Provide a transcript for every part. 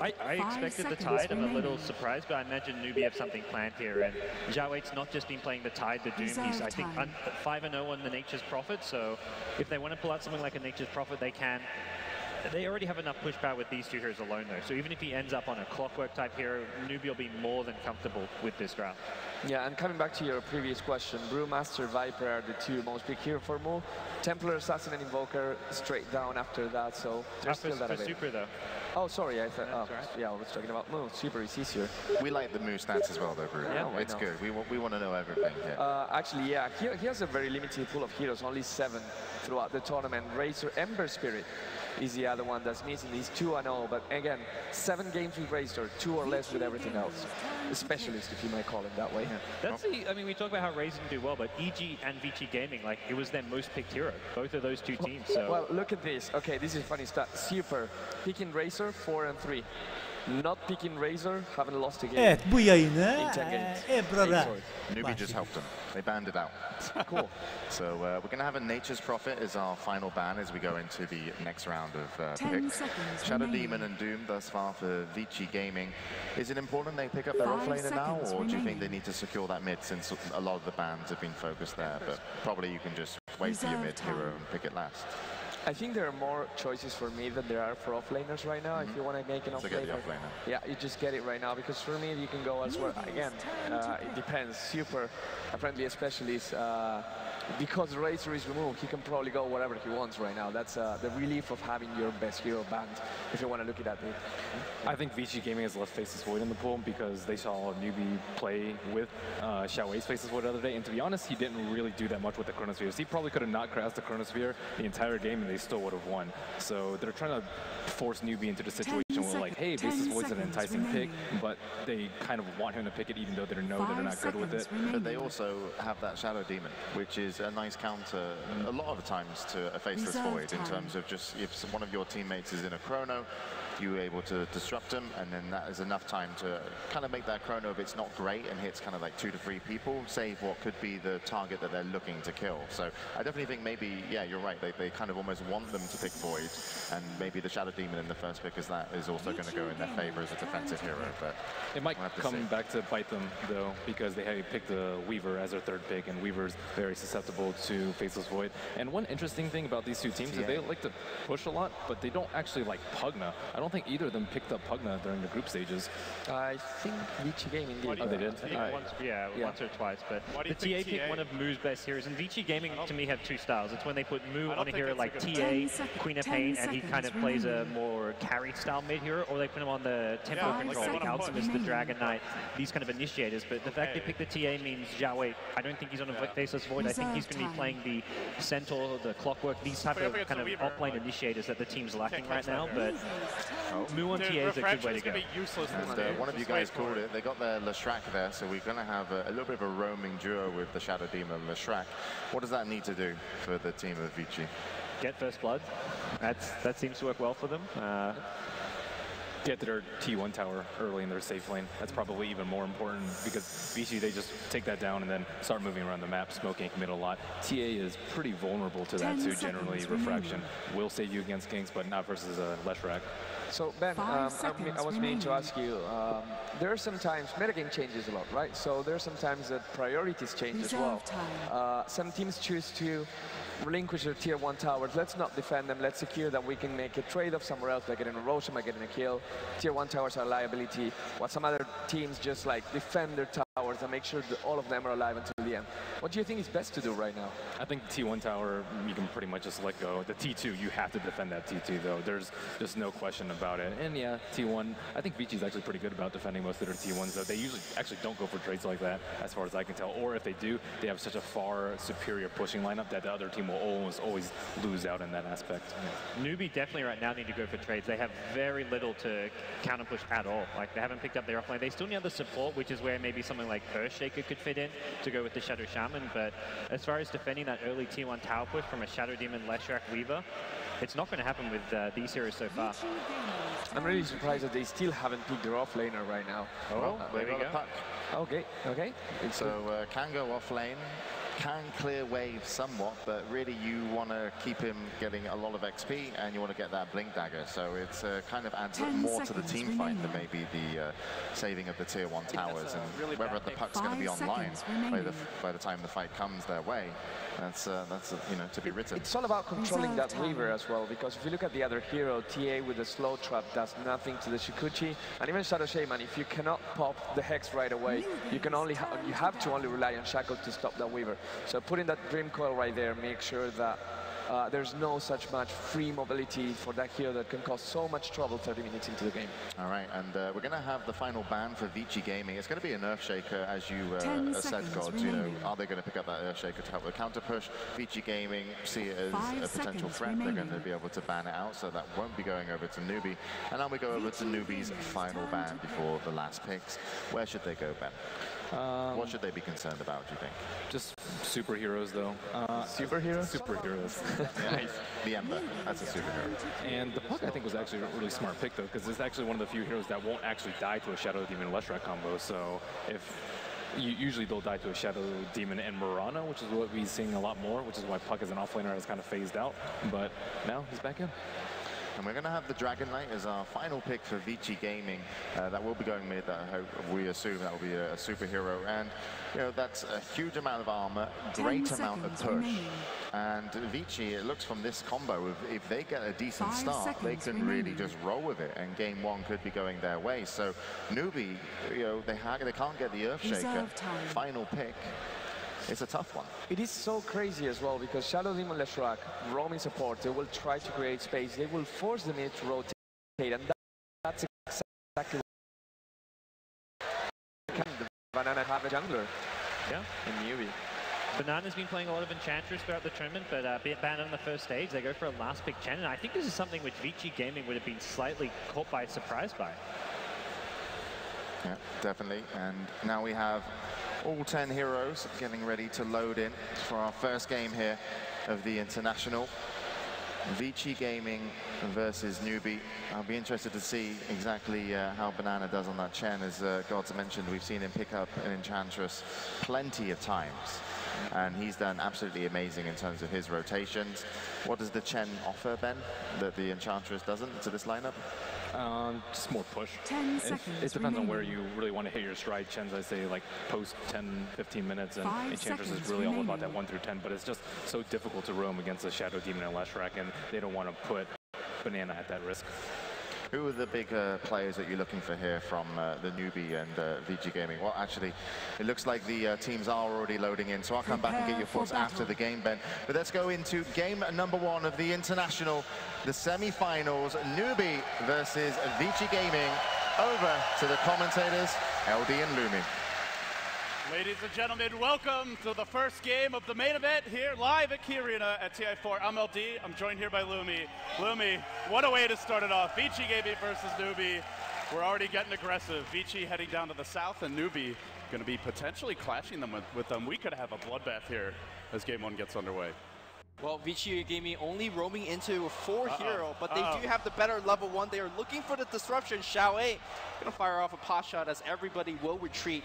I expected the Tide. I'm a little surprised, but I imagine Newbie have something planned here. And Jiaweit's not just been playing the Tide, the Doom. He's, I think, 5-0 on the Nature's Prophet. So if they want to pull out something like a Nature's Prophet, they can. They already have enough push power with these two heroes alone, though. So even if he ends up on a Clockwork type hero, Newbie will be more than comfortable with this draft. Yeah, and coming back to your previous question, Brewmaster, Viper are the two most big hero for Mu. Templar, Assassin, and Invoker straight down after that. So there's still that available. Super though. Oh, sorry, I thought. Yeah, I was talking about Mu. Super is easier. We like the Mu stats as well, though, Brew. Yeah, it's good. We want to know everything. Yeah. Actually, yeah, he has a very limited pool of heroes, only 7 throughout the tournament. Razor, Ember Spirit is the other one that's missing. He's 2-0, but again, 7 games with Razor, 2 or less with everything else. A specialist, if you might call him that way. Yeah. That's I mean, we talk about how Razor do well, but EG and Vici Gaming, like, it was their most picked hero, both of those two teams. So. Well, look at this. Okay, this is a funny stat. Super, picking Razor, 4-3. Not picking Razor, haven't lost a game. Evet, bu yayını Ebrar'a. Newbie just helped them. They banned it out. Cool. So we're going to have a Nature's Prophet as our final ban as we go into the next round of picks. Shadow Demon and Doom thus far for Vici Gaming. Is it important they pick up their offlaner now, or do you think they need to secure that mid since a lot of the bans have been focused there? But probably you can just wait for your mid hero and pick it last. I think there are more choices for me than there are for offlaners right now. If you want to make an offlaner, yeah, you just get it right now. Because for me, you can go elsewhere. Again, it depends. Super, apparently a specialist. Because Razor is removed, he can probably go wherever he wants right now. That's the relief of having your best hero banned, if you want to look at that. I think Vici Gaming has left Faceless Void in the pool because they saw Newbie play with Xiaowei's Faceless Void the other day, and to be honest, he didn't really do that much with the Chronosphere. He probably could have not crashed the Chronosphere the entire game, and they still would have won. So they're trying to force Newbie into the situation where, like, hey, Faceless Void's an enticing pick, but they kind of want him to pick it even though they know that they're not good with it. But they also have that Shadow Demon, which is a nice counter a lot of the times to a Faceless Void in terms of just if one of your teammates is in a Chrono, you're able to disrupt them, and then that is enough time to kind of make that Chrono, if it's not great and hits kind of like 2 to 3 people, save what could be the target that they're looking to kill. So I definitely think maybe, yeah, you're right, they kind of almost want them to pick Void, and maybe the Shadow Demon in the first pick, as that is also going to go in their favor as a defensive hero. But it might come back to bite them, though, because they had picked the Weaver as their 3rd pick, and Weaver's very susceptible to Faceless Void. And one interesting thing about these two teams is they like to push a lot, but they don't actually like Pugna. I don't think either of them picked up Pugna during the group stages. I think Vici Gaming did. Oh, they did? Once or twice. But the TA picked one of Mu's best heroes, and Vici Gaming, to me, have 2 styles. It's when they put Mu on a hero like TA, Queen of Pain, and he kind of plays a more carry-style mid-hero, or they put him on the tempo control, like Alcimus, the Dragon Knight, these kind of initiators. But the fact they picked the TA means Jiawei, I don't think he's on a Faceless Void. I think he's going to be playing the Centaur, the Clockwork, these type of kind of off-lane initiators that the team's lacking right now. But Mu on TA is a good way to go. And one of you guys called it. They got their Leshrac there, so we're going to have a little bit of a roaming duo with the Shadow Demon and Leshrac. What does that need to do for the team of Vici? Get first blood. That seems to work well for them. Get to their T1 tower early in their safe lane. That's probably even more important because Vici, they just take that down and then start moving around the map, smoking commit a lot. TA is pretty vulnerable to that too, generally. Refraction will save you against ganks, but not versus a Leshrac. So Ben, I was meaning to ask you, there are sometimes, metagame changes a lot, right? So there are sometimes that priorities change as well. Some teams choose to relinquish their tier 1 towers. Let's not defend them, let's secure that we can make a trade-off somewhere else, like getting a Roshan, like getting a kill. Tier 1 towers are a liability, while some other teams just like defend their towers and make sure that all of them are alive until the end. What do you think is best to do right now? I think T1 tower, you can pretty much just let go. The T2, you have to defend that T2 though. There's just no question about it. And yeah, T1, I think Vici's actually pretty good about defending most of their T1s though. They usually actually don't go for trades like that, as far as I can tell. Or if they do, they have such a far superior pushing lineup that the other team will always lose out in that aspect. Yeah. Newbie definitely right now need to go for trades. They have very little to counter push at all. Like, they haven't picked up their offlane. They still need the support, which is where maybe something like Earthshaker could fit in to go with the Shadow Shaman. But as far as defending that early T1 tower push from a Shadow Demon, Leshrac, Weaver, it's not going to happen with these heroes so far. I'm really surprised that they still haven't picked their offlaner right now. Oh, there we go. Okay. So can go off lane. can clear waves somewhat, but really you want to keep him getting a lot of XP and you want to get that blink dagger. So it's kind of adds more to the team fight than maybe the saving of the tier 1 towers, and really whether the puck's going to be online by the time the fight comes their way. That's you know, to be written. It's all about controlling that Weaver as well, because if you look at the other hero, TA with the slow trap does nothing to the Shukuchi, and even Shadow Shaman, if you cannot pop the Hex right away, you have to only rely on Shackle to stop that Weaver. So putting that Dream Coil right there, make sure that there's no such much free mobility for that hero that can cause so much trouble 30 minutes into the game. All right, and we're going to have the final ban for Vici Gaming. It's going to be an Earthshaker, as you said, Gods. You know, are they going to pick up that Earthshaker to help with counter push? Vici Gaming see it as a potential threat. They're going to be able to ban it out, so that won't be going over to Newbie. And now we go over to Newbie's final ban before the last picks. Where should they go, Ben? What should they be concerned about, do you think? Just superheroes, though. Superheroes? Superheroes. Nice. The Ember, that's a superhero. And the Puck, I think, was actually a really smart pick, though, because it's actually one of the few heroes that won't actually die to a Shadow Demon Leshrac combo. So if usually they'll die to a Shadow Demon and Murana, which is what we're seeing a lot more, which is why Puck as an offlaner has kind of phased out. But now he's back in. And we're going to have the Dragon Knight as our final pick for Vici Gaming. That will be going mid. We assume that will be a superhero. And, you know, that's a huge amount of armor, great amount of push. And Vici, it looks from this combo, if they get a decent start, they can really just roll with it. And game 1 could be going their way. So Newbie, you know, they can't get the Earthshaker. Final pick. It's a tough one. It is so crazy as well, because Shadow Demon Leshrac, roaming support, they will try to create space. They will force the mid to rotate, and that's exactly what the Banana have a jungler. Yeah. In Newbie. Banana's been playing a lot of Enchantress throughout the tournament, but banned on the first stage. They go for a last pick Chen, and I think this is something which Vici Gaming would have been slightly caught by surprise by. Yeah, definitely. And now we have all 10 heroes getting ready to load in for our first game here of the International. Vici Gaming versus Newbie. I'll be interested to see exactly how Banana does on that Chen. As Gods mentioned, we've seen him pick up an Enchantress plenty of times. And he's done absolutely amazing in terms of his rotations. What does the Chen offer, Ben, that the Enchantress doesn't to this lineup? Just more push. 10 it seconds depends on where you really want to hit your stride. Chen's, I say, like post 10-15 minutes, and Enchantress is really all about that 1 through 10. But it's just so difficult to roam against a Shadow Demon and Leshrac, and they don't want to put Banana at that risk. Who are the big players that you're looking for here from the Newbie and Vici Gaming? Well, actually, it looks like the teams are already loading in, so I'll come back and get your thoughts after the game, Ben. But let's go into game number 1 of the International, the semi-finals, Newbie versus Vici Gaming. Over to the commentators, LD and Lumi. Ladies and gentlemen, welcome to the first game of the main event here live at Key Arena at TI4. I'm LD. I'm joined here by Lumi. Lumi, what a way to start it off. Vici Gaming versus Newbie. We're already getting aggressive. Vici heading down to the south, and Newbie going to be potentially clashing them with them. We could have a bloodbath here as game 1 gets underway. Well, Vici Gaming only roaming into a 4 hero, but they do have the better level 1. They are looking for the disruption. Xiao A going to fire off a pot shot as everybody will retreat.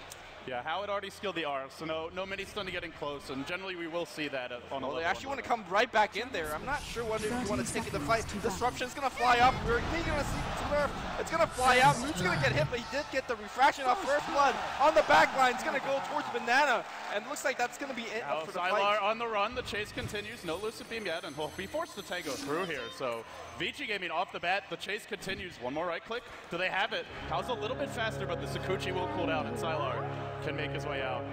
Yeah, Howard already skilled the R, so no mini stun to getting close, and generally we will see that on a level. They actually want to come right back in there. I'm not sure whether you want to take the fight. Disruption's going to fly up. We're going to see Smurf. It's going to fly out. Moon's going to get hit, but he did get the refraction off First Blood on the back line. It's going to go towards Banana, and it looks like that's going to be it for the fight. On the run. The chase continues. No Lucid Beam yet, and he'll be forced to tango through here. So Vici Gaming off the bat. The chase continues. One more right click. Do they have it? Hal's a little bit faster, but the Sakuchi will cool down, and Sylar can make his way out.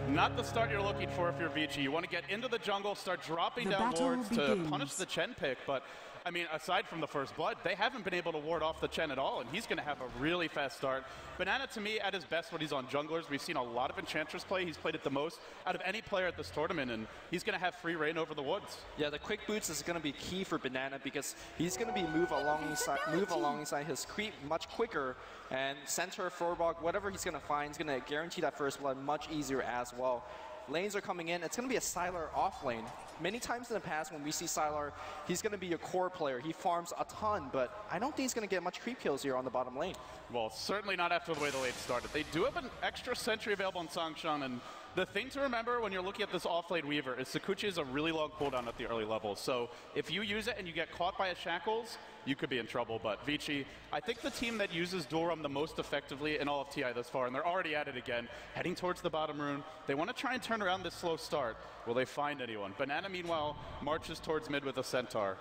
Not the start you're looking for if you're Vici. You want to get into the jungle, start dropping down wards to punish the Chen pick, but I mean, aside from the First Blood, they haven't been able to ward off the Chen at all, and he's going to have a really fast start. Banana, to me, at his best when he's on junglers, we've seen a lot of Enchantress play. He's played it the most out of any player at this tournament, and he's going to have free reign over the woods. Yeah, the quick boots is going to be key for Banana because he's going to be move alongside his creep much quicker, and center, Forbog, whatever he's going to find, he's going to guarantee that First Blood much easier as well. Lanes are coming in. It's going to be a Sylar off lane. Many times in the past when we see Sylar, he's going to be a core player. He farms a ton, but I don't think he's going to get much creep kills here on the bottom lane. Well, certainly not after the way the lane started. They do have an extra sentry available on Sangshan, and The thing to remember when you're looking at this off-lane Weaver is Sakuchi is a really long cooldown at the early levels. So if you use it and you get caught by a Shackles, you could be in trouble. But Vici, I think the team that uses dual roam the most effectively in all of TI thus far, and they're already at it again, heading towards the bottom rune. They want to try and turn around this slow start. Will they find anyone? Banana, meanwhile, marches towards mid with a Centaur.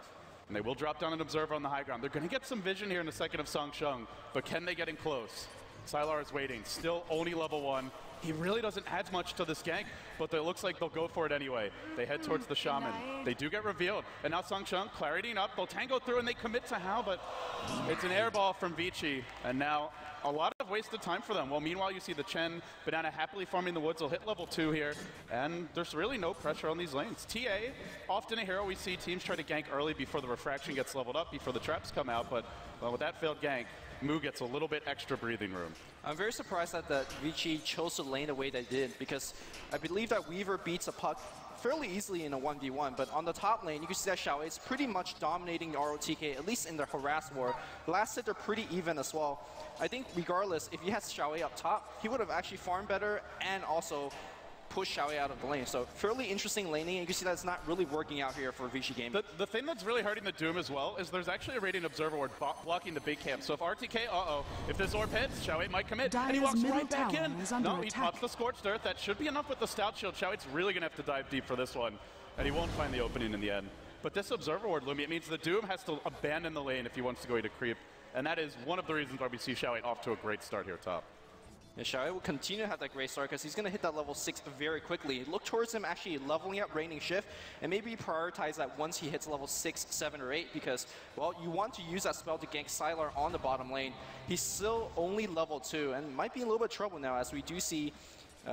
And they will drop down an Observer on the high ground. They're going to get some vision here in a second of Song Sheng, but can they get in close? Sylar is waiting, still only level 1. He really doesn't add much to this gank, but it looks like they'll go for it anyway. They head towards the Shaman. They do get revealed. And now Song Sheng claritying up. They'll tango through and they commit to Hao, but it's an air ball from Vici. And now a lot of wasted time for them. Well, meanwhile, you see the Chen, Banana happily farming the woods. They'll hit level 2 here. And there's really no pressure on these lanes. TA, often a hero we see teams try to gank early before the refraction gets leveled up, before the traps come out. But well, with that failed gank, Mu gets a little bit extra breathing room. I'm very surprised that Vici chose to lane the way they did, because I believe that Weaver beats a puck fairly easily in a 1v1, but on the top lane, you can see that Xiao is pretty much dominating the ROTK, at least in the harass war. Last hit, they're pretty even as well. I think regardless, if he had Xiao up top, he would have actually farmed better and also push Xiao out of the lane. So fairly interesting laning, and you can see that it's not really working out here for Vici Gaming. The thing that's really hurting the Doom as well is there's actually a Radiant Observer Ward blocking the big camp. So if RTK, if this orb hits, Xiao might commit, and he walks right back in. No, he pops the Scorched Earth. That should be enough with the Stout Shield. Xiao's really going to have to dive deep for this one, and he won't find the opening in the end. But this Observer Ward, Lumi, it means the Doom has to abandon the lane if he wants to go to creep, and that is one of the reasons why we see Xiao off to a great start here top. Yeah, Xiao will continue to have that great start because he's going to hit that level 6 very quickly. Look towards him actually leveling up Raining Shift, and maybe prioritize that once he hits level 6, 7, or 8, because, well, you want to use that spell to gank Sylar on the bottom lane. He's still only level 2, and might be in a little bit of trouble now as we do see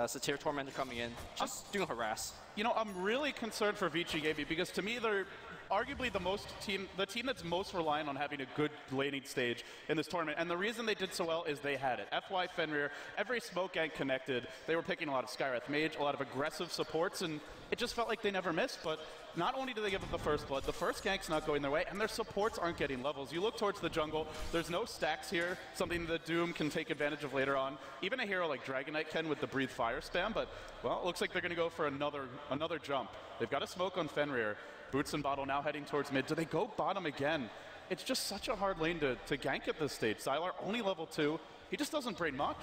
Satyr Tormentor coming in, just doing harass. You know, I'm really concerned for Vici Gaming because to me they're arguably the team that's most reliant on having a good laning stage in this tournament. And the reason they did so well is they had it. FY Fenrir, every smoke gank connected. They were picking a lot of Skywrath Mage, a lot of aggressive supports, and it just felt like they never missed. But not only do they give up the first blood, the first gank's not going their way, and their supports aren't getting levels. You look towards the jungle, there's no stacks here, something that Doom can take advantage of later on. Even a hero like Dragon Knight can with the Breathe Fire spam, but, well, it looks like they're going to go for another jump. They've got a smoke on Fenrir. Boots and Bottle now heading towards mid. Do they go bottom again? It's just such a hard lane to gank at this stage. Sylar only level 2. He just doesn't bring much.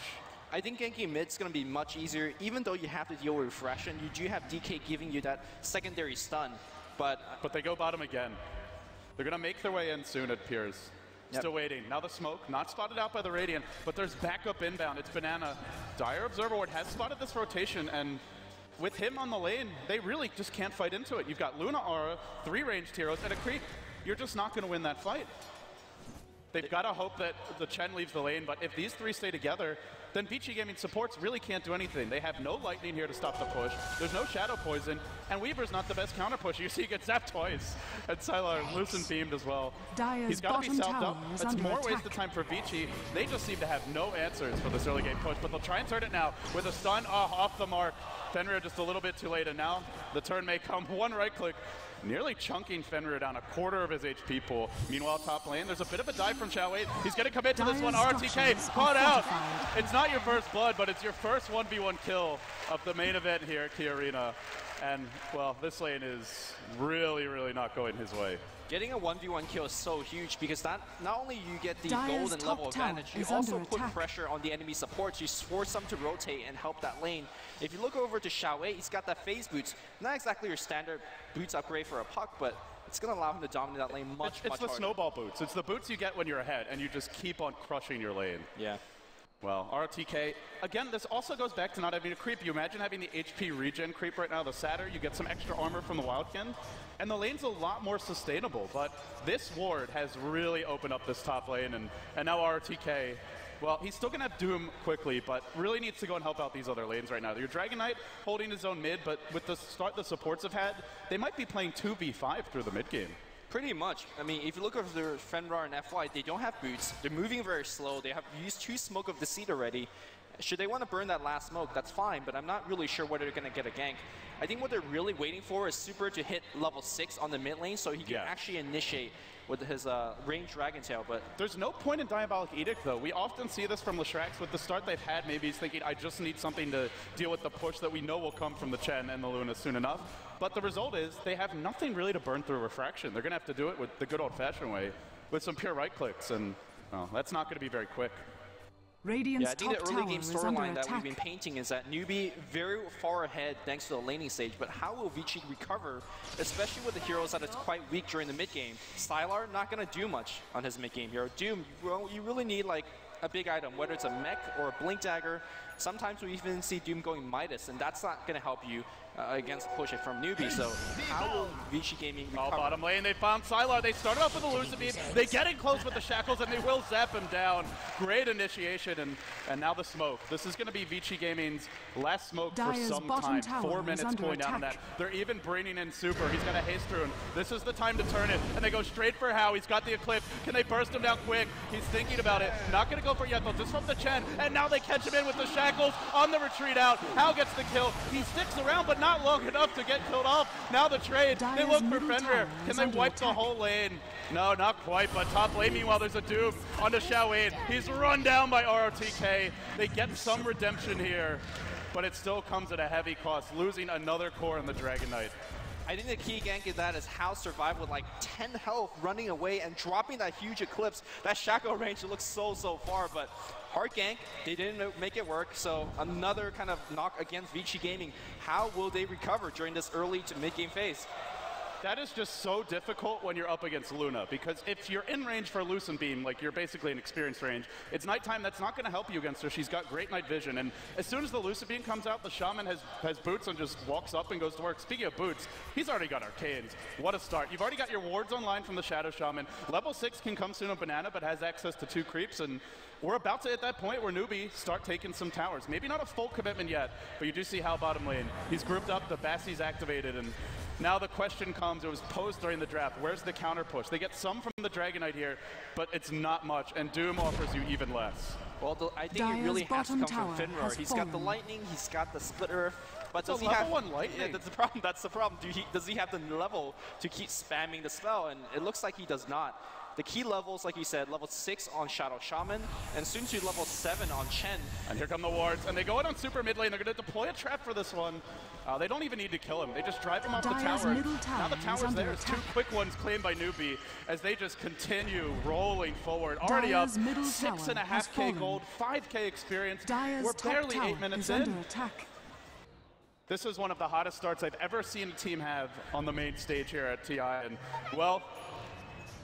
I think ganking mid's going to be much easier, even though you have to deal with refraction. You do have DK giving you that secondary stun, but they go bottom again. They're going to make their way in soon, it appears. Yep. Still waiting. Now the smoke, not spotted out by the Radiant, but there's backup inbound. It's Banana. Dire Observer Ward has spotted this rotation, and with him on the lane, they really just can't fight into it. You've got Luna Aura, 3 ranged heroes, and a creep. You're just not going to win that fight. They've got to hope that the Chen leaves the lane, but if these 3 stay together, then Vici Gaming supports really can't do anything. They have no lightning here to stop the push. There's no shadow poison, and Weaver's not the best counter pusher. You see he gets zapped twice, and Sylar loose and beamed as well. He's got to be salved up. It's more wasted time for Vici. They just seem to have no answers for this early game push, but they'll try and turn it now with a stun off the mark. Fenrir just a little bit too late, and now the turn may come. One right click, nearly chunking Fenrir down a quarter of his HP pool. Meanwhile, top lane, there's a bit of a dive from Xiao Wei. He's going to commit to this one. RTK caught out. It's not your first blood, but it's your first 1v1 kill of the main event here at Key Arena. And, well, this lane is really, really not going his way. Getting a 1v1 kill is so huge because not only you get the golden level advantage, you also put pressure on the enemy supports. You force them to rotate and help that lane. If you look over to Xiao Wei, he's got that phase boots. Not exactly your standard boots upgrade for a puck, but it's going to allow him to dominate that lane much harder. It's the snowball boots. It's the boots you get when you're ahead, and you just keep on crushing your lane. Yeah. Well, RTK, again, this also goes back to not having a creep. You imagine having the HP regen creep right now, the Satyr, you get some extra armor from the Wildkin, and the lane's a lot more sustainable, but this ward has really opened up this top lane, and now RTK, well, he's still going to have Doom quickly, but really needs to go and help out these other lanes right now. Your Dragon Knight holding his own mid, but with the start the supports have had, they might be playing 2v5 through the mid game. Pretty much. I mean, if you look over their Fenrir and FY, they don't have boots. They're moving very slow. They have used 2 Smoke of Deceit already. Should they want to burn that last smoke, that's fine, but I'm not really sure whether they're going to get a gank. I think what they're really waiting for is Super to hit level 6 on the mid lane so he can actually initiate with his ranged Dragon Tail. But there's no point in Diabolic Edict, though. We often see this from Leshrax. With the start they've had, maybe he's thinking, I just need something to deal with the push that we know will come from the Chen and the Luna soon enough. But the result is they have nothing really to burn through Refraction. They're going to have to do it with the good old-fashioned way, with some pure right clicks, and well, that's not going to be very quick. Yeah, I think the early game storyline that we've been painting is that Newbie very far ahead thanks to the laning stage, but how will Vici recover, especially with the heroes that is quite weak during the mid game? Sylar not going to do much on his mid game hero. Doom, well, you really need like a big item, whether it's a mech or a blink dagger. Sometimes we even see Doom going Midas, and that's not going to help you against push it from Newbie. So how will Vici Gaming recover? Bottom lane, they found Sylar. They started off with the Lucid Beam. They get in close with the Shackles, and they will zap him down. Great initiation, and now the smoke. This is going to be Vici Gaming's last smoke for some time. 4 minutes going down on that. They're even bringing in Super. He's going to haste through, and this is the time to turn it. And they go straight for Hao. He's got the Eclipse. Can they burst him down quick? He's thinking about it. Not going to go for yet, though. Just from the Chen, and now they catch him in with the Shackles on the retreat out. Hao gets the kill. He sticks around, but not long enough to get killed off. Now the trade. They look for Fenrir. Can they wipe the whole lane? No, not quite, but top lane, meanwhile, there's a Doom onto Xiaoyin. He's run down by ROTK. They get some redemption here, but it still comes at a heavy cost, losing another core in the Dragon Knight. I think the key gank is that is Hao survived with like 10 health running away and dropping that huge Eclipse. That Shackle range looks so far, but hard gank, they didn't make it work, so another kind of knock against Vici Gaming. How will they recover during this early to mid-game phase? That is just so difficult when you're up against Luna, because if you're in range for Lucid Beam, like you're basically in experienced range, it's nighttime, that's not going to help you against her. She's got great night vision, and as soon as the Lucid Beam comes out, the Shaman has boots and just walks up and goes to work. Speaking of boots, he's already got Arcanes. What a start. You've already got your wards online from the Shadow Shaman. Level 6 can come soon on Banana, but has access to 2 creeps, and we're about to, at that point where Newbie start taking some towers. Maybe not a full commitment yet, but you do see Hao bottom lane. He's grouped up, the Bassie's activated, and now the question comes, it was posed during the draft, where's the counter push? They get some from the Dragon Knight here, but it's not much, and Doom offers you even less. Well, I think it really has to come from Finrar. He's got the lightning, he's got the split earth, but does he have one lightning? Yeah, that's the problem. That's the problem. Does he have the level to keep spamming the spell? And it looks like he does not. The key levels, like you said, level 6 on Shadow Shaman, and soon to level 7 on Chen. And here come the wards, and they go in on super mid lane. They're going to deploy a trap for this one. They don't even need to kill him. They just drive him off the tower. Now the tower's there. There's 2 quick ones claimed by Newbie as they just continue rolling forward. Already up 6.5k gold, 5k experience. We're barely 8 minutes in. This is one of the hottest starts I've ever seen a team have on the main stage here at TI. And, well,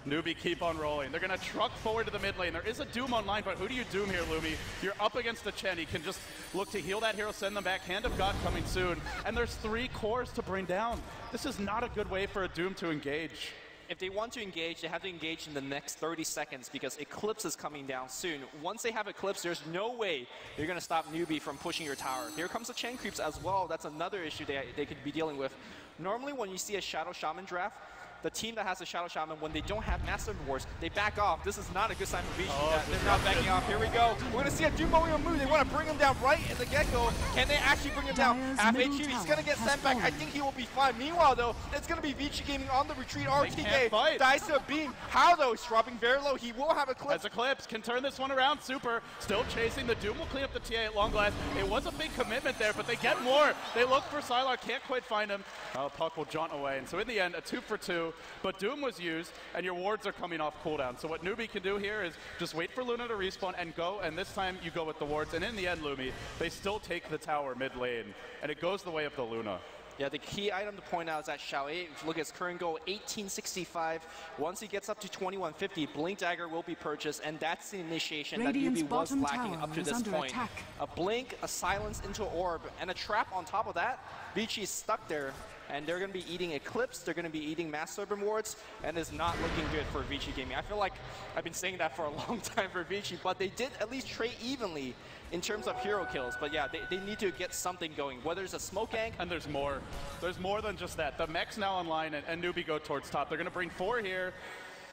Newbie keep on rolling. They're going to truck forward to the mid lane. There is a Doom online, but who do you Doom here, Lumi? You're up against the Chen. He can just look to heal that hero, send them back. Hand of God coming soon. And there's 3 cores to bring down. This is not a good way for a Doom to engage. If they want to engage, they have to engage in the next 30 seconds because Eclipse is coming down soon. Once they have Eclipse, there's no way you're going to stop Newbie from pushing your tower. Here comes the Chen creeps as well. That's another issue they could be dealing with. Normally, when you see a Shadow Shaman draft, the team that has a Shadow Shaman, when they don't have Master Wars, they back off. This is not a good sign for Vici. They're not backing off. Here we go. We're going to see a Doom going on move. They want to bring him down right in the get-go. Can they actually bring him down? Half HQ, he's going to get sent back. I think he will be fine. Meanwhile, though, it's going to be Vici Gaming on the retreat. RTK dies to a beam. How, though? He's dropping very low. He will have Eclipse. As Eclipse can turn this one around. Super still chasing. The Doom will clean up the TA at long last. It was a big commitment there, but they get more. They look for Sylar. Can't quite find him. Puck will jaunt away. And so in the end, a 2 for 2. But Doom was used, and your wards are coming off cooldown. So what Newbie can do here is just wait for Luna to respawn and go, and this time you go with the wards. And in the end, Lumi, they still take the tower mid lane, and it goes the way of the Luna. Yeah, the key item to point out is that Xiaoyin, if you look at his current goal, 1865. Once he gets up to 2150, Blink Dagger will be purchased, and that's the initiation that Newbie was lacking up to this point. A Blink, a Silence into Orb, and a Trap on top of that. Vici is stuck there, and they're going to be eating Eclipse, they're going to be eating Master Urban Wards, and it's not looking good for Vici Gaming. I feel like I've been saying that for a long time for Vici, but they did at least trade evenly in terms of hero kills. But yeah, they need to get something going, whether it's a smoke gank. And there's more. There's more than just that. The mech's now online, and Newbie go towards top. They're going to bring 4 here.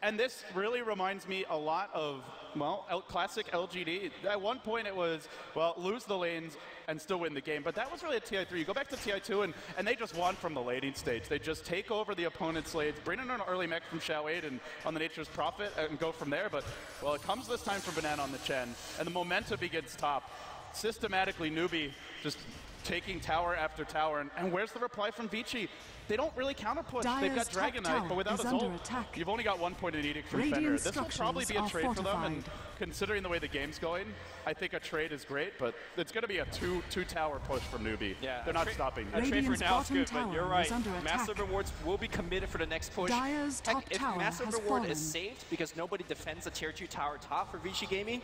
And this really reminds me a lot of, well, classic LGD. At one point it was, well, lose the lanes and still win the game. But that was really at TI3. You go back to TI2 and they just won from the laning stage. They just take over the opponent's lanes, bring in an early mech from Xiao and on the Nature's Prophet and go from there. But, well, it comes this time for Banana on the Chen. And the momentum begins top. Systematically, Newbie just taking tower after tower. And where's the reply from Vici? They don't really counter-push. They've got Dragon Knight, but without his ult, you've only got 1 point in Edict from Fenrir. This will probably be a trade for them, and considering the way the game's going, I think a trade is great, but it's going to be a two-tower push from Newbie. Yeah, they're not stopping. A trade for now is good, but you're right. Massive Rewards will be committed for the next push. Heck, if Massive Reward is saved because nobody defends the tier 2 tower top for Vici Gaming,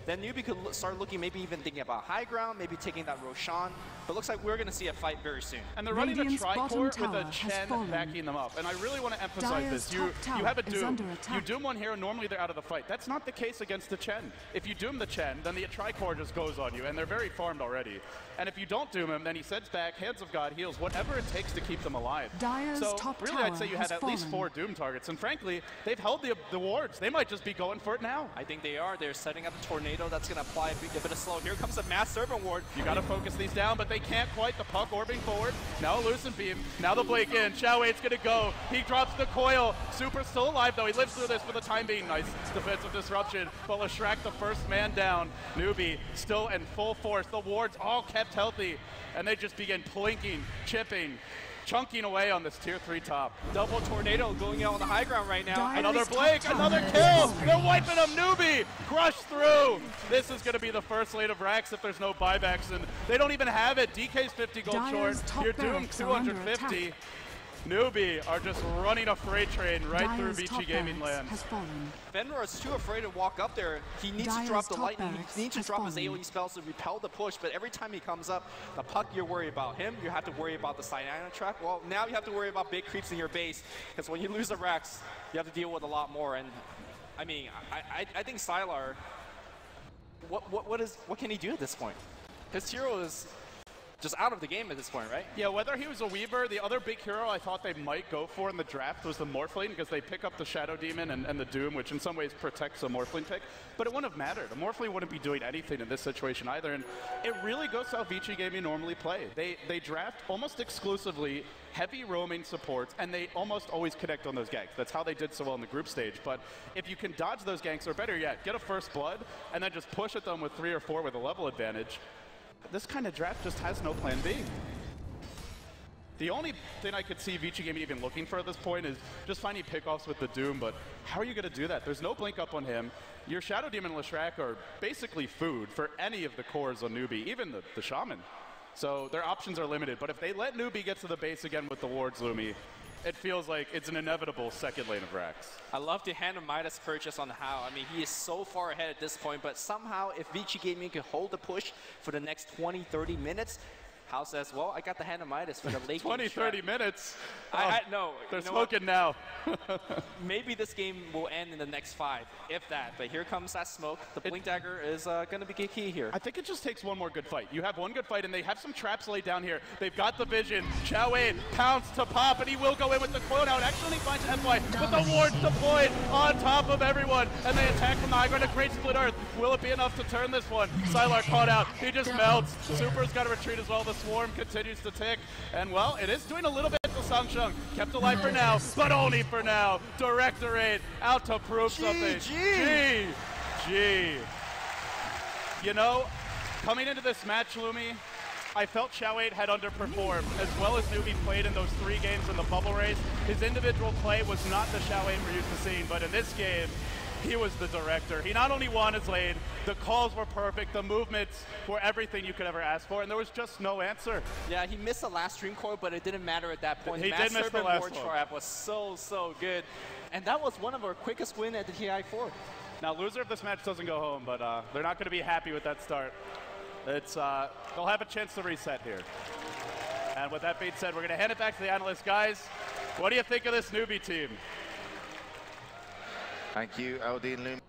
then Newbie could start looking, maybe even thinking about high ground, maybe taking that Roshan. But looks like we're going to see a fight very soon. And they're running a tri-core with a Chen backing them up. And I really want to emphasize this. You have a Doom. You Doom one hero, normally they're out of the fight. That's not the case against the Chen. If you Doom the Chen, then the tri-core just goes on you, and they're very farmed already. And if you don't Doom him, then he sends back, Hands of God heals, whatever it takes to keep them alive. So really I'd say you had at least 4 Doom targets. And frankly, they've held the wards. They might just be going for it now. I think they are. They're setting up a tornado that's going to apply a bit of slow. Here comes a Mass Servant Ward. You got to focus these down, but they can't quite. The puck orbing forward. Now a Lucent Beam. Now the Blake in. Xiao Wei's going to go. He drops the coil. Super's still alive, though. He lives through this for the time being. Nice defensive disruption. But Leshrac, the first man down. Newbie still in full force. The wards all kept healthy. And they just begin plinking, chipping, chunking away on this tier 3 top. Double tornado going out on the high ground right now. Another Blake, another kill. They're wiping him. Newbie crushed through. This is going to be the first lane of racks if there's no buybacks, and they don't even have it. DK's 50 gold short. You're doomed 250. Newbie are just running a freight train right through Vici Gaming land. Fenrir is too afraid to walk up there. He needs to drop the lightning. He needs to drop his AoE spells to repel the push, but every time he comes up, the puck, you're worried about him. You have to worry about the Cyanide trap. Well, now you have to worry about big creeps in your base, because when you lose the racks, you have to deal with a lot more. And I mean, I think Sylar, what can he do at this point? His hero is just out of the game at this point, right? Yeah, whether he was a Weaver, the other big hero I thought they might go for in the draft was the Morphling, because they pick up the Shadow Demon and the Doom, which in some ways protects the Morphling pick, but it wouldn't have mattered. The Morphling wouldn't be doing anything in this situation either, and it really goes how Vici Gaming normally play. They draft almost exclusively heavy roaming supports, and they almost always connect on those ganks. That's how they did so well in the group stage, but if you can dodge those ganks, or better yet, get a first blood, and then just push at them with 3 or 4 with a level advantage, this kind of draft just has no plan B. The only thing I could see Vici Gaming even looking for at this point is just finding pickoffs with the Doom, but how are you going to do that? There's no blink up on him. Your Shadow Demon and Leshrac are basically food for any of the cores on Newbie, even the Shaman. So their options are limited, but if they let Newbie get to the base again with the wards, Lumi, it feels like it's an inevitable second lane of racks. I love to hand him Midas purchase on how. I mean, he is so far ahead at this point, but somehow if Vici Gaming could hold the push for the next 20, 30 minutes, Hal says, well, I got the hand of Midas for the late 20, 30 minutes? No. They're smoking now. Maybe this game will end in the next 5, if that. But here comes that smoke. The Blink Dagger is going to be key here. I think it just takes one more good fight. You have one good fight, and they have some traps laid down here. They've got the vision. Xiao Wei pounds to pop, and he will go in with the coil now. And actually finds FY, but the ward's deployed on top of everyone. And they attack from the high ground. A great split earth. Will it be enough to turn this one? Sylar caught out. He just melts. Super's got to retreat as well. The swarm continues to tick. And, well, it is doing a little bit to Sangsheng. Kept alive for now, but only for now. Directorate out to prove something. GG. You know, coming into this match, Lumi, I felt Xiao Wei had underperformed, as well as Newbie played in those 3 games in the bubble race. His individual play was not the Xiao Wei we're used to seeing, but in this game, he was the director. He not only won his lane, the calls were perfect, the movements were everything you could ever ask for, and there was just no answer. Yeah, he missed the last stream core, but it didn't matter at that point. He did miss the last one. Trap was so good. And that was one of our quickest win at the TI4. Now, loser of this match doesn't go home, but they're not going to be happy with that start. It's they'll have a chance to reset here. And with that being said, we're going to hand it back to the analysts. Guys, what do you think of this Newbie team? Thank you, LD and Lumi.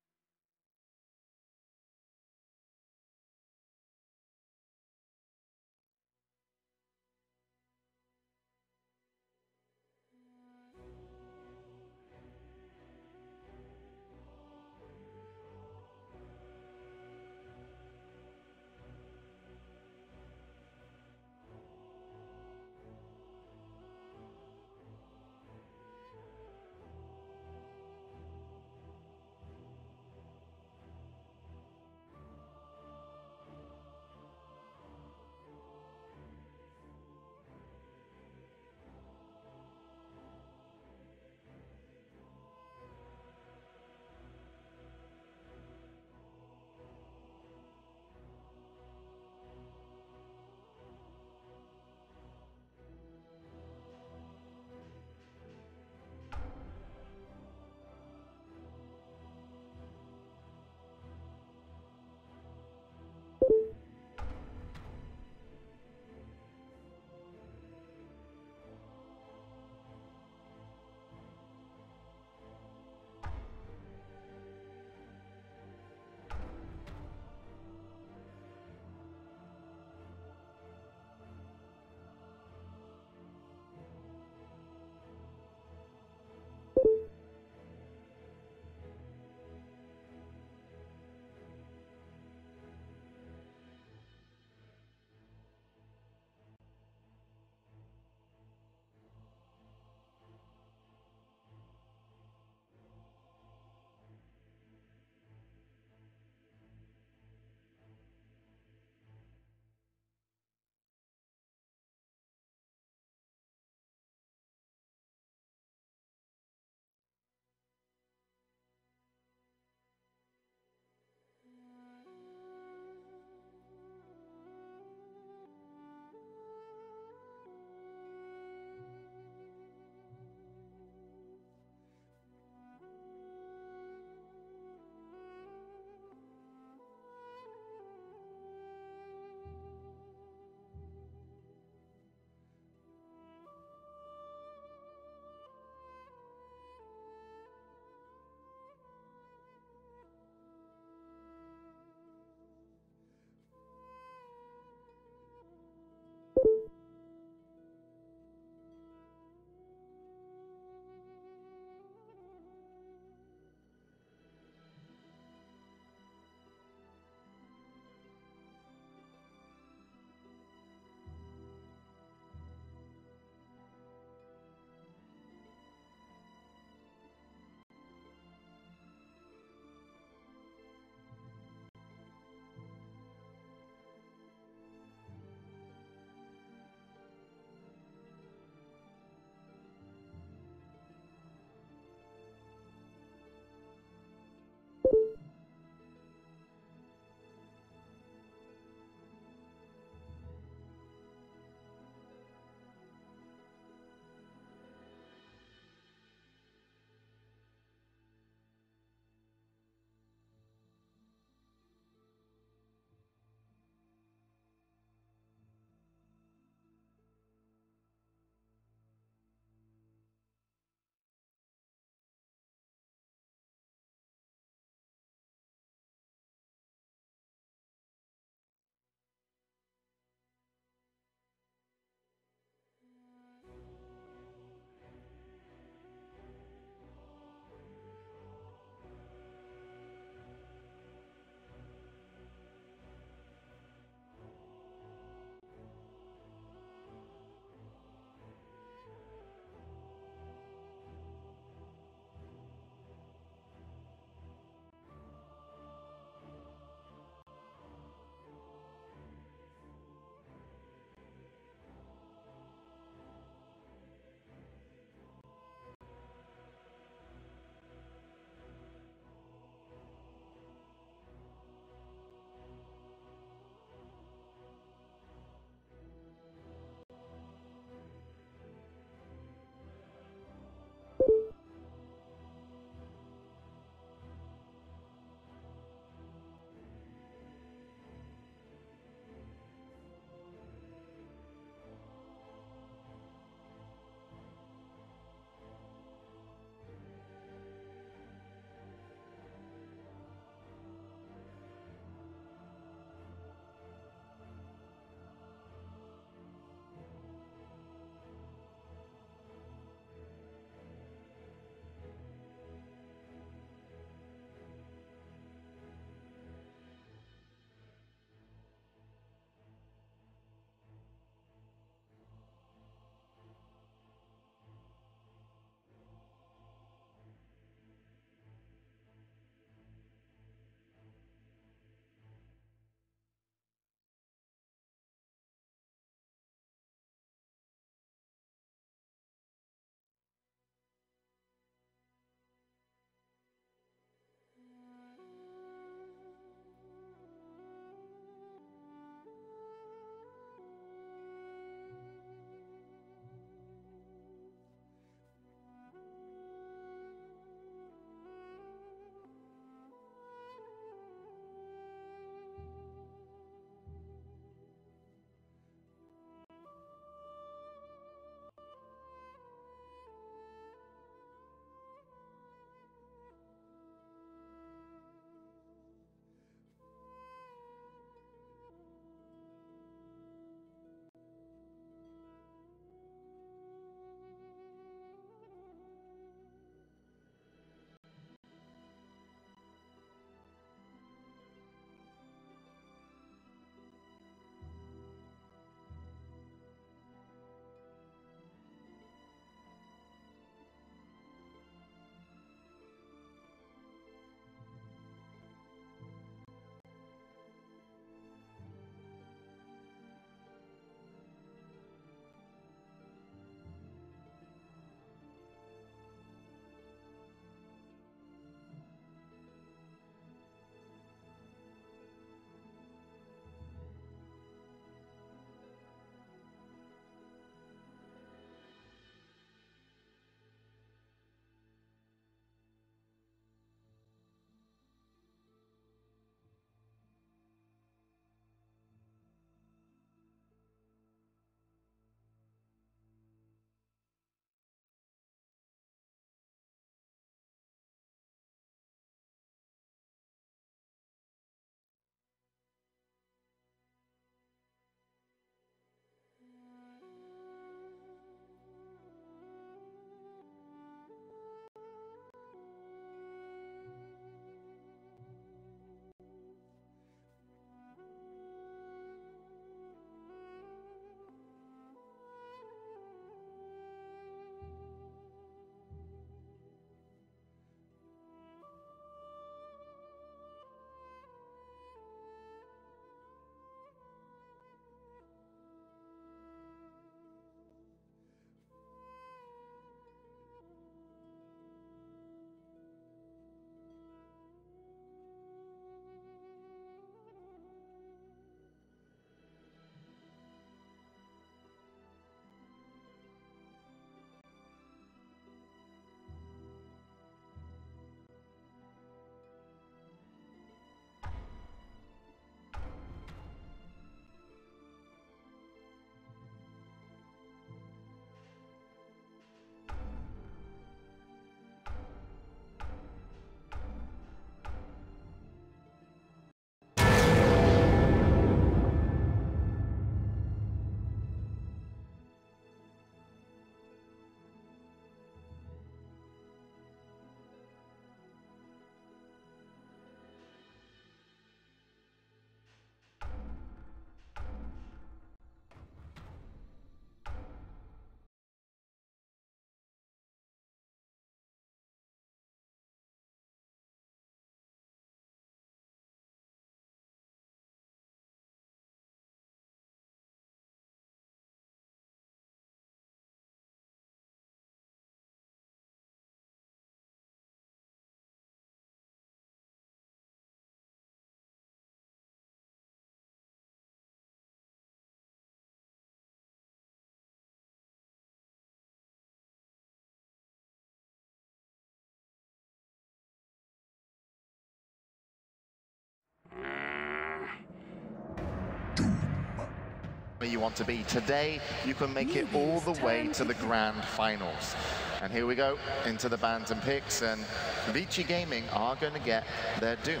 you want to be. Today, you can make it all the way to the grand finals. And here we go into the bans and picks, and Vici Gaming are going to get their Doom.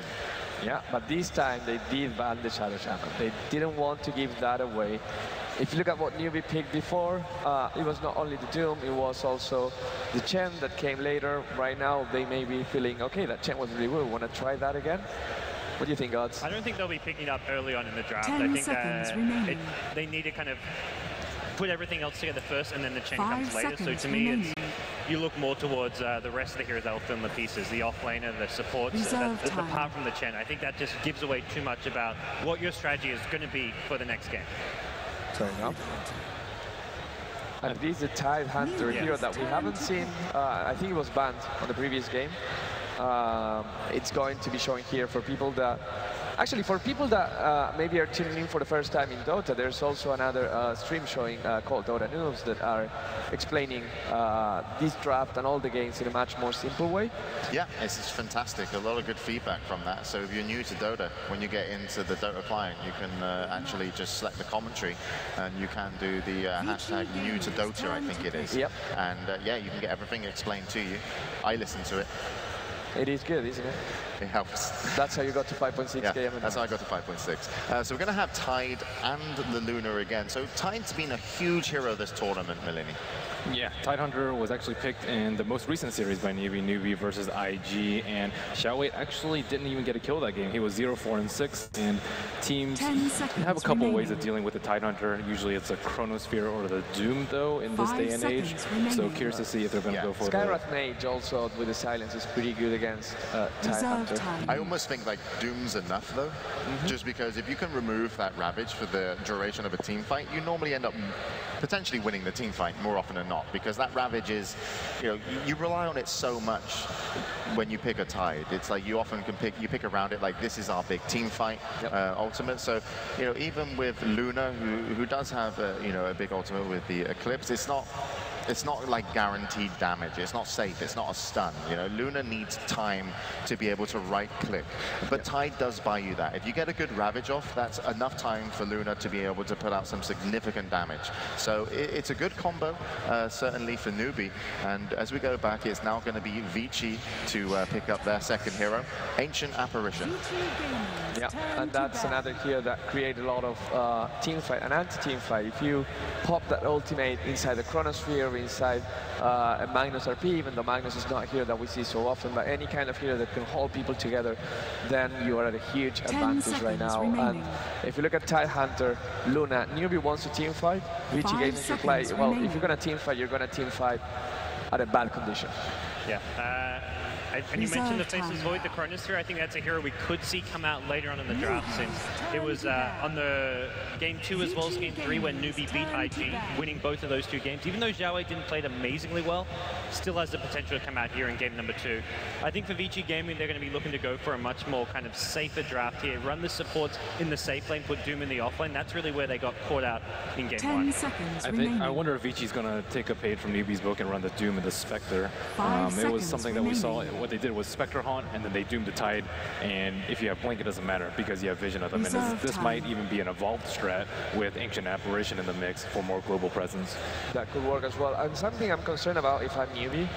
Yeah, but this time they did ban the Shadow Shaman. They didn't want to give that away. If you look at what Newbie picked before, it was not only the Doom, it was also the Chen that came later. Right now, they may be feeling, okay, that Chen was really good. Want to try that again? What do you think, Odds? I don't think they'll be picking up early on in the draft. I think they need to kind of put everything else together first, and then the Chen comes later. So to me, you look more towards the rest of the heroes that will fill in the pieces, the offlaner, the supports, apart from the Chen. I think that just gives away too much about what your strategy is going to be for the next game. Fair enough. And this is a Tide Hunter hero that we haven't seen. I think it was banned on the previous game. It's going to be showing here for people that... Actually, for people that maybe are tuning in for the first time in Dota, there's also another stream showing called Dota Noobs that are explaining this draft and all the games in a much more simple way. Yeah, it's fantastic. A lot of good feedback from that. So if you're new to Dota, when you get into the Dota client, you can actually just select the commentary, and you can do the hashtag new to Dota, I think it is. Yep. And yeah, you can get everything explained to you. I listen to it. It is good, isn't it? It helps. That's how you got to 5.6 yeah, game. That's how I got to 5.6. So we're going to have Tide and the Luna again. So Tide's been a huge hero this tournament, Melini. Yeah, Tidehunter was actually picked in the most recent series by Newbie versus IG, and Xiaowei actually didn't even get a kill that game. He was 0-4-6, and teams have a couple ways of dealing with the Tidehunter. Usually it's a Chronosphere or the Doom, though, in this day and age. So curious to see if they're going to go for Skywrath Mage also with the silence is pretty good against Tidehunter. I almost think like Doom's enough, though, just because if you can remove that Ravage for the duration of a team fight, you normally end up potentially winning the team fight more often than not, because that Ravage is, you know, you rely on it so much when you pick a Tide. It's like you often can pick around it like this is our big team fight ultimate. So, you know, even with Luna, who does have a big ultimate with the Eclipse, it's not like guaranteed damage. It's not safe. It's not a stun. You know, Luna needs time to be able to right-click. But Tide does buy you that. If you get a good Ravage off, that's enough time for Luna to be able to put out some significant damage. So it's a good combo, certainly for Newbie. And as we go back, it's now going to be Vici to pick up their second hero, Ancient Apparition. Yeah, and that's another hero that created a lot of team fight and anti-team fight. If you pop that ultimate inside the Chronosphere, inside a Magnus RP, even though Magnus is not a hero that we see so often, but any kind of hero that can hold people together, then you are at a huge advantage right now. And if you look at Tidehunter, Luna, Newbie wants to team fight, Vici Gaming should play, well, if you're going to team fight, you're going to team fight at a bad condition. Yeah. And you mentioned the Faceless Void, the Chronosphere. I think that's a hero we could see come out later on in the draft, since it was on the game 2 as well as game 3 when Newbie beat IG, winning both of those 2 games. Even though Xiaowei didn't play it amazingly well, still has the potential to come out here in game number 2. I think for Vici Gaming, they're going to be looking to go for a much more kind of safer draft here. Run the supports in the safe lane, put Doom in the off lane. That's really where they got caught out in game 1. I wonder if Vici's going to take a page from Newbie's book and run the Doom and the Spectre. It was something that we saw. What they did was Spectre Haunt, and then they doomed the Tide, and if you have Blink, it doesn't matter because you have vision of them. And this might even be an evolved strat with Ancient Apparition in the mix for more global presence. That could work as well. And something I'm concerned about if I'm Newbie,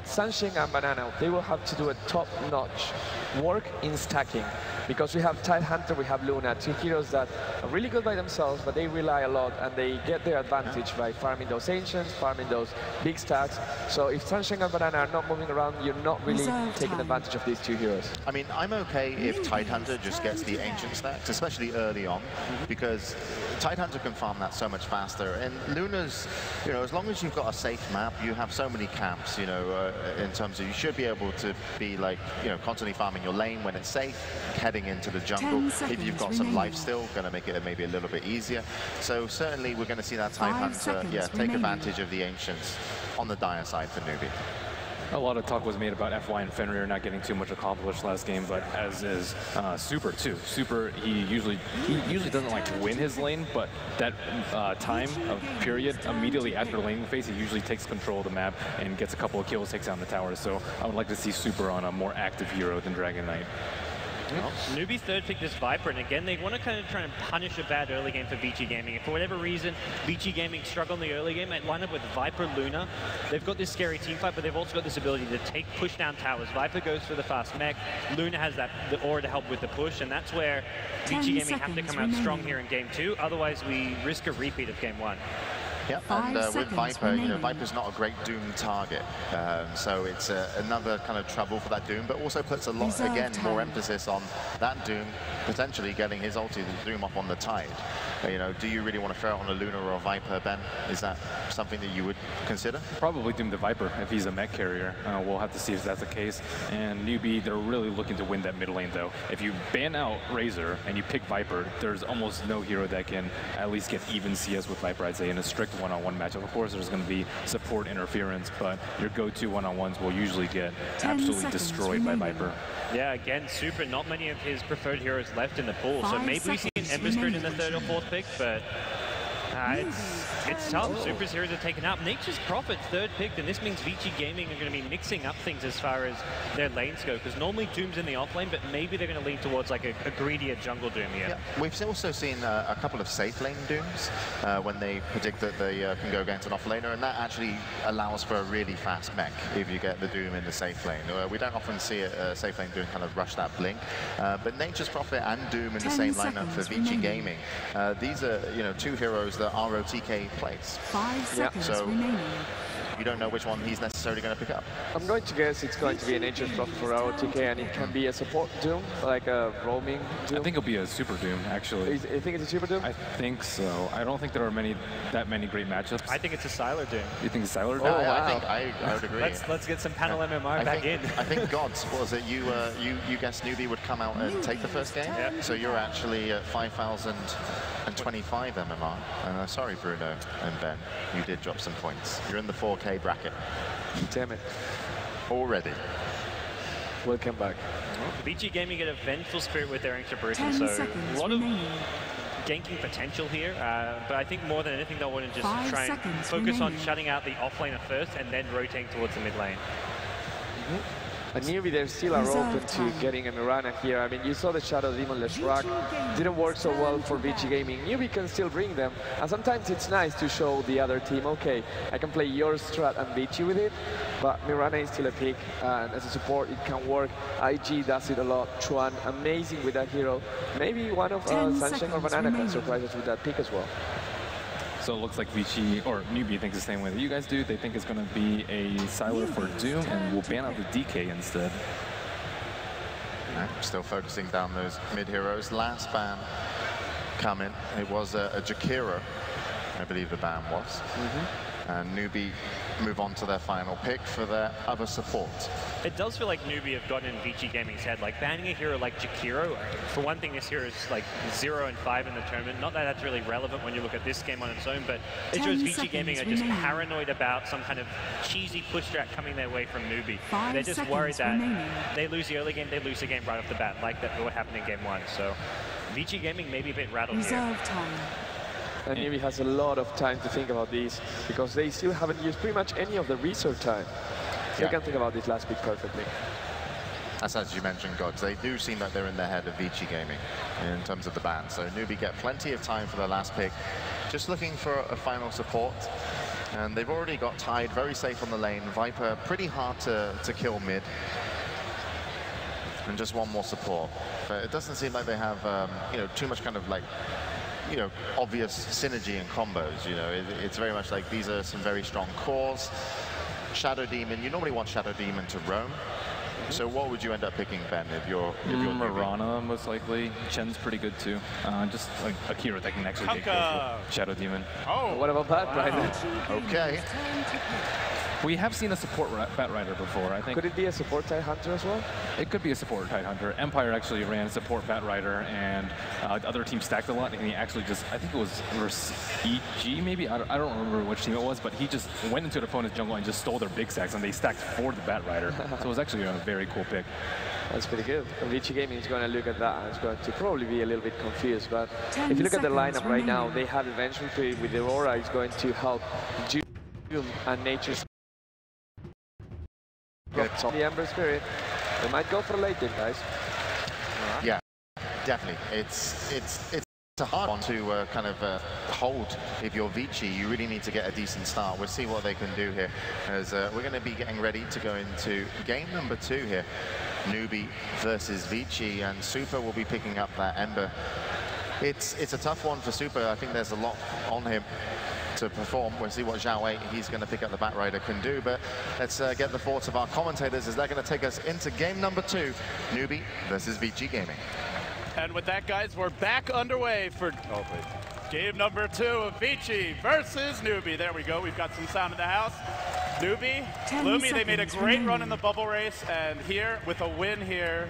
Sunshine and Banana, they will have to do a top-notch work in stacking, because we have Tidehunter, we have Luna, 2 heroes that are really good by themselves, but they rely a lot and they get their advantage by farming those Ancients, farming those big stacks. So if Sunshine and Banana are not moving around, you're not really taking advantage of these 2 heroes. I mean, I'm okay if Tidehunter just gets the Ancient stacks, especially early on, because Tidehunter can farm that so much faster. And Luna's, you know, as long as you've got a safe map, you have so many camps, you know, in terms of you should be able to be like, you know, constantly farming your lane when it's safe, heading into the jungle. If you've got some life still, going to make it maybe a little bit easier. So certainly we're going to see that Tidehunter, take advantage of the Ancients on the dire side for Newbie. A lot of talk was made about FY and Fenrir not getting too much accomplished last game, but as is Super too. Super, he usually doesn't like win his lane, but that time of period immediately after lane phase, he usually takes control of the map and gets a couple of kills, takes down the tower. So I would like to see Super on a more active hero than Dragon Knight. Newbie's third pick this Viper, and again, they want to kind of try and punish a bad early game for Vici Gaming. If for whatever reason, Vici Gaming struggle in the early game, they line up with Viper, Luna. They've got this scary team fight, but they've also got this ability to push down towers. Viper goes for the fast mech. Luna has the aura to help with the push, and that's where Vici Gaming have to come out strong here in game 2. Otherwise, we risk a repeat of game 1. Yeah, and with Viper, Viper's not a great Doom target, so it's another kind of trouble for that Doom, but also puts a lot, more emphasis on that Doom potentially getting his ulti, the Doom up on the Tide. Do you really want to throw on a Luna or a Viper, Ben? Is that something that you would consider? Probably Doom the Viper if he's a mech carrier. We'll have to see if that's the case. And Newbie, they're really looking to win that mid lane, though. If you ban out Razor and you pick Viper, there's almost no hero that can at least get even CS with Viper, I'd say, in a strict one-on-one matchup. Of course, there's going to be support interference, but your go-to one-on-ones will usually get absolutely destroyed by Viper. Yeah, again, Super, not many of his preferred heroes left in the pool, so maybe we see an Ember Spirit in the 3rd or 4th pick, but it's tough. Super's heroes are taken out. Nature's Prophet, 3rd pick, and this means Vici Gaming are going to be mixing up things as far as their lanes go, because normally Doom's in the off lane, but maybe they're going to lean towards like a greedier jungle Doom here. Yeah. We've also seen a couple of safe lane Dooms when they predict that they can go against an off laner, and that actually allows for a really fast mech if you get the Doom in the safe lane. We don't often see a safe lane Doom kind of rush that blink, but Nature's Prophet and Doom in the same lineup for Vici Gaming. These are, two heroes that ROTK plays. 5 seconds remaining. You don't know which one he's necessarily going to pick up. I'm going to guess it's going to be a Nature's Prophet for ROTK, and it can be a support Doom, like a roaming Doom. I think it'll be a super Doom, actually. You think it's a super Doom? I think so. I don't think there are that many great matchups. I think it's a Sylar Doom. You think it's Sylar Doom? Oh, wow. I would agree. Let's get some panel MMR back in. I think Gods, what was it? You guessed Newbie would come out and take the first game? Yeah. So you're actually at 5,025 MMR. Sorry, Bruno and Ben, you did drop some points. You're in the 4K bracket. Damn it. Already. Welcome back. Vici Gaming get a Vengeful Spirit with their extra Brutal, so a lot of ganking potential here, but I think more than anything they'll want to just try and focus on shutting out the offlaner first and then rotating towards the mid lane. And Newbie, they still are open to getting a Mirana here. I mean, you saw the Shadow Demon Leshrac. Didn't work so well for Vici Gaming. Newbie can still bring them. And sometimes it's nice to show the other team, okay, I can play your strat and beat you with it, but Mirana is still a pick. And as a support, it can work. IG does it a lot. Chuan, amazing with that hero. Maybe one of Sunshine or Banana can surprise us with that pick as well. So it looks like Vici, or Newbie, thinks the same way that you guys do. They think it's going to be a Sylar for Doom, and we'll ban out the DK instead. Still focusing down those mid heroes. Last ban coming, it was a Jakiro, I believe the ban was. And Newbie move on to their final pick for their other support. It does feel like Newbie have gotten in Vici Gaming's head. Like banning a hero like Jakiro, for one thing, this hero is like 0 and 5 in the tournament. Not that that's really relevant when you look at this game on its own, but it shows Vici Gaming are just paranoid about some kind of cheesy push strat coming their way from Newbie. They're just worried that they lose the early game, they lose the game right off the bat, like that what happened in game 1. So Vici Gaming may be a bit rattled here. And Newbie has a lot of time to think about these because they still haven't used pretty much any of the research time. So they can think about this last pick perfectly. As you mentioned, Gods, they do seem like they're in the head of Vici Gaming in terms of the ban. So Newbie get plenty of time for their last pick. Just looking for a final support. And they've already got Tide very safe on the lane. Viper pretty hard to kill mid. And just one more support. But it doesn't seem like they have too much kind of like obvious synergy and combos. It's very much like these are some very strong cores. Shadow Demon, you normally want Shadow Demon to roam. So what would you end up picking, Ben, if you're Mirana, most likely. Chen's pretty good too. Just like a hero that can actually take care of Shadow Demon. Oh, what about Bat Rider? Okay. We have seen a support Bat Rider before, I think. Could it be a support Tide Hunter as well? It could be a support Tide Hunter. Empire actually ran support Bat Rider, and the other team stacked a lot, and he actually just, I think it was versus EG maybe? I don't remember which team it was, but he just went into the opponent's jungle and just stole their big stacks, and they stacked for the Bat Rider. So it was actually a very cool pick. That's pretty good. Vici Gaming is going to look at that and it's going to probably be a little bit confused. But if you look at the lineup right now, they have Vengeful Spirit with Aurora is going to help Doom and Nature's the Ember Spirit. They might go for late then, guys. Yeah, definitely. It's a hard one to kind of hold if you're Vici. You really need to get a decent start. We'll see what they can do here, as we're going to be getting ready to go into game number 2 here. Newbie versus Vici, and Super will be picking up that Ember. It's a tough one for Super. I think there's a lot on him to perform. We'll see what Zhao Wei, he's going to pick up the Batrider, can do. But let's get the thoughts of our commentators as they're going to take us into game number 2, Newbie versus Vici Gaming. And with that, guys, we're back underway for game number 2 of Vici versus Newbie. There we go. We've got some sound in the house. Newbie, Lumi, they made a great run in the bubble race, and here, with a win here,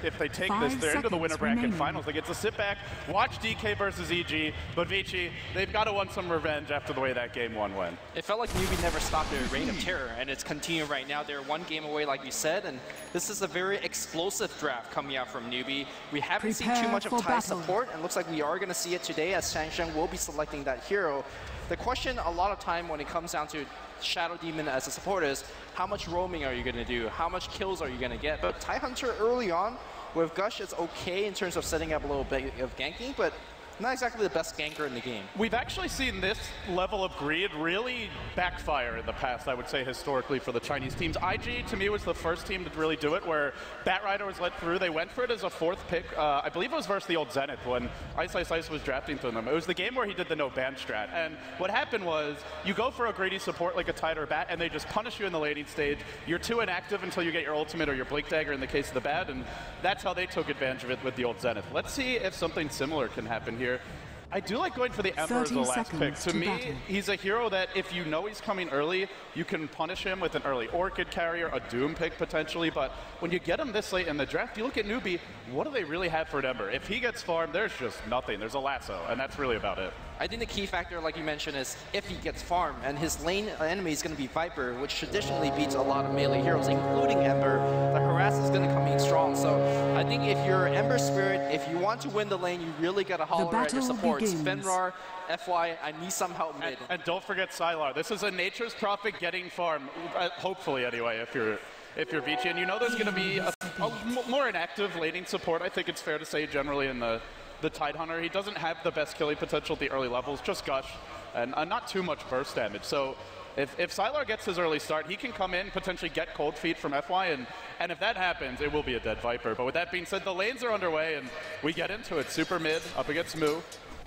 if they take this, they're into the winner bracket finals. They get to sit back, watch DK versus EG, but Vici, they've got to want some revenge after the way that game 1 went. It felt like Newbie never stopped their reign of terror, and it's continuing right now. They're 1 game away, like we said, and this is a very explosive draft coming out from Newbie. We haven't seen too much of Tai support, and looks like we are going to see it today, as Shang will be selecting that hero. The question a lot of time when it comes down to Shadow Demon as a support is, how much roaming are you going to do? How much kills are you going to get? But Tai Hunter early on with Gush is okay in terms of setting up a little bit of ganking, but not exactly the best ganker in the game. We've actually seen this level of greed really backfire in the past, I would say, historically, for the Chinese teams. IG, to me, was the first team to really do it, where Batrider was let through. They went for it as a 4th pick. I believe it was versus the old Zenith when Ice was drafting through them. It was the game where he did the no ban strat. And what happened was, you go for a greedy support like a Tide or a Bat, and they just punish you in the laning stage. You're too inactive until you get your ultimate or your Blink Dagger in the case of the Bat, and that's how they took advantage of it with the old Zenith. Let's see if something similar can happen here. I do like going for the Ember as the last pick. To me, he's a hero that if you know he's coming early, you can punish him with an early Orchid carrier, a Doom pick potentially, but when you get him this late in the draft, you look at Newbie, what do they really have for an Ember? If he gets farmed, there's just nothing. There's a lasso, and that's really about it. I think the key factor, like you mentioned, is if he gets farmed, and his lane enemy is going to be Viper, which traditionally beats a lot of melee heroes, including Ember. The harass is going to come in strong. So I think if you're Ember Spirit, if you want to win the lane, you really got to holler at your supports. Fenrir, FY, I need some help mid. And don't forget Sylar. This is a Nature's Prophet getting farmed, hopefully anyway, if you're Vici. And you know there's going to be a more inactive laning support, I think it's fair to say, generally in the Tide Hunter. He doesn't have the best killing potential at the early levels, just Gush, and not too much burst damage. So if Sylar gets his early start, he can come in, potentially get cold feet from FY, and if that happens, it will be a dead Viper. But with that being said, the lanes are underway, and we get into it. Super mid, up against Moo.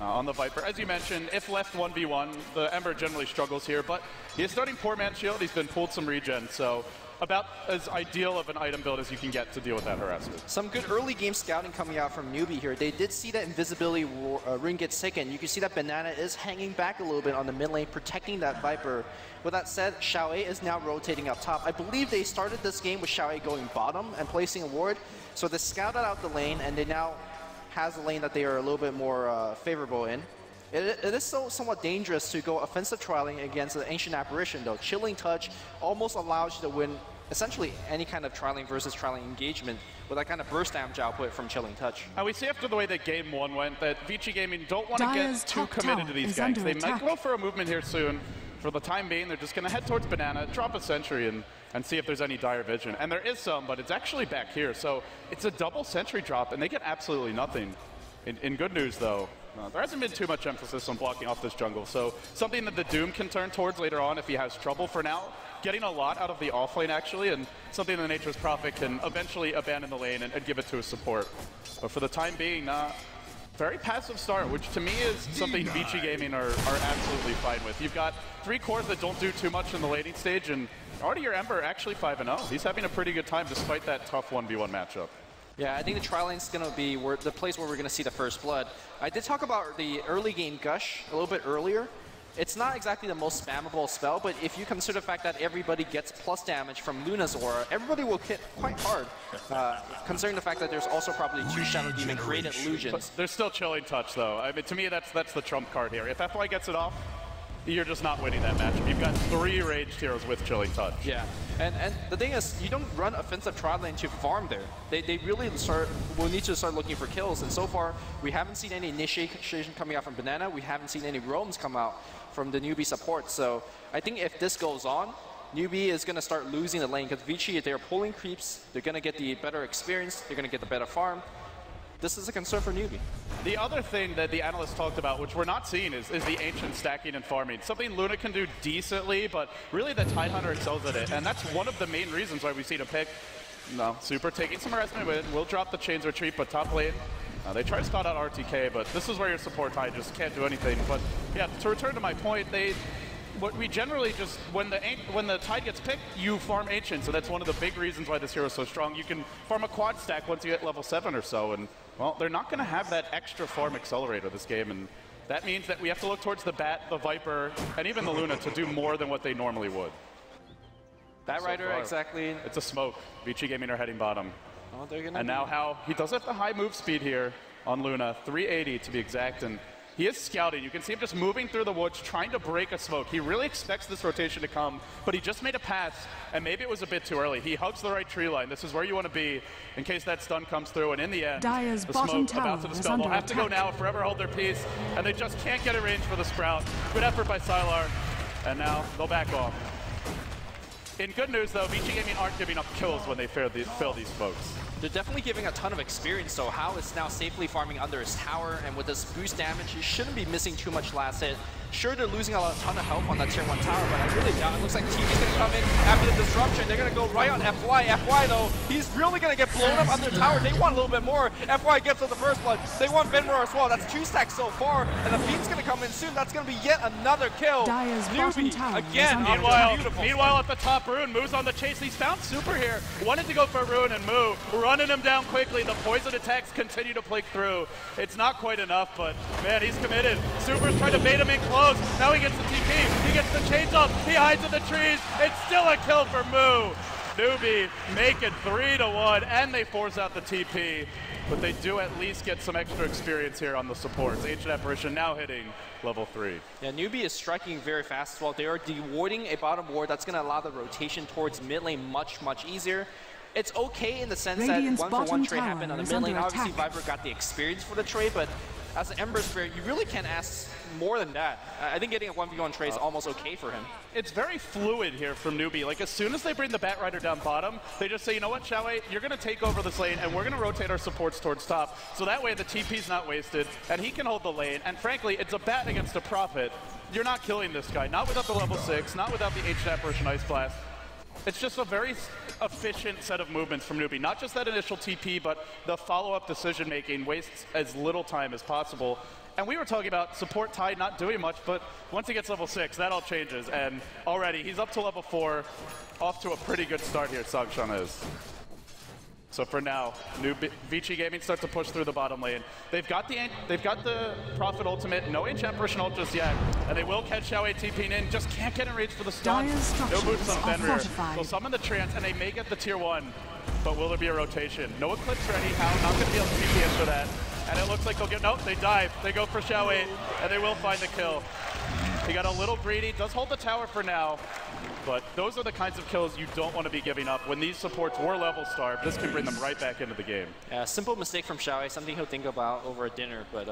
On the Viper. As you mentioned, if left 1v1, the Ember generally struggles here, but he is starting Poor Man's Shield. He's been pulled some regen, so about as ideal of an item build as you can get to deal with that harassment. Some good early game scouting coming out from Newbie here. They did see that invisibility ring gets taken. You can see that Banana is hanging back a little bit on the mid lane, protecting that Viper. With that said, Xiaowei is now rotating up top. I believe they started this game with Xiaowei going bottom and placing a ward, so they scouted out the lane, and they now has a lane that they are a little bit more favorable in. It is somewhat dangerous to go offensive trialing against the Ancient Apparition, though. Chilling Touch almost allows you to win essentially any kind of trialing versus trialing engagement with that kind of burst damage output from Chilling Touch. And we see after the way that game 1 went that Vici Gaming don't want to get too committed to these ganks. They might go for a movement here soon. For the time being, they're just going to head towards Banana, drop a Sentry, and see if there's any dire vision. And there is some, but it's actually back here. So it's a double Sentry drop, and they get absolutely nothing. In good news, though, there hasn't been too much emphasis on blocking off this jungle. So something that the Doom can turn towards later on if he has trouble. For now, getting a lot out of the offlane, actually, and something that Nature's Prophet can eventually abandon the lane and give it to his support. But for the time being, very passive start, which to me is something Vici Gaming are absolutely fine with. You've got 3 cores that don't do too much in the laning stage, and already your Ember actually 5-0. He's having a pretty good time despite that tough 1v1 matchup. Yeah, I think the trial lane's going to be the place where we're going to see the first blood. I did talk about the early game Gush a little bit earlier. It's not exactly the most spammable spell, but if you consider the fact that everybody gets plus damage from Luna's aura, everybody will hit quite hard, considering the fact that there's also probably 2 Shadow Demon created illusions. But there's still Chilling Touch, though. I mean, to me, that's the trump card here. If FY gets it off, you're just not winning that match. You've got 3 ranged heroes with Chilling Touch. Yeah, and the thing is, you don't run offensive trial lane to farm there. They really will need to start looking for kills, and so far, we haven't seen any initiation coming out from Banana. We haven't seen any roams come out from the Newbie support. So I think if this goes on, Newbie is going to start losing the lane, because Vici, if they're pulling creeps, they're going to get the better experience, they're going to get the better farm. this is a concern for Newbie. The other thing that the analysts talked about, which we're not seeing, is the ancient stacking and farming. Something Luna can do decently, but really the Tidehunter excels at it. And that's one of the main reasons why we see him pick. No, Super taking some harassment with it. Will drop the chains retreat, but top lane. They try to spot out RTK, but this is where your support Tide just can't do anything. But yeah, to return to my point, what we generally just, when the Tide gets picked, you farm Ancient. So that's one of the big reasons why this hero is so strong. You can farm a quad stack once you get level 7 or so. And, well, they're not going to have that extra farm accelerator this game. And that means that we have to look towards the Bat, the Viper, and even the Luna to do more than what they normally would. Bat Rider, exactly. It's a smoke. Vici Gaming are heading bottom. Oh, they're gonna and now how he does have the high move speed here on Luna, 380 to be exact, and he is scouting. You can see him just moving through the woods, trying to break a smoke. He really expects this rotation to come, but he just made a pass, and maybe it was a bit too early. He hugs the right tree line. This is where you want to be in case that stun comes through, and in the end, Dire's the bottom smoke about to tower dispel. They'll have to go now, forever hold their peace, and they just can't get a range for the Sprout. Good effort by Sylar, and now they'll back off. In good news, though, Vici Gaming aren't giving up kills when they fill these smokes. They're definitely giving a ton of experience, so Hao is now safely farming under his tower, and with this boost damage, he shouldn't be missing too much last hit. Sure, they're losing a ton of health on that tier 1 tower, but I really doubt it. Looks like TV's going to come in after the disruption. They're going to go right on FY. FY, though, he's really going to get blown up under tower. They want a little bit more. FY gets on the first blood. They want Venmore as well. That's 2 stacks so far, and the Fiend's going to come in soon. That's going to be yet another kill. Dire's Newbie, again. Meanwhile, at the top, Rune moves on the chase. He's found Super here. Wanted to go for Rune and Moo, running him down quickly. The poison attacks continue to play through. It's not quite enough, but man, he's committed. Super's trying to bait him in close. Now he gets the TP. He gets the chains off. He hides in the trees. It's still a kill for Moo. Newbie make it 3-1, and they force out the TP. But they do at least get some extra experience here on the supports. Ancient Apparition now hitting level 3. Yeah, Newbie is striking very fast as well. They are dewarding a bottom ward that's going to allow the rotation towards mid lane much easier. It's okay in the sense Radiant's that 1-for-1 trade tower happened on the is mid lane. under Obviously, attack. Viper got the experience for the trade, but as an Ember Spirit, you really can't ask more than that. I think getting a 1v1 trade is almost okay for him. It's very fluid here from Newbie. Like, as soon as they bring the Bat Rider down bottom, they just say, you know what, Xiaowei, you're going to take over this lane, and we're going to rotate our supports towards top. So that way the TP's not wasted, and he can hold the lane. And frankly, it's a Bat against a Prophet. You're not killing this guy. Not without the level 6, not without the Ancient Apparition Ice Blast. It's just a very efficient set of movements from Newbie. Not just that initial TP, but the follow-up decision-making wastes as little time as possible. And we were talking about support Tide not doing much, but once he gets level 6, that all changes. And already, he's up to level 4, off to a pretty good start here, Sangshan is. So for now, Vici Gaming starts to push through the bottom lane. They've got the Prophet ultimate, no Ancient Apparition ult just yet, and they will catch Xiaowei TPing in, just can't get in range for the stun. No boots on Fenrir. They'll summon the Trance, and they may get the tier 1, but will there be a rotation? No Eclipse ready, How not going to be able to TP in for that. And it looks like they'll get, nope, they dive. They go for Xiaowei, and they will find the kill. He got a little greedy, does hold the tower for now, but those are the kinds of kills you don't want to be giving up. When these supports were level starved, this can bring them right back into the game. Yeah, simple mistake from Xiaowei, something he'll think about over a dinner, but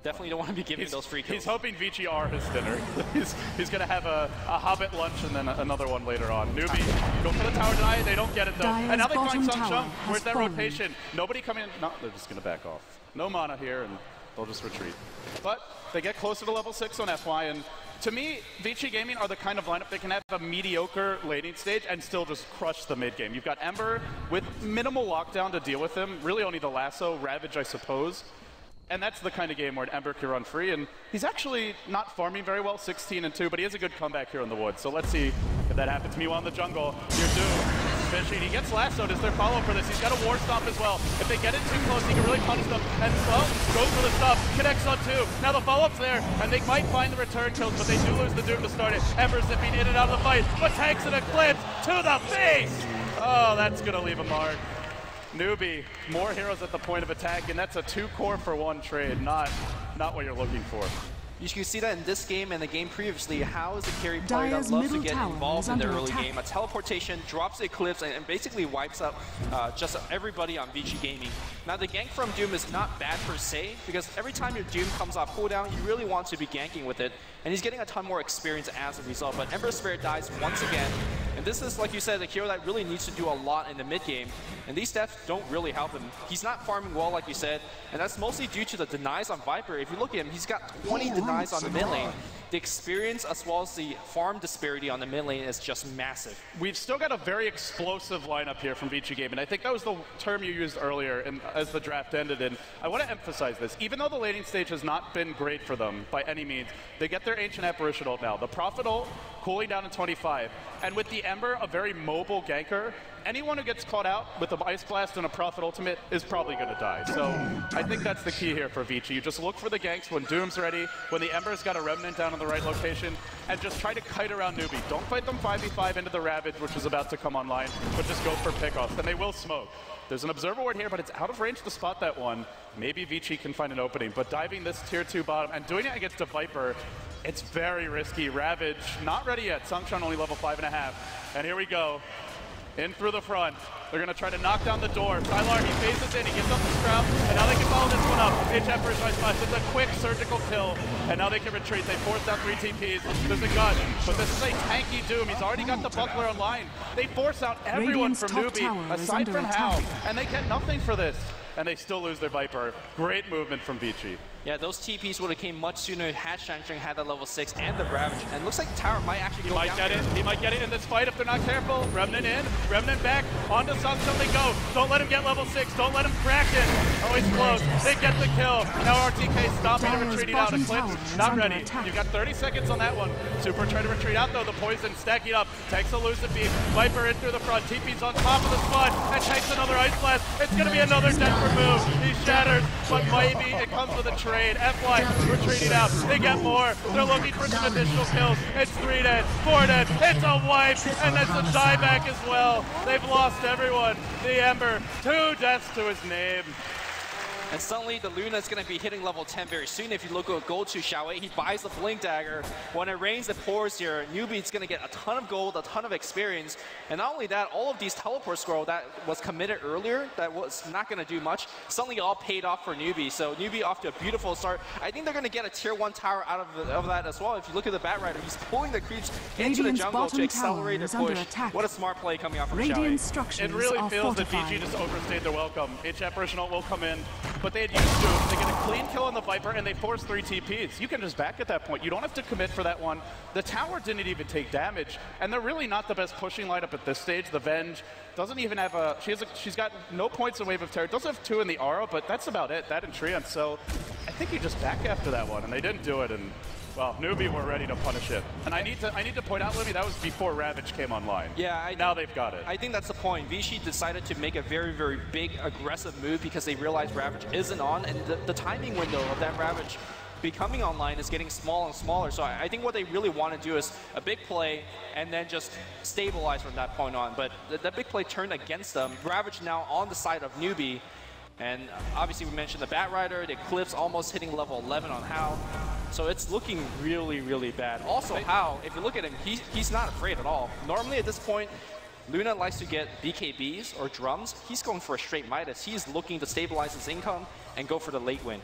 definitely don't want to be giving those free kills. He's hoping Vici are his dinner. he's going to have a Hobbit lunch and then another one later on. Newbie, go for the tower deny, they don't get it though. Dire's and now they find bottom Sangshan. Where's that fallen. rotation? Nobody coming in. No, they're just going to back off. No mana here, and they'll just retreat. But they get closer to level 6 on FY, and to me, Vici Gaming are the kind of lineup that can have a mediocre laning stage and still just crush the mid game. You've got Ember with minimal lockdown to deal with him, really only the lasso, Ravage I suppose. And that's the kind of game where an Ember can run free, and he's actually not farming very well, 16-2, but he has a good comeback here in the woods. So let's see if that happens. Meanwhile in the jungle, here's Doom. Fishing, he gets lassoed. Is there follow for this? He's got a War Stomp as well. If they get in too close, he can really punish them. And goes for the stuff, connects on 2. Now the follow-up's there, and they might find the return kills, but they do lose the Doom to start it. Ember zipping in and out of the fight, but tanks an Eclipse to the face! Oh, that's gonna leave a mark. Newbie, more heroes at the point of attack, and that's a 2 core for 1 trade, not what you're looking for. You can see that in this game and the game previously. How is the carry player that loves to get involved in the early game? A teleportation drops Eclipse and basically wipes out just everybody on VG Gaming. Now the gank from Doom is not bad per se, because every time your Doom comes off cooldown, you really want to be ganking with it. And he's getting a ton more experience as a result. But Ember Spirit dies once again. And this is, like you said, a hero that really needs to do a lot in the mid game. And these deaths don't really help him. He's not farming well, like you said. And that's mostly due to the denies on Viper. If you look at him, he's got 20 denies on the mid lane. The experience as well as the farm disparity on the mid lane is just massive. We've still got a very explosive lineup here from VG Gaming. I think that was the term you used earlier as the draft ended. And I want to emphasize this. Even though the laning stage has not been great for them by any means, they get their Ancient Apparition ult now. The Prophet ult cooling down in 25. And with the Ember, a very mobile ganker, anyone who gets caught out with the Ice Blast and a Prophet ultimate is probably going to die. So I think that's the key here for Vici. You just look for the ganks when Doom's ready, when the Ember's got a Remnant down in the right location, and just try to kite around Newbie. Don't fight them 5v5 into the Ravage, which is about to come online, but just go for pickoffs, and they will smoke. There's an Observer Ward here, but it's out of range to spot that one. Maybe Vici can find an opening, but diving this tier 2 bottom and doing it against a Viper, it's very risky. Ravage, not ready yet. Sungshun only level 5.5. And here we go. In through the front. They're going to try to knock down the door. Tylar, he phases in, he gets up the scrap, and now they can follow this one up. HF first Ice Blast. It's a quick surgical kill, and now they can retreat. They force down 3 TPs. There's a gun, but this is a tanky Doom. He's already got the buckler online. They force out everyone from Newbie, aside from Hal, and they get nothing for this. And they still lose their Viper. Great movement from Vici. Yeah, those TPs would have came much sooner had Shang-Chung had that level 6 and the Ravage. And it looks like Tower might actually go down. He might get it in this fight if they're not careful. Remnant in, Remnant back, onto Sungshun they go. Don't let him get level 6, don't let him crack it. Oh, he's close. They get the kill. Now RTK stopping and retreating out. Eclipse, not ready. You've got 30 seconds on that one. Super trying to retreat out though. The poison stacking up. Takes elusive beam. Viper in through the front. TP's on top of the spot and takes another Ice Blast. It's going to be another Denver move. He shatters, but maybe it comes with a trade. FY retreating out. They get more. They're looking for some additional kills. It's 3 dead, 4 dead. It's a wipe, and that's a dieback as well. They've lost everyone. The Ember, 2 deaths to his name. And suddenly the Luna is going to be hitting level 10 very soon. If you look at gold to Xiaowei, he buys the Blink Dagger. When it rains, it pours here. Newbie is going to get a ton of gold, a ton of experience. And not only that, all of these teleport scroll that was committed earlier, that was not going to do much, suddenly all paid off for Newbie. So Newbie off to a beautiful start. I think they're going to get a tier 1 tower out of that as well. If you look at the Batrider, he's pulling the creeps into the jungle to accelerate their push. What a smart play coming out from Xiaowei. It really feels that VG just overstayed their welcome. Apparition ult will come in. But they had used to. They get a clean kill on the Viper, and they force 3 TPs. You can just back at that point. You don't have to commit for that one. The tower didn't even take damage, and they're really not the best pushing lineup at this stage. The Venge doesn't even have a... She's got no points in Wave of Terror. Does have 2 in the Aura, but that's about it. That and Treant. So I think you just back after that one, and they didn't do it. And well, Newbie were ready to punish it. And I need to point out, Libby, that was before Ravage came online. Yeah, now they've got it. I think that's the point. Vici decided to make a very, very big, aggressive move because they realized Ravage isn't on, and the timing window of that Ravage becoming online is getting smaller and smaller. So I think what they really want to do is a big play and then just stabilize from that point on. But that big play turned against them. Ravage now on the side of Newbie. And obviously we mentioned the Batrider, the Eclipse almost hitting level 11 on Hao. So it's looking really, really bad. Also Hao, if you look at him, he's not afraid at all. Normally at this point, Luna likes to get BKBs or drums. He's going for a straight Midas. He's looking to stabilize his income and go for the late win.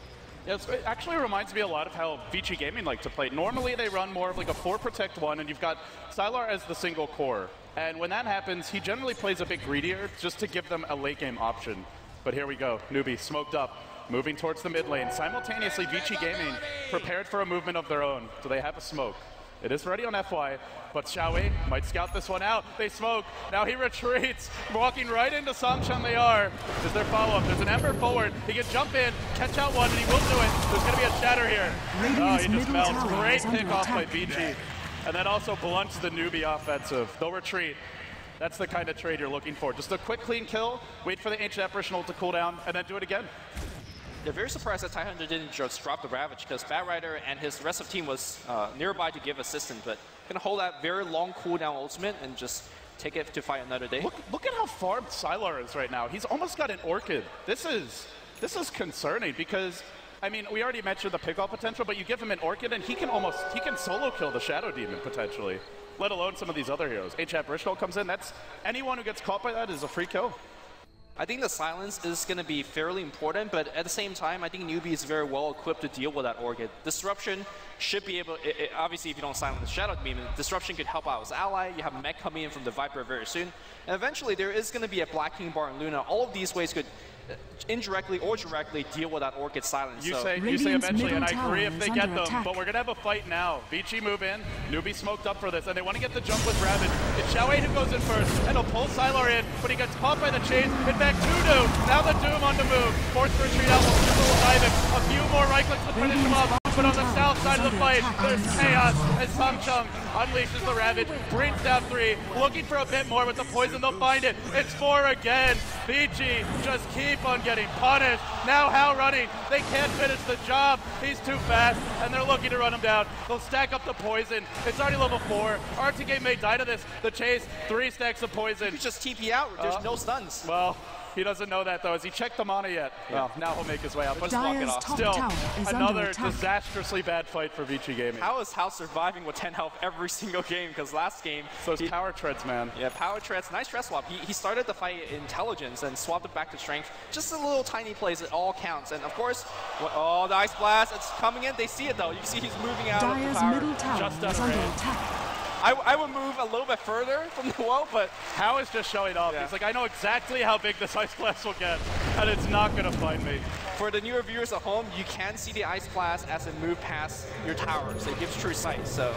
Yeah, it actually reminds me a lot of how Vici Gaming like to play. Normally they run more of like a 4 protect 1, and you've got Sylar as the single core. And when that happens, he generally plays a bit greedier just to give them a late game option. But here we go, Newbie smoked up, moving towards the mid lane. Simultaneously, Vici Gaming prepared for a movement of their own. Do they have a smoke? It is ready on FY, but Xiaowei might scout this one out. They smoke. Now he retreats, walking right into Songshun they are. Is there follow-up? There's an Ember forward. He can jump in, catch out one, and he will do it. There's going to be a shatter here. Oh, he just melts. Great pick off by Vici. And that also blunts the Newbie offensive. They'll retreat. That's the kind of trade you're looking for. Just a quick, clean kill, wait for the Ancient Apparition ult to cool down, and then do it again. They're very surprised that Tyhunter didn't just drop the Ravage because Batrider and his rest of the team was nearby to give assistance, but gonna hold that very long cooldown ultimate and just take it to fight another day. Look at how far Sylar is right now. He's almost got an Orchid. This is concerning because I mean, we already mentioned the pickoff potential, but you give him an Orchid and he can solo kill the Shadow Demon potentially, let alone some of these other heroes. HF Bristol comes in, that's anyone who gets caught by that is a free kill. I think the silence is going to be fairly important, but at the same time, I think Newbie is very well equipped to deal with that Orchid. Disruption should be able, obviously if you don't silence the Shadow Demon, Disruption could help out his ally, you have Mech coming in from the Viper very soon, and eventually there is going to be a Black King Bar and Luna. All of these ways could indirectly or directly deal with that Orchid silence. You say eventually, and I agree if they get them, but we're going to have a fight now. Vici move in, Newbie smoked up for this, and they want to get the jump with Ravage. It's Xiao Wei who goes in first, and he'll pull Sylar in, but he gets caught by the chase. In back to Doom, now the Doom on the move. Forced to retreat out, will dive him. A few more right clicks to finish him up. But on the south side of the fight, there's chaos as Samchung unleashes the Ravage, brings down 3, looking for a bit more with the poison, they'll find it. It's 4 again. Vici just keep on getting punished. Now Hao running, they can't finish the job. He's too fast, and they're looking to run him down. They'll stack up the poison. It's already level 4. RTK may die to this. The chase, 3 stacks of poison. You just TP out, there's no stuns. Well, he doesn't know that though. Has he checked the mana yet? Yeah. Well, now he'll make his way out. But just walk it off. Still, another disastrously bad fight for Vici Gaming. How is Hao surviving with 10 health every single game? Because last game... Those power treads, man. Yeah, power treads. Nice stress swap. He started the fight intelligence and swapped it back to strength. Just a little tiny plays, it all counts. And of course, oh, the Ice Blast, it's coming in. They see it though. You see he's moving out of the power. Middle tower just is under attack. I would move a little bit further from the wall, but Hao is just showing off. Yeah. He's like, I know exactly how big this Ice Blast will get, and it's not going to find me. For the newer viewers at home, you can see the Ice Blast as it moves past your towers. It gives true sight, so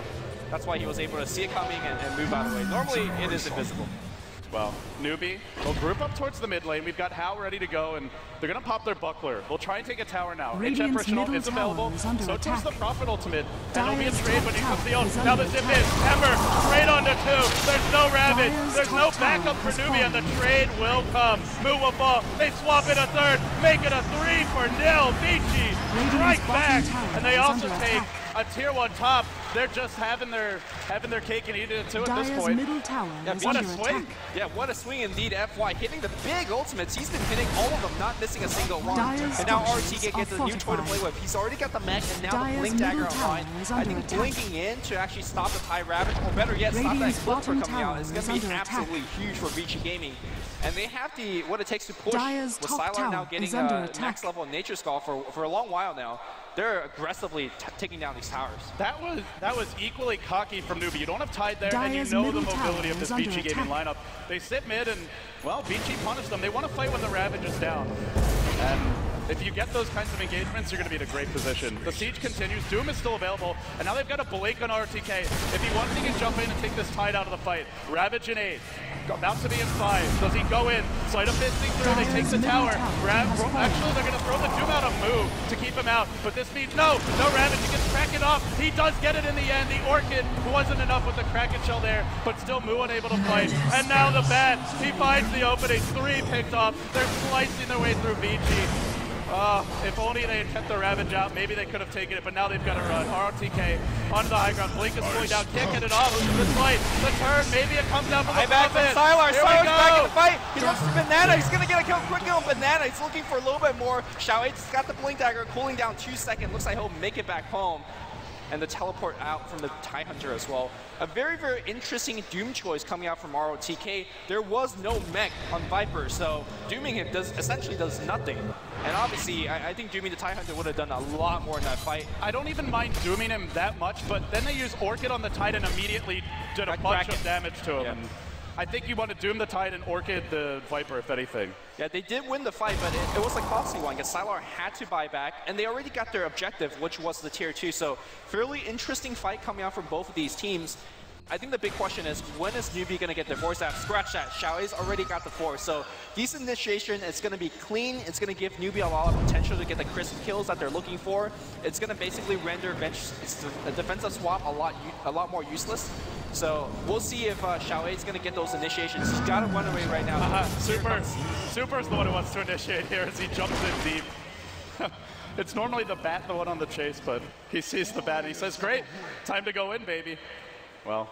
that's why he was able to see it coming and move out of the way. Normally, it is invisible. Well, Newbie will group up towards the mid lane. We've got Hao ready to go, and they're going to pop their buckler. We'll try and take a tower now. HF Ritual is available, so too is the Prophet ultimate. And it'll be a trade when he comes the ult. Now the zip is Ember, trade onto 2. There's no Ravage. There's no backup for Newbie, and the trade will come. Move will fall. They swap it a third, make it a 3-0. Vici right back, and they also take a tier 1 top. They're just having their cake and eating it too at this point. Middle tower what a swing! Attack. Yeah, what a swing indeed, FY. Hitting the big ultimates. He's been hitting all of them, not missing a single one. And now RTK gets a new toy to play with. He's already got the mech, and now the Blink Dagger online. I think blinking in to actually stop the TIE Ravage, or better yet, stop that Flipper coming out, is going to be absolutely huge for Vici Gaming. And they have what it takes to push, with Sylar now getting next level Nature Skull for a long while now. They're aggressively taking down these towers. That was equally cocky from Newbie. You don't have Tide there, and you know the mobility of this Vici Gaming lineup. They sit mid, and, well, Vici punished them. They want to fight when the Ravage is down. And if you get those kinds of engagements, you're going to be in a great position. The siege continues. Doom is still available, and now they've got a blink on RTK. If he wants, he can jump in and take this Tide out of the fight. Ravage in 8. About to be in 5. Does he go in? Sleight of fisting through. They take the tower. Actually, they're going to throw the Doom out a move to keep him out. But this means no Ravage. He gets Kraken off. He does get it in the end. The Orchid wasn't enough with the Kraken shell there, but still Mu unable to fight. And now the bat. He finds the opening. 3 picked off. They're slicing their way through Vici. If only they had kept the Ravage out, maybe they could have taken it, but now they've got to run. RTK onto the high ground. Blink is pulling down. Can't get it off. The fight, the turn, maybe it comes down from the Prophet. Sylar's back in the fight. He looks for Banana. He's going to get a kill quickly on Banana. He's looking for a little bit more. Xiao Wei's got the Blink Dagger cooling down 2 seconds. Looks like he'll make it back home. And the teleport out from the TIE Hunter as well. A very, very interesting Doom choice coming out from ROTK. There was no mech on Viper, so dooming him essentially does nothing. And obviously, I think dooming the TIE Hunter would have done a lot more in that fight. I don't even mind dooming him that much, but then they use Orchid on the Tide and immediately did a bunch of damage to him. Yeah. I think you want to doom the Tide and Orchid the Viper, if anything. Yeah, they did win the fight, but it was a costly one because Sylar had to buy back, and they already got their objective, which was the tier 2. So fairly interesting fight coming out from both of these teams. I think the big question is, when is Newbie going to get their force out? Scratch that. Xiao Wei's already got the force. So this initiation is going to be clean. It's going to give Newbie a lot of potential to get the crisp kills that they're looking for. It's going to basically render a defensive swap a lot more useless. So we'll see if Xiao Wei's going to get those initiations. He's got to run away right now. Super's the one who wants to initiate here as he jumps in deep. It's normally the bat, the one on the chase, but he sees the bat and he says, great, time to go in, baby. Well,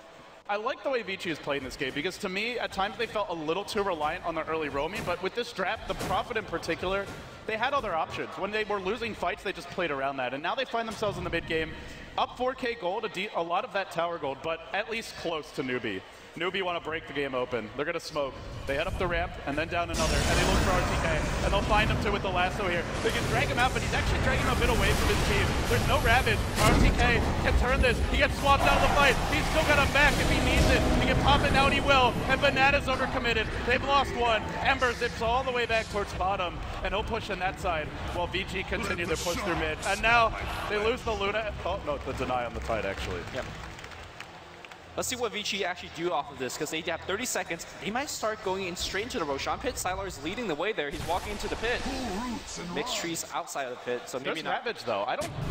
I like the way Vici is playing this game because to me, at times they felt a little too reliant on their early roaming, but with this draft, the Prophet in particular, they had other options. When they were losing fights, they just played around that, and now they find themselves in the mid game, up 4K gold, a lot of that tower gold, but at least close to Newbie. Newbie want to break the game open. They're going to smoke. They head up the ramp and then down another, and they look for RTK, and they'll find him too with the lasso here. They can drag him out, but he's actually dragging him a bit away from his team. There's no Ravage. RTK can turn this. He gets swapped out of the fight. He's still got him back if he needs it. He can pop it now, and he will. And Banana's overcommitted. They've lost one. Ember zips all the way back towards bottom, and he'll push on that side while VG continue their push through mid. And now they lose the Luna. Oh, no, the deny on the Tide, actually. Yep. Let's see what Vici actually do off of this, because they have 30 seconds. They might start going in straight into the Roshan pit. Sylar is leading the way there. He's walking into the pit. Mixed trees outside of the pit, so maybe not. Ravage, though.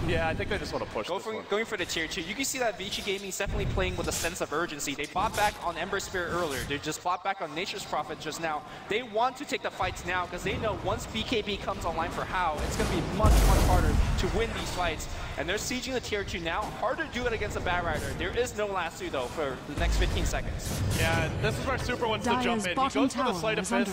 Yeah, I think they just want to push going for the tier 2. You can see that Vici Gaming is definitely playing with a sense of urgency. They bought back on Ember Spirit earlier. They just bought back on Nature's Prophet just now. They want to take the fights now, because they know once BKB comes online for Hao, it's going to be much, much harder to win these fights. And they're sieging the tier 2 now. Hard to do it against a Bad Rider. There is no lasso, though, for the next 15 seconds. Yeah, this is where Super wants to jump in. He goes for the Sleight of Fist,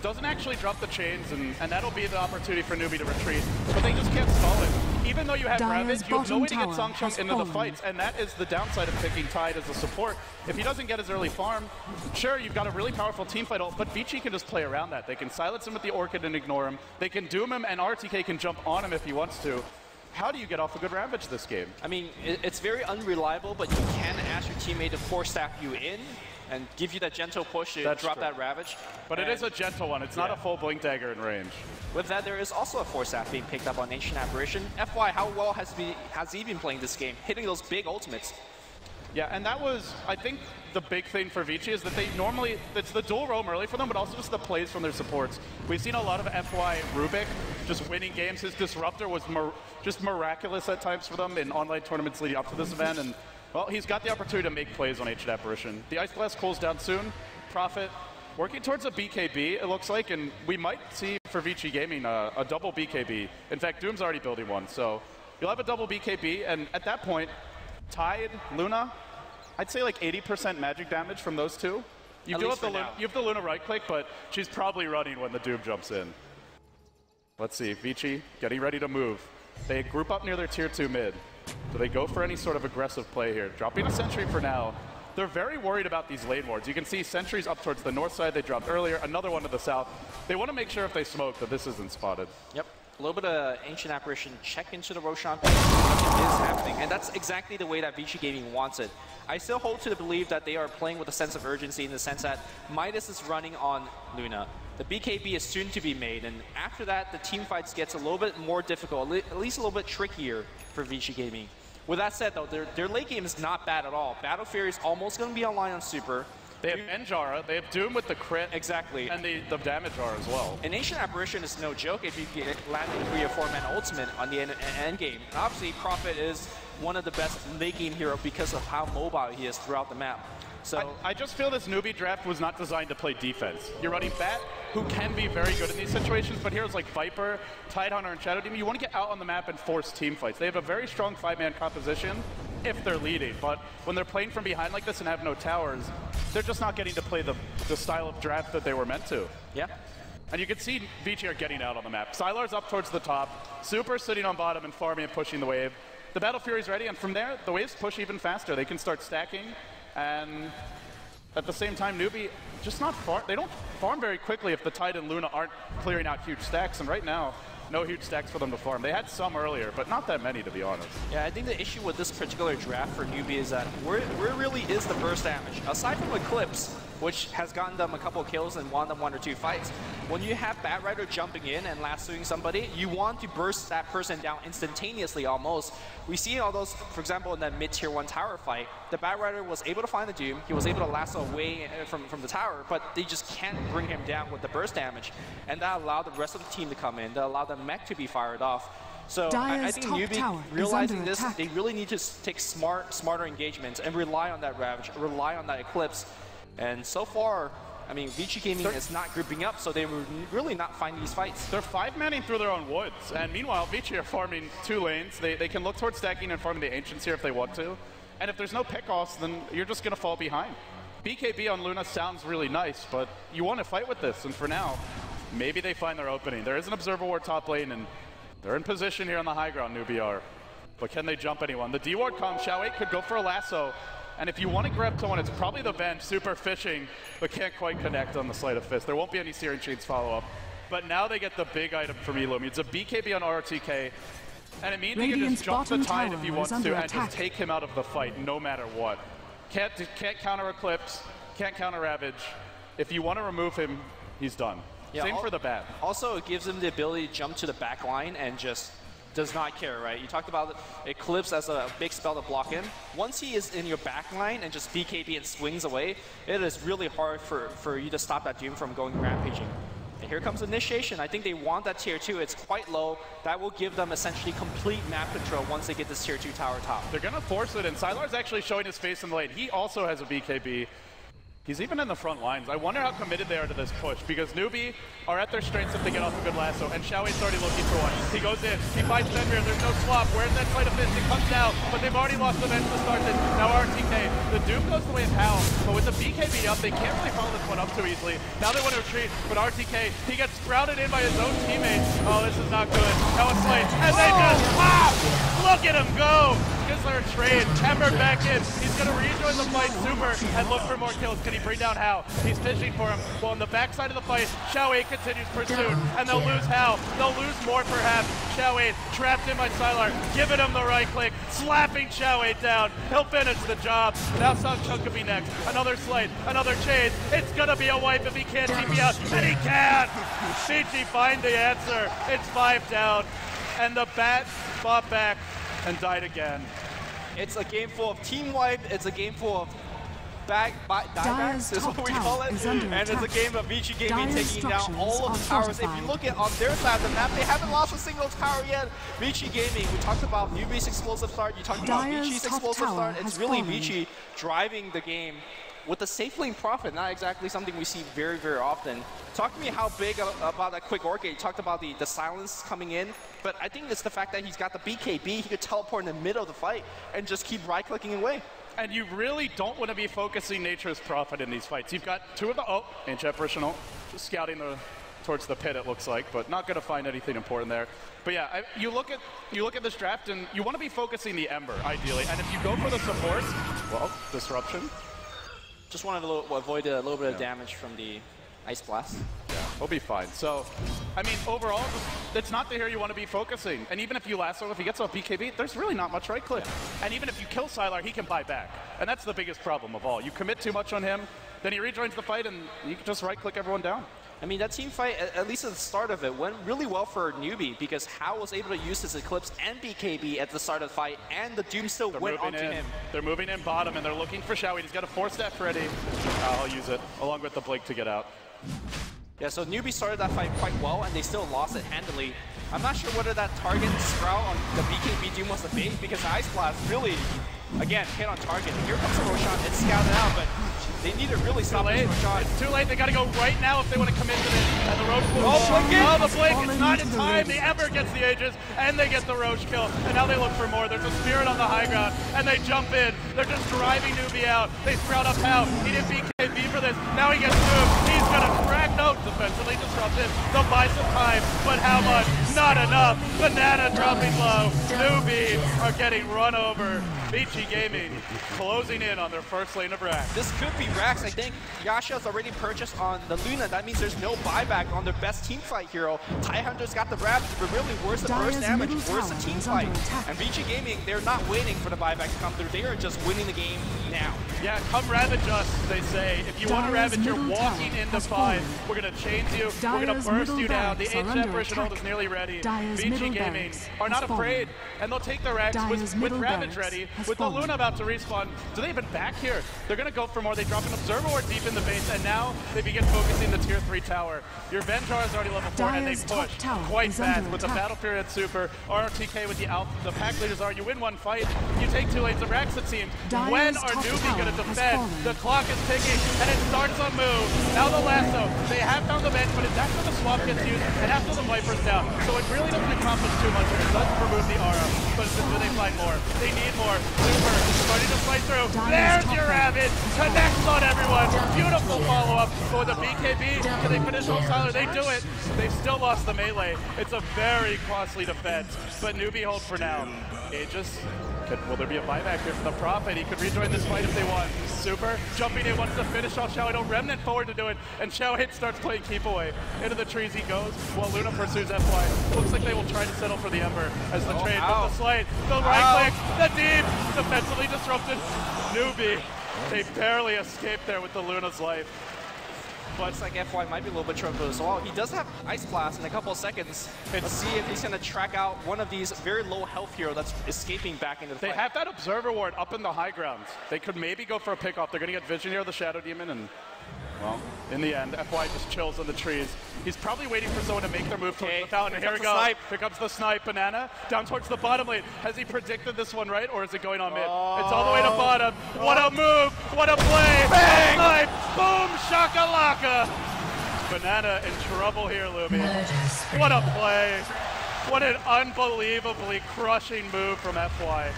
doesn't actually drop the chains, and that'll be the opportunity for Newbie to retreat. But they just can't stall it. Even though you have Ravage, you have no way to get Songcheng into the fights, and that is the downside of picking Tide as a support. If he doesn't get his early farm, sure, you've got a really powerful teamfight ult, but Vici can just play around that. They can silence him with the Orchid and ignore him. They can doom him, and RTK can jump on him if he wants to. How do you get off a good Ravage this game? I mean, it's very unreliable, but you can ask your teammate to force stack you in and give you that gentle push to drop that Ravage. But it is a gentle one. It's not a full Blink Dagger in range. With that, there is also a force staff being picked up on Ancient Apparition. FY, how well has he been playing this game, hitting those big ultimates? Yeah, and that was, I think, the big thing for Vici is that they normally, it's the dual roam early for them, but also just the plays from their supports. We've seen a lot of FY Rubik just winning games. His Disruptor was just miraculous at times for them in online tournaments leading up to this event, and, well, he's got the opportunity to make plays on Ancient Apparition. The Ice Blast cools down soon. Prophet working towards a BKB, it looks like, and we might see for Vici Gaming a double BKB. In fact, Doom's already building one, so you'll have a double BKB, and at that point, Tide, Luna, I'd say like 80% magic damage from those two. You have the Luna right click, but she's probably running when the Doom jumps in. Let's see, Vici getting ready to move. They group up near their tier 2 mid. Do they go for any sort of aggressive play here? Dropping a Sentry for now. They're very worried about these lane wards. You can see Sentries up towards the north side they dropped earlier, another one to the south. They want to make sure if they smoke that this isn't spotted. Yep. A little bit of Ancient Apparition check into the Roshan pit. Nothing is happening, and that's exactly the way that Vici Gaming wants it. I still hold to the belief that they are playing with a sense of urgency in the sense that Midas is running on Luna. The BKB is soon to be made, and after that, the team fights gets a little bit more difficult, at least a little bit trickier for Vici Gaming. With that said, though, their late game is not bad at all. Battle Fury is almost going to be online on Super. They have Enjara, they have Doom with the crit. Exactly. And the damage are as well. An Ancient Apparition is no joke if you get landing 3 or 4-man ultimate on the end game. And obviously, Prophet is one of the best late game hero because of how mobile he is throughout the map. So I just feel this newbie draft was not designed to play defense. You're running Bat, who can be very good in these situations, but heroes like Viper, Tidehunter, and Shadow Demon, you want to get out on the map and force team fights. They have a very strong 5-man composition if they're leading, but when they're playing from behind like this and have no towers, they're just not getting to play the style of draft that they were meant to. Yeah. And you can see Vici are getting out on the map. Sylar's up towards the top, Super sitting on bottom and farming and pushing the wave. The Battle Fury's ready, and from there, the waves push even faster. They can start stacking, and at the same time, Newbie just not farm. They don't farm very quickly if the Tide and Luna aren't clearing out huge stacks, and right now, no huge stacks for them to farm. They had some earlier, but not that many, to be honest. Yeah, I think the issue with this particular draft for Newbie is that where really is the burst damage? Aside from Eclipse, which has gotten them a couple kills and won them 1 or 2 fights, when you have Bat Rider jumping in and lassoing somebody, you want to burst that person down instantaneously almost. We see all those, for example, in that mid-tier 1 tower fight, the Bat Rider was able to find the Doom, he was able to lasso away from the tower, but they just can't bring him down with the burst damage. And that allowed the rest of the team to come in, that allowed the mech to be fired off. So I think Newbie, realizing this, they really need to take smarter engagements and rely on that Ravage, rely on that Eclipse. And so far, I mean, Vici Gaming is not grouping up, so they will really not find these fights. They're 5-manning through their own woods, and meanwhile, Vici are farming 2 lanes. They can look towards stacking and farming the Ancients here if they want to. And if there's no pickoffs, then you're just going to fall behind. BKB on Luna sounds really nice, but you want to fight with this, and for now, maybe they find their opening. There is an Observer Ward top lane, and they're in position here on the high ground, Newbie are. But can they jump anyone? The D-Ward comes, Xiao 8 could go for a lasso, and if you want to grab someone, it's probably the bench, super fishing, but can't quite connect on the Sleight of Fist. There won't be any Searing Chains follow-up. But now they get the big item from Illumi. It's a BKB on RTK, and it means he can just jump the tide if he wants to and just take him out of the fight no matter what. Can't counter Eclipse, can't counter Ravage. If you want to remove him, he's done. Yeah, same for the bat. Also, it gives him the ability to jump to the back line and just does not care, right? You talked about Eclipse as a big spell to block in. Once he is in your back line and just BKB and swings away, it is really hard for you to stop that Doom from going rampaging. And here comes Initiation. I think they want that tier 2. It's quite low. That will give them essentially complete map control once they get this tier 2 tower top. They're going to force it, and Sylar's actually showing his face in the lane. He also has a BKB. He's even in the front lines. I wonder how committed they are to this push, because Newbie are at their strengths if they get off a good lasso, and Xiao 8's already looking for one. He goes in, he finds Fenrir, there's no swap. Where's that Sleight of Fist? It comes down, but they've already lost the bench to start this. Now RTK, the Doom goes the way of Hal, but with the BKB up, they can't really follow this one up too easily. Now they want to retreat, but RTK, he gets sprouted in by his own teammates. Oh, this is not good. Now it's late, and they just pop! Look at him go! Gizzler trade, Ember back in. He's going to rejoin the fight super and look for more kills. Can he bring down Hal? He's fishing for him. Well, on the backside of the fight, Xiao 8 continues pursuit, and they'll lose Hal. They'll lose more perhaps. Xiao 8 trapped in by Sylar, giving him the right click, slapping Xiao 8 down. He'll finish the job. Now Songchuk could be next. Another Sleight, another Chain. It's going to be a wipe if he can't TP out, and he can! CG find the answer. It's 5 down, and the bat fought back and died again. It's a game full of team wipe. It's a game full of diebacks is what we call it. And it's a game of Vici Gaming taking down all of the towers. If you look at on their side of the map, they haven't lost a single tower yet. Vici Gaming, we talked about Newbie's explosive start. You talked about Vici's explosive start. It's really Vici driving the game with a safe lane profit, not exactly something we see very, very often. Talk to me how big about that quick orchid. You talked about the silence coming in, but I think it's the fact that he's got the BKB. He could teleport in the middle of the fight and just keep right-clicking away. And you really don't want to be focusing Nature's Prophet in these fights. You've got two of the, Ancient Apparition, just scouting towards the pit it looks like, but not going to find anything important there. But yeah, you look at this draft and you want to be focusing the Ember, ideally. And if you go for the supports, well, Disruption. Just wanted to avoid a little bit of damage from the Ice Blast. Yeah, we'll be fine. So, I mean, overall, it's not the hero you want to be focusing. And even if you lasso, if he gets off BKB, there's really not much right click. Yeah. And even if you kill Sylar, he can buy back. And that's the biggest problem of all. You commit too much on him, then he rejoins the fight, and you can just right-click everyone down. I mean, that team fight, at least at the start of it, went really well for Newbie because Hal was able to use his Eclipse and BKB at the start of the fight, and the Doom still went onto him. They're moving in bottom, and they're looking for Xiao 8. He's got a 4-step ready. I'll use it, along with the Blink to get out. Yeah, so Newbie started that fight quite well, and they still lost it handily. I'm not sure whether that target sprout on the BKB Doom was a bait, because Ice Blast really, again, hit on target. Here comes the Roshan, it's scouted out, but they need to really stop this Roshan. It's too late, they gotta go right now if they want to commit to this. And the Roche will the Blink, it's not in time, the Ember gets the Aegis, and they get the Roche kill. And now they look for more, there's a Spirit on the high ground, and they jump in. They're just driving Newbie out. They sprout up Hal, he didn't BKB for this, now he gets moved. He's gonna crack, no, defensively disrupted. They'll buy some time, but how much? Not enough. Banana dropping low. Newbie are getting run over. Vici Gaming closing in on their first lane of Rax. This could be Rax. I think Yasha's already purchased on the Luna. That means there's no buyback on their best team fight hero. Tidehunter's got the Ravage, but really, where's the burst damage? Where's the team fight? And Vici Gaming, they're not waiting for the buyback to come through. They are just winning the game now. Yeah, come ravage us, they say. If you want to ravage, you're walking into 5. We're going to chain you. We're going to burst you down. The Ancient Apparition ult is nearly ready. Vici Gaming are not afraid, and they'll take the Rax with Ravage ready. With the Luna about to respawn, do they even back here? They're going to go for more. They drop an Observer Ward deep in the base, and now they begin focusing the tier 3 tower. Your Venjar is already level 4, and they push quite fast with the Battle Period Super. RTK with the pack leaders are. You win one fight, you take 2 lanes. The Rax, it seems. When are Newbie going to defend? The clock is ticking, and it starts on move. Now the lasso. They have found the bench, but it's after the swap gets used, and after the Viper's down. So it really doesn't accomplish too much. It doesn't remove the aura, but do they find more? They need more. Super starting to fight through. There's your rabbit. Connects on everyone. Beautiful follow-up. But with the BKB, can they finish off Siler? They do it. They've still lost the melee. It's a very costly defense. But Newbie hold for now. Aegis. Will there be a buyback here for the Prophet? He could rejoin this fight if they want. Super jumping in, wants to finish off Xiao. Don't Remnant forward to do it, and Xiao Hit starts playing keep away. Into the trees he goes, while Luna pursues FY. Looks like they will try to settle for the Ember as the trade, but the slide, the right click, the deep, defensively disrupted. Newbie, they barely escaped there with the Luna's life. But it's like FY might be a little bit trouble as well. He does have Ice Blast in a couple of seconds. Let's see if he's going to track out one of these very low health hero that's escaping back into the fight. They have that Observer Ward up in the high ground. They could maybe go for a pick-off. They're going to get Vision here, the Shadow Demon, and, well, in the end, FY just chills in the trees. He's probably waiting for someone to make their move towards the fountain. Here we go. Here comes the snipe. Banana down towards the bottom lane. Has he predicted this one right, or is it going on mid? It's all the way to bottom. What a move! What a play! Bang! Snipe! Boom! Shakalaka! Banana in trouble here, Lumi. What a play! What an unbelievably crushing move from FY.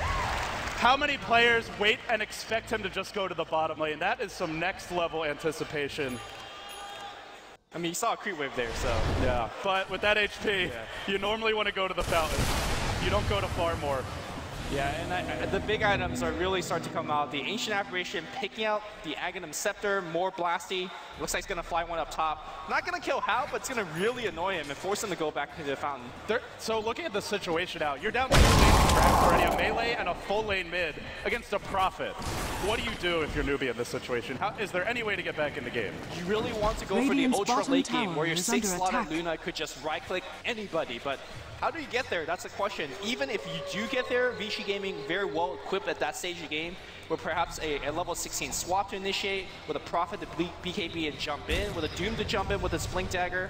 How many players wait and expect him to just go to the bottom lane? That is some next level anticipation. I mean, you saw a creep wave there, so. Yeah, but with that HP, you normally want to go to the fountain. You don't go to far more. Yeah, and the big items are really starting to come out. The Ancient Apparition picking out the Aghanim Scepter, more blasty. Looks like he's going to fly one up top. Not going to kill Hao, but it's going to really annoy him and force him to go back to the fountain. So looking at the situation now, you're down to 2 lanes traps already, a melee and a full lane mid against a Prophet. What do you do if you're Newbie in this situation? Is there any way to get back in the game? You really want to go Radiant's for the ultra late game where your 6-slotted Luna could just right-click anybody, but how do you get there? That's the question. Even if you do get there, Vici Gaming very well equipped at that stage of the game, with perhaps a level 16 swap to initiate, with a Prophet to BKB and jump in, with a Doom to jump in with his Blink Dagger.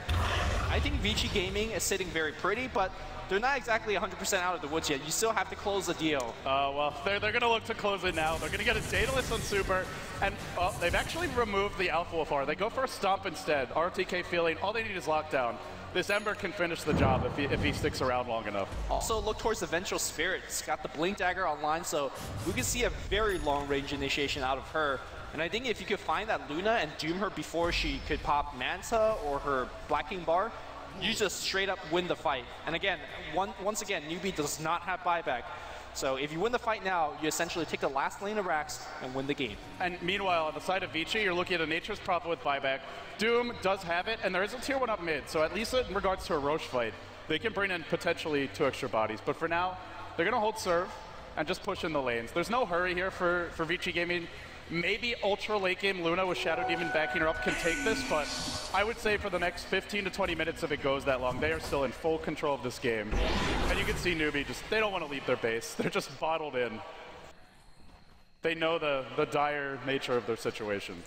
I think Vici Gaming is sitting very pretty, but they're not exactly 100% out of the woods yet. You still have to close the deal. Well, they're going to look to close it now. They're going to get a Daedalus on Super, and they've actually removed the Alpha Wolfar. They go for a Stomp instead. RTK feeling, all they need is lockdown. This Ember can finish the job if he sticks around long enough. Also look towards the Vengeful Spirit. It's got the Blink Dagger online, so we can see a very long-range initiation out of her. And I think if you could find that Luna and doom her before she could pop Manta or her Black King Bar, you just straight up win the fight. And again, once again, Newbie does not have buyback. So if you win the fight now, you essentially take the last lane of Rax and win the game. And meanwhile, on the side of Vici, you're looking at a Nature's Prophet with buyback. Doom does have it, and there is a tier 1 up mid, so at least in regards to a Roche fight, they can bring in potentially 2 extra bodies. But for now, they're going to hold serve and just push in the lanes. There's no hurry here for Vici Gaming. Maybe ultra late game Luna with Shadow Demon backing her up can take this, but I would say for the next 15 to 20 minutes, if it goes that long, they are still in full control of this game. And you can see Newbie they don't want to leave their base. They're just bottled in. They know the dire nature of their situation.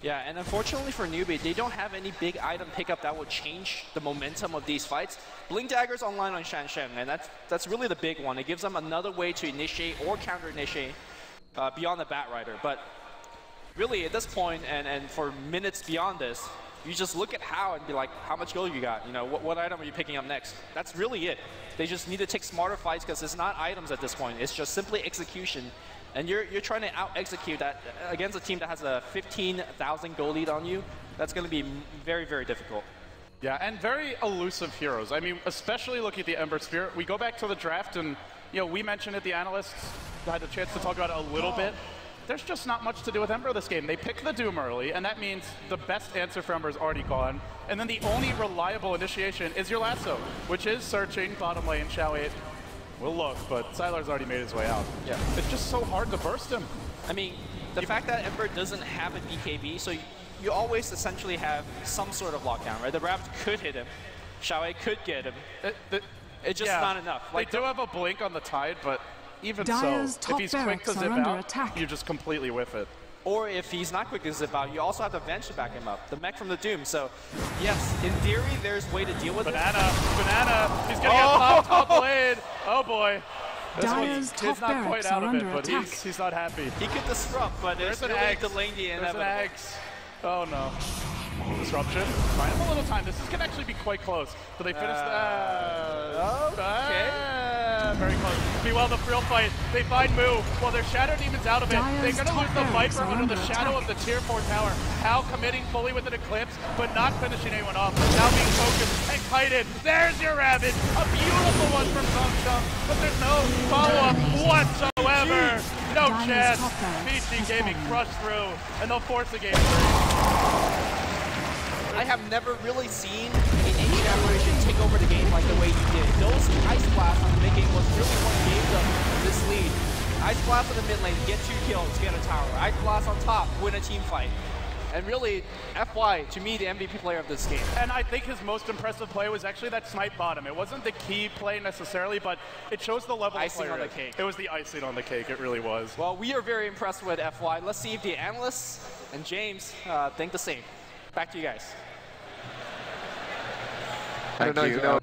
Yeah, and unfortunately for Newbie, they don't have any big item pickup that will change the momentum of these fights. Blink Dagger's online on Shan Shen, and that's really the big one. It gives them another way to initiate or counter-initiate beyond the Bat Rider. But really, at this point, and for minutes beyond this, you just look at Hao and be like, how much gold you got? You know, what item are you picking up next? That's really it. They just need to take smarter fights because it's not items at this point. It's just simply execution. And you're trying to out-execute that against a team that has a 15,000 gold lead on you. That's going to be very, very difficult. Yeah, and very elusive heroes. I mean, especially looking at the Ember Sphere. We go back to the draft, and we mentioned it, the analysts had the chance to talk about it a little bit. There's just not much to do with Ember this game. They pick the Doom early, and that means the best answer for Ember is already gone. And then the only reliable initiation is your lasso, which is searching bottom lane, Xiao 8. We'll look, but Sylar's already made his way out. Yeah, it's just so hard to burst him. I mean, the fact that Ember doesn't have a BKB, so you always essentially have some sort of lockdown, right? The Raft could hit him, Xiao 8 could get him. It's just not enough. Like, they do have a blink on the Tide, but even so, if he's quick to zip out, you just completely whiff it. Or if he's not quick to zip out, you also have the Venge to back him up, the mech from the Doom. So, yes, in theory, there's a way to deal with Banana, he's gonna get popped top lane. Oh boy. This one's not quite out of it, but he's not happy. He could disrupt, but there's an really delaying the inevitable. There's an eggs. Oh no. Disruption. Find him a little time. This can actually be quite close. Do they finish that? Okay. Very close. Meanwhile, the Frill fight, they find Moo. Well, their Shadow Demon's out of it. They're going to lose the Viper under the shadow of the Tier 4 tower. Hal committing fully with an Eclipse, but not finishing anyone off. Now being focused and kited. There's your Ravage. A beautiful one from Song, but there's no follow-up whatsoever. No chance. VG Gaming crushed through, and they'll force the game 3. I have never really seen an Asian Aberration take over the game like the way you did. Those Ice Blasts on the mid game was really what gave them this lead. Ice Blast on the mid lane, get 2 kills, get a tower. Ice Blast on top, win a team fight. And really, FY, to me, the MVP player of this game. And I think his most impressive play was actually that snipe bottom. It wasn't the key play necessarily, but it shows the level icing of player. on the cake. It was the icing on the cake, it really was. Well, we are very impressed with FY. Let's see if the analysts and James think the same. Back to you guys. I don't know if you know.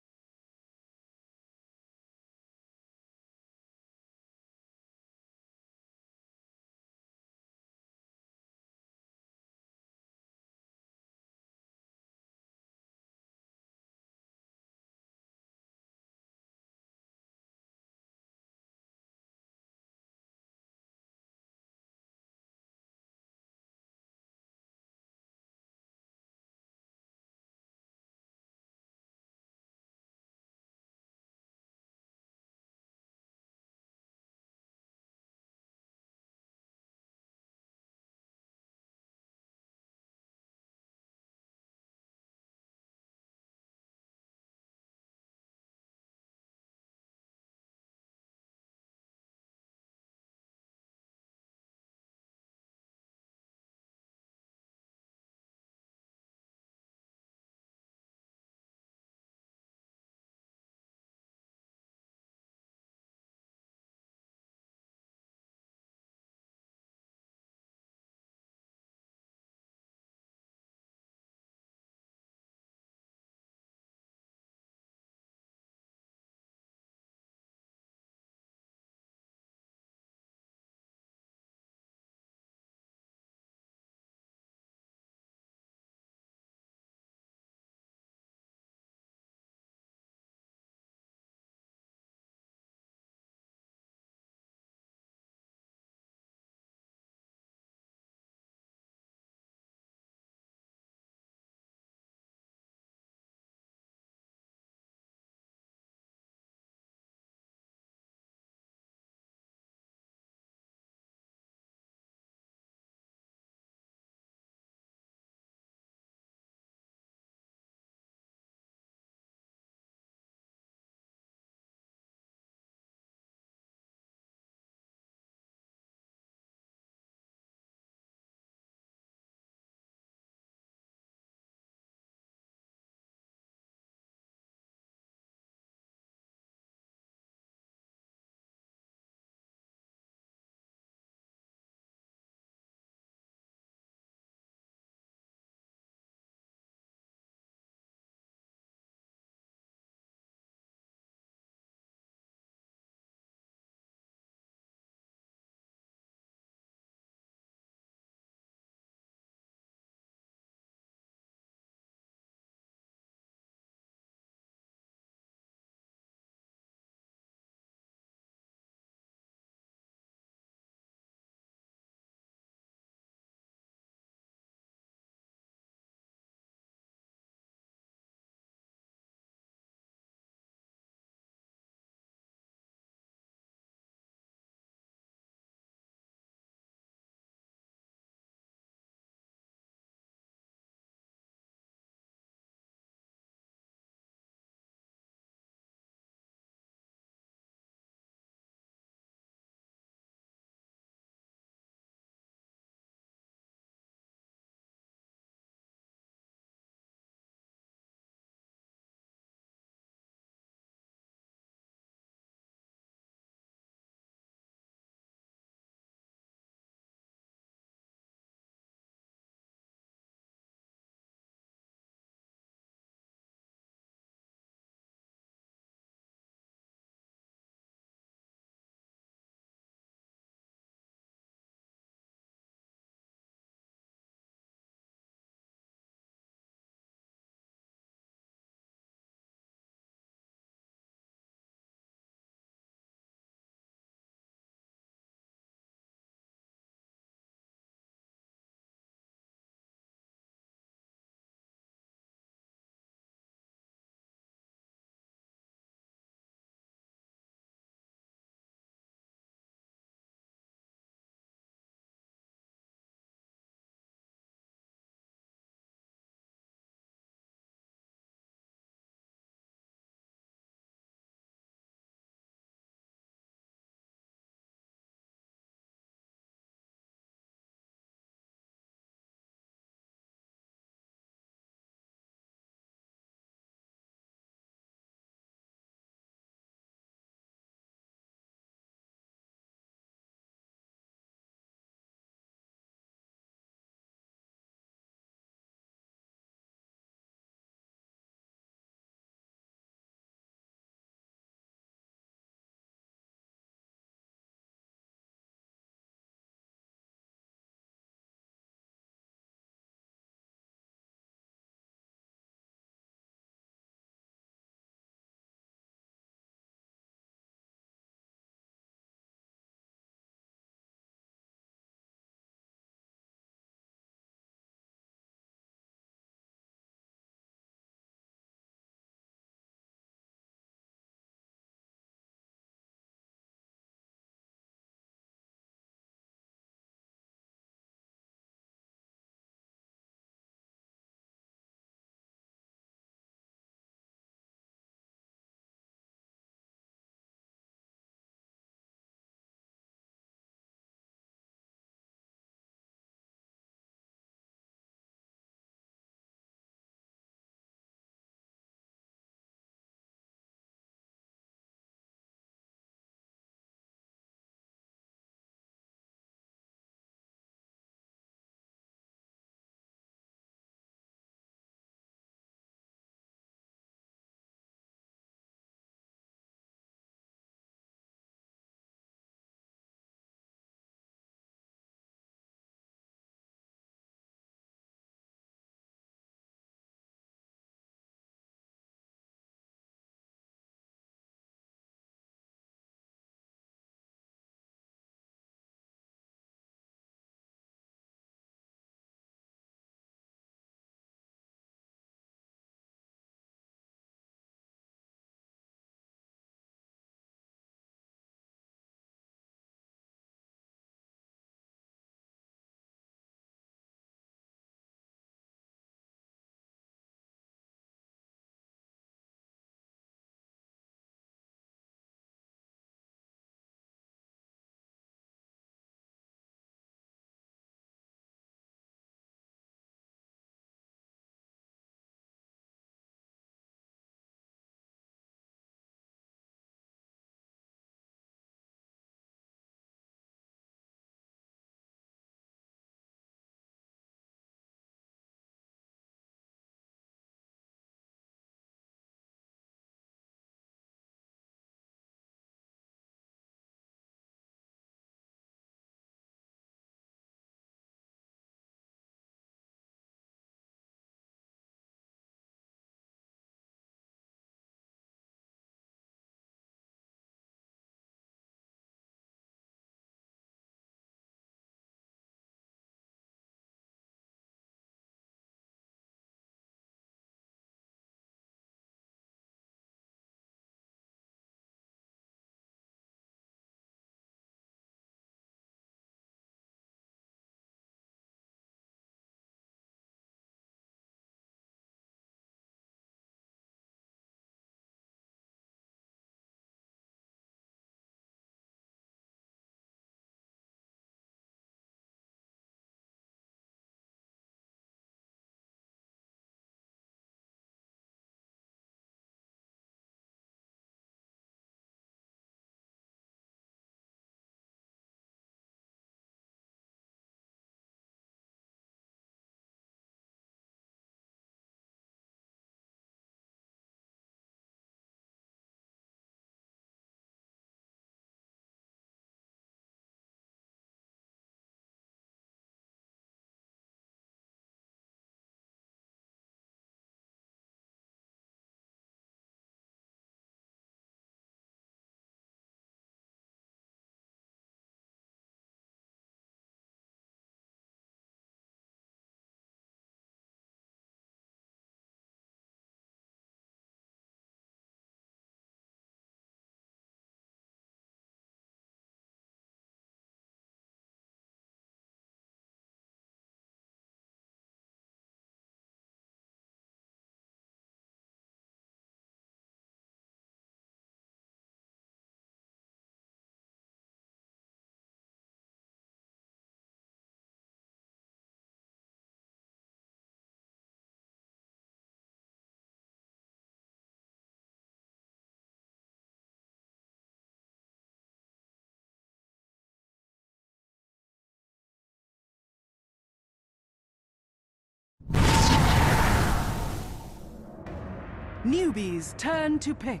Newbies turn to pick.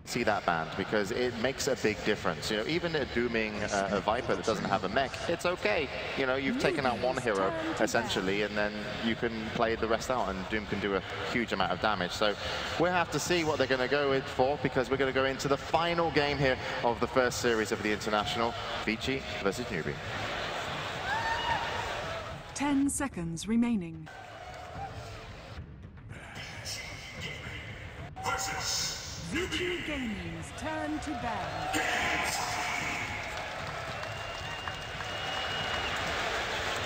See that banned because it makes a big difference. You know, even dooming a Viper that doesn't have a mech, it's okay. You know, you've taken out one hero essentially, and then you can play the rest out, and Doom can do a huge amount of damage. So we'll have to see what they're going to go in for, because we're going to go into the final game here of the first series of the International, Vici versus Newbie. 10 seconds remaining. Vici Gaming's turn to ban.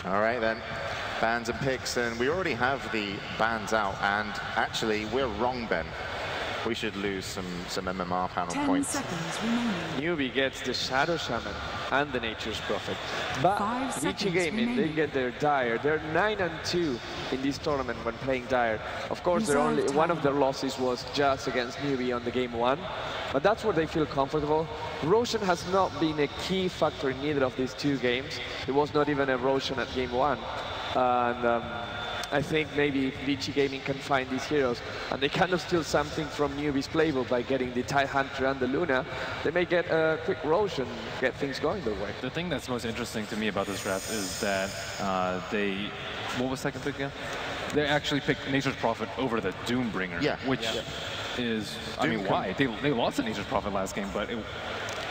All right then, bans and picks, and we already have the bans out, and actually we're wrong, Ben. We should lose some MMR panel 10 points. seconds remaining. Newbie gets the Shadow Shaman and the Nature's Prophet. But Vici Gaming, they get their Dire. They're 9-2 in this tournament when playing Dire. Of course, they're only one of their losses was just against Newbie on the game 1. But that's where they feel comfortable. Roshan has not been a key factor in either of these two games. There was not even a Roshan at game 1. And I think maybe Vici Gaming can find these heroes, and they kind of steal something from Newbie's playbook by getting the Tidehunter and the Luna. They may get a quick Roshan, get things going their way. The thing that's most interesting to me about this draft is that what was second pick again? They actually picked Nature's Prophet over the Doombringer, which is, I mean, why? They lost to Nature's Prophet last game, but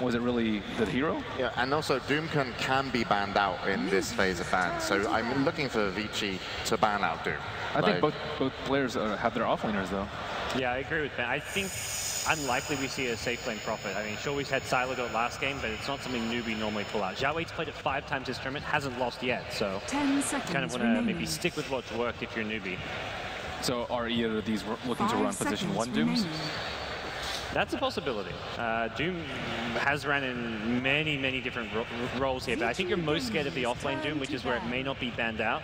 was it really the hero? Yeah, and also Doom can be banned out in this phase of bans, so I'm looking for Vici to ban out Doom. I think both players have their offlaners, though. Yeah, I agree with Ben. I think unlikely we see a safe lane Prophet. I mean, sure, we've had Siladot last game, but it's not something Newbie normally pull out. Xiaowe's played it 5 times this tournament, hasn't lost yet, so 10 seconds kind of want to maybe stick with what's worked if you're Newbie. So are either of these looking to run position 1 Dooms? That's a possibility. Doom has ran in many different roles here, but I think you're most scared of the offlane Doom, which is where it may not be banned out.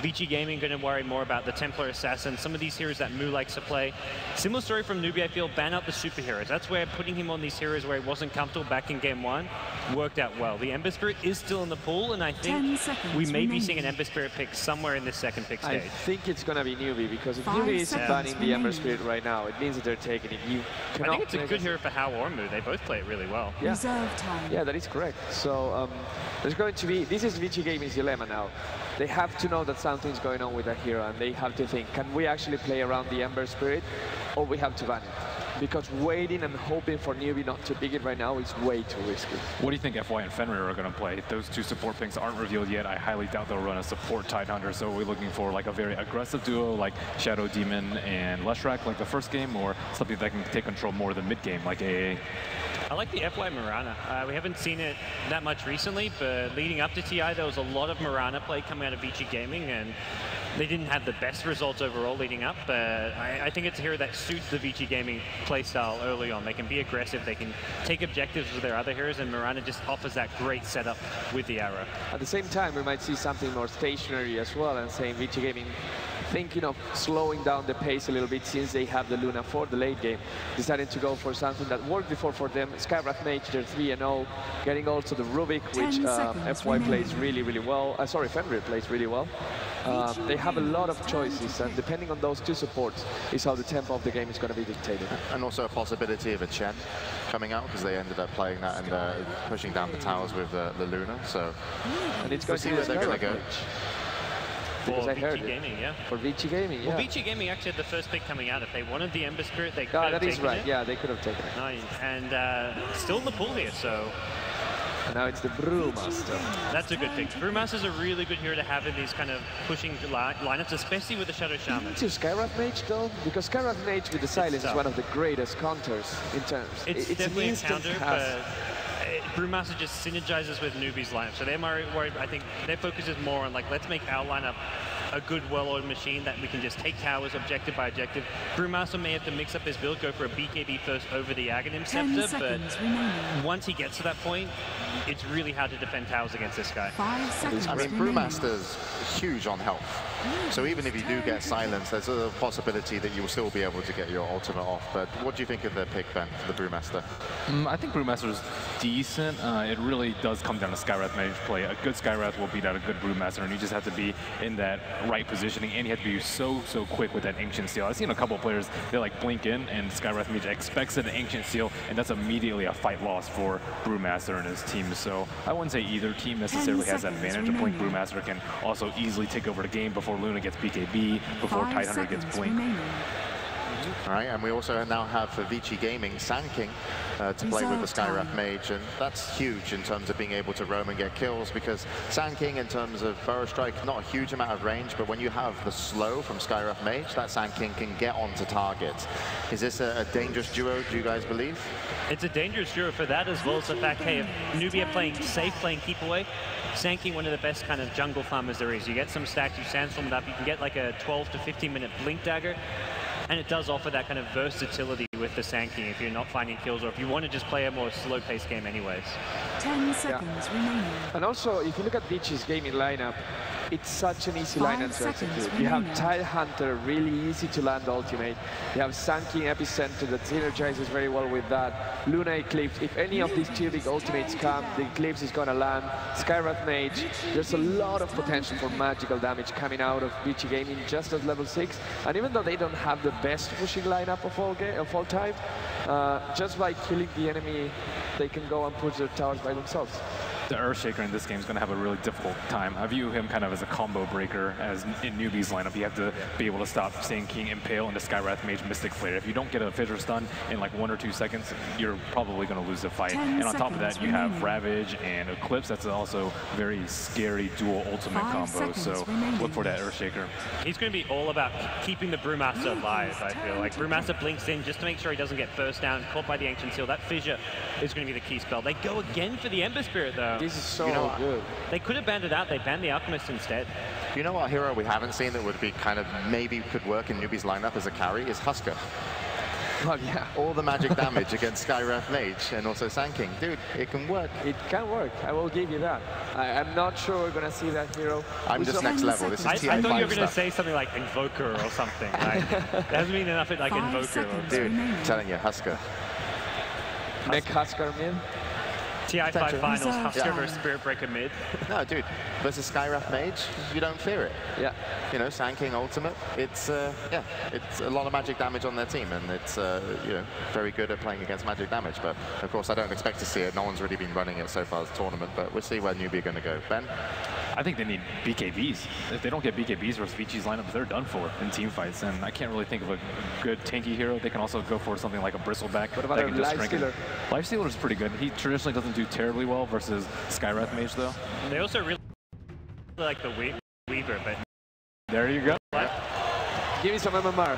Vici Gaming going to worry more about the Templar Assassin, some of these heroes that Mu likes to play. Similar story from Newbie, I feel, ban out the superheroes. That's where putting him on these heroes where he wasn't comfortable back in game 1 worked out well. The Ember Spirit is still in the pool, and I think we may be seeing an Ember Spirit pick somewhere in this second pick stage. I think it's going to be Newbie, because if Newbie is banning the Ember Spirit right now, it means that they're taking it. You cannot. I think it's a good hero for Hao or Mu. They both play it really well. Yeah, yeah, that is correct. So there's going to be, this is Vici Gaming's dilemma now. They have to know that something's going on with that hero, and they have to think, can we actually play around the Ember Spirit, or we have to ban it? Because waiting and hoping for Newbie not to pick it right now is way too risky. What do you think FY and Fenrir are going to play? Those two support picks aren't revealed yet. I highly doubt they'll run a support Tidehunter, so we're looking for like a very aggressive duo like Shadow Demon and Leshrac like the first game, or something that can take control more of the mid game like AA. I like the FY Mirana. We haven't seen it that much recently, but leading up to TI, there was a lot of Mirana play coming out of Vici Gaming, and they didn't have the best results overall leading up, but I think it's a hero that suits the Vici Gaming playstyle early on. They can be aggressive, they can take objectives with their other heroes, and Mirana just offers that great setup with the arrow. At the same time, we might see something more stationary as well, and saying Vici Gaming thinking of slowing down the pace a little bit since they have the Luna for the late game. Decided to go for something that worked before for them. Skywrath Mage, they're 3-0, getting also the Rubik, which FY plays really well. Sorry, Fenrir plays really well. They have a lot of choices, and depending on those two supports is how the tempo of the game is going to be dictated. And also a possibility of a Chen coming out, because they ended up playing that and pushing down the towers with the Luna. So and it's going to see where they're going to go. Because for I heard Vici Gaming, yeah. For Vici Gaming, yeah. Well, Vici Gaming actually had the first pick coming out. If they wanted the Ember Spirit, they could have that taken is right. it. Yeah, they could have taken it. Nice. And still in the pool here, so... And now it's the Brewmaster. That's a good pick. Brewmaster's a really good hero to have in these kind of pushing lineups, especially with the Shadow Shaman. Into Skywrath Mage, though? Because Skywrath Mage with the Silence is one of the greatest counters in terms. It's definitely a counter, but Brewmaster just synergizes with Newbie's lineup. So they're worried, I think their focus is more on, like, let's make our lineup a good, well-oiled machine that we can just take towers objective by objective. Brewmaster may have to mix up his build, go for a BKB first over the Aghanim Scepter, but once he gets to that point, it's really hard to defend towers against this guy. 5 seconds. I mean, Brewmaster's huge on health. So even if you do get silenced, there's a possibility that you'll still be able to get your ultimate off. But what do you think of their pick, Ben, for the Brewmaster? I think Brewmaster's decent. It really does come down to Skywrath Mage play. A good Skywrath will beat out a good Brewmaster, and you just have to be in that right positioning, and you have to be so quick with that Ancient Seal. I've seen a couple of players, they like blink in, and Skywrath Mage expects an Ancient Seal, and that's immediately a fight loss for Brewmaster and his team. So I wouldn't say either team necessarily has that advantage. A blink Brewmaster can also easily take over the game before Luna gets BKB, before Tidehunter gets blink. All right, and we also now have for Vici Gaming Sand King to play with the Skywrath Mage, and that's huge in terms of being able to roam and get kills, because Sand King, in terms of Burrow Strike, not a huge amount of range, but when you have the slow from Skywrath Mage, that Sand King can get onto targets. Is this a dangerous duo, do you guys believe? It's a dangerous duo for that, as well as the fact, hey, if Nubia playing safe, playing keep away, Sand King, one of the best kind of jungle farmers there is. You get some stacks, you sandstorm it up, you can get like a 12 to 15 minute blink dagger. And it does offer that kind of versatility with the Sand King if you're not finding kills, or if you want to just play a more slow-paced game anyways. 10 seconds remaining. And also, if you look at Vici's gaming lineup, it's such an easy lineup to execute. You have Tidehunter, really easy to land ultimate. You have Sand King Epicenter that synergizes very well with that. Luna Eclipse, if any of these two big ultimates come, the Eclipse is going to land. Skywrath Mage, there's a lot of potential for magical damage coming out of Vici Gaming just as level 6. And even though they don't have the best pushing lineup of all time, just by killing the enemy, they can go and push their towers by themselves. The Earthshaker in this game is going to have a really difficult time. I view him kind of as a combo breaker, as in Newbie's lineup. You have to be able to stop Sand King Impale into Skywrath Mage Mystic Flare. If you don't get a Fissure Stun in like 1 or 2 seconds, you're probably going to lose the fight. And on top of that, you have Ravage and Eclipse. That's also very scary dual ultimate combo. So look for that Earthshaker. He's going to be all about keeping the Brewmaster alive, I feel. Like, Brewmaster blinks in just to make sure he doesn't get burst down, caught by the Ancient Seal. That Fissure is going to be the key spell. They go again for the Ember Spirit, though. This is so good. They could have banned it out. They banned the Alchemist instead. You know what hero we haven't seen that would be kind of maybe could work in Newbie's lineup as a carry is Husker. Well, yeah. All the magic damage against Skywrath Mage and also Sand King. Dude, it can work. It can work. I will give you that. I'm not sure we're going to see that hero. I'm just next level. This is I TI5 thought you were going to stuff. say something like Invoker or something. Like, it hasn't been enough like Invoker. Dude, I'm telling you, Husker. Nick Husker mid. TI5 finals, Husker versus Spirit Breaker mid. No, dude, versus Skywrath Mage, you don't fear it. Yeah. You know, Sand King Ultimate, it's, yeah, it's a lot of magic damage on their team, and it's, you know, very good at playing against magic damage. But, of course, I don't expect to see it. No one's really been running it so far as tournament, but we'll see where Newbie are going to go. Ben? I think they need BKBs. If they don't get BKBs versus Vici's lineup, they're done for in team fights. And I can't really think of a good tanky hero. They can also go for something like a Bristleback. What about a Lifestealer? Lifestealer is pretty good. He traditionally doesn't do terribly well versus Skywrath Mage, though. They also really like the Weaver, but... There you go. Give me some MMR.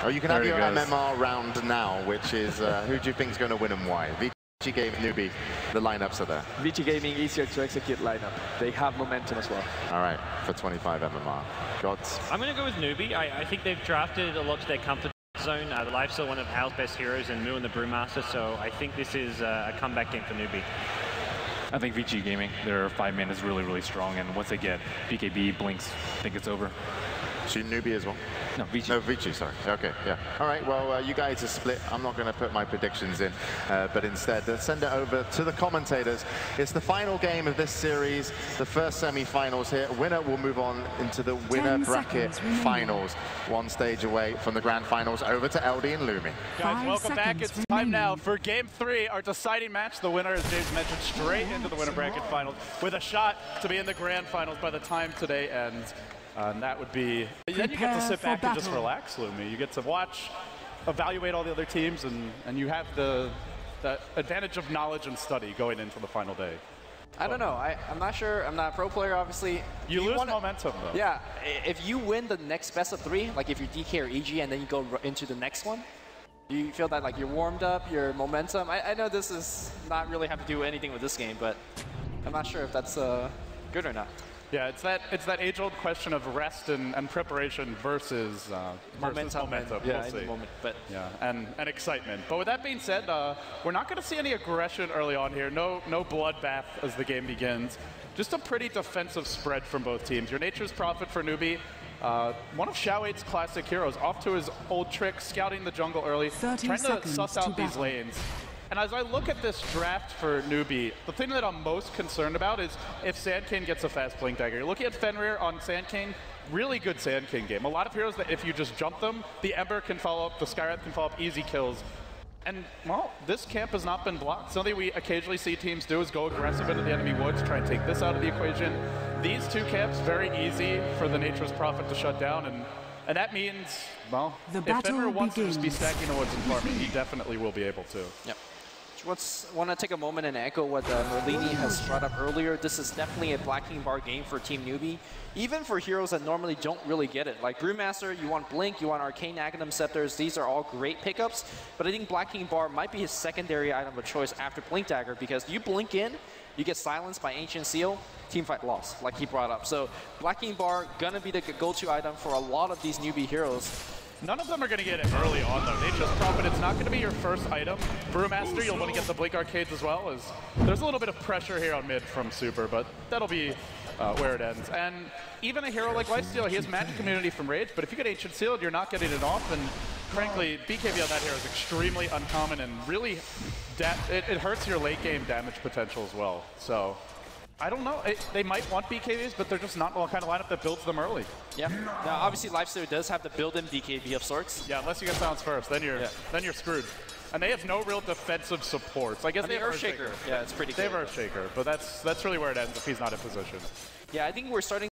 Oh, you can have your MMR round now, which is who do you think is going to win and why? Vici Gaming, Newbie, the lineups are there. Vici Gaming, easier to execute lineup. They have momentum as well. All right, for 25 MMR. Gods. I'm going to go with Newbie. I think they've drafted a lot to their comfort zone. The Life's still one of Hal's best heroes, and Moo and the Brewmaster, so I think this is a comeback game for Newbie. I think Vici Gaming, their 5-man is really, really strong, and once they get BKB, Blinks, I think it's over. She Newbie as well? No, Vici. No, Vici, sorry. Okay, yeah. All right, well, you guys are split. I'm not going to put my predictions in, but instead, send it over to the commentators. It's the final game of this series, the first semi-finals here. Winner will move on into the winner bracket finals. One stage away from the grand finals, over to LD and Lumi. Guys, welcome back. It's time now for Game 3, our deciding match. The winner, as James mentioned, straight into the winner bracket finals with a shot to be in the grand finals by the time today ends. And that would be, then you get to sit back and just relax, Lumi. You get to watch, evaluate all the other teams, and you have the advantage of knowledge and study going into the final day. I don't know. I'm not sure. I'm not a pro player, obviously. You lose momentum, though. Yeah. If you win the next best of 3, like if you DK or EG and then you go into the next one, you feel that like you're warmed up, your momentum. I know this is not really have to do anything with this game, but I'm not sure if that's good or not. Yeah, it's that age-old question of rest and preparation versus momentum. Yeah, we'll see. in the moment, but yeah, and excitement. But with that being said, we're not going to see any aggression early on here. No bloodbath as the game begins. Just a pretty defensive spread from both teams. Your Nature's Prophet for Newbie. One of Xiao8's classic heroes, off to his old trick, scouting the jungle early, trying to suss out these lanes. And as I look at this draft for Newbie, the thing that I'm most concerned about is if Sand King gets a fast Blink Dagger. You're looking at Fenrir on Sand King, really good Sand King game. A lot of heroes that if you just jump them, the Ember can follow up, the Skywrath can follow up, easy kills. And, well, this camp has not been blocked. Something we occasionally see teams do is go aggressive into the enemy woods, try and take this out of the equation. These two camps, very easy for the Nature's Prophet to shut down, and that means, well, if Fenrir wants to just be stacking the woods and farming, he definitely will be able to. Yep. Want to take a moment and echo what Merlini has brought up earlier. This is definitely a Black King Bar game for Team Newbie, even for heroes that normally don't really get it. Like Brewmaster, you want Blink, you want Arcane Aghanim Scepters. These are all great pickups, but I think Black King Bar might be his secondary item of choice after Blink Dagger, because you blink in, you get silenced by Ancient Seal, teamfight loss, like he brought up. So Black King Bar gonna be the go-to item for a lot of these Newbie heroes. None of them are going to get it early on, though. Nature's Prophet, it's not going to be your first item. Brewmaster, you'll want to get the Blink Arcades as well. As there's a little bit of pressure here on mid from Super, but that'll be where it ends. And even a hero like Lifesteal, he has Magic Immunity from Rage, but if you get Ancient Sealed, you're not getting it off. And frankly, BKB on that hero is extremely uncommon and really, it hurts your late game damage potential as well. So I don't know. They might want BKBs, but they're just not the kind of lineup that builds them early. Yeah. Now, obviously, Lifesteal does have the built-in BKB of sorts. Yeah, unless you get Silence first, then you're screwed. And they have no real defensive supports. I guess they have Earthshaker. Yeah, it's pretty good. They cool. have Earthshaker, but that's really where it ends if he's not in position. Yeah, I think we're starting.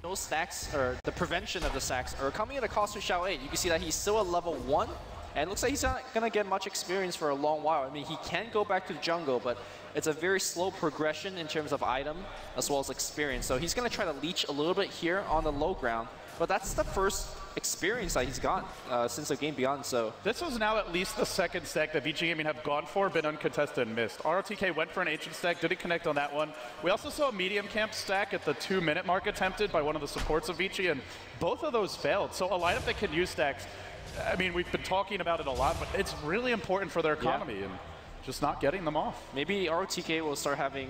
Those stacks, or the prevention of the stacks, are coming at a cost to Xiao8. You can see that he's still at level 1, and it looks like he's not going to get much experience for a long while. I mean, he can go back to the jungle, but it's a very slow progression in terms of item as well as experience. So he's going to try to leech a little bit here on the low ground, but that's the first experience that he's gotten since the game Beyond. So this was now at least the second stack that VG Gaming have gone for, been uncontested and missed. ROTK went for an Ancient stack, didn't connect on that one. We also saw a medium camp stack at the 2-minute mark attempted by one of the supports of VG, and both of those failed. So a lineup that can use stacks, I mean, we've been talking about it a lot, but it's really important for their economy and just not getting them off. Maybe ROTK will start having,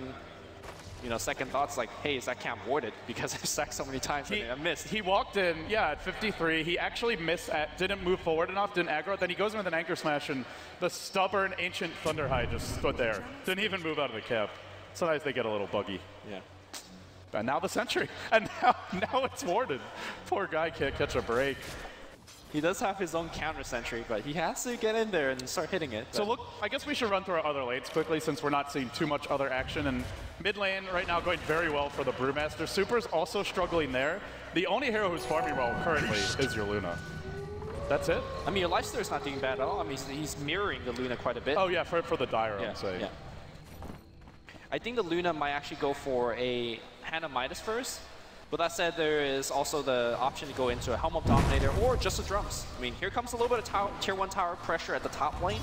you know, second thoughts like, hey, is that camp warded? Because I've stacked so many times and I missed. He walked in, at 53. He actually missed, didn't move forward enough, didn't aggro. Then he goes in with an Anchor Smash, and the stubborn Ancient Thunderhide just stood there. Didn't even move out of the camp. Sometimes they get a little buggy. Yeah. And now the Sentry. And now it's warded. Poor guy can't catch a break. He does have his own counter sentry, but he has to get in there and start hitting it. So look, I guess we should run through our other lanes quickly since we're not seeing too much other action. And mid lane right now going very well for the Brewmaster. Super's also struggling there. The only hero who's farming well currently is your Luna. That's it? I mean, your Lifestealer is not doing bad at all. I mean, he's mirroring the Luna quite a bit. Oh yeah, for the Dire, I'm saying. Yeah. I think the Luna might actually go for a Hand of Midas first. But that said, there is also the option to go into a Helm of Dominator or just the drums. I mean, here comes a little bit of tier 1 tower pressure at the top lane,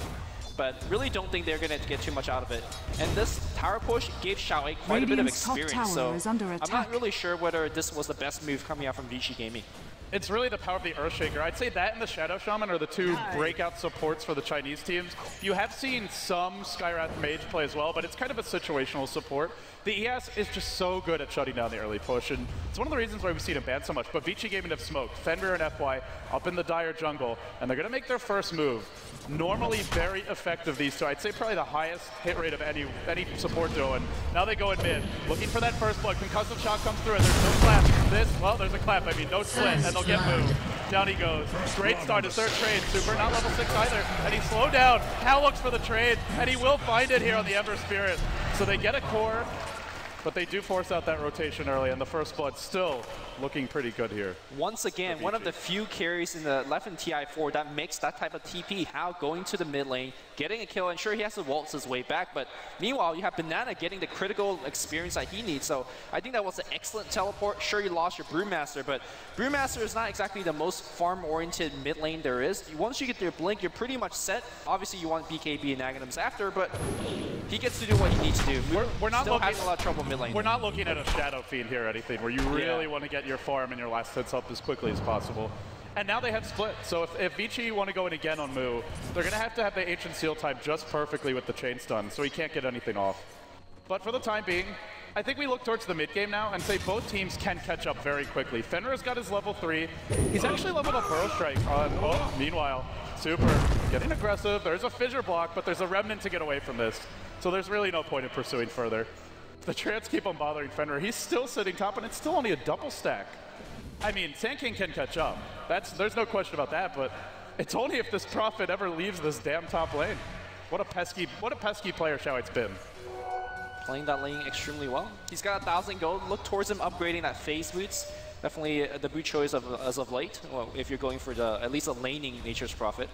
but really don't think they're going to get too much out of it. And this tower push gave Xiaowei quite a bit of experience, so I'm not really sure whether this was the best move coming out from Vici Gaming. It's really the power of the Earthshaker. I'd say that and the Shadow Shaman are the two breakout supports for the Chinese teams. You have seen some Skywrath Mage play as well, but it's kind of a situational support. The ES is just so good at shutting down the early push, and it's one of the reasons why we've seen him banned so much. But Vici Gaming have smoked Fenrir and FY up in the Dire jungle, and they're going to make their first move. Normally very effective, these two. I'd say probably the highest hit rate of any support duo, and now they go in mid. Looking for that first blood. Concussive shot comes through, and there's no clap. Well, there's a clap, I mean, no split, and they'll get moved. Down he goes. Great start, his third trade. Super not level 6 either, and he slowed down. Hal looks for the trade, and he will find it here on the Ember Spirit. So they get a core, but they do force out that rotation early, and the first blood still looking pretty good here. Once again, one of the few carries in the left in TI4 that makes that type of TP. Hal going to the mid lane, getting a kill, and sure, he has to waltz his way back, but meanwhile, you have Banana getting the critical experience that he needs, so I think that was an excellent teleport. Sure, you lost your Brewmaster, but Brewmaster is not exactly the most farm-oriented mid lane there is. Once you get your Blink, you're pretty much set. Obviously, you want BKB and Aghanims after, but he gets to do what he needs to do. We're not still having a lot of trouble mid lane. We're not looking at a Shadow Fiend here or anything, where you really want to get your farm and your last hits up as quickly as possible. And now they have split, so if Vici want to go in again on Moo, they're going to have the Ancient Seal time just perfectly with the chain stun, so he can't get anything off. But for the time being, I think we look towards the mid game now and say both teams can catch up very quickly. Fenrir's got his level 3. He's actually leveled up Burrow Strike on, meanwhile, Super getting aggressive. There's a fissure block, but there's a remnant to get away from this. So there's really no point in pursuing further. The trans keep on bothering Fenrir. He's still sitting top, and it's still only a double stack. I mean, Sand King can catch up. There's no question about that, but it's only if this Prophet ever leaves this damn top lane. What a pesky player Xiaowei's been. Playing that lane extremely well. He's got 1,000 gold. Look towards him upgrading that phase boots. Definitely the boot choice as of late. Well, if you're going for at least a laning Nature's Prophet.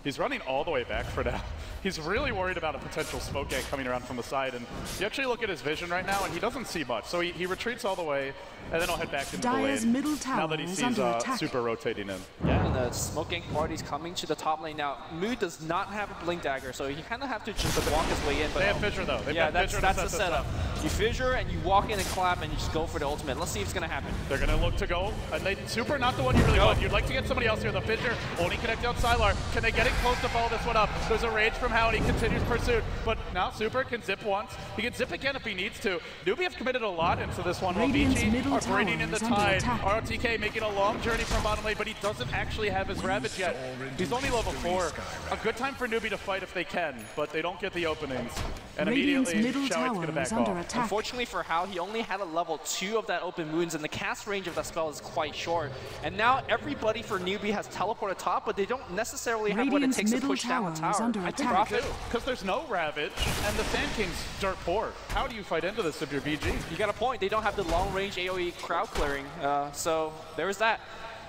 He's running all the way back for now. He's really worried about a potential smoke gank coming around from the side, and you actually look at his vision right now, and he doesn't see much. So he retreats all the way, and then he'll head back into the lane middle tower now that he sees Super rotating in. Yeah, and the smoke gank party's coming to the top lane now. Moo does not have a Blink Dagger, so he kind of have to just walk his way in. But they have Fissure, though. That's the setup. You Fissure, and you walk in and clap, and you just go for the ultimate. Let's see if it's going to happen. They're going to look to go, and Super not the one you really want. You'd like to get somebody else here. The Fissure only connect out Sylar. Can they get it close to follow this one up? There's a rage from Hal, and he continues pursuit. But now Super can zip once. He can zip again if he needs to. Newbie have committed a lot into this one. While Vici are bringing in the tide. ROTK making a long journey from bottom lane, but he doesn't actually have his Ravage yet. He's only level 4. A good time for Newbie to fight if they can, but they don't get the openings. And immediately, Xiaowei's going to back off. Unfortunately for Hal, he only had a level 2 of that open wounds, and the cast range of that spell is quite short. And now everybody for Newbie has teleported top, but they don't necessarily have what it takes to push down the tower. I think Profit, because there's no Ravage, and the Sand King's dirt poor. How do you fight into this if you're VG? You got a point. They don't have the long-range AoE crowd clearing, so there's that.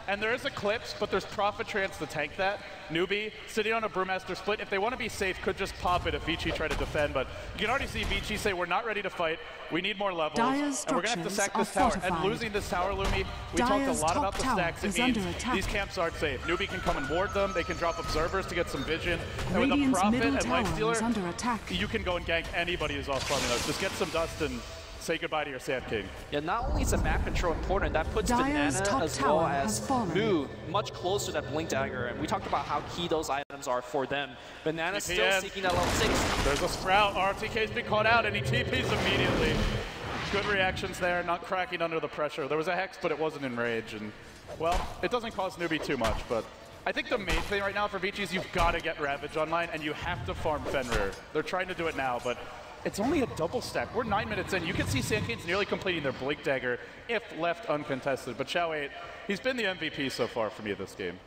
And there is Eclipse, but there's Prophet Trance to tank that. Newbie, sitting on a Brewmaster split, if they want to be safe, could just pop it if Vici try to defend, but you can already see Vici say, we're not ready to fight, we need more levels, and we're going to have to sack this tower. And losing this tower, Lumi, we talked a lot about the stacks, it means these camps aren't safe. Newbie can come and ward them, they can drop Observers to get some vision, and with the Prophet and Lifestealer, you can go and gank anybody who's off farming those. Just get some dust and say goodbye to your Sand King. Yeah, not only is the map control important, that puts Banana as well as Moo much closer to that Blink Dagger, and we talked about how key those items are for them. Banana's still seeking that level 6. There's a Sprout, RTK's been caught out, and he TPs immediately. Good reactions there, not cracking under the pressure. There was a Hex, but it wasn't in rage, and, well, it doesn't cost Newbie too much, but I think the main thing right now for Vici is you've got to get Ravage online, and you have to farm Fenrir. They're trying to do it now, but it's only a double stack. We're 9 minutes in. You can see Sand King's nearly completing their Blink Dagger if left uncontested. But Xiaowei, he's been the MVP so far for me this game.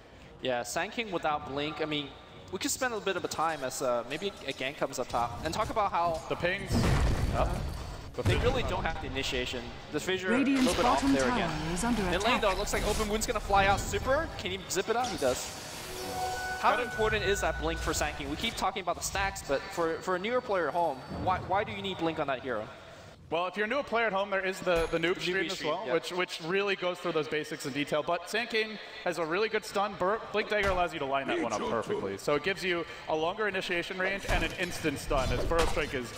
Yeah, Sand King without Blink, I mean, we could spend a bit of a time as maybe a gank comes up top and talk about how the pings. They really don't have the initiation. The Fissure a little bit off there again. In lane though, it looks like Open Wound's gonna fly out. Super, can he zip it out? He does. How important is that blink for Sand King? We keep talking about the stacks, but for a newer player at home, why do you need blink on that hero? Well, if you're a new player at home, there is the noob stream as well, yep. which really goes through those basics in detail. But Sand King has a really good stun. Blink Dagger allows you to line that one up perfectly. So it gives you a longer initiation range and an instant stun, as Burrow Strike is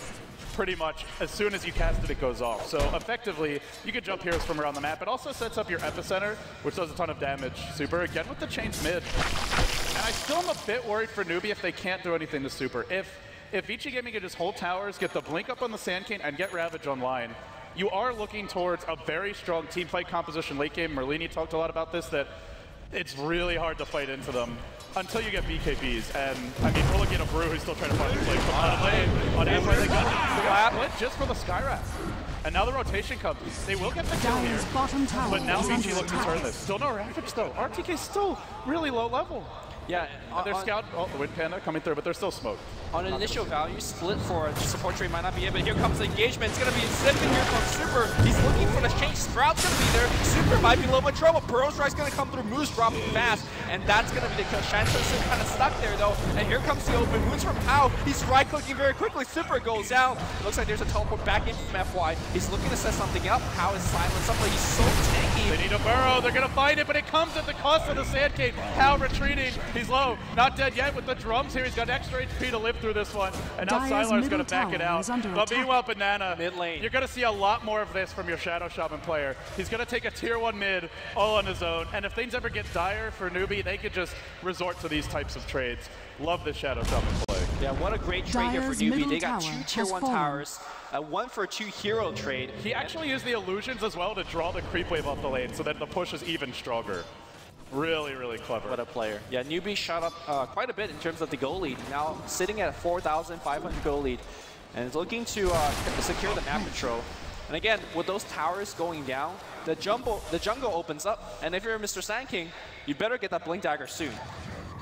pretty much as soon as you cast it, it goes off. So effectively, you can jump heroes from around the map. It also sets up your epicenter, which does a ton of damage. Super, again with the chains mid. And I still am a bit worried for Newbie if they can't do anything to Super. If Vici Gaming can just hold towers, get the blink up on the Sand King, and get Ravage online, you are looking towards a very strong team fight composition late game. Merlini talked a lot about this, that it's really hard to fight into them until you get BKBs. And I mean, we're looking at a Brew who's still trying to find the blink from out of lane. On Amber, they got split just for the Skywrath. And now the rotation comes. They will get the kill here, but now Vici looks to turn this. Still no Ravage though. RTK is still really low level. Yeah, their scout, the Wind Panda coming through, but they're still smoked. On an initial value, split for the support trade might not be it, but here comes the engagement. It's going to be zipping here from Super. He's looking for the change. Sprout's going to be there. Super might be a little bit trouble. Burrow Strike's going to come through. Moose dropping fast, and that's going to be the kill. Shantos is kind of stuck there, though, and here comes the open wounds from Hao. He's right-clicking very quickly. Super goes down. It looks like there's a teleport back in from FY. He's looking to set something up. Hao is silent. Something he's so tanky. They need a Burrow. They're going to find it, but it comes at the cost of the Sand King. Hao retreating. He's low. Not dead yet with the drums here. He's got extra HP to live through this one. And now Sylar's going to back it out. But meanwhile, Banana, mid lane. You're going to see a lot more of this from your Shadow Shaman player. He's going to take a tier 1 mid all on his own. And if things ever get dire for Newbie, they could just resort to these types of trades. Love this Shadow Shaman play. Yeah, what a great trade here for Newbie. They got 2 tier 1 towers, a 1-for-2 hero trade. He actually used the illusions as well to draw the creep wave off the lane so that the push is even stronger. Really, really clever. What a player. Yeah, Newbie shot up quite a bit in terms of the goal lead. Now sitting at a 4,500 goal lead and is looking to secure the map control. And again, with those towers going down, the jungle opens up. And if you're Mr. Sand King, you better get that Blink Dagger soon.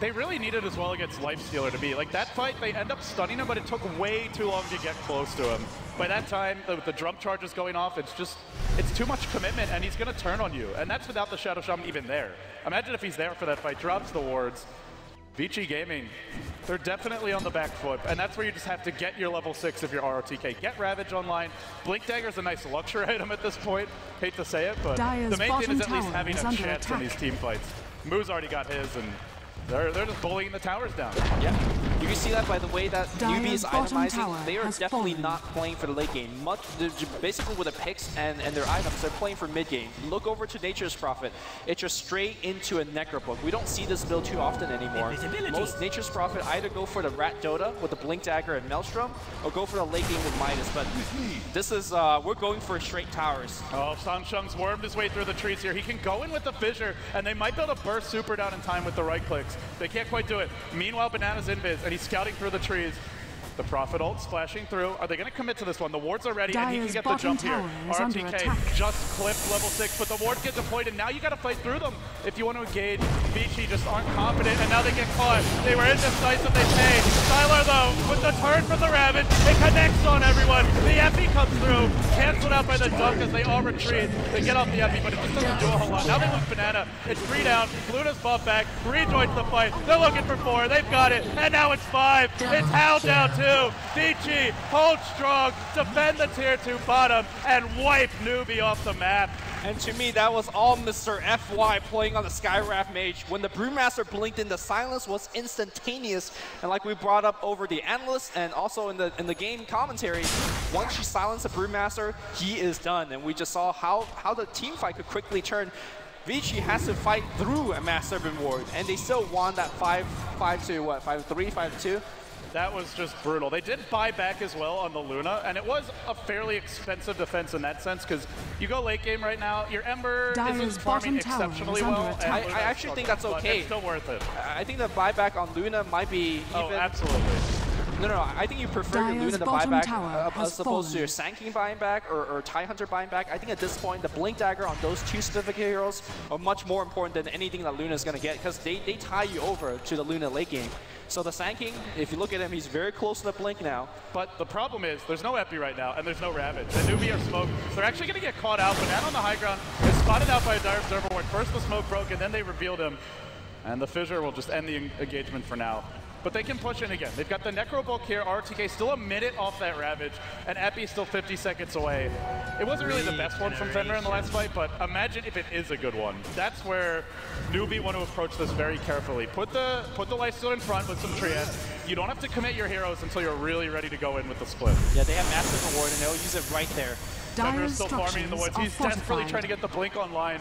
They really need it as well against Lifestealer to be. Like that fight, they end up stunning him, but it took way too long to get close to him. By that time, with the drum charges going off, it's too much commitment, and he's going to turn on you. And that's without the Shadow Shaman even there. Imagine if he's there for that fight, drops the wards. Vici Gaming, they're definitely on the back foot, and that's where you just have to get your level 6 if you're ROTK. Get Ravage online. Blink Dagger's a nice luxury item at this point. Hate to say it, but the main thing is at least having a chance in these team fights. Moo's already got his, and they're just bullying the towers down. Yeah. You can see that by the way that Newbie is itemizing. They are definitely not playing for the late game. Basically with the picks and their items, they're playing for mid game. Look over to Nature's Prophet. It's just straight into a Necro Book. We don't see this build too often anymore. Most Nature's Prophet either go for the Rat Dota with the Blink Dagger and Maelstrom, or go for the late game with Midas. But this is, we're going for straight towers. Oh, Sanshung's wormed his way through the trees here. He can go in with the Fissure, and they might be able to burst Super down in time with the right clicks. They can't quite do it. Meanwhile, Banana's invis, and he's scouting through the trees. The Prophet ult splashing through. Are they going to commit to this one? The wards are ready, and he can get the jump here. RTK just clipped level 6, but the wards get deployed, and now you got to fight through them if you want to engage. Vici just aren't confident, and now they get caught. They were indecisive, they pay. Sylar, though, with the turn from the Ravage, it connects on everyone. The Epi comes through, canceled out by the dunk as they all retreat. They get off the Epi, but it just doesn't do a whole lot. Now they lose Banana. It's 3 down. Luna's buff back, rejoins the fight. They're looking for 4. They've got it, and now it's 5. It's Hal down 2. Vici, hold strong, defend the tier 2 bottom, and wipe Newbie off the map. And to me, that was all Mr. FY playing on the Skywrath Mage. When the Brewmaster blinked in, the silence was instantaneous. And like we brought up over the analysts and also in the game commentary, once you silence the Brewmaster, he is done. And we just saw how the team fight could quickly turn. Vici has to fight through a Mass Serpent Ward, and they still won that 5-5 to what, 5-3, 5-2? That was just brutal. They did buy back as well on the Luna, and it was a fairly expensive defense in that sense, because you go late game right now, your Ember isn't farming exceptionally well. I actually think that's okay. It's still worth it. I think the buyback on Luna might be even... Oh, absolutely. No, I think you prefer your Luna to buy back as opposed to your Sand King buying back or TIE Hunter buying back. I think at this point, the Blink Dagger on those 2 specific heroes are much more important than anything that Luna is going to get, because they tie you over to the Luna late game. So the Sand King, if you look at him, he's very close to the Blink now. But the problem is, there's no Epi right now, and there's no Ravage. The Newbie are smoked. They're actually going to get caught out, but now on the high ground is spotted out by a Dire Observer when first the smoke broke, and then they revealed him. And the Fissure will just end the engagement for now. But they can push in again. They've got the Necro Bulk here, RTK still a minute off that Ravage, and Epi still 50 seconds away. It wasn't really the best one from Fenrir in the last fight, but imagine if it is a good one. That's where Newbie want to approach this very carefully. Put the Lifesteal in front with some Treants. You don't have to commit your heroes until you're really ready to go in with the split. Yeah, they have massive reward, and they'll use it right there. Fenrir's still farming in the woods. He's desperately trying to get the Blink online.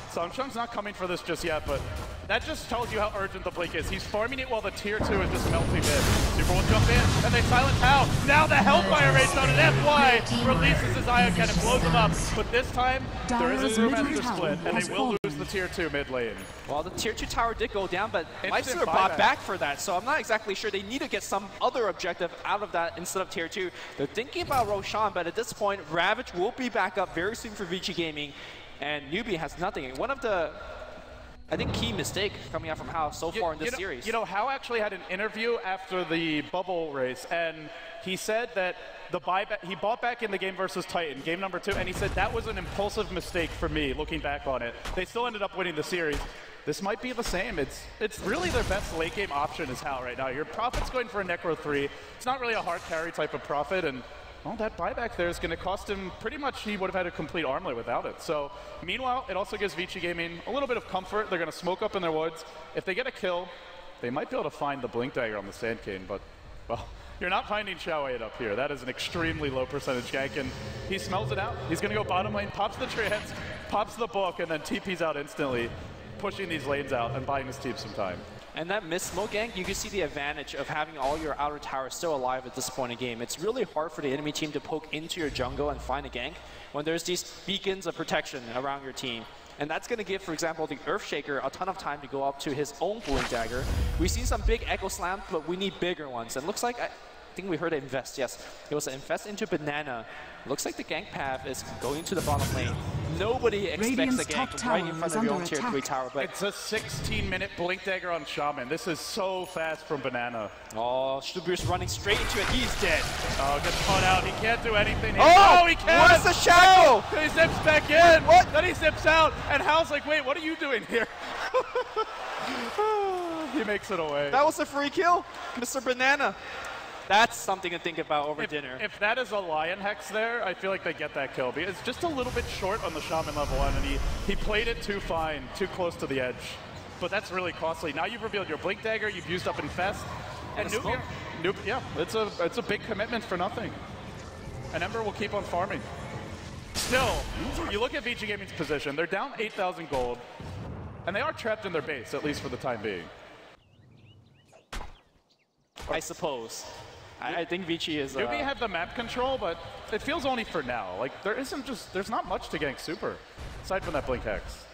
Songchung's not coming for this just yet, but that just tells you how urgent the Blink is. He's farming it while the tier 2 is just melting in. Super will jump in, and they silence Hao. Now the Hellfire Rage on an FY releases his Ion Cannon, blows him up. But this time, there is a Brewmaster split, and they will lose the tier 2 mid lane. Well, the tier 2 tower did go down, but Lifesteal bought back for that, so I'm not exactly sure. They need to get some other objective out of that instead of tier 2. They're thinking about Roshan, but at this point, Ravage will be back up very soon for Vici Gaming. And Newbie has nothing. One of the, I think, key mistake coming out from Hao so far in this series. You know, Hao actually had an interview after the bubble race, and he said that the buyback, he bought back in the game versus Titan, game number 2, and he said that was an impulsive mistake for me, looking back on it. They still ended up winning the series. This might be the same. It's really their best late game option is Hao right now. Your Prophet's going for a Necro 3. It's not really a hard carry type of Prophet, and well, that buyback there is going to cost him pretty much, he would have had a complete armlet without it. So, meanwhile, it also gives Vici Gaming a little bit of comfort. They're going to smoke up in their woods. If they get a kill, they might be able to find the Blink Dagger on the Sand Cane, but, well, you're not finding Xiao 8 up here. That is an extremely low percentage gank, and he smells it out. He's going to go bottom lane, pops the Treants, pops the book, and then TP's out instantly, pushing these lanes out and buying his team some time. And that missed smoke gank, you can see the advantage of having all your outer towers still alive at this point in the game. It's really hard for the enemy team to poke into your jungle and find a gank when there's these beacons of protection around your team. And that's going to give, for example, the Earthshaker a ton of time to go up to his own Blink Dagger. We've seen some big Echo Slam, but we need bigger ones. And looks like, I think we heard it invest, yes. It was an invest into Banana. Looks like the gank path is going to the bottom lane. Nobody expects the gank right in front of your own tier 3 tower. But it's a 16-minute Blink Dagger on Shaman. This is so fast from Banana. Oh, Stuber's running straight into it. He's dead. Oh, gets caught out. He can't do anything. Oh, he can! What is the shadow? Then he zips back in. What? Then he zips out. And Hal's like, wait, what are you doing here? He makes it away. That was a free kill, Mr. Banana. That's something to think about over dinner. If that is a Lion Hex there, I feel like they get that kill. Because it's just a little bit short on the Shaman level 1, and he played it too fine, too close to the edge. But that's really costly. Now you've revealed your Blink Dagger, you've used up Infest. And yeah, it's a big commitment for nothing. And Ember will keep on farming. Still, you look at Vici Gaming's position, they're down 8,000 gold, and they are trapped in their base, at least for the time being. I suppose. I think Vici is... Newbie have the map control, but it feels only for now. Like, there's not much to gank Super, aside from that Blink Hex.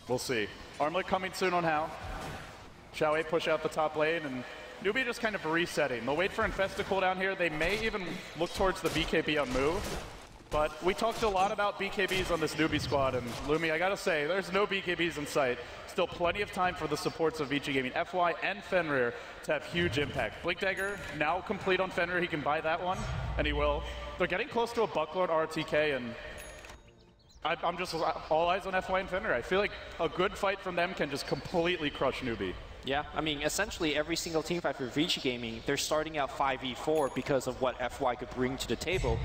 We'll see. Armlet coming soon on Hao. Xiao 8 push out the top lane, and Newbie just kind of resetting. They'll wait for Infest to cool down here. They may even look towards the BKB on move. But we talked a lot about BKBs on this Newbie squad, and Lumi, I gotta say, there's no BKBs in sight. Still plenty of time for the supports of Vici Gaming, FY and Fenrir, to have huge impact. Blink Dagger now complete on Fenrir. He can buy that one, and he will. They're getting close to a Bucklord RTK, and I'm just all eyes on FY and Fenrir. I feel like a good fight from them can just completely crush Newbie. Yeah, I mean, essentially every single team fight for Vici Gaming, they're starting out 5v4 because of what FY could bring to the table.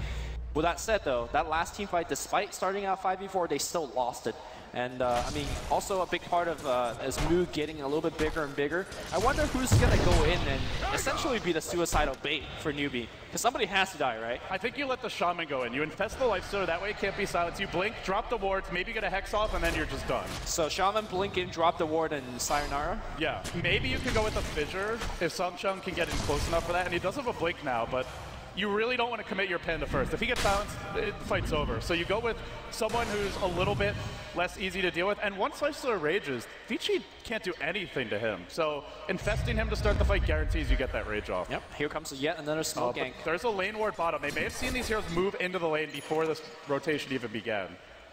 With that said, though, that last team fight, despite starting out 5v4, they still lost it. And, I mean, also a big part of is Moog getting a little bit bigger and bigger. I wonder who's going to go in and essentially be the suicidal bait for Newbie. Because somebody has to die, right? I think you let the Shaman go in. You infest the Lifestealer, that way it can't be silenced. You blink, drop the wards, maybe get a Hex off, and then you're just done. So Shaman, blink in, drop the ward, and sayonara? Yeah. Maybe you could go with a Fissure if Songchung can get in close enough for that. And he does have a blink now, but you really don't want to commit your Panda first. If he gets silenced, the fight's over. So you go with someone who's a little bit less easy to deal with. And once Lifestealer rages, Vici can't do anything to him. So infesting him to start the fight guarantees you get that rage off. Yep, here comes yet another smoke gank. There's a lane ward bottom. They may have seen these heroes move into the lane before this rotation even began.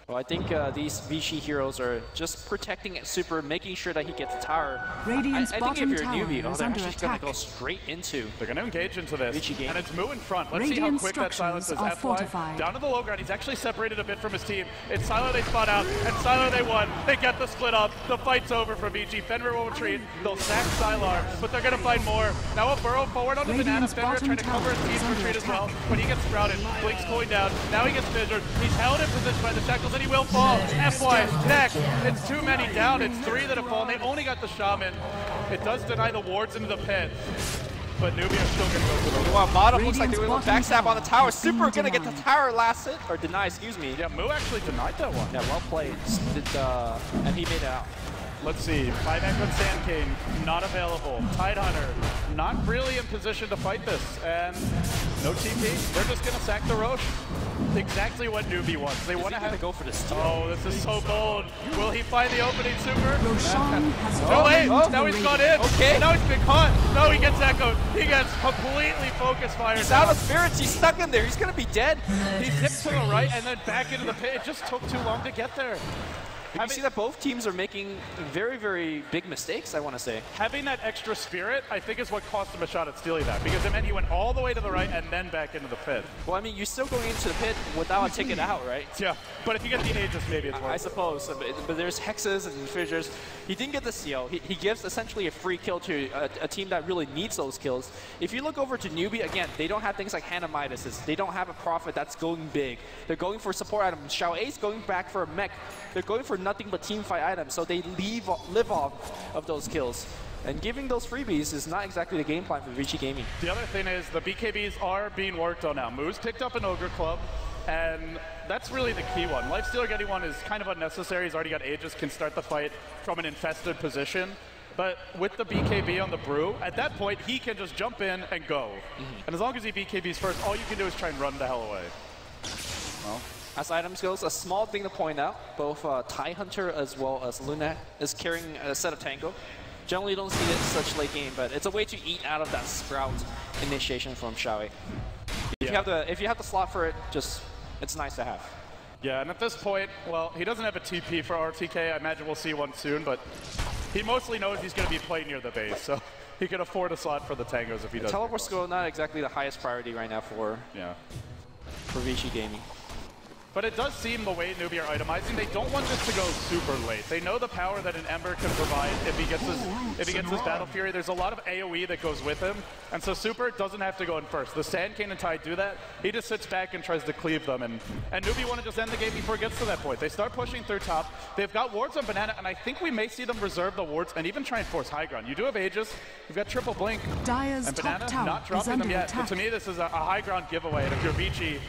Well, I think these Vichy heroes are just protecting Super, making sure that he gets the tower. I think if you're a newbie, they're actually going to go straight into. They're going to engage into this, and it's Moo in front. Let's see how quick that silence is. FY down to the low ground. He's actually separated a bit from his team. It's Silo they spot out, and Silo they won. They get the split up. The fight's over for Vici. Fenrir will retreat. They'll sack Sylar, but they're going to find more. Now a burrow forward onto Banana. Fenrir trying to cover his team's retreat as well, but he gets sprouted. Blink's going down. Now he gets fissured. He's held in position by the shackles, and he will fall. FY, next. It's too many down. It's 3 that have fallen. They only got the Shaman. It does deny the wards into the pit. But Nubia are still going to go for the well, bottom looks like they were backstab on the tower. Super going to get the tower last hit, or deny, excuse me. Yeah, Moo actually denied that one. Yeah, well played. And he made it out. Let's see, 5-Act on Sand King, not available. Tidehunter, not really in position to fight this. And no TP, they're just going to sack the Roche. Exactly what Newbie wants. They want to have to go for the steal. Oh, this is so bold. Will he find the opening, Super? Oh, wait, now he's gone in. Okay. Now he's been caught. No, he gets echoed. He gets completely focus fired. He's out of spirits. He's stuck in there. He's going to be dead. He dipped to the right and then back into the pit. It just took too long to get there. You see that both teams are making very, very big mistakes, I want to say. Having that extra spirit, I think, is what cost him a shot at stealing that, because it meant he went all the way to the right and then back into the pit. Well, I mean, you're still going into the pit without a ticket out, right? Yeah, but if you get the Aegis, maybe it's worth it. I suppose, but there's hexes and fissures. He didn't get the steal. He gives essentially a free kill to a team that really needs those kills. If you look over to Newbie, again, they don't have things like Hannah Midas. They don't have a Prophet that's going big. They're going for support items. Xiao Ace going back for a mech. They're going for nothing but team fight items, so they live off of those kills. And giving those freebies is not exactly the game plan for Vici Gaming. The other thing is the BKBs are being worked on now. Moo's picked up an Ogre Club, and that's really the key one. Lifestealer getting one is kind of unnecessary. He's already got Aegis, can start the fight from an infested position. But with the BKB on the Brew, at that point, he can just jump in and go. And as long as he BKBs first, all you can do is try and run the hell away. Well, as items goes, a small thing to point out, both Tidehunter as well as Luna is carrying a set of Tango. Generally don't see it in such late game, but it's a way to eat out of that Sprout initiation from Xiaowei. Yeah. If you have the slot for it, it's nice to have. Yeah, and at this point, well, he doesn't have a TP for RTK. I imagine we'll see one soon, but he mostly knows he's going to be playing near the base, so he can afford a slot for the Tangos if he does. Teleport skill not exactly the highest priority right now for Vici Gaming. But it does seem the way Newbie are itemizing, they don't want this to go super late. They know the power that an Ember can provide if he gets his Battle Fury. There's a lot of AoE that goes with him, and so Super doesn't have to go in first. The Sand King and Tide do that. He just sits back and tries to cleave them, and Newbie want to just end the game before it gets to that point. They start pushing through top. They've got wards on Banana, and I think we may see them reserve the wards and even try and force high ground. You do have Aegis, you've got triple blink, and Banana not dropping them yet. But to me, this is a high ground giveaway, and if you're Vici,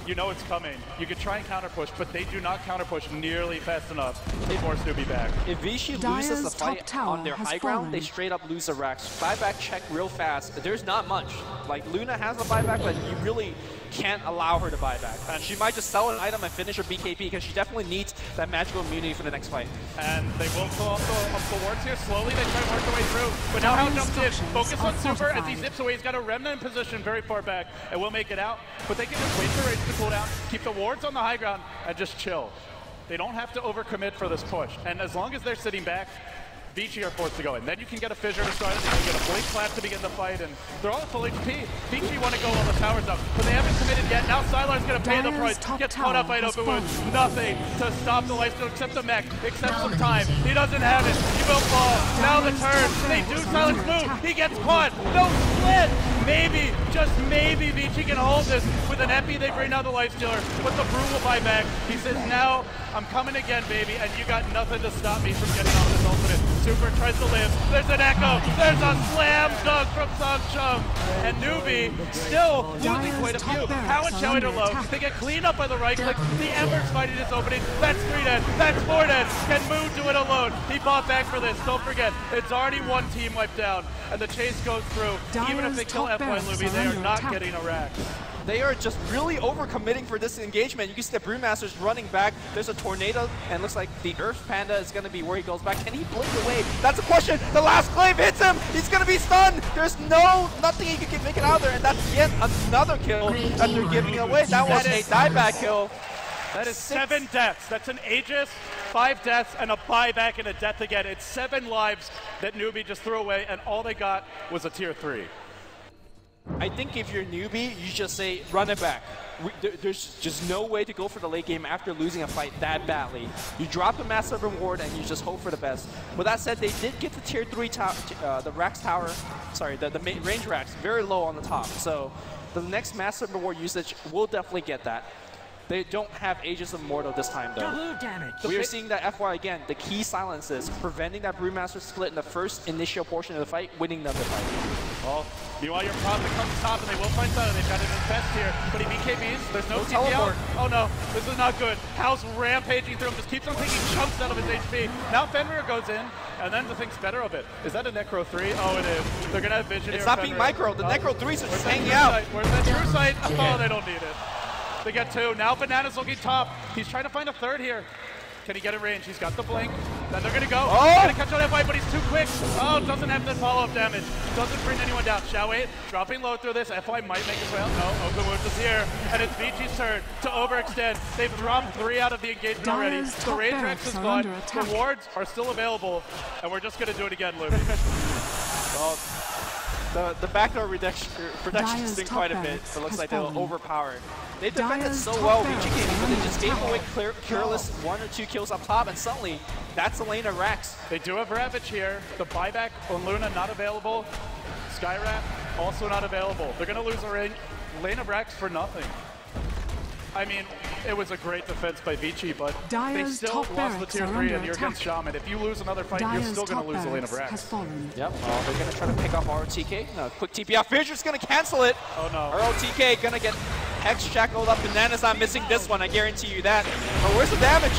you know it's coming. You can try and counter push, but they do not counter push nearly fast enough to force Newbie back. If Vici loses the fight on their high ground, they straight up lose the racks. Buyback check real fast. There's not much. Like, Luna has a buyback, but you really can't allow her to buy back. And she might just sell an item and finish her BKB because she definitely needs that magical immunity for the next fight. And they will pull up the wards here. Slowly they try to work their way through. But now Hal jumps in. Focus on Super as he zips away. He's got a Remnant in position very far back and will make it out. But they can just wait for Rage to cool down, keep the wards on the high ground, and just chill. They don't have to overcommit for this push. And as long as they're sitting back, Vici are forced to go in. Then you can get a Fissure to start it, you can get a Blink Clap to begin the fight, and they're all at full HP. Vici want to go while the tower's up, but they haven't committed yet. Now Sylar's going to pay the price. Gets caught up by an open wound. Nothing to stop the lifesteal except the mech, except some time. He doesn't have it. He will fall. Now the turn. They do silence move. He gets caught. No split. Maybe, just maybe, Vici can hold this. With an epi, they bring down the lifestealer, but the Brew will buy back. He says, now I'm coming again, baby, and you got nothing to stop me from getting off this ultimate. Super tries to live. There's an echo. There's a slam dunk from Songchum. And Newbie still losing quite a few. How and Xiao are low. They get cleaned up by the right click. The Ember's fighting his opening. That's 3 dead. That's 4 dead. Can Moon do it alone? He bought back for this. Don't forget, it's already one team wiped down. And the chase goes through. Even if they kill FY Luby, they are not getting a rack. They are just really overcommitting for this engagement. You can see the Brewmaster's running back. There's a tornado, and looks like the Earth Panda is going to be where he goes back. Can he blink away? That's a question. The last clave hits him. He's going to be stunned. There's nothing he can make it out of there, and that's yet another kill that they're giving away. That was a dieback kill. That is 7 deaths. That's an Aegis, 5 deaths, and a buyback and a death again. It's 7 lives that Newbie just threw away, and all they got was a tier 3. I think if you're Newbie, you just say, run it back. There's just no way to go for the late game after losing a fight that badly. You drop a massive reward and you just hope for the best. With that said, they did get the tier 3 the Rax tower, sorry, the range Rax very low on the top. So the next massive reward usage will definitely get that. They don't have Aegis of Immortal this time, though. Blue damage. We are seeing that FY again. The key silences, preventing that Brewmaster split in the first initial portion of the fight, winning them the fight. Well, meanwhile, you're probably comes top, and they will find Sada. They've got an infest here, but he BKBs. There's no teleport. Oh no, this is not good. Hal's rampaging through him, just keeps on taking chunks out of his HP. Now Fenrir goes in, and then the thing's better of it. Is that a Necro 3? Oh, it is. They're gonna have vision. It's not being micro. The Necro 3s are just hanging out. Where's that true sight? Oh, they don't need it. They get 2. Now Banana's looking top. He's trying to find a 3rd here. Can he get a range? He's got the blink. Then they're going to go. Oh! He's going to catch on FY, but he's too quick. Oh, doesn't have the follow-up damage. Doesn't bring anyone down. Xiaowei dropping low through this. FY might make his way out. No, Okawood is here. And it's Vichi's turn to overextend. They've dropped 3 out of the engagement already. The range Rex is gone. The wards are still available. And we're just going to do it again, Luby. Well, the backdoor production's been quite a bit. So it looks like they'll overpower. They defended so well, VG Gaming, but they just gave away careless 1 or 2 kills up top, and suddenly that's the lane of Rax. They do have Ravage here. The buyback on Luna not available. Skyrat also not available. They're going to lose a lane of Rax for nothing. I mean, it was a great defense by Vici, but they still lost the tier 3 and you're against Shaman. If you lose another fight, you're still going to lose the lane of Rax. Yep, well, they're going to try to pick off ROTK. No, quick TP out. Fissures going to cancel it. Oh no. ROTK going to get Hex shackled up. Banana's not missing this one, I guarantee you that. Oh, where's the damage?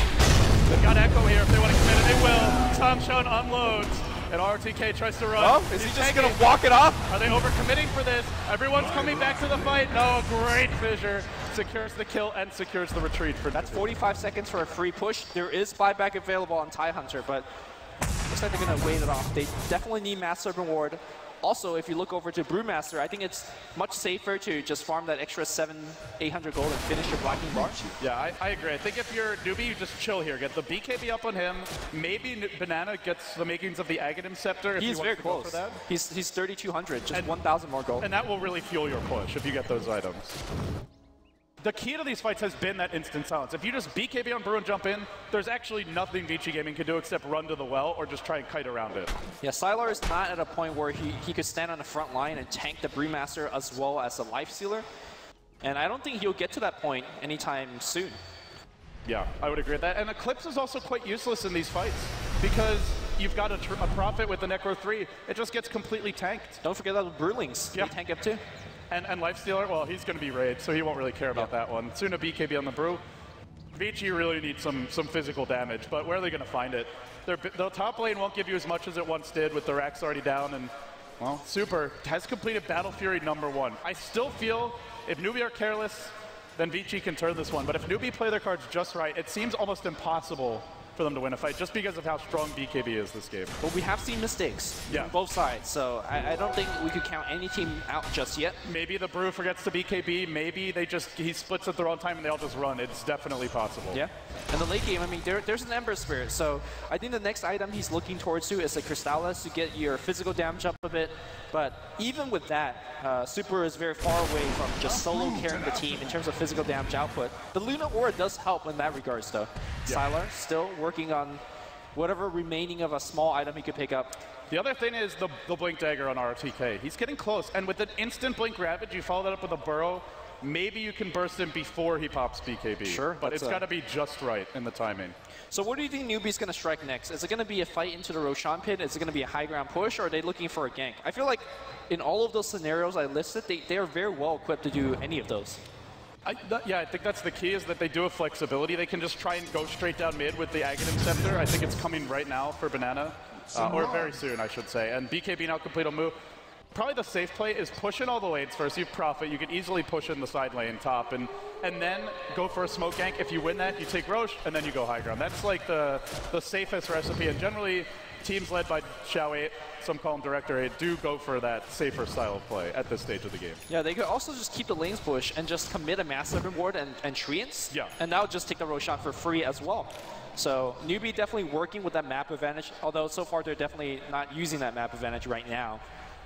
They've got Echo here if they want to commit it. They will. Tom Shone unloads. And RTK tries to run. Oh, is he just going to walk it off? Are they overcommitting for this? Everyone's coming back to the fight. No, great fissure. Secures the kill and secures the retreat for That's 45 seconds for a free push. There is buyback available on TIE Hunter, but looks like they're going to wait it off. They definitely need Master Reward. Also, if you look over to Brewmaster, I think it's much safer to just farm that extra 700-800 gold and finish your blocking bar. Yeah, I agree. I think if you're Newbie, you just chill here. Get the BKB up on him. Maybe Banana gets the makings of the Aghanim Scepter. He's very close. For that. He's 3,200, just 1,000 more gold. And that will really fuel your push if you get those items. The key to these fights has been that instant silence. If you just BKB on Brew and jump in, there's actually nothing Vici Gaming can do except run to the well or just try and kite around it. Yeah, Sylar is not at a point where he could stand on the front line and tank the Brewmaster as well as a Life Stealer. And I don't think he'll get to that point anytime soon. Yeah, I would agree with that. And Eclipse is also quite useless in these fights because you've got a Prophet with the Necro 3. It just gets completely tanked. Don't forget about the Brewlings. Yeah. They tank up too. And Lifestealer, well, he's going to be raid, so he won't really care about that one. Soon a BKB on the Brew. Vici really needs some physical damage, but where are they going to find it? The top lane won't give you as much as it once did with the Rax already down, and, well, Super has completed Battle Fury #1. I still feel if Newbie are careless, then Vici can turn this one, but if Newbie play their cards just right, it seems almost impossible for them to win a fight just because of how strong BKB is this game. But we have seen mistakes on both sides, so I don't think we could count any team out just yet. Maybe the Brew forgets to BKB, maybe he splits at the wrong time and they all just run. It's definitely possible. Yeah, and the late game, I mean, there's an Ember Spirit, so I think the next item he's looking towards to is a Crystallis to get your physical damage up a bit. But even with that, Super is very far away from just solo carrying the team in terms of physical damage output. The Luna Aura does help in that regards, though. Yeah. Sylar still working on whatever remaining of a small item he could pick up. The other thing is the Blink Dagger on RTK. He's getting close, and with an instant Blink Ravage, you follow that up with a Burrow, maybe you can burst him before he pops BKB. Sure. But it's got to be just right in the timing. So what do you think Newbie's going to strike next? Is it going to be a fight into the Roshan pit? Is it going to be a high ground push, or are they looking for a gank? I feel like in all of those scenarios I listed, they are very well equipped to do any of those. Yeah, I think that's the key, is that they do have flexibility. They can just try and go straight down mid with the Aghanim Scepter. I think it's coming right now for Banana, or very soon, I should say. And BKB now complete on move. Probably the safe play is push in all the lanes first. You have Prophet, you can easily push in the side lane top, and then go for a smoke gank. If you win that, you take Roche, and then you go high ground. That's like the safest recipe, and generally teams led by Xiao8, some call him Director 8, do go for that safer style of play at this stage of the game. Yeah, they could also just keep the lanes push and just commit a massive reward and treants. Yeah. And that would just take the Roshan for free as well. So Newbie definitely working with that map advantage, although so far they're definitely not using that map advantage right now.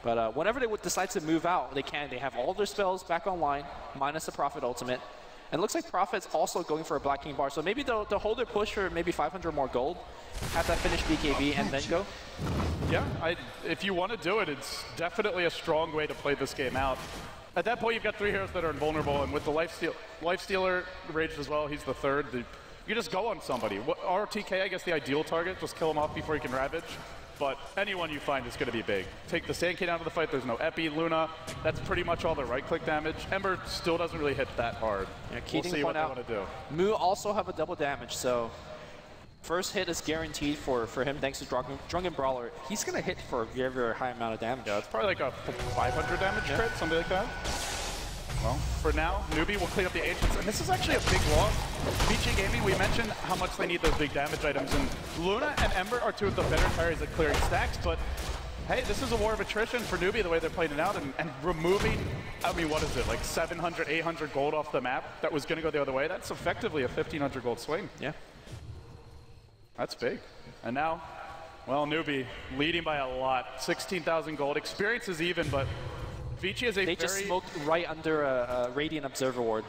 But whenever they would decide to move out, they can. They have all their spells back online, minus the Prophet ultimate. And it looks like Prophet's also going for a Black King bar. So maybe they'll hold their push for maybe 500 more gold, have that finish BKB, and then go. Yeah, if you want to do it, it's definitely a strong way to play this game out. At that point, you've got 3 heroes that are invulnerable, and with the Lifestealer raged as well, he's the third. You just go on somebody. RTK, I guess the ideal target, just kill him off before he can Ravage. But anyone you find is going to be big. Take the Sand King out of the fight, there's no Epi. Luna, that's pretty much all their right-click damage. Ember still doesn't really hit that hard. Yeah, we'll see what they want to do. Mu also have a double damage, so first hit is guaranteed for him thanks to Drunken Brawler. He's going to hit for a very, very high amount of damage. Yeah, it's probably like a 500 damage crit, something like that. Well, for now, Newbie will clean up the Ancients, and this is actually a big loss. VG Gaming, we mentioned how much they need those big damage items, and Luna and Ember are 2 of the better carries at clearing stacks, but hey, this is a war of attrition for Newbie the way they're playing it out, and removing, I mean, what is it, like 700, 800 gold off the map that was going to go the other way? That's effectively a 1,500 gold swing. Yeah. That's big. And now, well, Newbie leading by a lot. 16,000 gold. Experience is even, but Vici is They just smoked right under a Radiant Observer Ward.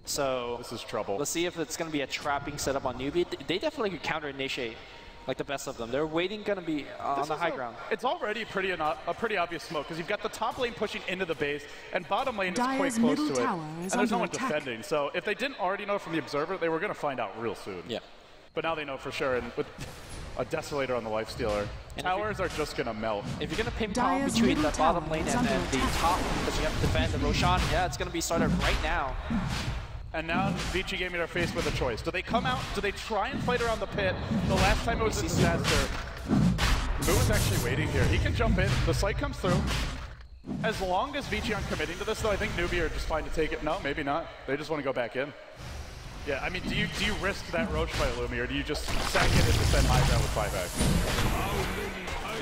So this is trouble. Let's see if it's going to be a trapping setup on Newbie. They definitely could counter-initiate like the best of them. They're waiting going to be on the high ground. It's already a pretty obvious smoke because you've got the top lane pushing into the base and bottom lane is quite close to it. And there's no one defending. So if they didn't already know from the Observer, they were going to find out real soon. Yeah. But now they know for sure. And with a Desolator on the Lifestealer, towers are just going to melt. If you're going to ping-pong between the bottom lane and the top, because you have to defend the Roshan, yeah, it's going to be started right now. And now Vici Gaming are faced with a choice. Do they come out? Do they try and fight around the pit? The last time it was a disaster. Mu is actually waiting here. He can jump in. The sight comes through. As long as Vici aren't committing to this, though, I think Newbie are just fine to take it. No, maybe not. They just want to go back in. Yeah, I mean, do you risk that Roche by Illumi, or do you just sack it and defend high ground with 5x?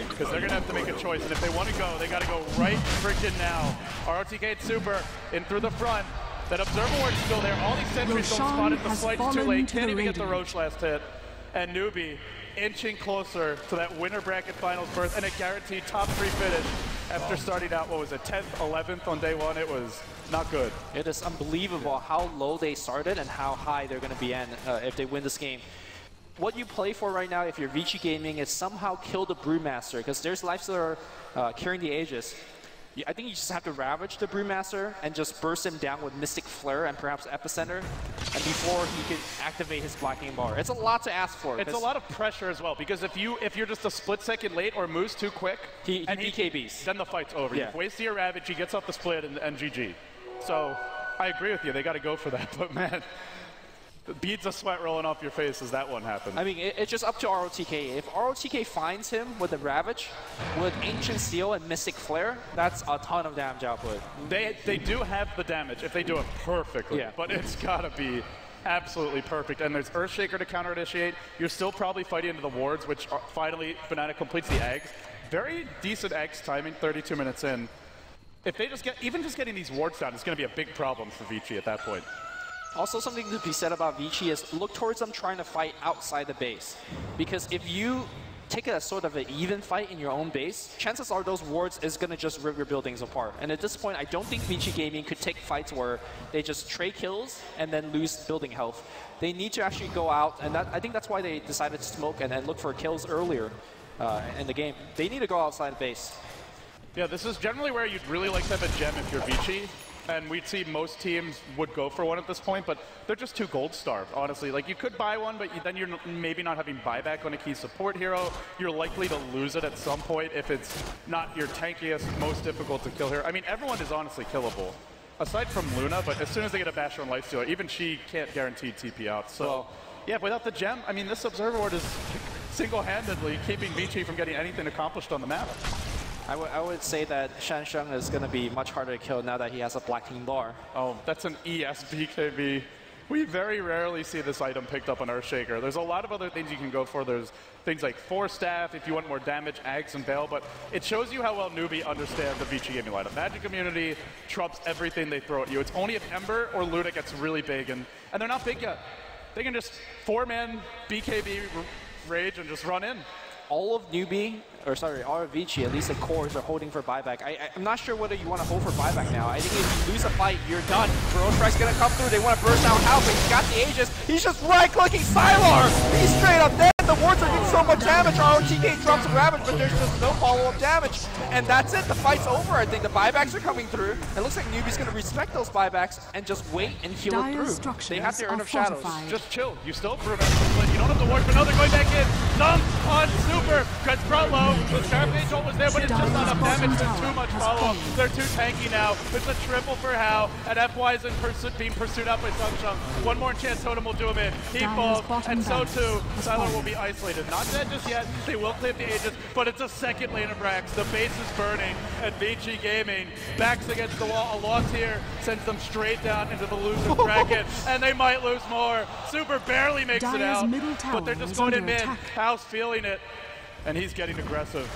Because they're going to have to make a choice, and if they want to go, they got to go right freaking now. ROTK super in through the front. That Observer Ward's still there. All these sentries don't spot it. The slight's too late. Can't even get the Roche last hit. And Newbie inching closer to that winner bracket finals berth and a guaranteed top 3 finish after starting out, what was it, 10th, 11th on day 1. It was not good. It is unbelievable how low they started and how high they're going to be in if they win this game. What you play for right now, if you're Vici Gaming, is somehow kill the Brewmaster, because there's Lifestealer carrying the Aegis. I think you just have to Ravage the Brewmaster and just burst him down with Mystic Flare and perhaps Epicenter, and before he can activate his blocking bar. It's a lot to ask for. It's a lot of pressure as well, because if you're just a split second late or moves too quick, he BKBs. Then the fight's over. Yeah. You've wasted your Ravage, he gets off the split, and GG. So I agree with you. They got to go for that, but man, beads of sweat rolling off your face as that one happens. I mean, it's just up to ROTK. If ROTK finds him with a Ravage, with Ancient Steel and Mystic Flare, that's a ton of damage output. They do have the damage if they do it perfectly, but it's got to be absolutely perfect. And there's Earthshaker to counter-initiate. You're still probably fighting into the wards, which finally Banana completes the eggs. Very decent eggs timing, 32 minutes in. If they just even getting these wards down is going to be a big problem for Vici at that point. Also, something to be said about Vici is look towards them trying to fight outside the base. Because if you take it as sort of an even fight in your own base, chances are those wards is going to just rip your buildings apart. And at this point, I don't think Vici Gaming could take fights where they just trade kills and then lose building health. They need to actually go out, and I think that's why they decided to smoke and look for kills earlier in the game. They need to go outside the base. Yeah, this is generally where you'd really like to have a gem if you're Vici. And we'd see most teams would go for one at this point, but they're just too gold starved, honestly. Like, you could buy one, but then you're maybe not having buyback on a key support hero. You're likely to lose it at some point if it's not your tankiest, most difficult to kill hero. I mean, everyone is honestly killable, aside from Luna, but as soon as they get a Bastion Lifestealer, even she can't guarantee TP out. So, yeah, without the gem, I mean, this Observer Ward is single-handedly keeping Vici from getting anything accomplished on the map. I would say that Shansheng is going to be much harder to kill now that he has a Black King bar. Oh, that's an ES BKB. We very rarely see this item picked up on Earthshaker. There's a lot of other things you can go for. There's things like Force Staff if you want more damage, Ags and Veil, but it shows you how well Newbie understands the Vici gaming lineup. Magic community trumps everything they throw at you. It's only if Ember or Luna gets really big, and they're not big yet. They can just 4-man BKB rage and just run in. All of Newbie, or sorry, all of Vici, at least the cores, are holding for buyback. I'm not sure whether you want to hold for buyback now. I think if you lose a fight, you're done. Burrow Strike's going to come through. They want to burst out Hal, but he's got the Aegis. He's just right-clicking Sylar. He's straight up dead. The wards are doing so much damage. ROTK drops some damage, but there's just no follow-up damage. And that's it. The fight's over. I think the buybacks are coming through. It looks like Newbie's going to respect those buybacks and just wait and heal it through. They have their Urn of Shadows. Just chill. You still have Bruno. You don't have to work, but now they're going back in. Numb on Super. Gets brought low. The Scarface ult was there, but it's just not enough damage. There's too much follow-up. They're too tanky now. It's a triple for Hal, and FY is being pursued out by Sunshung. One more chance Totem will do him in. He falls, and so too, Sylar will be isolated. Not dead just yet. They will clear the Aegis, but it's a second lane of Brax. The base is burning, and Vici Gaming backs against the wall. A loss here sends them straight down into the loser bracket, and they might lose more. Super barely makes it out, but they're just going in mid. Hal's feeling it, and he's getting aggressive.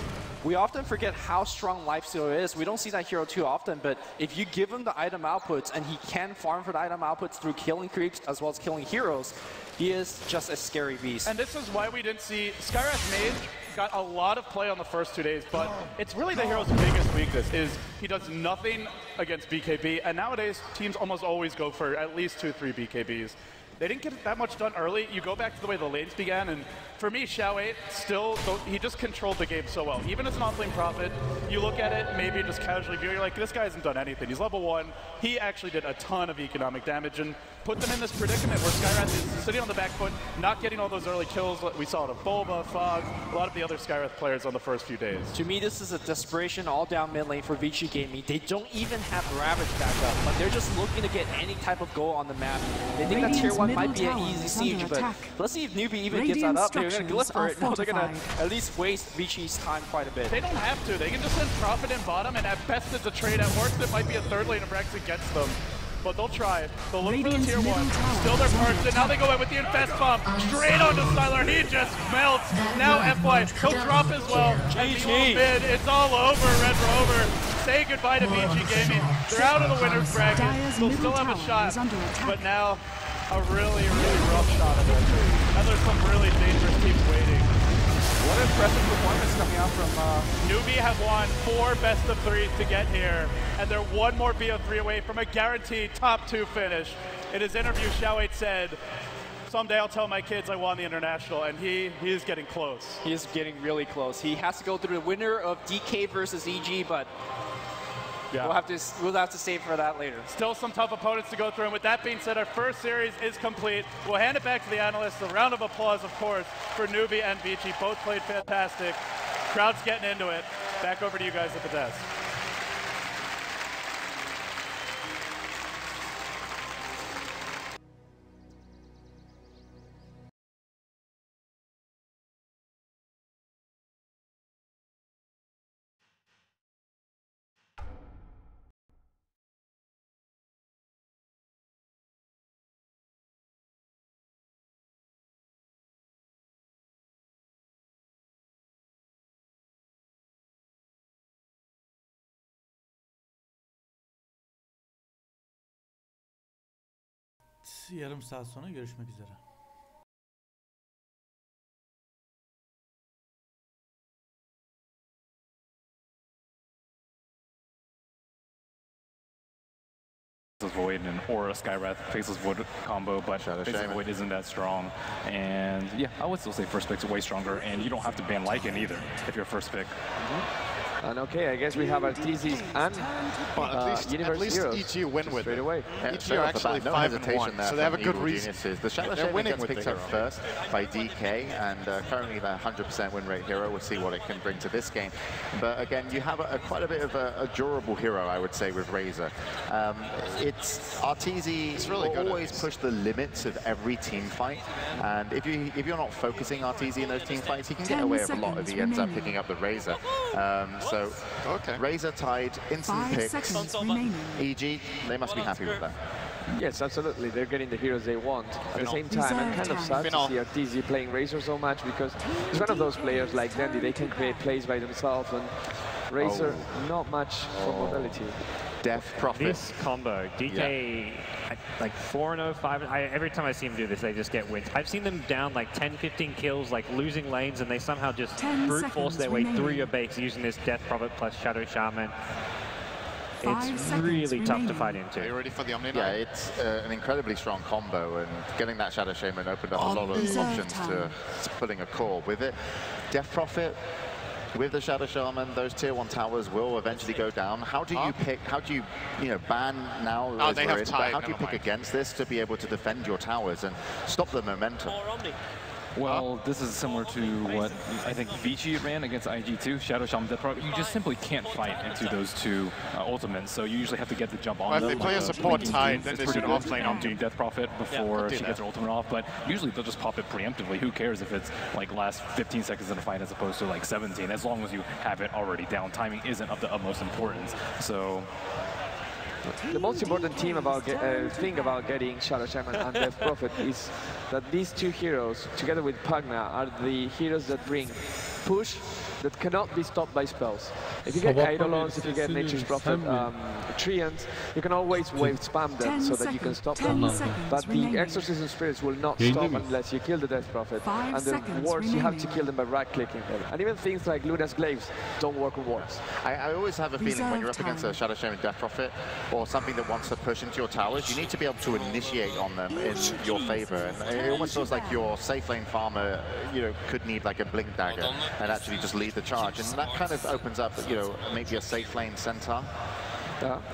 We often forget how strong Lifestealer is. We don't see that hero too often, but if you give him the item outputs and he can farm for the item outputs through killing creeps as well as killing heroes, he is just a scary beast. And this is why we didn't see Skywrath Mage got a lot of play on the first 2 days, but it's really the hero's biggest weakness is he does nothing against BKB, and nowadays teams almost always go for at least 2-3 BKBs. They didn't get that much done early. You go back to the way the lanes began, and for me, Xiao8 still, he just controlled the game so well. Even as an off-lane Prophet, you look at it, maybe just casually view, you're like, this guy hasn't done anything. He's level 1. He actually did a ton of economic damage and put them in this predicament where Skywrath is sitting on the back foot, not getting all those early kills. We saw it of Bulba, Fog, a lot of the other Skywrath players on the first few days. To me, this is a desperation all down mid lane for Vici Gaming. They don't even have Ravage back up, but they're just looking to get any type of goal on the map. They think that tier 1 might be an easy siege, but let's see if Newbie even gives that up. They're going to glyph for it. No, they're going to at least waste Vici's time quite a bit. They don't have to. They can just send Prophet in bottom, and at best it's a trade. At worst, it might be a third lane of Rex against them. But they'll try. They'll look for the tier 1. Still their perks, and now they go in with the Infest Bomb. Straight onto Sylar. He just melts. Now FY. He'll drop as well. GG. It's all over, Red Rover. Say goodbye to Vici Gaming. They're out of the winner's bracket. They'll still have a shot. But now, a really, really rough shot of it. And there's some really dangerous teams waiting. What an impressive performance coming out from... Newbie have won 4 best-of-3s to get here, and they're one more BO3 away from a guaranteed top 2 finish. In his interview, Xiao8 said, someday I'll tell my kids I won the International, and he is getting close. He is getting really close. He has to go through the winner of DK versus EG, but yeah. We'll have to save for that later. Still some tough opponents to go through, and with that being said, our first series is complete. We'll hand it back to the analysts. A round of applause, of course, for Newbie and Vici. Both played fantastic. Crowd's getting into it. Back over to you guys at the desk. Yarım saat sonra görüşmek üzere. Void and Aura Skywrath Faceless Void combo, but Faceless Void isn't that strong. And yeah, I would still say first pick's way stronger, and you don't have to ban Lycan either if you're first pick. And okay, I guess we have our TZs and at least EG win with straight away. EG are actually 5-1, so they have a good reason. The Shadow Shaman gets picked up first by DK, and currently the 100% win rate hero. We'll see what it can bring to this game. But again, you have quite a bit of a durable hero, I would say, with Razor. It's Arteezy really always push the limits of every team fight, and if you're not focusing Arteezy in those team fights, he can get away with a lot if he ends up picking up the Razor. So Razor tied, instant picks. EG, they must be happy with that. Yes, absolutely. They're getting the heroes they want. At the same time, I'm kind of sad to see RTZ playing Razor so much because he's one of those players like Dandy. They can create plays by themselves, and Razor, not much for mobility. Death Prophet. This combo, DK, like 4-0, 5 every time I see him do this, they just get wins. I've seen them down like 10, 15 kills, like losing lanes, and they somehow just brute force their way through your base using this Death Prophet plus Shadow Shaman. It's really tough to fight into. Are you ready for the Omni? Yeah, it's an incredibly strong combo, and getting that Shadow Shaman opened up a lot of options to pulling a core with it. Death Prophet, with the Shadow Shaman, those tier 1 towers will eventually go down. How do you pick, how do you ban now? Oh, they have how do you pick against this to be able to defend your towers and stop the momentum? Well, this is similar to what I think Vici ran against IG2, Shadow Shaman, Death Prophet. You just simply can't fight into those two ultimates, so you usually have to get the jump on them. Well, if they play a support tide, then they should offlane on doing Death Prophet before she gets her ultimate off, but usually they'll just pop it preemptively. Who cares if it's like last 15 seconds in a fight as opposed to like 17, as long as you have it already down. Timing isn't of the utmost importance, so... The most important thing about getting Shadow Shaman and Death Prophet is that these two heroes, together with Pugna, are the heroes that bring push that cannot be stopped by spells. If you get Eidolons, if you get Nature's Prophet, Treants, you can always wave spam them so that you can stop them. But the Exorcism Spirits will not stop unless you kill the Death Prophet. And the wards, you have to kill them by right-clicking them. And even things like Luna's Glaives don't work on wards. I always have a feeling when you're up against a Shadow Shaman Death Prophet or something that wants to push into your towers, you need to be able to initiate on them in your favor. And it almost feels like your safe lane farmer, could need like a Blink Dagger and actually just lead the charge. And that kind of opens up, maybe a safe lane centaur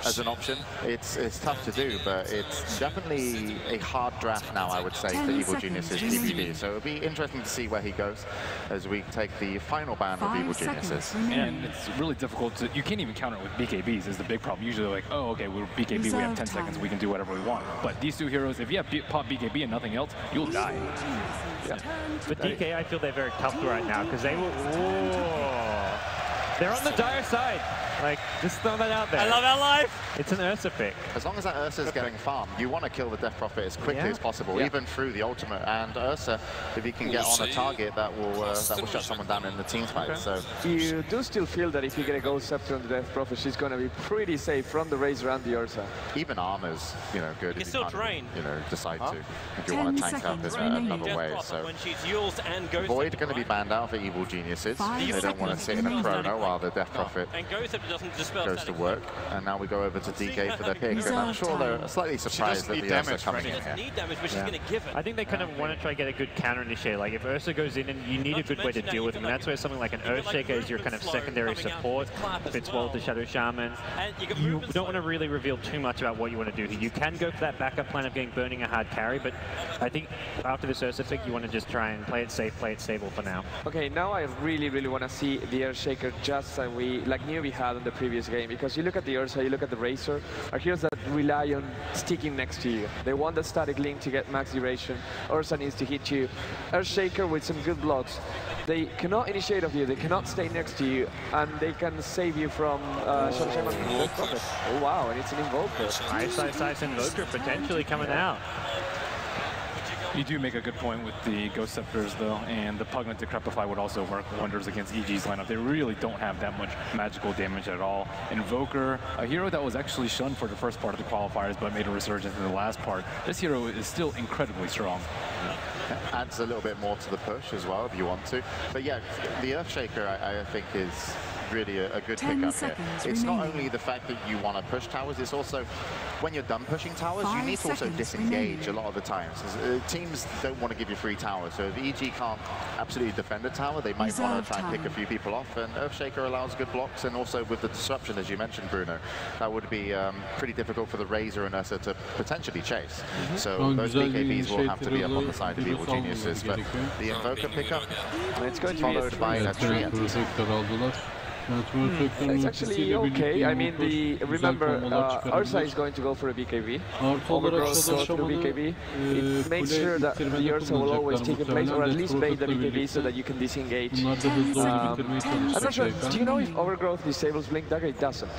as an option. It's tough to do, but it's definitely a hard draft now, I would say, for Evil Geniuses PvP. So it'll be interesting to see where he goes as we take the final ban of Evil Geniuses. And it's really difficult to, you can't even counter it with BKBs is the big problem. Usually like, oh, okay, we're BKB, we have 10 seconds, we can do whatever we want. But these two heroes, if you have pop BKB and nothing else, you'll die. Yeah. But DK, I feel they're very tough right now because they will. They're on the dire side. Like, just throw that out there. I love our life. It's an Ursa pick. As long as that Ursa is getting farmed, you want to kill the Death Prophet as quickly as possible, even through the ultimate. And Ursa, if he can get on a target, that will shut someone down in the team fight. So you do still feel that if you get a Ghost Scepter on the Death Prophet, she's going to be pretty safe from the Razor and the Ursa. Even Armor's, good. You still drain. Decide to if you want to tank up in another way. So Void going to be banned out for Evil Geniuses. They don't want to sit in a chrono while the Death Prophet goes to work. And now we go over to DK for their pick. And I'm sure they're slightly surprised that the Ursa coming in here. I think they kind of want to try to get a good counter initiate. Like if Ursa goes in, and you need a good way to deal with him. And that's where something like an Earthshaker is your kind of secondary support. Fits well with the Shadow Shaman. You don't want to really reveal too much about what you want to do here. You can go for that backup plan of getting burning a hard carry, but I think after this Ursa pick, you want to just try and play it safe, play it stable for now. Okay, now I really want to see the Earthshaker just like Newbie had in the previous game, because you look at the Ursa, you look at the Razor, are heroes that rely on sticking next to you. They want the static link to get max duration. Ursa needs to hit you. Earthshaker with some good blocks. They cannot initiate off you, they cannot stay next to you, and they can save you from Shadow Shaman. Oh wow, and it's an Invoker. Nice Invoker potentially coming out. You do make a good point with the Ghost Scepters, though, and the Pugna Decrepify would also work wonders against EG's lineup. They really don't have that much magical damage at all. Invoker, a hero that was actually shunned for the first part of the qualifiers, but made a resurgence in the last part. This hero is still incredibly strong. Adds a little bit more to the push as well, if you want to. But yeah, the Earthshaker, I think, is really a good pickup here. It's not only the fact that you want to push towers, it's also when you're done pushing towers, you need to also disengage a lot of the times. Teams don't want to give you free towers, so if EG can't absolutely defend a tower, they might want to try and pick a few people off, and Earthshaker allows good blocks, and also with the disruption, as you mentioned, Bruno, that would be pretty difficult for the Razor and Ursa to potentially chase. So those BKBs will have to be up on the side of Evil Geniuses, but the Invoker pickup, it's going to be followed by a Treant. It's actually okay. I mean, remember, Ursa is going to go for a BKB. Overgrowth goes for a BKB. It makes sure that the Ursa will always take a place, or at least bait the BKB so that you can disengage. I'm not sure. Do you know if Overgrowth disables Blink Dagger? It doesn't.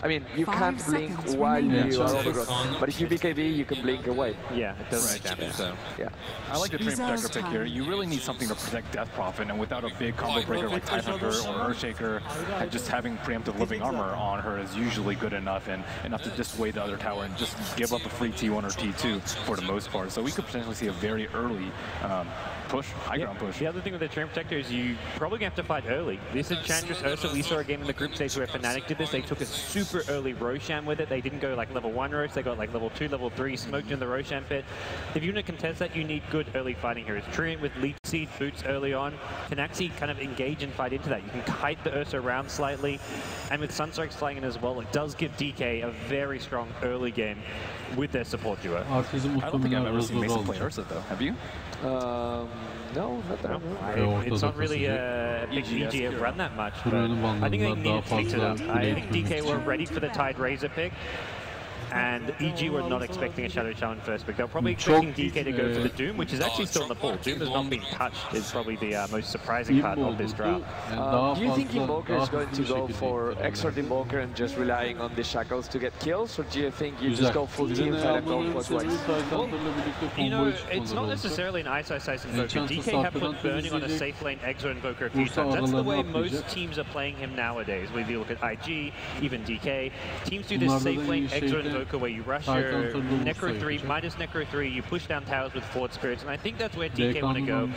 I mean, you can't blink while you are overgrown, but if you BKB, you can blink away. Yeah, it does make damage. So, yeah. I like the Dream Protector pick here. You really need something to protect Death Prophet, and without a big combo breaker like Tidehunter or Earthshaker, and just having preemptive living armor on her is usually good enough, and enough to dissuade the other tower and just give up a free T1 or T2 for the most part. So we could potentially see a very early push, high ground push. The other thing with the Dream Protector is you probably going to have to fight early. This Enchantress Ursa, we saw a game in the group stage where Fnatic did this. They took a super early Roshan with it. They didn't go like level 1 Rosh, they got like level 2, level 3, smoked in the Roshan pit. If you want to contest that, you need good early fighting heroes. Treant with Leech Seed, Boots early on can actually kind of engage and fight into that. You can kite the Ursa around slightly, and with Sunstrikes flying in as well, it does give DK a very strong early game with their support duo. I don't think I've ever seen Mason play Ursa though, have you? No, not that. It's not really a big EG run that much, but I think they need to take to that. I think DK were ready for the Tide Razor pick, and EG were not expecting a Shadow Shaman first pick. They were probably expecting DK to go for the Doom, which is actually still in the pool. Doom has not been touched, is probably the most surprising part of this draft. Do you think Invoker is going to go for extra Invoker and just relying on the Shackles to get kills, or do you think you just go full team fight and go for twice? Well, you know, it's not necessarily an Ice Invoker. DK have put Burning on a safe lane Exo Invoker a few times. That's the way most teams are playing him nowadays. When you look at IG, even DK, teams do this safe lane Exo Invoker where you rush your Necro 3, minus Necro 3, you push down towers with Forward Spirits, and I think that's where DK want to go.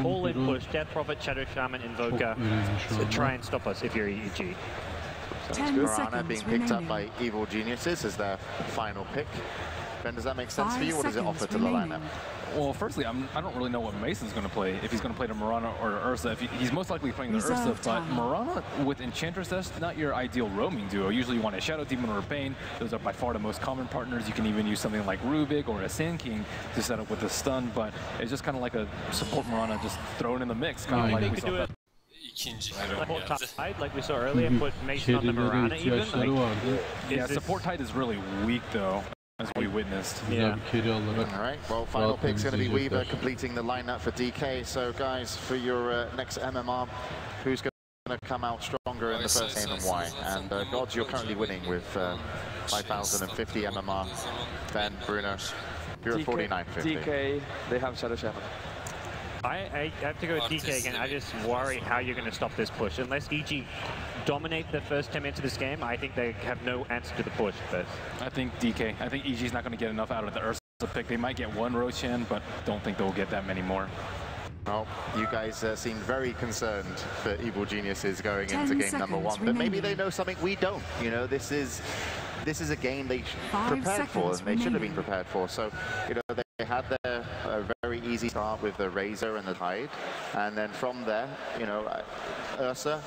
All in push, Death Prophet, Shadow Shaman, Invoker, to try and stop us if you're EG. Mirana being picked up by Evil Geniuses as their final pick. Ben, does that make sense for you? What does it offer to the lineup? Well, firstly, I don't really know what Mason's going to play, if he's going to play the Mirana or Ursa. If he's most likely playing the Ursa, but Mirana with Enchantress, that's not your ideal roaming duo. Usually you want a Shadow Demon or a Bane. Those are by far the most common partners. You can even use something like Rubik or a Sand King to set up with a stun, but it's just kind of like a support Mirana just thrown in the mix, kind of like we saw that. Tide, like we saw earlier, put Mason on the Mirana even. Yeah, support Tide is really weak though, as we witnessed. Yeah. All right, well, final pick's going to be Weaver completing the lineup for DK. So, guys, for your next MMR, who's going to come out stronger in the first game and why? And Gods, you're currently winning with 5,050 MMR. Ben, Bruno, you're at 4950. DK, they have Shadow Shaman. I have to go with DK again. I just worry how you're going to stop this push. Unless EG dominate the first 10 minutes of this game, I think they have no answer to the push. But I think DK. I think EG's not going to get enough out of the Ursa pick. They might get one Roshan, but don't think they'll get that many more. Well, you guys seem very concerned for Evil Geniuses going into game number 1, but maybe they know something we don't. You know, this is a game they prepared for, and they should have been prepared for. So, you know, they had their very easy start with the Razor and the Tide, and then from there, you know, Ursa,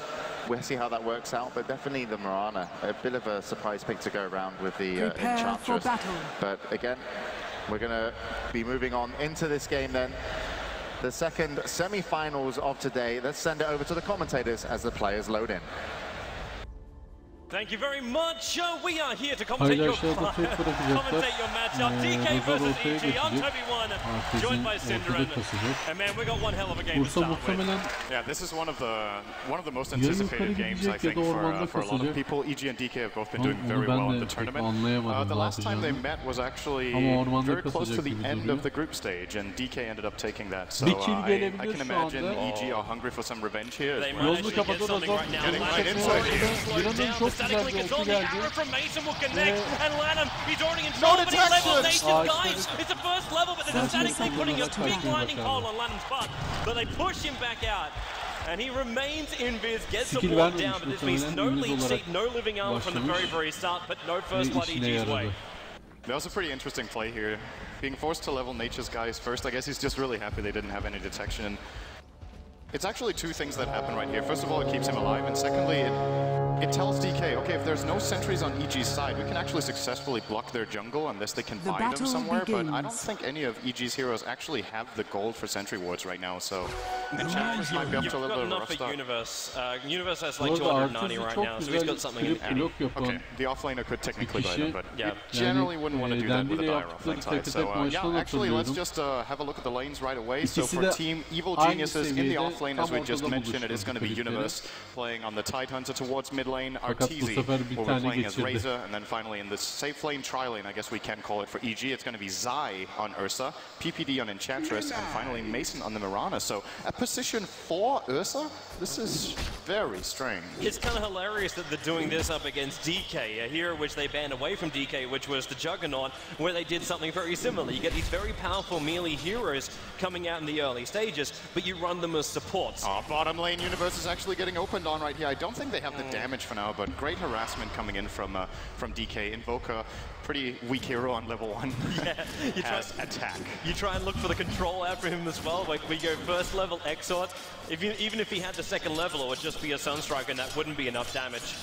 we'll see how that works out, but definitely the Mirana, a bit of a surprise pick to go around with the Enchantress. But again, we're going to be moving on into this game then. The second semi-finals of today. Let's send it over to the commentators as the players load in. Thank you very much. We are here to commentate your matchup. DK versus EG. I'm Toby1, joined by Synderen. And man, we got one hell of a game to start with. Yeah, this is one of the most anticipated games, I think, for a lot of people. EG and DK have both been doing very well in the tournament. The last time they met was actually very close to the end of the group stage, and DK ended up taking that. So I can imagine EG are hungry for some revenge here. They might actually get something right now. Getting right inside here. Static Link is on the arrow from Mason will connect, and Lanham, he's already in trouble, but he leveled Nation, guys! It's the first level, but there's a Static Link putting a big blinding hole on Lanham's butt, but they push him back out. And he remains invis, gets the ward down, but this means no leech seat, no living armor from the very start, but no first blood EG's way. That was a pretty interesting play here. Being forced to level Nature's guys first, I guess he's just really happy they didn't have any detection. It's actually two things that happen right here. First of all, it keeps him alive, and secondly, it tells DK, okay, if there's no sentries on EG's side, we can actually successfully block their jungle unless they can bind them somewhere, but I don't think any of EG's heroes actually have the gold for sentry wards right now, so Enchantress might be up to a little bit of a rough start. Universe. Universe has like 290 right now, so he's got something in hand. Okay, the offlaner could technically buy them, but yeah, generally wouldn't want to do that with a dire offlane side. So yeah, actually, let's just have a look at the lanes right away. So for Team Evil Geniuses in the offlane, as we just mentioned, it is going to be Universe playing on the Tidehunter towards mid mid lane, Arteezy, where we're playing as Razor, and then finally in this safe lane, tri-lane, I guess we can call it for EG, it's going to be Zai on Ursa, PPD on Enchantress, and finally Mason on the Mirana. So at position 4 Ursa, this is very strange. It's kind of hilarious that they're doing this up against DK, a hero which they banned away from DK, which was the Juggernaut, where they did something very similar. You get these very powerful melee heroes coming out in the early stages, but you run them as supports. Oh, bottom lane universe is actually getting opened on right here. I don't think they have the damage for now, but great harassment coming in from DK. Invoker, pretty weak hero on level 1. Yeah, attack. You try and look for the control out for him as well. Like we go first level Exort. Even if he had the second level, it would just be a Sunstrike, and that wouldn't be enough damage.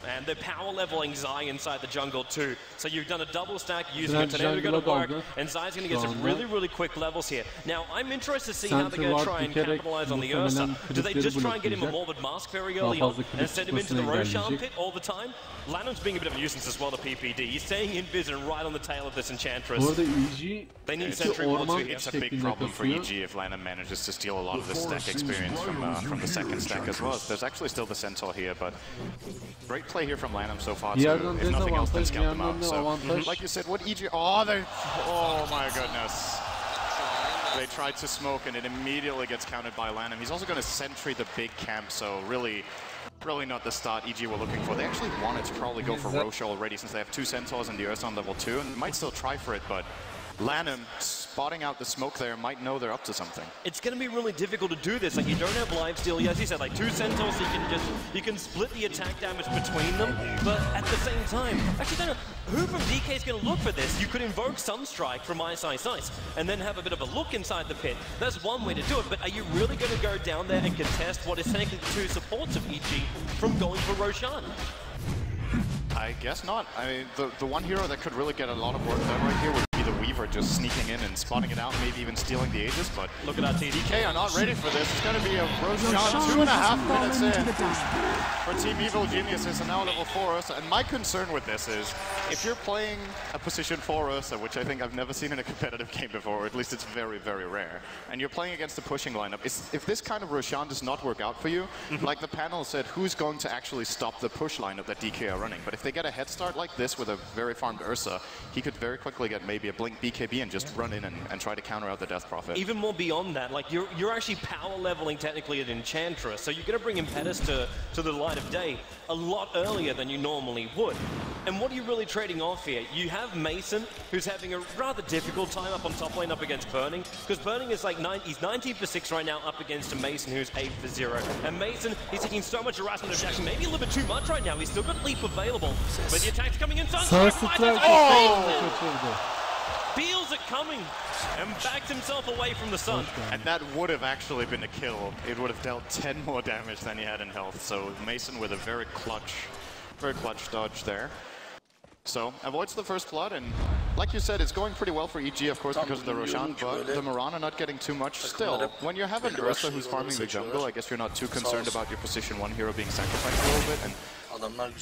And they're power leveling Zai inside the jungle too. So you've done a double stack using it. Today we're going to work, and Zai's going to get some really quick levels here. Now, I'm interested to see how they're going to try and capitalize on the Ursa. Do they just try and get him a Morbid Mask very early on and send him into the Roshan pit all the time? Lanham's being a bit of a nuisance as well to PPD. He's staying in vision right on the tail of this Enchantress. They need Sentry Wards here. It's a big problem for EG if Lanham manages to steal a lot of the stack experience from the second stack as well. There's actually still the Centaur here, but great play here from Lanham so far to, if nothing else, then scout them out. So, like you said, what EG... Oh my goodness. They tried to smoke and it immediately gets countered by Lanham. He's also going to sentry the big camp, so really not the start EG were looking for. They actually wanted to probably go for Roche already since they have 2 Centaurs and the Ursa on level 2, and they might still try for it, but Lanham spotting out the smoke there might know they're up to something. It's going to be really difficult to do this. Like, you don't have lifesteal. As you said, like 2 Centaurs, so you can split the attack damage between them. But at the same time, actually, don't know who from DK is going to look for this. You could invoke Sunstrike from Ice Ice Ice and then have a bit of a look inside the pit. That's one way to do it. But are you really going to go down there and contest what is technically the 2 supports of EG from going for Roshan? I guess not. I mean, the one hero that could really get a lot of work done right here would be the Weaver, just sneaking in and spotting it out, maybe even stealing the Aegis, but look at that DK are not ready for this. It's going to be a Roshan 2.5 minutes in for Team Evil Geniuses, and now level 4 Ursa. And my concern with this is, if you're playing a position 4 Ursa, which I think I've never seen in a competitive game before, or at least it's very, very rare, and you're playing against a pushing lineup, if this kind of Roshan does not work out for you, like the panel said, who's going to actually stop the push lineup that DK are running? But if they get a head start like this with a very farmed Ursa, he could very quickly get maybe a blink BKB and just run in and try to counter out the Death Prophet. Even more beyond that, like you're actually power leveling technically at Enchantress, so you're going to bring Impetus to the light of day a lot earlier than you normally would. And what are you really trading off here? You have Mason, who's having a rather difficult time up on top lane up against Burning, because Burning is like he's 19 for 6 right now up against a Mason who's 8 for 0. And Mason, he's taking so much harassment of Jackson, maybe a little bit too much right now. He's still got Leap available, but the attack's coming in. Feels it coming and backs himself away from the sun. And that would have actually been a kill. It would have dealt 10 more damage than he had in health. So Mason with a very clutch dodge there. So avoids the first blood, and like you said, it's going pretty well for EG, of course, because of the Roshan, but the Mirana not getting too much. Still, when you have an Ursa who's farming the jungle, I guess you're not too concerned about your position 1 hero being sacrificed a little bit. And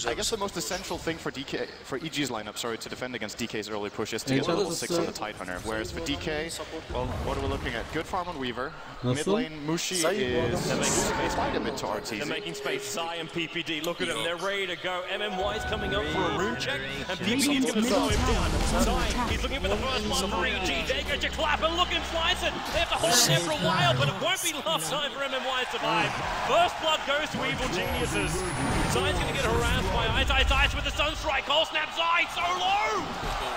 I guess the most essential thing for EG's lineup, to defend against DK's early push is to get level 6 on the Tidehunter. Whereas for DK, well, what are we looking at? Good farm on Weaver. Mid lane, Mushi is quite a bit to Arteezy. They're making space. Zai and PPD, look at them. They're ready to go. MMY's coming up for a rune check, and PPD's going to slow him down. Zai, he's looking for the first one for EG. There goes your clap, and look and slice it. They have to hold it there for a while, but it won't be enough time for MMY to survive. First blood goes to Evil Geniuses. Zai's going to get harassed by Ice Ice Ice with the Sunstrike. Cold Snap Zai, so low!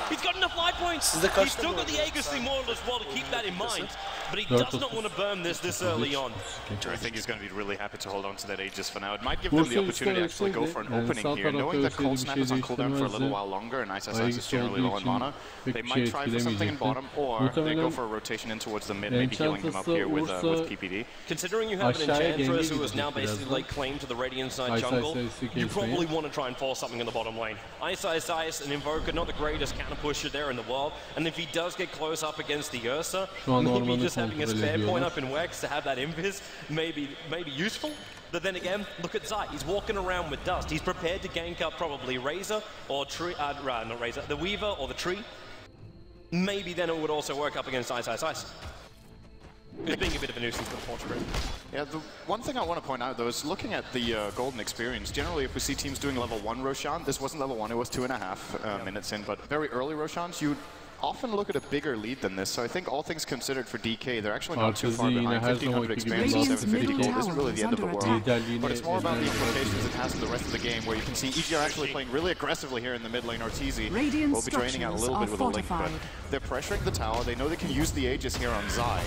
He's got enough life points. He's still got the Aegis Immortal as well to keep that in mind, but he does not want to burn this early on. I think he's going to be really happy to hold on to that Aegis for now. It might give them the opportunity to actually go for an opening here, knowing that Cold Snap is on cooldown for a little while longer and Ice Ice Ice is generally low on mana. They might try for something in bottom, or they go for a rotation in towards the mid, maybe healing him up here with PPD. Considering you have an Enchantress who is now basically like claimed to the Radiant side jungle, you probably want to try and force something in the bottom lane. Ice Ice Ice, an Invoker, not the greatest counter pusher there in the world, and if he does get close up against the Ursa, maybe just having a spare point up in Wex to have that invis may be useful. But then again, look at Zai. He's walking around with dust. He's prepared to gank up probably Razor or Tree, not Razor, the Weaver or the Tree. Maybe then it would also work up against Ice Ice Ice. Who's being a bit of a nuisance with the Porch Grid. Yeah, the one thing I want to point out, though, is looking at the Golden experience. Generally, if we see teams doing level 1 Roshan, this wasn't level 1, it was 2.5 minutes in, but very early Roshans, you often look at a bigger lead than this. So I think all things considered for DK, they're actually not too far behind. 1500 experience and 750 gold isn't really the end of the world. But it's more about the implications it has in the rest of the game, where you can see EG are actually playing really aggressively here in the mid lane. Arteezy will be draining out a little bit with a link, but they're pressuring the tower. They know they can use the Aegis here on Zai.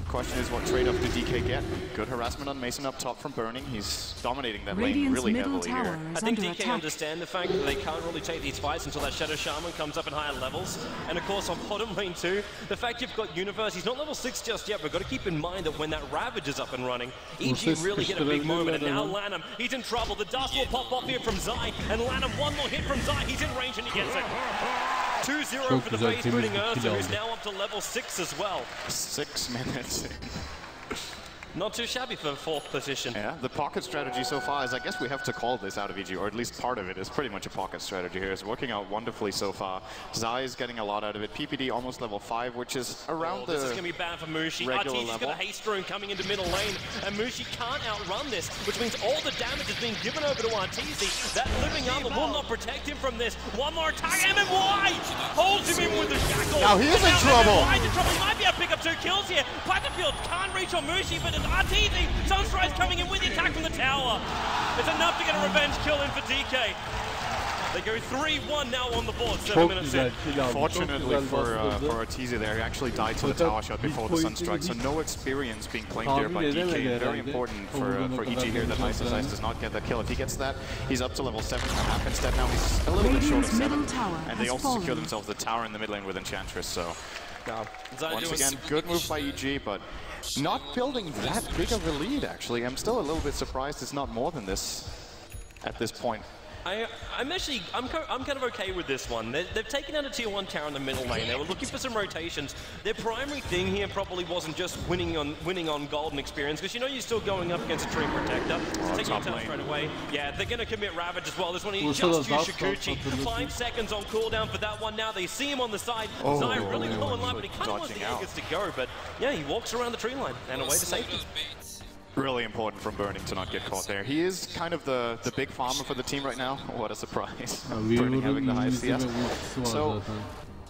Question is, what trade-off did DK get? Good harassment on Mason up top from Burning. He's dominating that lane really heavily here. I think DK understand the fact that they can't really take these fights until that Shadow Shaman comes up in higher levels. And of course, on bottom lane too, the fact you've got Universe, he's not level 6 just yet, but got to keep in mind that when that Ravage is up and running, EG really hit a big moment. And now Lanham, he's in trouble. The dust will pop off here from Zai, and Lanham, one more hit from Zai. He's in range and he gets it. 2-0 for the base booting Ursa, who's now up to level 6 as well. 6 minutes. Not too shabby for 4th position. Yeah, the pocket strategy so far is, I guess we have to call this out of EG, or at least part of it is pretty much a pocket strategy here. It's working out wonderfully so far. Zai is getting a lot out of it. PPD almost level 5, which is around the This is going to be bad for Mushi. Arteezy's got a haste rune coming into middle lane, and Mushi can't outrun this, which means all the damage is being given over to Arteezy. That living armor will not protect him from this. One more attack, MMY holds him in with the shackle. Now he is in trouble. He might be able to pick up 2 kills here. Platterfield can't reach on Mushi, but it's Arteezy. Sunstride's coming in with the attack from the tower. It's enough to get a revenge kill in for DK. They go 3-1 now on the board, 7 minutes in. Fortunately for Arteezy there, he actually died to the tower shot before the Sunstrike, so no experience being claimed there by DK. Very important for EG here that Ice does not get that kill. If he gets that, he's up to level 7.5. Instead now he's a little bit short of 7. And they also secure themselves the tower in the mid lane with Enchantress, so... Once again, good move by EG, but not building that big of a lead, actually. I'm still a little bit surprised it's not more than this at this point. I'm kind of okay with this one. They've taken out a tier 1 tower in the middle lane. They were looking for some rotations. Their primary thing here probably wasn't just winning on golden experience, because you know you're still going up against a Dream Protector. So taking a tower straight away. Yeah, they're going to commit Ravage as well. This one he just used Shikuchi. 5 seconds on cooldown for that one now. They see him on the side. Zai really low in line, but he kind of wants the Aegis to go. But yeah, he walks around the tree line and away to safety. Really important from Burning to not get caught there. He is kind of the big farmer for the team right now. What a surprise. Burning having the highest CS. So,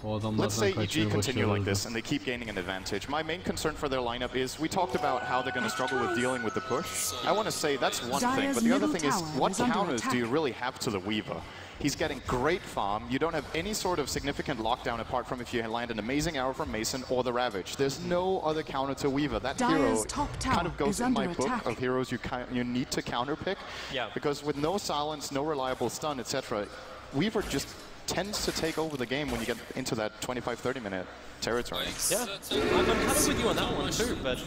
let's say EG continue like this and they keep gaining an advantage. My main concern for their lineup is, we talked about how they're going to struggle with dealing with the push. I want to say that's one thing, but the other thing is, what counters do you really have to the Weaver? He's getting great farm. You don't have any sort of significant lockdown apart from if you land an amazing arrow from Mason or the Ravage. There's no other counter to Weaver. That hero kind of goes in my book of heroes you need to counter pick. Yeah. Because with no silence, no reliable stun, etc., Weaver just tends to take over the game when you get into that 25-30 minute territory. Yeah, I'm kind of with you on that one too, but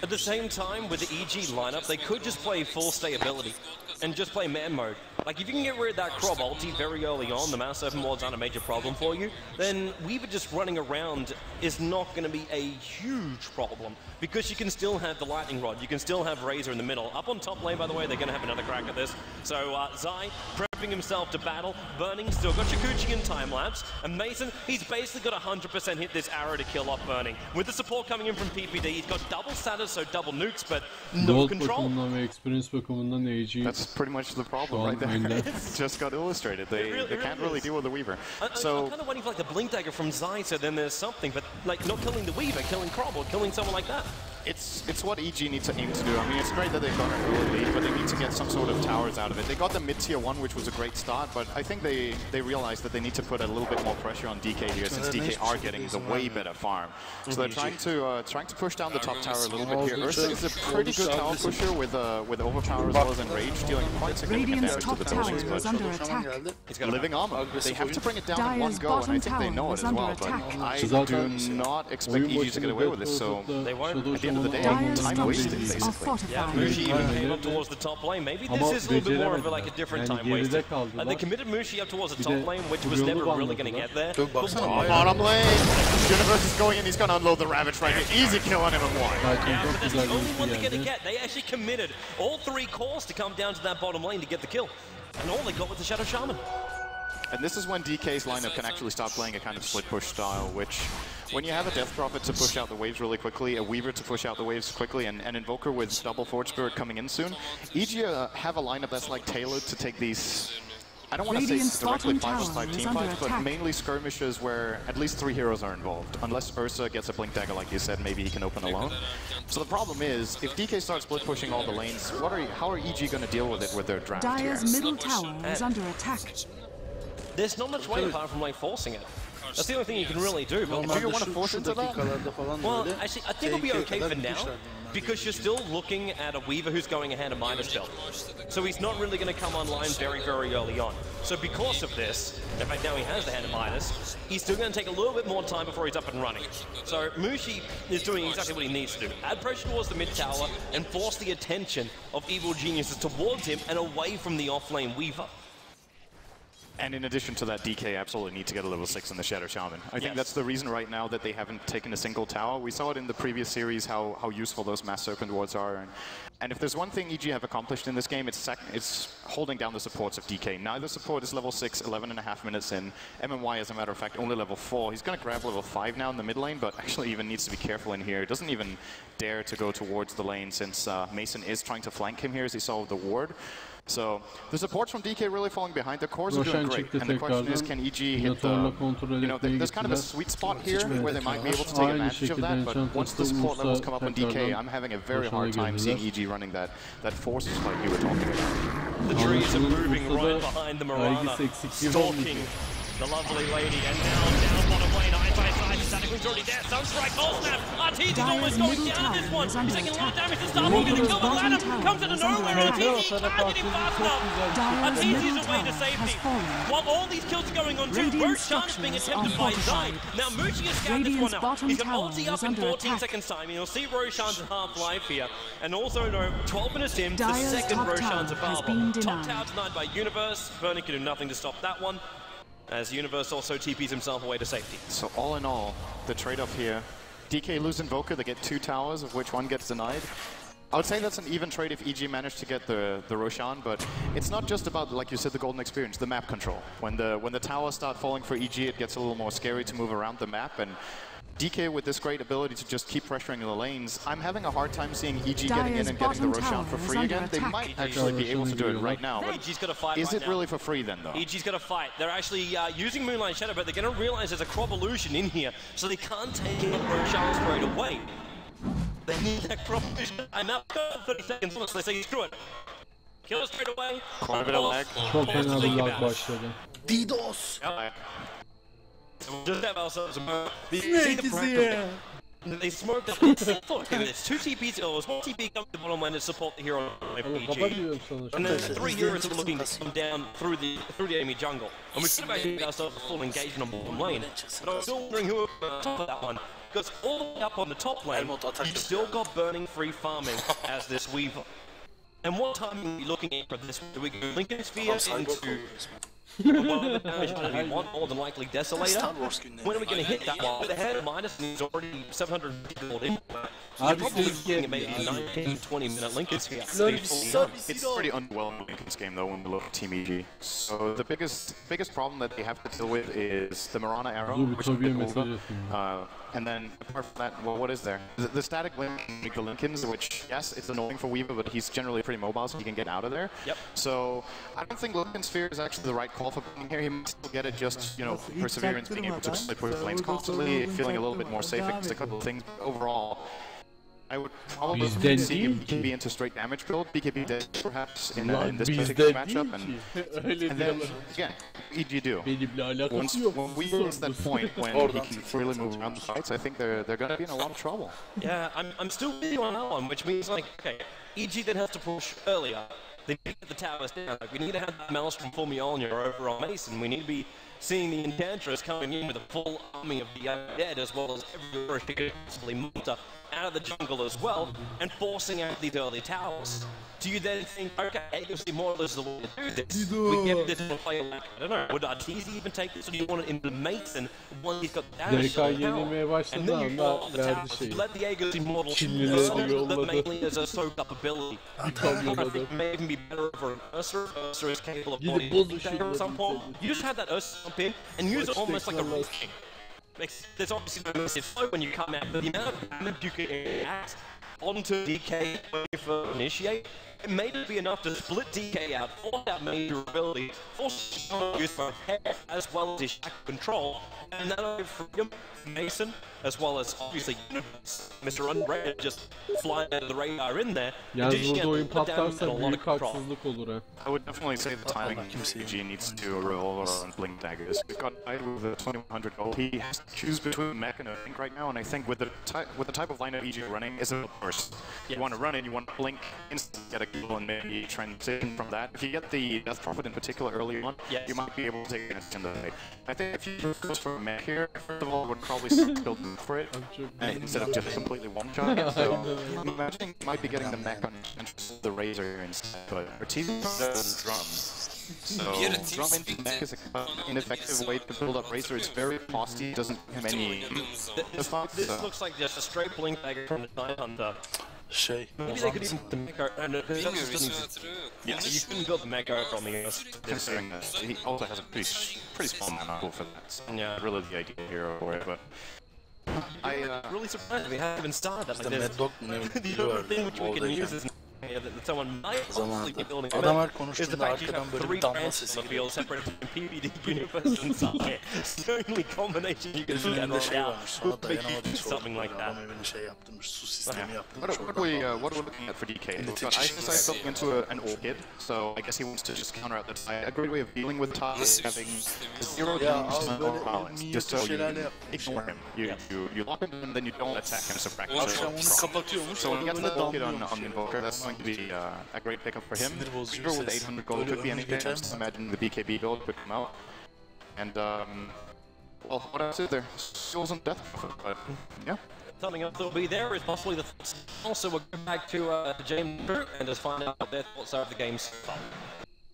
at the same time, with the EG lineup, they could just play full stability and just play man mode. Like, if you can get rid of that Crob ulti very early on, the Mass Open Ward's not a major problem for you, then Weaver just running around is not going to be a huge problem, because you can still have the Lightning Rod, you can still have Razor in the middle. Up on top lane, by the way, they're going to have another crack at this. So Zai prepping himself to battle, Burning still got Shikuchi in time-lapse, and Mason, he's basically got 100% hit this arrow to kill off Burning. With the support coming in from PPD, he's got double status, so double nukes, but no control. That's pretty much the problem right there. It's just got illustrated. They can't really deal with the Weaver. I'm kind of waiting for like the Blink Dagger from Zai, so then there's something, but like not killing the Weaver, killing Crob or killing someone like that. It's what EG needs to aim to do. I mean, it's great that they've got an early lead, but they need to get some sort of towers out of it. They got the mid-tier 1, which was a great start, but I think they realized that they need to put a little bit more pressure on DK here, since DK are getting the way better farm. So they're trying to push down the top tower a little bit here. Ursa is a pretty good tower pusher with overpower as well as enrage, dealing quite significant damage to the buildings. But he's got living armor. They have to bring it down in one go, and I think they know it as well. But I do not expect EG to get away with this. So they won't. At the end of the day, time wasted, basically. Yeah, Mushi even came up towards the top lane. Maybe this is a little bit more of like a different time wasted. They committed Mushi up towards the top lane, which was never really going to get there. Bottom lane! Universe is going in, he's going to unload the Ravage right here. Easy kill on MMY. Yeah, but that's the only one they're going to get. They actually committed all 3 cores to come down to that bottom lane to get the kill. And all they got was the Shadow Shaman. And this is when DK's lineup can actually start playing a kind of split push style, which when you have a Death Prophet to push out the waves really quickly, a Weaver to push out the waves quickly, and an Invoker with double Forge Spirit coming in soon, EG have a lineup that's like tailored to take these, I don't want to say directly 5-on-5 team fights, but mainly skirmishes where at least 3 heroes are involved. Unless Ursa gets a Blink Dagger, like you said, maybe he can open alone. So the problem is, if DK starts split pushing all the lanes, how are EG going to deal with it with their draft Dire's here? middle tower is under attack. There's not much way apart from like forcing it. That's the only thing you can really do. But do you want to force into that? Well, actually, I think it'll be okay for now, because you're still looking at a Weaver who's going ahead of Midas build. So he's not really going to come online very, very early on. So because of this, in fact now he has the hand of Midas, he's still going to take a little bit more time before he's up and running. So Mushi is doing exactly what he needs to do. Add pressure towards the mid tower and force the attention of evil geniuses towards him and away from the off-lane Weaver. And in addition to that, DK absolutely need to get a level 6 in the Shadow Shaman. I think that's the reason right now that they haven't taken a single tower. We saw it in the previous series, how useful those Mass Serpent wards are. And if there's one thing EG have accomplished in this game, it's holding down the supports of DK. Neither support is level 6, 11.5 minutes in. MMY, as a matter of fact, only level 4. He's going to grab level 5 now in the mid lane, but actually even needs to be careful in here. He doesn't even dare to go towards the lane since Mason is trying to flank him here as he saw with the ward. So the supports from DK really falling behind. The cores are doing great, and the question is, can EG hit the, there's kind of a sweet spot here where they might be able to take advantage of that, but once the support levels come up on DK, I'm having a very hard time seeing EG running that forces spike you were talking about. The trees are moving right behind the Mirana, stalking the lovely lady, and now down bottom lane, eye by side, Static's already there, Sunstrike, Cold Snap, RTZ is almost going down this one, he's taking a lot of damage to start, he's going to kill the Lanham, comes out of nowhere, RTZ can't get him fast enough, RTZ is away to safety, while all these kills are going on too, Roshan is being attempted by Zai, now Mushi has scouted this one out, he's got ulti up in 14 seconds time, and you'll see Roshan's half-life here, and also 12 minutes in, the second Roshan's available, top tower denied by Universe, Burning can do nothing to stop that one, as Universe also TPs himself away to safety. So all in all, the trade-off here, DK lose Invoker, they get 2 towers, of which one gets denied. I would say that's an even trade if EG managed to get the Roshan, but it's not just about, like you said, the golden experience, the map control. When the towers start falling for EG, it gets a little more scary to move around the map, and DK with this great ability to just keep pressuring the lanes, I'm having a hard time seeing EG getting in and getting the Roshan for free again. They might actually be able to do it right now, but EG's got to fight is it really for free then, though? EG's got to fight. They're actually using Moonlight Shadow, but they're going to realize there's a crop illusion in here, so they can't take it Roshan straight away. They need that crop illusion, and now 30 seconds once they say screw it. Kill it straight away. Quite a bit of lag. DDoS! Just have ourselves a moment. See the practical. They smoked up. Look, there's 2 TPs, or 1 TP comes to the bottom lane to support the hero of PG. And then 3 heroes are looking to come down through the enemy jungle. And we could have actually ourselves a full engagement on bottom lane. But I was still wondering who was on top of that one. Because all the way up on the top lane, you've still got burning free farming as this Weaver. And what time are we looking at for this? Do we go Lincoln Sphere into... well, the damage is going to be more than likely Desolator. When are we going to hit that one? With a head of Midas, and he's already 750 gold in. You're probably looking at maybe 19-20 minute Lincoln Sphere. It's pretty underwhelming Lincoln's game though when we look at Team EG. So the biggest problem that they have to deal with is the Mirana arrow, which is a bit older. And then apart from that, well, what is there? The static link, the Lincolns, which yes, it's annoying for Weaver, but he's generally pretty mobile, so he can get out of there. Yep. So I don't think Lincoln Sphere is actually the right call for playing here. He might still get it, just perseverance, being able to just push lanes constantly, feeling a little bit more safe against a couple of things. But overall, I would probably see BKB into straight damage build, BKB dead perhaps in this particular matchup, and then again, EG do. When we reach that point when he can freely move around the fights, I think they're going to be in a lot of trouble. Yeah, I'm still with you on that one, which means like, okay, EG then has to push earlier. They need to get the towers down. Like, we need to have that Maelstrom for Mjolnir over on Mason. We need to be seeing the Enchantress coming in with a full army of the undead, as well as every she could possibly monster out of the jungle as well, and forcing out these early towers. Do you then think, okay, AOC more or less the way to do this? We give this one player like, I don't know, would Arteezy even take this, or do you want it into Mason once he's got the damage to the power? And then you go on the towers, let the Aegis Immortal that mainly is a soaked up ability. I think may even be better over an Ursa. Ursa is capable of body at some point. You just have that Ursa jump in and use it almost like a Wraith King. There's obviously no massive flow when you come out, but the amount of damage you can react onto DK for initiate, it may just be enough to split DK out, force out major ability, force to use both head as well as his shack control, and that'll give freedom Mason, as well as obviously Mr. Unrated just flying out of the radar in there. Yalnız burada oyun patlarsa büyük haksızlık olur ha. I would definitely say the timing CG needs to revolve around Blink Daggers. We've got a guy with a 2100 gold. He has to choose between mech and a Blink right now, and I think with the type of lineup EG running, is a burst. Yes. You want to run it, you want to Blink, instantly get a kill, and maybe transition from that. If you get the Death Prophet in particular early on, you might be able to take advantage in the fight. I think if you go for a mech here, first of all, would probably still go for it instead of just completely one-shot it. So I'm imagining you might be getting the mech on the Razor here instead, but Arteezy does drums. So drum into mech is an ineffective way to build up Razor. It's very posty, doesn't have any... This looks like just a straight Blink Dagger from the Night Hunter. Maybe they could even build the mecha. Yeah, you couldn't build the mecha from the considering that he also has a pretty small mana pool for that. So yeah, really the idea here for it, but I'm really surprised we haven't even started that. Like the other thing which we can use is that someone might possibly be building is the fact you have three branches in the field separated from PvD universe and Saga. It's the only combination you can see on the show would make you do something like that. What are we looking at for DK? We've got Ice building into an Orchid, so I guess he wants to just counter out the tie. A great way of dealing with tie is having 0 damage to balance, just so you ignore him. You lock him and then you don't attack him, so practice. So when you get to the Orchid on the Invoker, that's going to be a great pickup for him. Reaver with 800 gold could be anything. Just imagine the BKB build could come out. And, well, what else is there? Skills and Death Prophet, but, yeah. Something else that will be there is possibly the thoughts. Also, we'll go back to James and just find out what their thoughts are of the game's fun.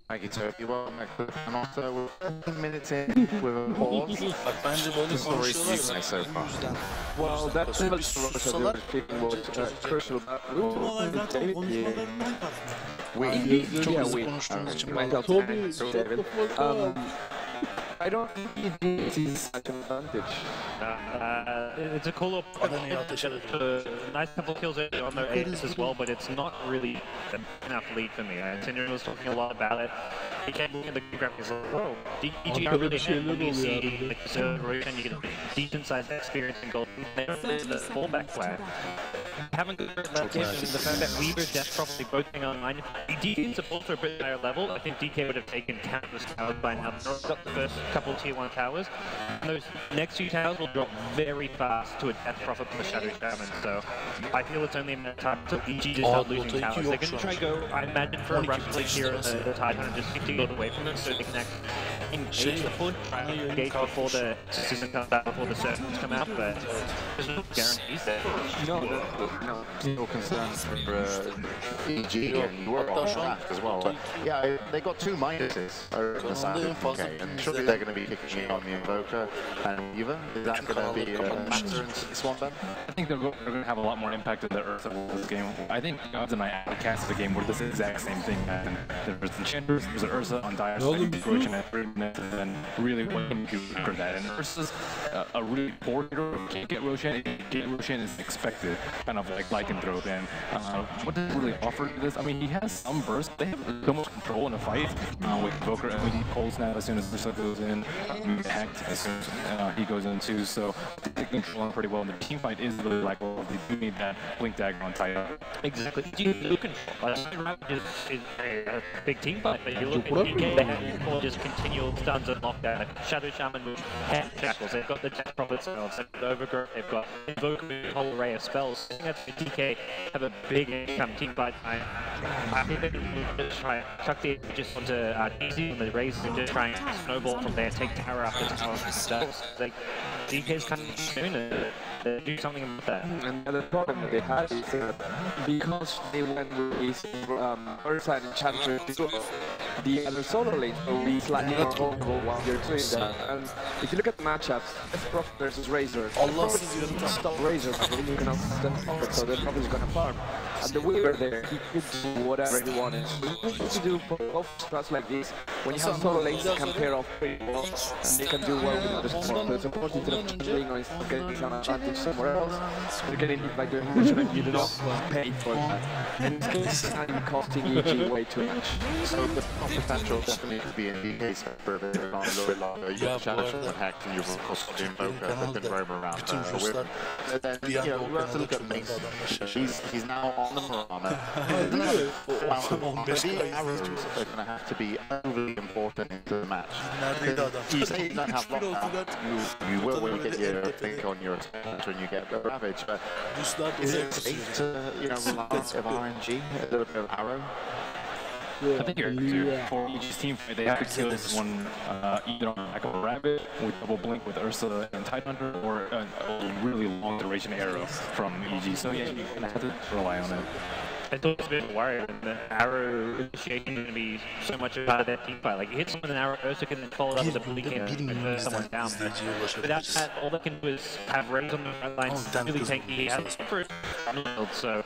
Thank you, Turkey. Welcome back to the after we're 10 minutes in with a pause. The story's really nice so far. Well, that's what was crucial about I don't think it is such an advantage. It's a cool nice couple of kills on their aids as well, but it's not really enough lead for me. Tinder was talking a lot about it. He came looking at the graphics like, whoa, DG are really good when you see like the server rotation, you get a decent sized experience in gold. They don't play the fallback flag. Haven't got that yet, and the fact that Weaver, Death Prophet both being online, DK supports are a bit higher level. I think DK would have taken countless towers by now. They've got the first couple of tier 1 towers, and those next few towers will drop very fast to a Death Prophet plus Shadow Shaman, so I feel it's only a matter of time until EG just start losing towers. They're going to try to go, I imagine, for a rush play here at the Tide Hunter, just 50 gold away from them so they can actually engage the push, try and engage before the season comes out, before the servants come out, but there's no guarantees there. No concerns for EG and we're on track as well. But yeah, they got 2 minuses over the side of DK, and surely they're going to be kicking in on the Invoker and Weaver. Is that going to be a matter in this one then? I think they're going to have a lot more impact in the Ursa this game. I think Gods and I cast the game where this exact same thing happened. There's the Enchantress, there's an Ursa on Dire Strike, Roshan and then really waiting for that. And Ursa's a really poor hero. Can't get Roshan. Get Roshan is expected, kind of like Lycanthrope. And what does it really offer to this? I mean, he has some burst. They have so much control in a fight with Invoker LED Cold Snap as soon as Ursa goes in, Hacked as soon as he goes in too. So they control him pretty well. And the team fight is really like, well, they do need that Blink Dagger on tight. Exactly. You control. Is a big team fight, but you look at DK, they have just continual stuns and lockdown. Shadow Shaman with Hex Shackles. They've got the Death Prophet spells. They've got Overgrowth. They've got Invoker with a whole array of spells. I think that's DK have a big income team fight time. I think they can just try and chuck the just onto easy on the Raze and just try and snowball from there, take tower after tower. Like DK's kind of soon to do something about that. And the problem that they had is that because they went with this Earthside Enchanter, the other solo lanes will be slightly more vulnerable while you're doing that. And if you look at the matchups, Death Prophet versus Razor, Prophet is stop Razor, but then you can also Death Prophet, so Death Prophet is gonna farm. And the Weaver there, he could do whatever he wanted. You need to do both strats like this. When you have solo lanes that can pair off pretty well, and they can do well with the support. So it's important to doing or getting some advantage somewhere else. You're getting hit by the inhibition and you do not pay for that. And it's kind of costing EG way too much. So the potential definitely could be in DK's favor if they're on lower longer. You have Shadow Shaman hacked and you've of course got Invoker that can roam around with. But then, you know, we have to look at Mason. He's now on the Piranha. The arrows are going to have to be overly important into the match. You say you don't have lockdown, you will when you get your thing on your center and you get the Ravage, but is it safe to, you know, rely on RNG, a little bit of arrow? I think for each team fight, they have to kill this one either on like a rabbit with double blink with Ursa and Tidehunter, or a really long duration arrow from EG. So yeah, you're gonna have to rely on it. I thought it's a bit worried that the arrow initiation is going to be so much a part of that team fight. Like, you hit someone with an arrow, Ursa can then follow it up with a blink and burn someone down. But without that, all they can do is have Raze on the front lines, really tanky, has improved, so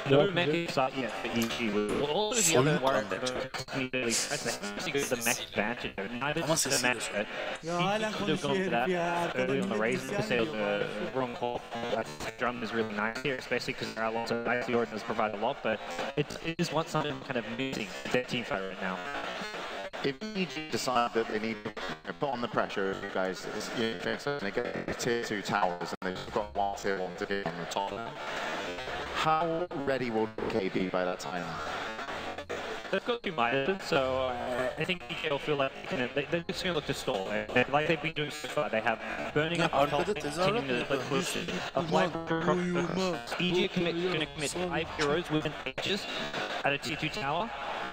no mech start yet for EG. All of the other warriors that need really especially good the mech advantage. Neither does the mech, but EG could have gone for that early on the Raze because they were the wrong call. That drum is really nice here, especially because there are lots of dice. The Origin does provide a lot, but it is what something kind of missing in their team fight right now. If EG decide that they need to put on the pressure, you guys, you know, they get tier 2 towers and they've got one tier 1 to get on the top. How ready will DK be by that time? They've got 2 Midas, so I think DK will feel like they're just going to look to stall. Like they've been doing so far, they have burning up health, continuing to push, apply pressure. EG going to commit 5 heroes within ages at a tier 2 tower.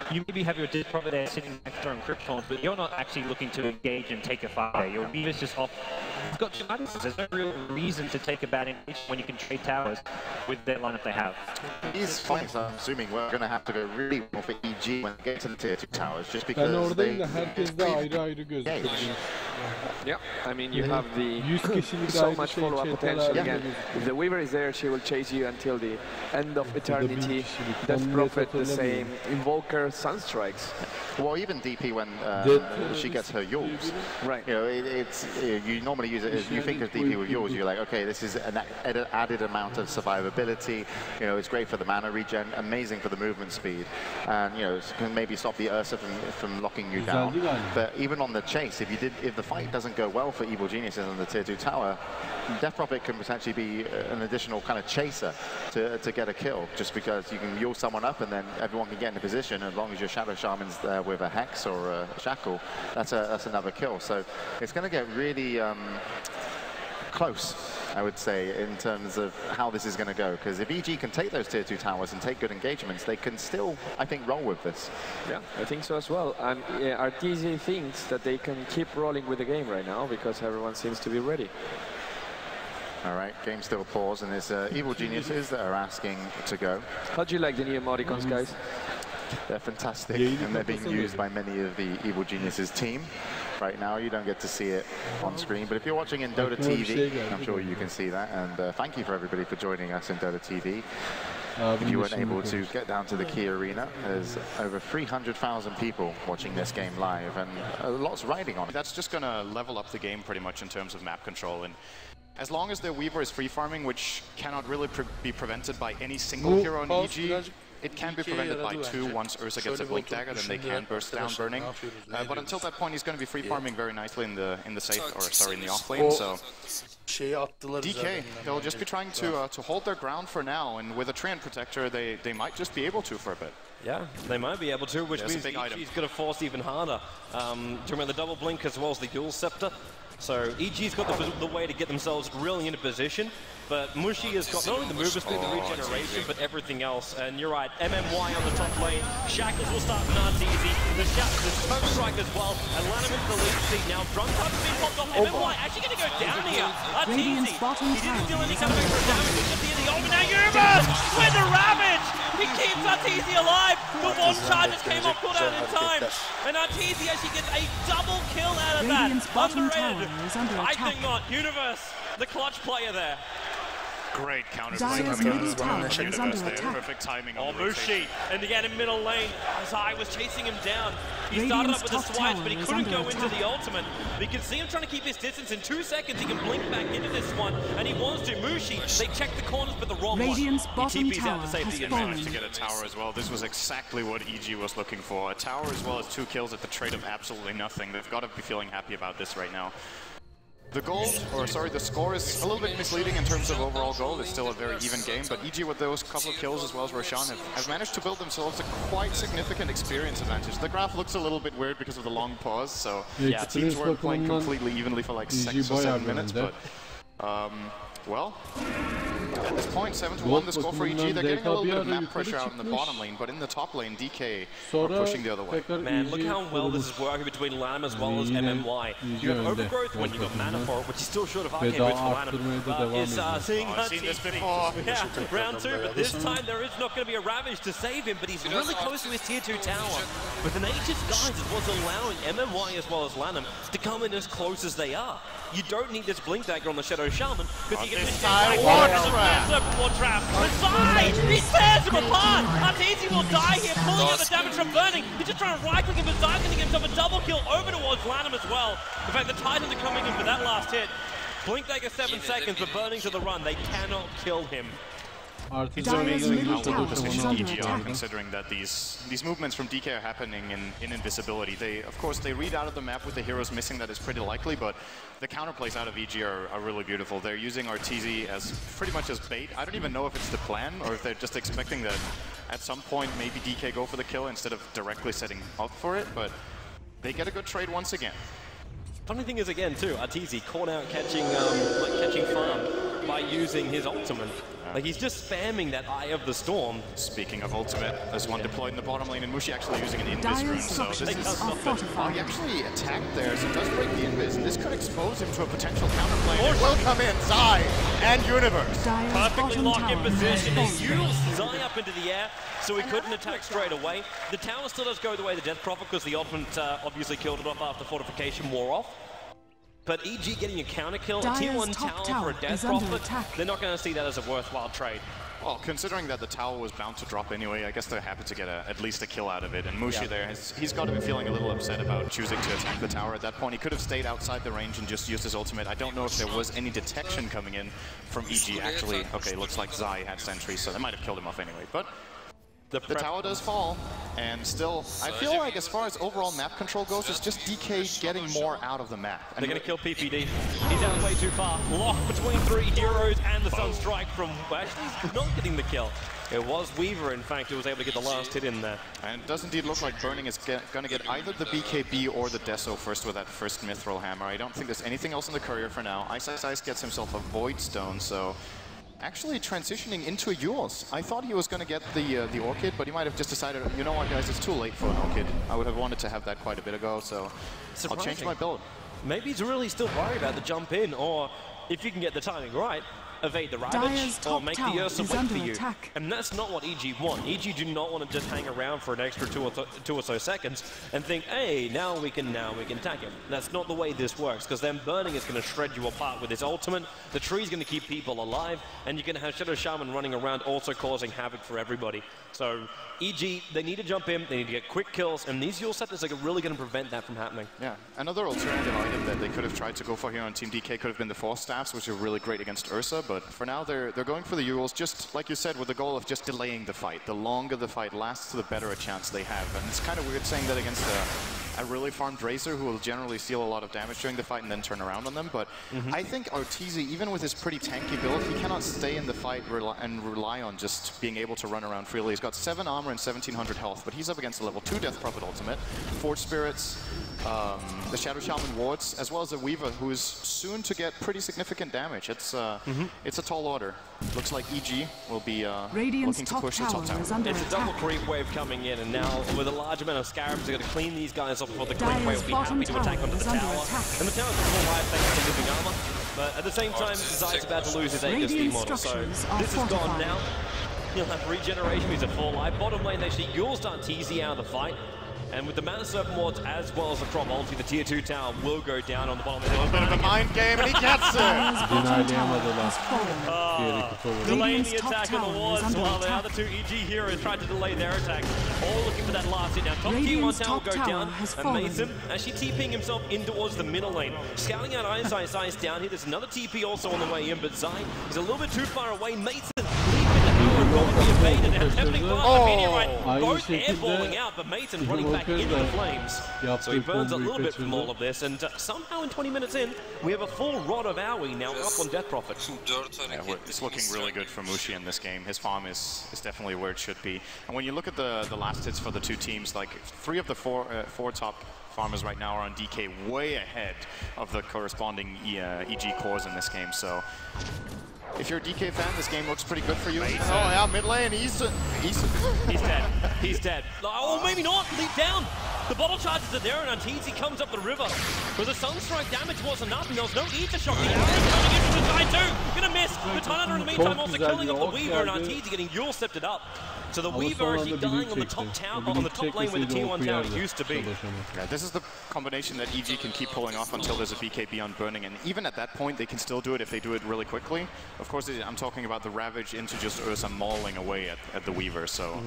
You maybe have your Death Prophet there sitting next to Kryptons, but you're not actually looking to engage and take a fight there. Your Beaver's just off. You've got 2 Midas. There's no real reason to take a bad engage when you can trade towers with their lineup they have. These fights, I'm assuming, we're going to have to go really well for EG when they get to the tier 2 towers, just because they... Yeah, I mean, you have so much follow-up potential again. If the Weaver is there, she will chase you until the end of eternity. Death Prophet, the same. Invoker, Sunstrikes. Well, even DP when she gets her Yules. Right. You know, you normally use it as, you think of DP with Yules, you're like, okay, this is an added amount of survivability. You know, it's great for the mana regen, amazing for the movement speed. And, you know, it can maybe stop the Ursa from locking you down. But even on the chase, if the fight doesn't go well for Evil Geniuses on the tier 2 tower, Death Prophet can potentially be an additional kind of chaser to get a kill, just because you can Yule someone up and then everyone can get in a position. As long as your Shadow Shaman's there with a Hex or a Shackle, that's another kill. So it's going to get really close, I would say, in terms of how this is going to go. Because if EG can take those tier 2 towers and take good engagements, they can still, I think, roll with this. Yeah, I think so as well. And RTZ thinks that they can keep rolling with the game right now because everyone seems to be ready. All right, game still paused, and there's Evil Geniuses that are asking to go. How do you like the new emoticons, guys? They're fantastic, and they're being used by many of the Evil Geniuses team. Right now, you don't get to see it on screen, but if you're watching in Dota TV, I'm sure you can see that. And thank you for everybody for joining us in Dota TV. If you weren't able to get down to the Key Arena, there's over 300,000 people watching this game live, and lots riding on it. That's just going to level up the game pretty much in terms of map control. And as long as their Weaver is free farming, which cannot really be prevented by any single hero on EG, it can be prevented by 2 once Ursa gets a Blink Dagger, then they can burst down Burning. But until that point, he's going to be free farming very nicely in the safe, or sorry, in the off lane. So DK, they'll just be trying to hold their ground for now, and with a Treant Protector, they might just be able to for a bit. Yeah, they might be able to, which means EG's going to force even harder. Talking about the double blink as well as the dual scepter. So EG's got the way to get themselves really into position, but Mushi has got not only the movement speed, the regeneration, but everything else. And you're right, MMY on the top lane, Shackles will start Narteezy, the Toe Strike as well, and Lanham into the lead seat now. Drunk Cup has been popped off, MMY actually going to go down here. Narteezy, he didn't steal any kind of extra damage, he's just the over now, Universe with the Ravage! He keeps Narteezy alive! The one charges came off cooldown in time, and Narteezy actually gets a double kill out of that. Underrated. I think not. Universe, the clutch player there. Great counterplay coming out as well. Universe there. Perfect timing on the Mushi, and again in middle lane, Zai was chasing him down. He started up with the swipes, but he couldn't go into the ultimate. But you can see him trying to keep his distance. In 2 seconds, he can blink back into this one, and he wants to. Mushi, they check the corners, but the wrong one. He TP's out to safety and managed to get a tower as well. This was exactly what EG was looking for. A tower as well as 2 kills at the trade of absolutely nothing. They've got to be feeling happy about this right now. The the score is a little bit misleading in terms of overall goal. It's still a very even game, but EG with those couple of kills as well as Roshan have managed to build themselves a quite significant experience advantage. The graph looks a little bit weird because of the long pause, so yeah, teams weren't playing completely evenly for like 6 or 7 minutes, but well, at this point, 7-1 the score for EG. They're getting a little bit of map pressure out in the bottom lane, but in the top lane, DK are pushing the other way. Man, look how well this is working between Lanham as well as MMY. You have Overgrowth when you got mana for it, which is still short of Arcane Boots for Lanham. Is seeing I've seen this before. Yeah, round 2, but this time there is not going to be a Ravage to save him, but he's really close to his tier 2 tower. But the Nature's Guides is what's allowing MMY as well as Lanham to come in as close as they are. You don't need this Blink Dagger on the Shadow Shaman, because you get this side one trap. And Zai, he tears him apart! Narteezy will die here, pulling out the damage from Burning. He's just trying to right-click him, but Zai's going to get himself a double kill over towards Lanham as well. In fact, the Titans are coming in for that last hit. Blink Dagger 7 seconds, but Burning to the run. They cannot kill him. It's amazing how well positioned EG are, considering that these movements from DK are happening in invisibility. Of course, they read out of the map with the heroes missing. That is pretty likely, but the counterplays out of EG are really beautiful. They're using Arteezy as pretty much as bait. I don't even know if it's the plan or if they're just expecting that at some point maybe DK go for the kill instead of directly setting up for it, but they get a good trade once again. Funny thing is, again, too, Arteezy caught out catching farm by using his ultimate. Like, he's just spamming that Eye of the Storm. Speaking of ultimate, there's one deployed in the bottom lane, and Mushi actually using an Invis rune, so this is... he actually attacked there, so it does break the Invis, and this could expose him to a potential counterplay. It will come in, Zai and Universe. Perfectly locked in position. They use Zai up into the air, so he couldn't attack straight away. The tower still does go the way of the Death Prophet, because the ultimate obviously killed it off after Fortification wore off. But EG getting a counter kill, a tier 1 tower for a Death Prophet, they're not going to see that as a worthwhile trade. Well, considering that the tower was bound to drop anyway, I guess they're happy to get at least a kill out of it. And Mushi there, he's got to be feeling a little upset about choosing to attack the tower at that point. He could have stayed outside the range and just used his ultimate. I don't know if there was any detection coming in from EG, actually. Okay, looks like Zai had sentries, so they might have killed him off anyway. But the tower does fall, and still, I feel like as far as overall map control goes, it's just DK getting more out of the map. And they're going to kill PPD. He's out way too far. Locked between 3 heroes and the Sunstrike from actually not getting the kill. It was Weaver, in fact, who was able to get the last hit in there. And it does indeed look like Burning is going to get either the BKB or the Deso first with that first Mithril Hammer. I don't think there's anything else in the courier for now. Ice gets himself a Void Stone, so... actually transitioning into yours. I thought he was going to get the Orchid, but he might have just decided, you know what, guys, it's too late for an Orchid. I would have wanted to have that quite a bit ago, so I'll change my build. Maybe he's really still worried about the jump in, or if you can get the timing right, evade the Ravage, or make the Ursa wait for you. And that's not what EG want. EG do not want to just hang around for an extra 2 or so seconds and think, hey, now we can attack him. That's not the way this works, because then Burning is going to shred you apart with his ultimate, the tree's going to keep people alive, and you're going to have Shadow Shaman running around also causing havoc for everybody. So EG, they need to jump in, they need to get quick kills, and these Yule Scepters are really going to prevent that from happening. Yeah, another alternative item that they could have tried to go for here on Team DK could have been the Force Staffs, which are really great against Ursa, but for now they're going for the Urals, just like you said, with the goal of just delaying the fight. The longer the fight lasts, the better a chance they have. And it's kind of weird saying that against a really farmed Razor who will generally steal a lot of damage during the fight and then turn around on them. But I think Arteezy, even with his pretty tanky build, he cannot stay in the fight and rely on just being able to run around freely. He's got 7 armor and 1700 health, but he's up against a level 2 Death Prophet ultimate, Forge Spirits, the Shadow Shaman wards, as well as a Weaver who is soon to get pretty significant damage. It's a tall order. Looks like EG will be looking to push the top tower. It's a double creep wave coming in, and now with a large amount of Scarabs, they're going to clean these guys up before the creep wave will be happy to attack onto the tower. And the tower's full life thanks to living armor, but at the same time, Zai's about to lose his ASD model, so this is gone now. He'll have regeneration, he's a full life. Bottom lane, they see Yule's Arteezy out of the fight. And with the Mana Serpent wards as well as the Crop ulti, the tier 2 tower will go down on the bottom. A bit of a mind game, and he gets it! Delaying the attack on the wards while the other 2 EG heroes tried to delay their attack. All looking for that last hit now. Top tier 1 tower will go down, and Mason actually TPing himself in towards the middle lane. Scouting out Zai's down here. There's another TP also on the way in, but Zai is a little bit too far away. Mason both airballing out, but Mason's running back into the flames. So he burns a little bit from all of this, and somehow in 20 minutes in, we have a full rod of AoE now up on Death Prophet. Yeah, it's looking really good for Mushi in this game. His farm is definitely where it should be. And when you look at the last hits for the 2 teams, like 3 of the 4 top farmers right now are on DK way ahead of the corresponding EG cores in this game. So if you're a DK fan, this game looks pretty good for you. Oh yeah, mid lane, he's dead. He's dead. Oh, maybe not. Leap down. The bottle charges are there, and Arteezy comes up the river. But the Sunstrike damage wasn't up, and there was no Ether Shock. The arrow coming into the side too. Gonna miss. The Tornado in the meantime also killing off the Weaver, and Arteezy getting Yule stepped up. So the Weaver actually dying on the top tower, on the top lane where the tier 1 tower used to be. Yeah, this is the combination that EG can keep pulling off until there's a BKB on burning, and even at that point they can still do it if they do it really quickly. Of course, I'm talking about the Ravage into just Ursa mauling away at the Weaver, so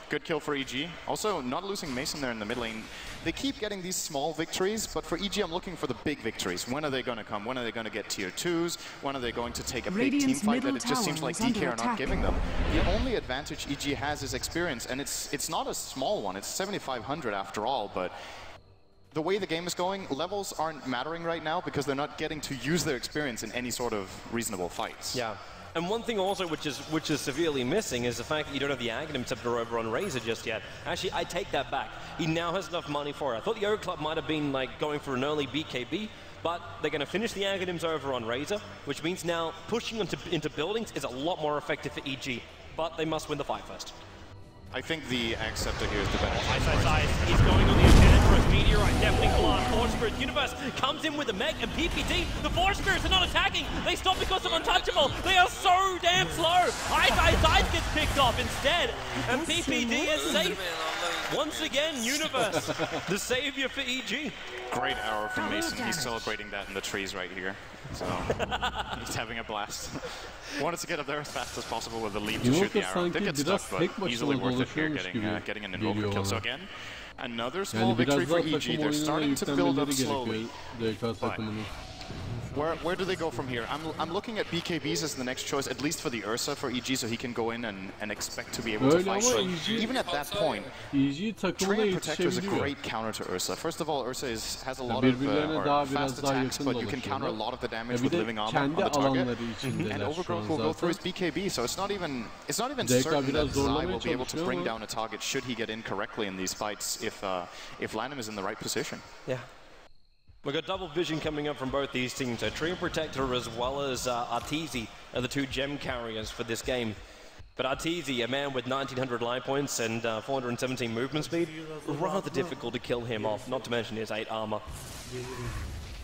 good kill for EG. Also, not losing Mason there in the mid lane. They keep getting these small victories, but for EG I'm looking for the big victories. When are they going to come? When are they going to get tier 2s? When are they going to take a big team fight that it just seems like DK are not giving them? The only advantage EG has is experience, and it's not a small one. It's 7,500 after all, but the way the game is going, levels aren't mattering right now because they're not getting to use their experience in any sort of reasonable fights. Yeah. And one thing also which is severely missing is the fact that you don't have the Aghanim Scepter over on Razor just yet. Actually, I take that back. He now has enough money for it. I thought the Yoga Club might have been like going for an early BKB, but they're going to finish the Aghanims over on Razor, which means now pushing into buildings is a lot more effective for EG. But they must win the fight first. I think the Ag Scepter here is the better. He's going on the Enchantress Meteorite, Deafening Blast, Force Spirit Universe comes in with a mech and PPD. The Force Spirits are not attacking. They stop because of Untouchable. They are so damn slow. Ice gets picked off instead, and PPD is safe. Once again, Universe, the savior for EG. Great arrow from Mason. He's celebrating that in the trees right here. So he's having a blast. Wanted to get up there as fast as possible with the leap to shoot the arrow. Did get stuck, but easily worth it here, getting an Invoker kill. So again, another small victory for EG. They're starting to build up slowly. Where do they go from here? I'm looking at BKBs as the next choice, at least for the Ursa for EG, so he can go in and expect to be able to fight. But even at that point, Treant Protector is a great counter to Ursa. First of all, Ursa has a lot of fast attacks, but you can counter a lot of the damage with living armor on the target. And Overgrowth will go through his BKB, so it's not even certain that Zai will be able to bring down a target should he get in correctly in these fights if Lanham is in the right position. Yeah. We've got double vision coming up from both these teams. So Treant Protector as well as Arteezy are the 2 gem carriers for this game. But Arteezy, a man with 1900 line points and 417 movement speed, rather difficult to kill him off, not to mention his 8 armor.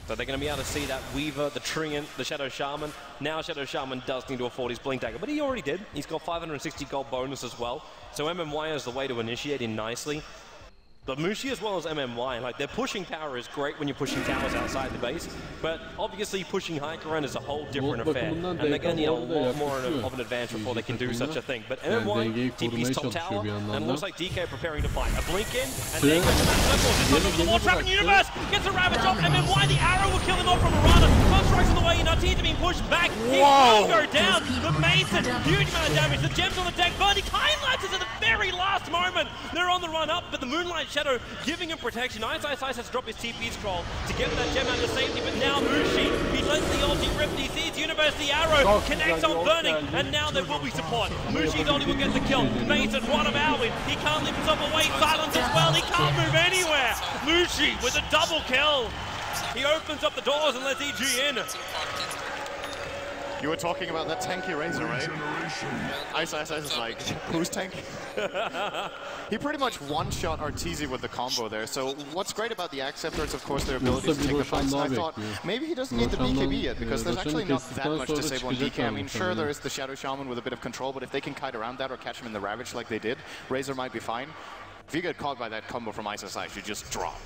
So they're going to be able to see that Weaver, the Treant, the Shadow Shaman. Now Shadow Shaman does need to afford his Blink Dagger, but he already did. He's got 560 gold bonus as well. So MMY is the way to initiate in nicely. But Mushi as well as MMY, like their pushing power is great when you're pushing towers outside the base, but obviously pushing high ground is a whole different affair, and they're going to need a lot more of an advantage before they can do such a thing. But MMY, TP's top tower, and it looks like DK preparing to fight. A blink in, and there goes the man circle. This time over the wall, trapping Universe, gets a Ravage off, MMY, the arrow will kill him off from Arana. First strikes on the way in, Arteezy being pushed back, he will go down, but Mason, huge amount of damage, the gems on the deck, Birdie highlights at the very last moment. They're on the run up, but the Moonlight Shadow giving him protection. Ice has to drop his TP scroll to get that gem out of safety, but now Mushi, he lets the ulti rip, he sees Universe, the arrow connects on Burning, and now there will be support. Mushi's ulti will get the kill. Mason, what about him? He can't leave himself away. Silence as well, he can't move anywhere. Mushi with a double kill. He opens up the doors and lets EG in. You were talking about that tanky Razor, right? Ice is like, who's tank? He pretty much one-shot Arteezy with the combo there. So what's great about the Acceptor is, of course, their ability to take the fights. And I thought maybe he doesn't need the BKB yet, because there's actually not that much disable on DK. I mean, sure, there is the Shadow Shaman with a bit of control, but if they can kite around that or catch him in the Ravage like they did, Razor might be fine. If you get caught by that combo from Ice, you just drop.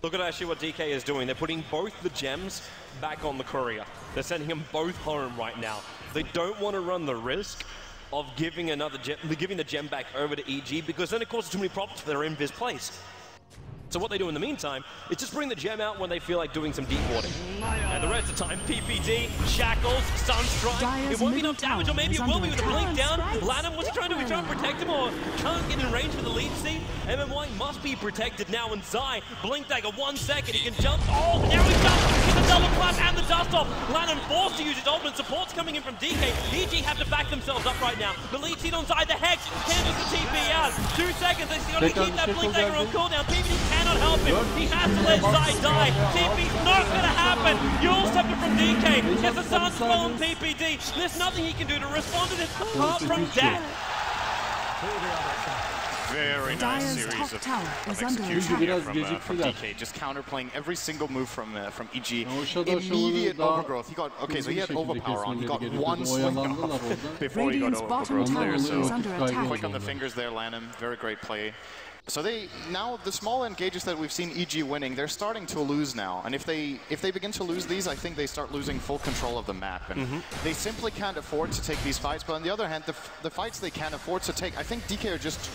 Look at actually what DK is doing. They're putting both the gems back on the courier. They're sending them both home right now. They don't want to run the risk of giving the gem back over to EG, because then it causes too many problems for their invis place. So what they do in the meantime is just bring the gem out when they feel like doing some deep warding. And the rest of the time, PPD, Shackles, Sunstrike, it won't be enough damage, or maybe it will be with a blink down. Lanham, what's he trying to do? He's trying to protect him, or can't get in range for the lead seat? MMY must be protected now, and Zai, blink dagger, 1 second, he can jump. Oh, now he jumps, gets a double clap and the dust off. Lanham forced to use his ultimate, support's coming in from DK. EG have to back themselves up right now. The lead seat on Zai, the Hex, cancels the TP out. 2 seconds, they got to keep that blink dagger on cooldown. PPD cannot help him. He has to let Zai die. TP's not going to happen. You'll scepter from DK. Gets a Sun Spell on PPD. There's nothing he can do to respond to this apart from death. Very nice series of execution here from DK, just counterplaying every single move from EG. Immediate overgrowth. He got, okay, so he had overpower on. He got one swing off before he got overgrowth there. So quick on the fingers there, Lanham. Very great play. So now the small engages that we've seen EG winning, they're starting to lose now. And if they begin to lose these, I think they start losing full control of the map. And they simply can't afford to take these fights. But on the other hand, the fights they can't afford to take, I think DK are just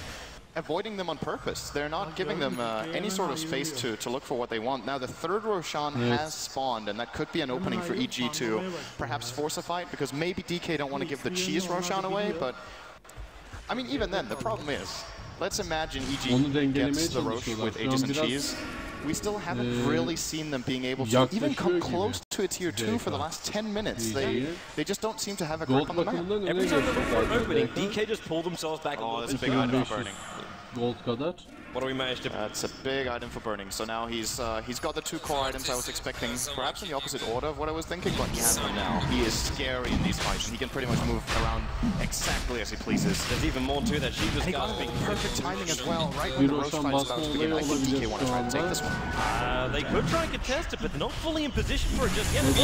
avoiding them on purpose. They're not giving them any sort of space to look for what they want. Now the third Roshan has spawned, and that could be an opening for EG to perhaps force a fight, because maybe DK don't want to give the cheese Roshan away, but I mean, even then, the problem is, let's imagine EG gets the Rosh with Aegis and Cheese. We still haven't really seen them being able to even come close to a tier 2 for the last 10 minutes. They just don't seem to have a grip on the map. Every time they look for an opening, DK just pull themselves back a little bit. That's a big item for Burning. What do we manage to... That's a big item for Burning. So now he's got the 2 core items I was expecting, perhaps in the opposite order of what I was thinking, but he has them now. He is scary in these fights, and he can pretty much move around exactly as he pleases. There's even more to that. She just got perfect timing as well, right when the Rosh fight is about to begin. I think DK want to try and take this one. They could try and contest it, but they're not fully in position for it just yet. It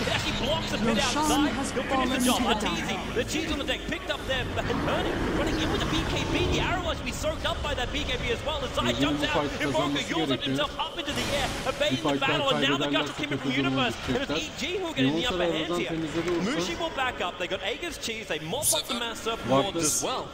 actually blocks a bit outside. He'll finish the job. Arteezy, the cheese on the deck, picked up there, and Burning running in with the BKB. The arrow must be soaked up by that BKB as well. As Zai jumps out, Iroka Yules himself up into the air, evading the battle, and now the guts are coming from Universe. And it's EG who are getting the upper hand here. Mushi will back up. They got Aegis Cheese. They mop up the Mass Surf Lords as well.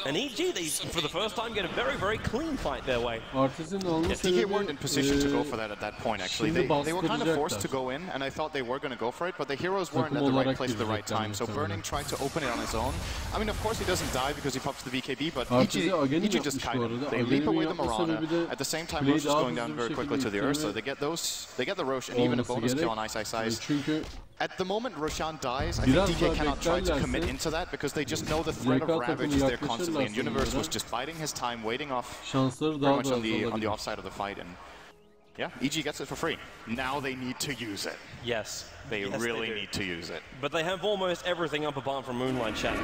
And EG, they, for the first time, get a very, very clean fight their way. Yeah, DK weren't in position to go for that at that point, actually. They were kind of forced to go in, and I thought they were going to go for it, but the heroes weren't at the right place at the right time. So Burning tried to open it on his own. I mean, of course, he doesn't die because he pops the BKB, but EG just kite him. They leap away the Mirana. At the same time, Rosh is going down very quickly to the Ursa. They get the Rosh and even a bonus kill on Ice. At the moment Roshan dies, I think DK cannot try to commit into that because they just know the threat of Ravage is there constantly, and Universe was just biding his time, waiting off very much on the offside of the fight, and yeah, EG gets it for free. Now they need to use it. Yes. They really need to use it. But they have almost everything up apart from Moonlight Shadow.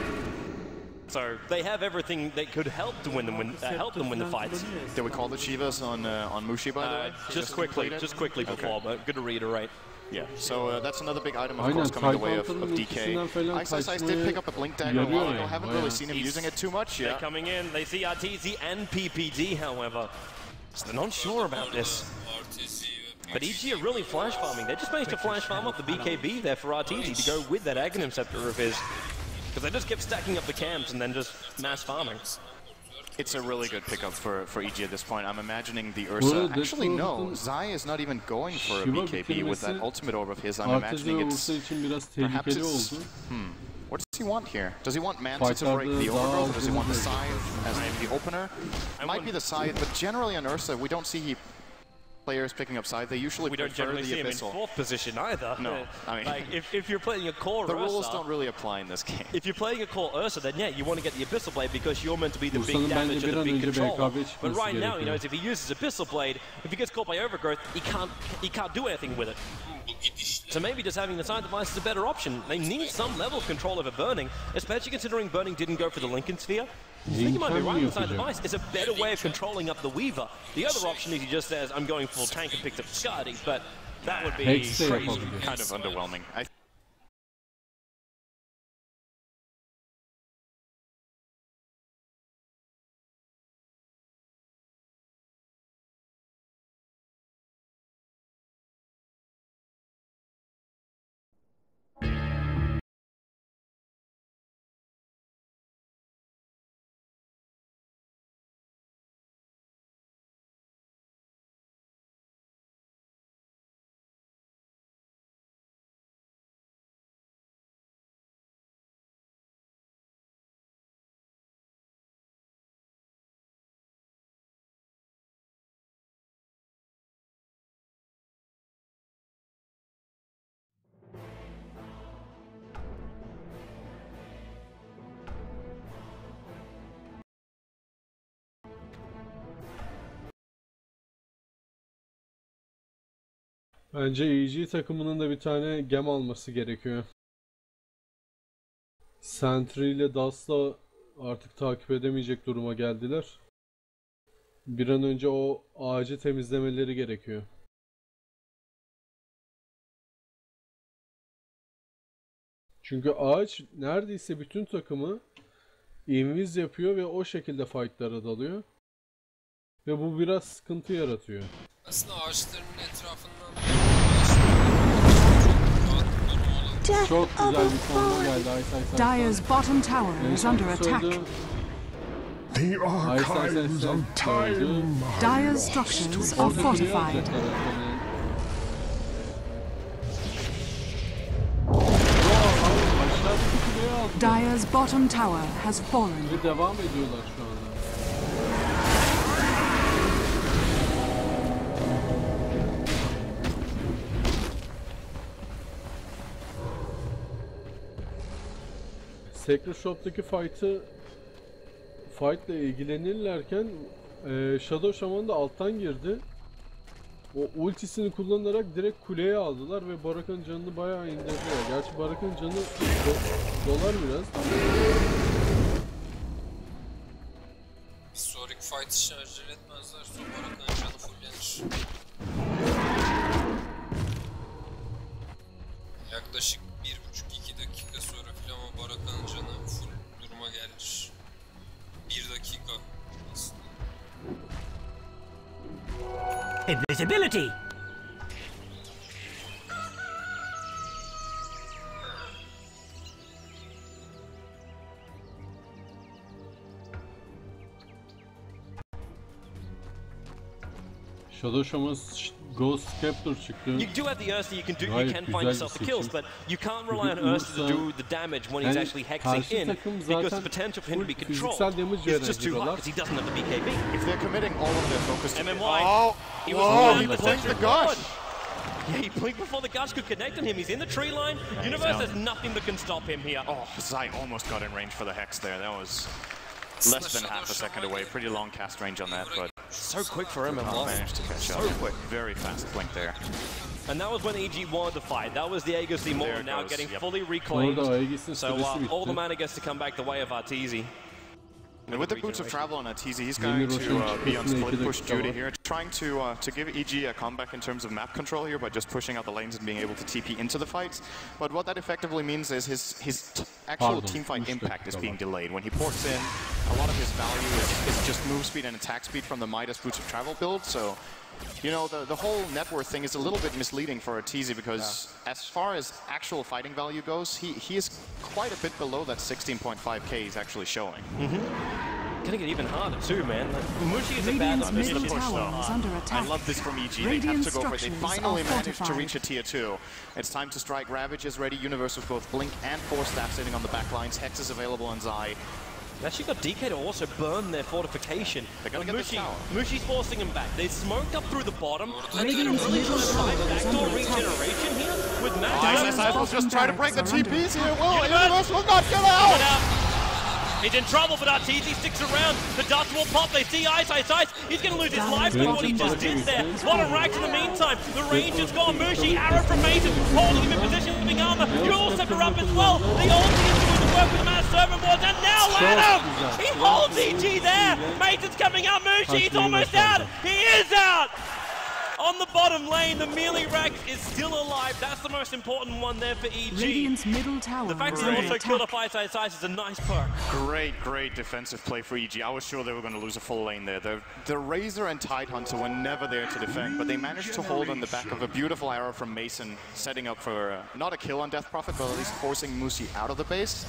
So they have everything that could help to win them win the fights. Did we call the Chivas on Mushi by the way? Just quickly before, but good to reiterate. Yeah, so that's another big item, of course, coming the way of DK. Ice did pick up a Blink Dagger a while ago. Haven't really seen him using it too much. They're coming in. They see RTZ and PPD, however. So they're not sure about this. But EG are really flash farming. They just managed to flash farm up the BKB there for RTZ to go with that Aghanim Scepter of his. Because they just kept stacking up the camps and then just mass farming. It's a really good pickup for EG at this point. I'm imagining the Ursa. Actually, no. Zai is not even going for a BKB with that ultimate orb of his. I'm imagining it's... Perhaps it's... What does he want here? Does he want Manta to break the overgrowth, or does he want the Scythe as the opener? It might be the Scythe, but generally on Ursa, we don't see players picking up Scythe. They usually we don't generally see him in 4th position either. No, I mean, like if you're playing a core the Ursa, rules don't really apply in this game. If you're playing a core Ursa, then yeah, you want to get the Abyssal Blade because you're meant to be the big damage and the big controller. But right now, you know, if he uses Abyssal Blade, if he gets caught by overgrowth, he can't do anything with it. So maybe just having the side device is a better option. They need some level of control over Burning, especially considering Burning didn't go for the Lincoln Sphere. I think you might be right, inside device is a better way of controlling up the Weaver. The other option is he just says, I'm going full tank and picks up Skadi, but that would be crazy. Kind of underwhelming. Bence EG takımının da bir tane gem alması gerekiyor. Sentry ile Dust'la artık takip edemeyecek duruma geldiler. Bir an önce o ağacı temizlemeleri gerekiyor. Çünkü ağaç neredeyse bütün takımı invis yapıyor ve o şekilde fightlara dalıyor. Ve bu biraz sıkıntı yaratıyor. Aslında ağaçların etrafından çok güzel bir combo geldi Dire's bottom tower is under attack. The archives of time. Dire's structures are fortified. Dire's bottom tower has fallen. Ve devam ediyorlar şu anda. Sacred Shop'taki fight'la ilgilenirlerken Shadow Shaman da alttan girdi. O ultisini kullanarak direkt kuleye aldılar ve Barakan'ın canını bayağı indirdiler. Gerçi Barakan'ın canı dolar biraz. Bir sonraki fight'ı şarj etmezlerse Barakan'ın canı fullenir. Yaklaşık 1,5-2 dakika sonra filan o Barakan'ın canı full duruma gelir. 1 dakika aslında. Invisibility! Shadow Shaman's Ghost Scepter çıktı. You do have the Ursa, you can find yourself the kills, but you can't rely on Ursa to do the damage when he's actually hexing in, because the potential for him to be controlled is just too high, because he doesn't have the BKB. If they're committing all of their focus to MMY, he was blinked the gush! Yeah, he blinked before the gush could connect on him. He's in the tree line. Universe has nothing that can stop him here. Oh, Zai almost got in range for the hex there. That was less than half a second away. Pretty long cast range on that, but so quick for him. Managed to catch up. So quick, very fast blink there. And that was when EG wanted to fight. That was the Aegis Immortal now getting fully reclaimed. So all the mana gets to come back the way of Arteezy. And with the boots of travel on TZ, he's going to be on split push duty here, trying to give EG a comeback in terms of map control here by just pushing out the lanes and being able to TP into the fights. But what that effectively means is his actual teamfight impact is being delayed. When he ports in, a lot of his value is just move speed and attack speed from the Midas boots of travel build. So, you know, the whole net worth thing is a little bit misleading for a TZ because as far as actual fighting value goes, he is quite a bit below that 16.5k he's actually showing. Gonna get even harder too, man. Like, Mushi is a bad one. This is the push though. I love this from EG. They have to go for it. They finally managed to reach a tier 2. It's time to strike. Ravage is ready. Universe with both Blink and Force Staff sitting on the back lines. Hex is available on Zai. They actually got DK to also burn their fortification. They're gonna get the tower. Mushi's forcing him back. They smoked up through the bottom. They're gonna really try backdoor regeneration here with Matt. ISS will just try to break the TPs here. Well, Universe will not get out! He's in trouble, but TZ sticks around. The dust will pop. They see Ice. He's going to lose his life with what he just did there. Bottom racks in the meantime. The range is gone. Mushi, arrow from Mason, holding him in position, giving armor. You'll step her up as well. The ulti is doing the work with Mass Servant Boards, and now Lanham! He holds EG there. Mason's coming out. Mushi, he's almost out. He is out! On the bottom lane, the melee rack is still alive. That's the most important one there for EG. Radiant's middle tower. The fact that he also killed off Ice is a nice perk. Great defensive play for EG. I was sure they were going to lose a full lane there. The Razor and Tidehunter were never there to defend, but they managed to hold on the back of a beautiful arrow from Mason, setting up for not a kill on Death Prophet, but at least forcing Mushi out of the base.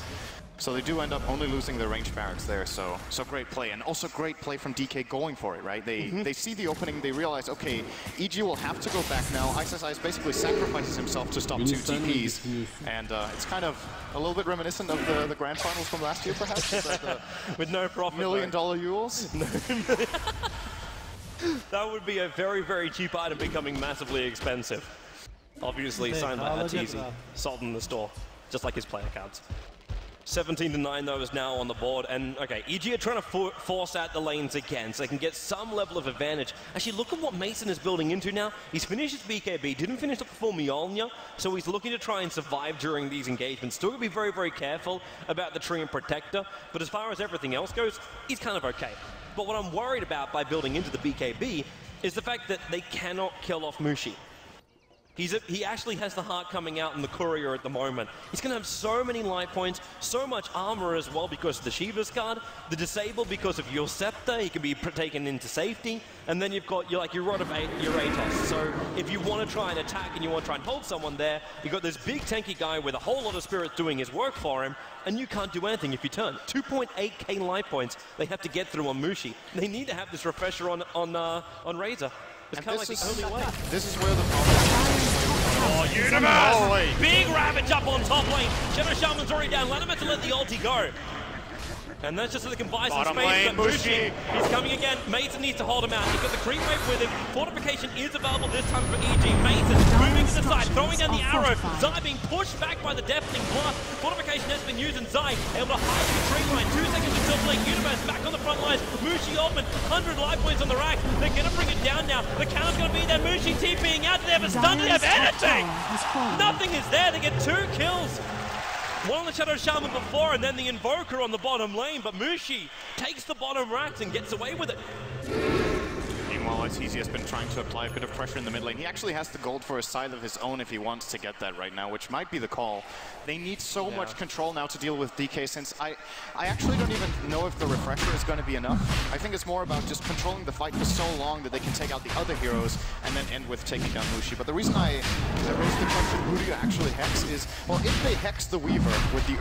So they do end up only losing their range barracks there, so great play. And also great play from DK going for it, right? They see the opening, they realize, okay, EG will have to go back now. Ice basically sacrifices himself to stop 2 TPs. And it's kind of a little bit reminiscent of the grand finals from last year, perhaps? With no profit. $1 million Euros? That would be a very cheap item becoming massively expensive. Obviously signed by Hatizi, sold in the store, just like his player cards. 17-9 though is now on the board, and okay, EG are trying to force out the lanes again so they can get some level of advantage. Actually, look at what Mason is building into now. He's finished his BKB, didn't finish up the full Mjolnir, so he's looking to try and survive during these engagements. Still gonna be very careful about the Tree and Protector, but as far as everything else goes, he's kind of okay. But what I'm worried about by building into the BKB is the fact that they cannot kill off Mushi. He actually has the heart coming out in the courier at the moment. He's going to have so many life points, so much armor as well because of the Shiva's card, the disable because of your scepter, he can be taken into safety, and then you've got your Rod of your Atos. So if you want to try and attack and you want to try and hold someone there, you've got this big tanky guy with a whole lot of spirits doing his work for him, and you can't do anything if you turn. 2.8k life points they have to get through on Mushi. They need to have this refresher on Razor. It's kind of like the only way. This is where the problem Oh, Universe! Big Ravage up on top lane. Shadow Shaman's already down. Let him have to let the ulti go. And that's just so they can buy some space. But Mushi, he's coming again. Mason needs to hold him out. He's got the creep wave with him. Fortification is available this time for EG. Mason moving to the side, throwing down the arrow. Zai being pushed back by the deafening blast. Fortification has been used, and Zai able to hide the tree line. 2 seconds until playing Universe back on the front lines. Mushi Altman, 100 life points on the rack. They're going to bring it down now. The counter's going to be there. Mushi TPing out. Do they have a stun? Do they have anything? Nothing is there. They get 2 kills. One on the Shadow Shaman before, and then the Invoker on the bottom lane, but Mushi takes the bottom racks and gets away with it. Meanwhile, ITZ has been trying to apply a bit of pressure in the mid lane. He actually has the gold for a scythe of his own if he wants to get that right now, which might be the call. They need so much control now to deal with DK, since I actually don't even know if the refresher is going to be enough. I think it's more about just controlling the fight for so long that they can take out the other heroes and then end with taking down Mushi. But the reason I raised the question, who do you actually hex, is, well, if they hex the Weaver with the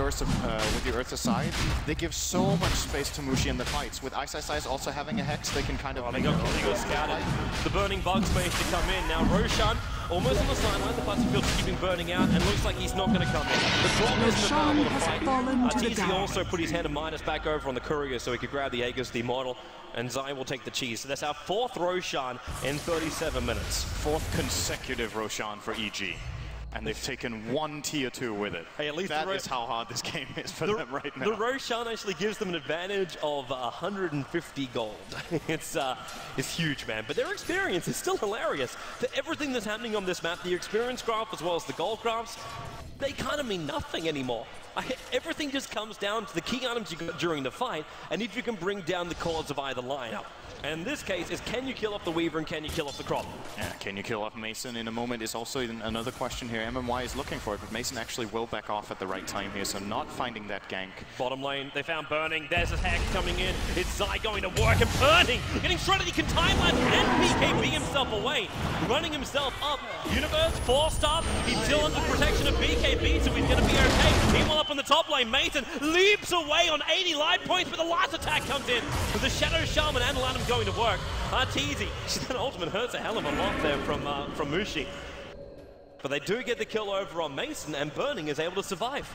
Earth aside, they give so much space to Mushi in the fights. With Ice also having a hex, they can kind of... they got scouted. The burning bug space to come in. Now Roshan almost on the sideline. The Butterfield's keeping burning out, and looks like he's not going to come in. The Claw isn't available to fight. TZ also put his hand of Midas back over on the courier so he could grab the Aegis, the model, and Zai will take the cheese. So that's our 4th Roshan in 37 minutes. 4th consecutive Roshan for EG. And they've taken 1 tier 2 with it. Hey, at least that is how hard this game is for them right now. The Roshan actually gives them an advantage of 150 gold. It's huge, man. But their experience is still hilarious. For everything that's happening on this map, the experience graph as well as the gold graphs, they kind of mean nothing anymore. Everything just comes down to the key items you got during the fight, and if you can bring down the cores of either lineup. And in this case, is can you kill off the Weaver and can you kill off the Crop? Yeah, can you kill off Mason in a moment is also another question here. MMY is looking for it, but Mason actually will back off at the right time here, so not finding that gank. Bottom lane, they found Burning. There's a hack coming in. It's Zai going to work, and Burning getting shredded. He can timeline and BKB himself away, running himself up. Universe forced up. He's still under protection of BKB, so he's going to be okay. Meanwhile, up on the top lane, Mason leaps away on 80 life points, but the last attack comes in with the Shadow Shaman and Lanham going to work. Arteezy, that ultimate hurts a hell of a lot there from Mushi. But they do get the kill over on Mason, and Burning is able to survive.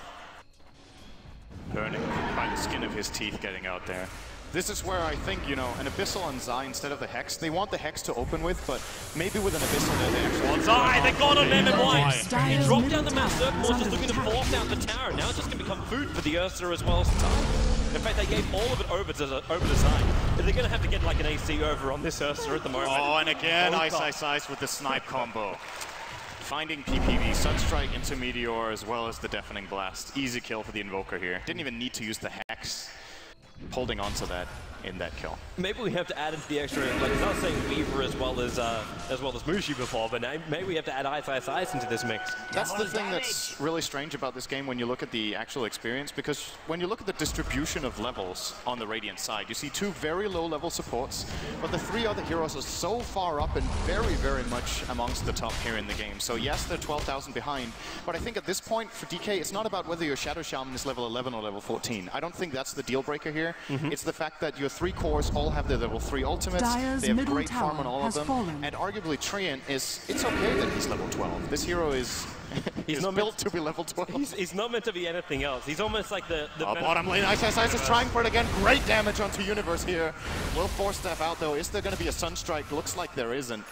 Burning by the skin of his teeth getting out there. This is where I think, you know, an Abyssal on Zai instead of the Hex. They want the Hex to open with, but maybe with an Abyssal there they actually... On Zai, they got on MMY. He dropped down the Mass Circle, just looking to force out the tower. Now it's just going to become food for the Ursa as well as Zai. In fact, they gave all of it over to Zai. They're going to have to get like an AC over on this Ursa at the moment. Oh, and again, Ice with the snipe combo. Finding PPV, Sunstrike into Meteor as well as the Deafening Blast. Easy kill for the Invoker here. Didn't even need to use the Hex. Holding on to that in that kill. Maybe we have to add into the extra, like I was saying Weaver as well as Mushi before, but now maybe we have to add Ice into this mix. That's the thing that's really strange about this game when you look at the actual experience, because when you look at the distribution of levels on the Radiant side, you see two very low level supports, but the three other heroes are so far up and very, very much amongst the top here in the game. So yes, they're 12,000 behind, but I think at this point for DK, it's not about whether your Shadow Shaman is level 11 or level 14. I don't think that's the deal breaker here. It's the fact that your three cores all have their level 3 ultimates. They have great farm on all of them. And arguably Treant it's okay that he's level 12. This hero is he's not built to be level 12. He's not meant to be anything else. He's almost like the bottom lane. Ice is trying for it again. Great damage onto Universe here. Will force step out though. Is there going to be a Sunstrike? Looks like there isn't.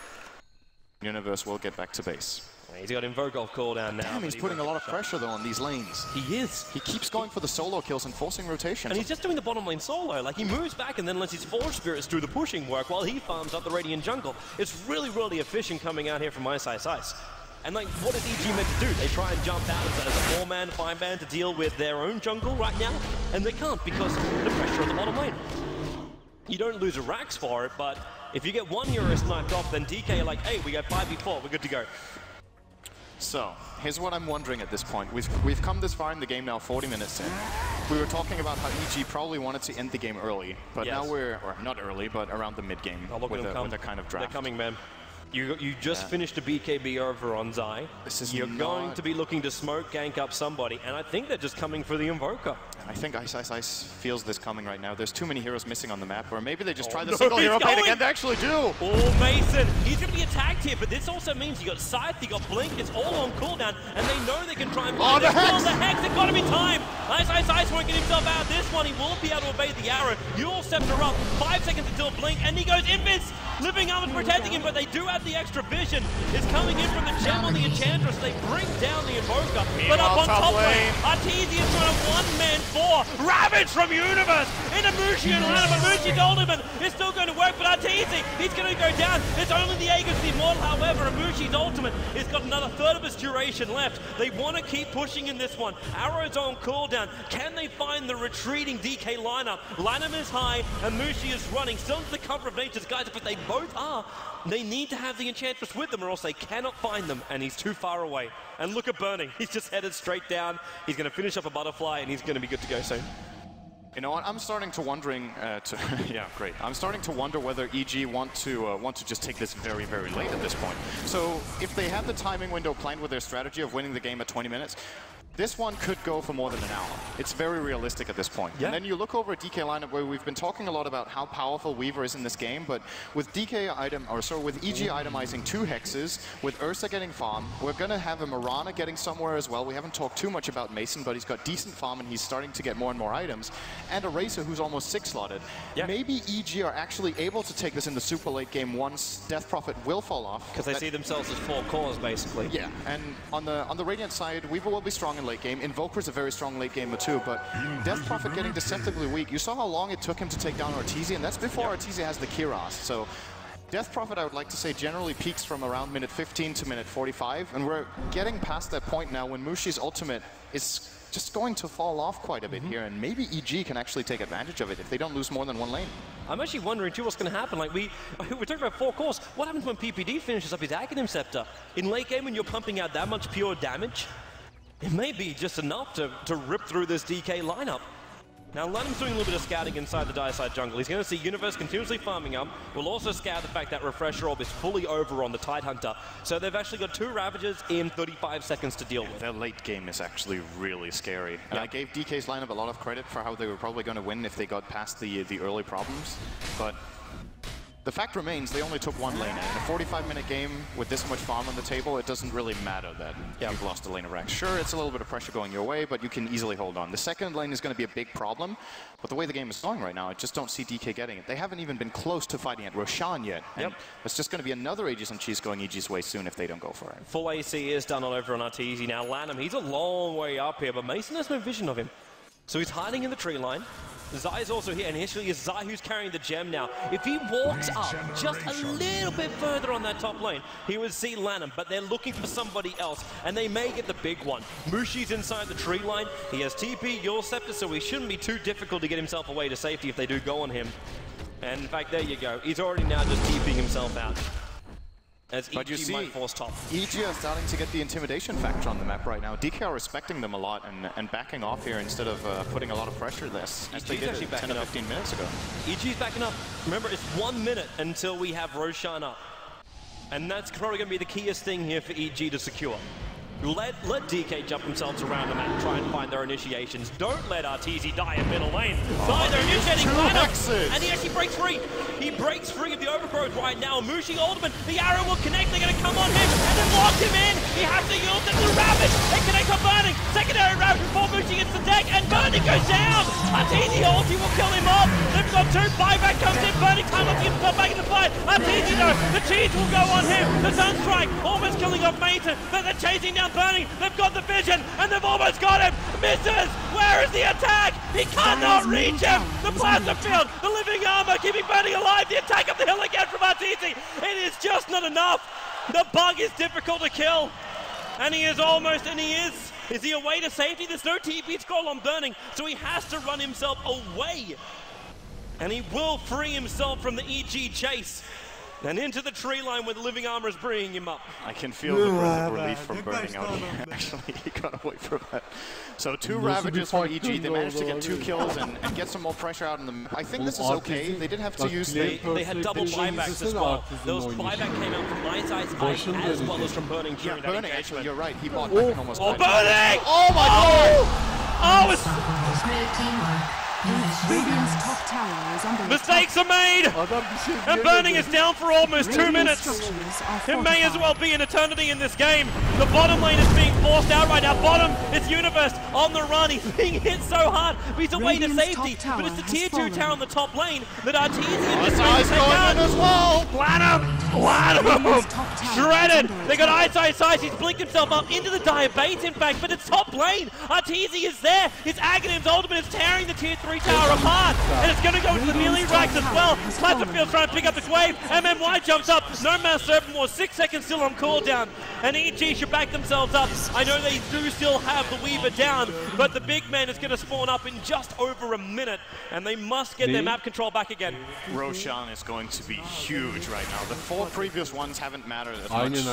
Universe will get back to base. He's got Invoke off cooldown now. Damn, he's putting a lot of pressure though on these lanes. He is. He keeps going for the solo kills and forcing rotations. And he's just doing the bottom lane solo. Like he moves back and then lets his Forge Spirits do the pushing work while he farms up the Radiant jungle. It's really, really efficient coming out here from Ice. And like, what is EG meant to do? They try and jump out as a 4-man, 5-man to deal with their own jungle right now, and they can't because of the pressure on the bottom lane. You don't lose a Rax for it, but if you get one hero sniped off, then DK are like, hey, we got 5v4, we're good to go. So, here's what I'm wondering at this point. We've come this far in the game now, 40 minutes in. We were talking about how EG probably wanted to end the game early, but now we're, or not early, but around the mid-game with a kind of draft. They're coming, man. You just finished a BKB over on Zai. You're going to be looking to smoke gank up somebody, and I think they're just coming for the Invoker. I think Ice feels this coming right now. There's too many heroes missing on the map, or maybe they just try the single hero bait again. They actually do. Oh, Mason. He's going to be attacked here, but this also means you got Scythe, you got Blink. It's all on cooldown, and they know they can try and find the Hex! The Hex, it's got to be time. Ice won't get himself out. This one, he will be able to obey the arrow. You'll Scepter up. 5 seconds until Blink, and he goes Invis. Living Armor's protecting him, but they do have the extra vision. It's coming in from the gem on the Enchantress. They bring down the Invoker. But up on top lane, Arteezy is trying to one-man 4. Ravage from Universe into Mushi and Lana, but Mushi's ultimate is still going to work, but Arteezy, he's going to go down. It's only the Aegis the Immortal, however, and Mushi's ultimate has got another third of its duration left. They want to keep pushing in this one. Arrow's on cooldown. Can they find the retreating DK lineup? Lanham is high, and Mushi is running. Still into the cover of Nature's Guides, but they both are. They need to have the Enchantress with them or else they cannot find them, and he's too far away. And look at Burning. He's just headed straight down. He's going to finish up a Butterfly, and he's going to be good to go soon. You know what? I'm starting to wondering. Yeah, great. I'm starting to wonder whether EG want to just take this very, very late at this point. So if they had the timing window planned with their strategy of winning the game at 20 minutes, this one could go for more than an hour. It's very realistic at this point. Yeah. And then you look over at DK lineup where we've been talking a lot about how powerful Weaver is in this game, but with with EG itemizing 2 hexes, with Ursa getting farm, we're going to have a Mirana getting somewhere as well. We haven't talked too much about Mason, but he's got decent farm and he's starting to get more and more items. And a Racer who's almost 6-slotted. Yeah. Maybe EG are actually able to take this in the super late game once Death Prophet will fall off. Because they see themselves as 4 cores, basically. Yeah, and on the Radiant side, Weaver will be strong in late game. Invoker's a very strong late gamer too, but Death Prophet getting deceptively weak. You saw how long it took him to take down Arteezy, and that's before Arteezy has the Kiras. So Death Prophet, I would like to say, generally peaks from around minute 15 to minute 45, and we're getting past that point now when Mushi's ultimate is just going to fall off quite a bit here, and maybe EG can actually take advantage of it if they don't lose more than one lane. I'm actually wondering too what's going to happen. Like we're talking about 4 cores. What happens when PPD finishes up his Aghanim Scepter? In late game when you're pumping out that much pure damage, it may be just enough to rip through this DK lineup. Now, Lanham's doing a little bit of scouting inside the dire side jungle. He's going to see Universe continuously farming up. We'll also scout the fact that Refresher Orb is fully over on the Tidehunter. So they've actually got 2 Ravagers in 35 seconds to deal with. Their late game is actually really scary. And I gave DK's lineup a lot of credit for how they were probably going to win if they got past the early problems. But the fact remains, they only took 1 lane. And in a 45-minute game with this much farm on the table, it doesn't really matter that you've lost a lane of Rax. Sure, it's a little bit of pressure going your way, but you can easily hold on. The second lane is going to be a big problem, but the way the game is going right now, I just don't see DK getting it. They haven't even been close to fighting at Roshan yet. And it's just going to be another Aegis and Cheese going EG's way soon if they don't go for it. Full AC is done all over on Arteezy. Now, Lanham, he's a long way up here, but Mason has no vision of him. So he's hiding in the tree line. Zai is also here, and initially it's Zai who's carrying the gem now. If he walks up just a little bit further on that top lane, he would see Lanham, but they're looking for somebody else, and they may get the big one. Mushi's inside the tree line. He has TP, Yule Scepter, so he shouldn't be too difficult to get himself away to safety if they do go on him. And in fact, there you go. He's already now just TPing himself out. As but EG you see, might force top. EG are starting to get the intimidation factor on the map right now. DK are respecting them a lot and backing off here instead of putting a lot of pressure this, as they did 10 or 15 minutes ago. EG's backing up. Remember, it's 1 minute until we have Roshan up. And that's probably going to be the keyest thing here for EG to secure. Let DK jump themselves around the map and try and find their initiations. Don't let Arteezy die in middle lane. They're initiating lineup, and he actually breaks free. He breaks free of the overgrowth right now. Mushi Alderman, the arrow will connect. They're going to come on him and then lock him in. He has to yield to the Ravage. They connect on Burning. Secondary Ravage before Mushi gets the deck, and Burning goes down. Arteezy ulti will kill him off. They've got 2. Buyback comes in. Burning can't let himself back in the fight. Arteezy though, the cheese will go on him. The Sunstrike almost killing off Mason, but they're chasing down Burning. They've got the vision, and they've almost got him. Misses. Where is the attack? He cannot reach him. The plasma field, the living armor, keeping Burning alive. The attack up the hill again from Arteezy. It is just not enough. The bug is difficult to kill, and he is almost, and he is. Is he away to safety? There's no TP scroll on Burning, so he has to run himself away, and he will free himself from the EG chase. And into the tree line where the living armor is bringing him up. I can feel the breath of relief from Burning out here. Actually, he got away from that. So 2 Ravagers from EG. They managed to get 2 kills and get some more pressure out on them. I think this is okay. They did have to use They had double buybacks as well. Those buyback came out from my side's eyes as well as from Burning during that Burning, actually, you're right. He bought back and almost died. Burning! Oh my god! Oh, it's... Radiant's top tower is under Mistakes are made! And Burning is down for almost 2 minutes. It may as well be an eternity in this game. The bottom lane is being forced out right now. Bottom, it's Universe on the run. He's being hit so hard. He's away to safety. But it's the tier 2 tower on the top lane that Arteezy is just going to take down. As well. Lanham! Shredded! They got eyesight. He's blinked himself up into the dire bait, in fact, but it's top lane. Arteezy is there. His Aghanim's ultimate is tearing the tier 3 tower apart. And it's going to go into the melee racks as well. Plasmafield's trying to pick up its wave. MMY jumps up. No Mass Serpent War. 6 seconds still on cooldown. And EG should back themselves up. I know they do still have the Weaver down, but the big man is going to spawn up in just over a minute. And they must get their map control back again. Roshan is going to be huge right now. The 4 previous ones haven't mattered as much.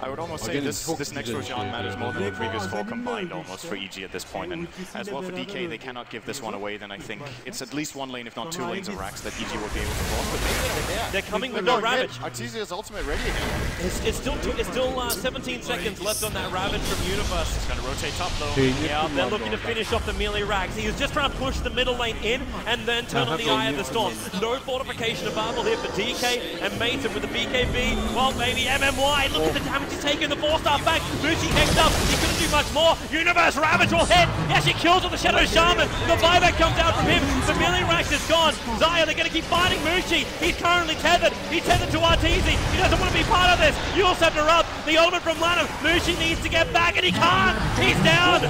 I would almost say this next Roshan matters more than the previous 4 combined almost for EG at this point. And as well for DK, they cannot give this one away. Then I think it's at least 1 lane, if not 2 lanes of Rax that EG will be able to force. But maybe they're coming with no Ravage. Arteezy's ultimate ready again. It's still 17 seconds left on that Ravage from Universe. It's going to rotate top though. Yeah, they're looking to finish off the melee Rax. He was just trying to push the middle lane in and then turn on the Eye of the Storm. No fortification available here for DK and Mason with the BKB. Well, maybe MMY. Look at the damage he's taking. The 4-star back. Mushi heads up. He couldn't do much more. Universe Ravage will hit. He actually kills with the Shadow Shaman. The buyback comes out from him. The melee Rax is gone. Zaya, they're going to keep fighting Mushi. He's currently tethered. He's tethered to Arteezy. He doesn't want to be part of this. Yule Scepter up. The ultimate from Lanham. Mushi needs to get back and he can't. He's down.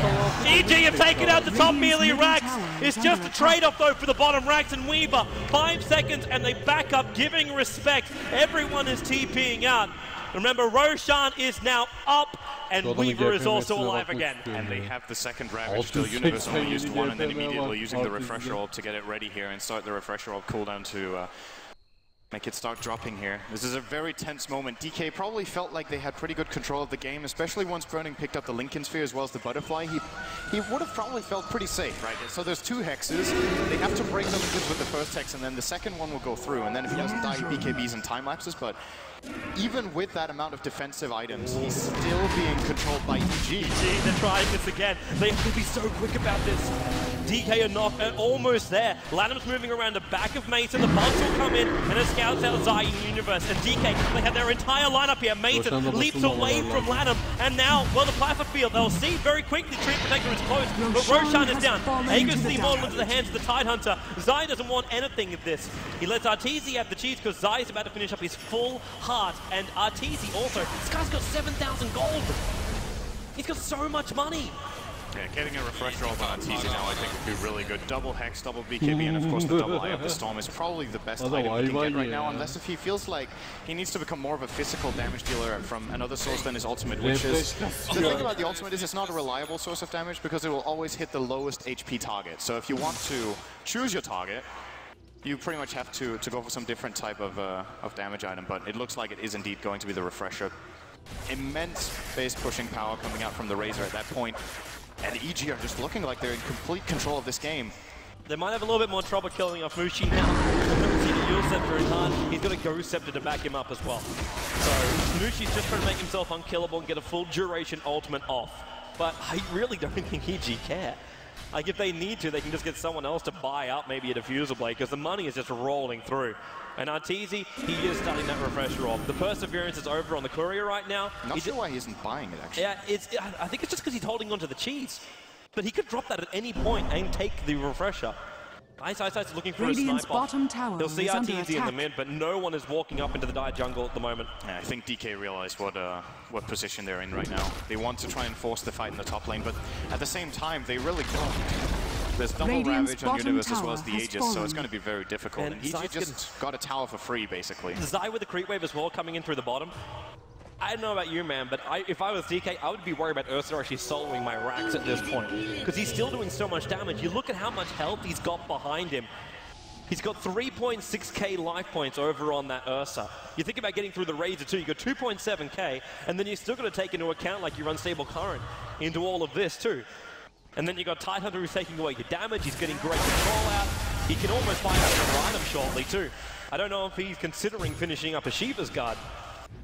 EG have taken out the top melee Rax. It's just a trade-off though for the bottom Rax and Weaver. 5 seconds and they back up, giving respect. Everyone is TPing out. Remember, Roshan is now up, and Weaver is also alive again. And they have the second Ravage still. Universe only used one, and then immediately using the refresher orb to get it ready here and start the refresher orb cooldown to make it start dropping here. This is a very tense moment. DK probably felt like they had pretty good control of the game, especially once Burning picked up the Lincoln Sphere as well as the Butterfly. He would have probably felt pretty safe, right? So there's 2 hexes. They have to break the Linkens with the first hex, and then the second one will go through. And then if he doesn't die, he BKBs and time lapses. But even with that amount of defensive items, he's still being controlled by EG. They're trying this again. They have to be so quick about this. DK are not almost there. Lanham's moving around the back of Mason. The Bugs will come in, and it scouts out Zai in Universe. And DK, they have their entire lineup here. Mason leaps away from Lanham, and now, well, the plasma field, they'll see very quickly. Treant Protector is close, but Roshan is down. Aegis the Immortal into the hands of the Tidehunter. Zai doesn't want anything of this. He lets Arteezy have the cheese because Zai is about to finish up his full heart, and Arteezy also. This guy's got 7,000 gold. He's got so much money. Yeah, getting a refresher orb on Arteezy now I think would be really good. Double Hex, double BKB, and of course the double Eye of the Storm is probably the best item he can get right now, unless if he feels like he needs to become more of a physical damage dealer from another source than his ultimate, which is... The thing about the ultimate is it's not a reliable source of damage because it will always hit the lowest HP target. So if you want to choose your target, you pretty much have to go for some different type of damage item, but it looks like it is indeed going to be the refresher. Immense base pushing power coming out from the Razor at that point. And EG are just looking like they're in complete control of this game. They might have a little bit more trouble killing off Mushi now. Yule Scepter is hard. He's got a Ghost Scepter to back him up as well. So Mushi's just trying to make himself unkillable and get a full duration ultimate off. But I really don't think EG care. Like, if they need to, they can just get someone else to buy up maybe a Diffusal Blade, because the money is just rolling through. And Arteezy, he is starting that refresher off. The Perseverance is over on the Courier right now. Not sure why he isn't buying it, actually. Yeah, I think it's just because he's holding onto the cheese. But he could drop that at any point and take the refresher. Ice is looking for Radiant's a sniper. bottom tower He'll see Arteezy in the mid, but no one is walking up into the Dire jungle at the moment. Yeah, I think DK realized what position they're in right now. They want to try and force the fight in the top lane, but at the same time, they really don't. There's double Ravage on Universe as well as the Aegis, so it's going to be very difficult. And EG just got a tower for free, basically. Zai with the creep wave as well coming in through the bottom. I don't know about you, man, but if I was DK, I would be worried about Ursa actually soloing my racks at this point. Because he's still doing so much damage. You look at how much health he's got behind him. He's got 3.6k life points over on that Ursa. You think about getting through the Razor too, you got 2.7k, and then you're still got to take into account like your unstable current into all of this too. And then you got Tidehunter who's taking away your damage, he's getting great control out. He can almost buy out another item shortly too. I don't know if he's considering finishing up a Shiva's Guard,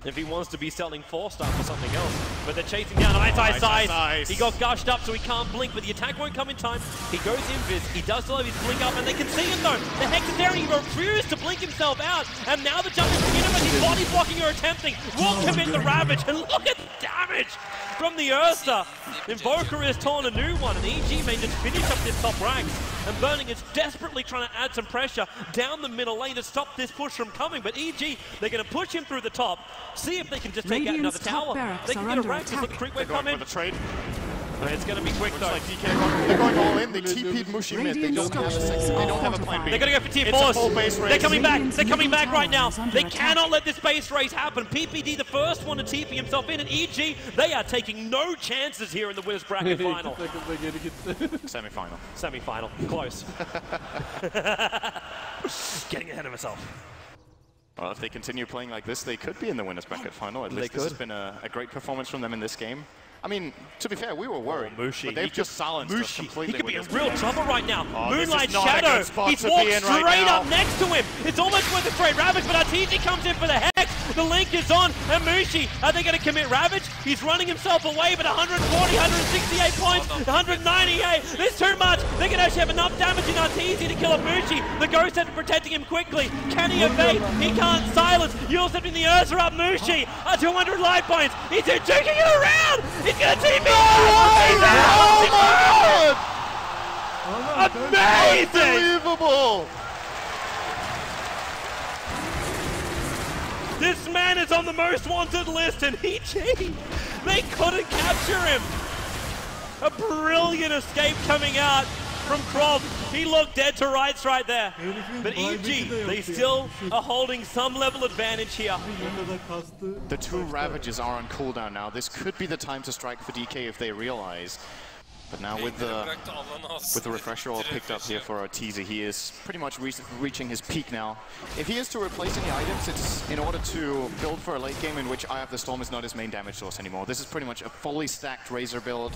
if he wants to be selling 4-star for something else. But they're chasing down Ice. He got gushed up so he can't blink, but the attack won't come in time. He goes invis, he does still have his blink up, and they can see him though. The Hex is there and he refused to blink himself out. And now the jump is from Universe, he's body blocking or attempting. Will commit the Ravage, and look at the damage from the Ursa. Invoker is torn a new one, and EG may just finish up this top ranks. And Burning is desperately trying to add some pressure down the middle lane to stop this push from coming. But EG, they're going to push him through the top, see if they can just take out another tower. They can get a rank to let the creep wave come in. It's going to be quick though. Like DK they're going all in. They TP'd Mushi mid. They don't have a second. They don't have a plan B. They're going to go for tier 4s. They're coming back. They're coming back right now. They cannot let this base race happen. PPD, the first one to TP himself in, and EG, they are taking no chances here in the winners bracket final. Semi-final. Semi-final. Close. Getting ahead of himself. Well, if they continue playing like this, they could be in the winners bracket final. At least this has been a great performance from them in this game. I mean, to be fair, we were worried, but they've just silenced us completely. He could be in real trouble right now. Moonlight Shadow, he's walked straight up next to him. It's almost worth a straight Ravage, but Arteezy comes in for the Hex. The link is on, and Mushi, are they going to commit Ravage? He's running himself away, but 140, 168 points, 198. There's too much. They're going to actually have enough damage in Arteezy to kill up Mushi. The Ghost is protecting him quickly. Can he evade? He can't silence. Yule Scepter in the Ursa up Mushi. 200 life points. He's taking it around. He's going to TP! Amazing! Unbelievable! This man is on the most wanted list, and EG, they couldn't capture him. A brilliant escape coming out. from Krov. He looked dead to rights right there. But EG, they still are holding some level advantage here. The two Ravages are on cooldown now. This could be the time to strike for DK if they realize. But now with the refresher all picked up here for Arteezy, he is pretty much reaching his peak now. If he is to replace any items, it's in order to build for a late game in which Eye of the Storm is not his main damage source anymore. This is pretty much a fully stacked Razor build.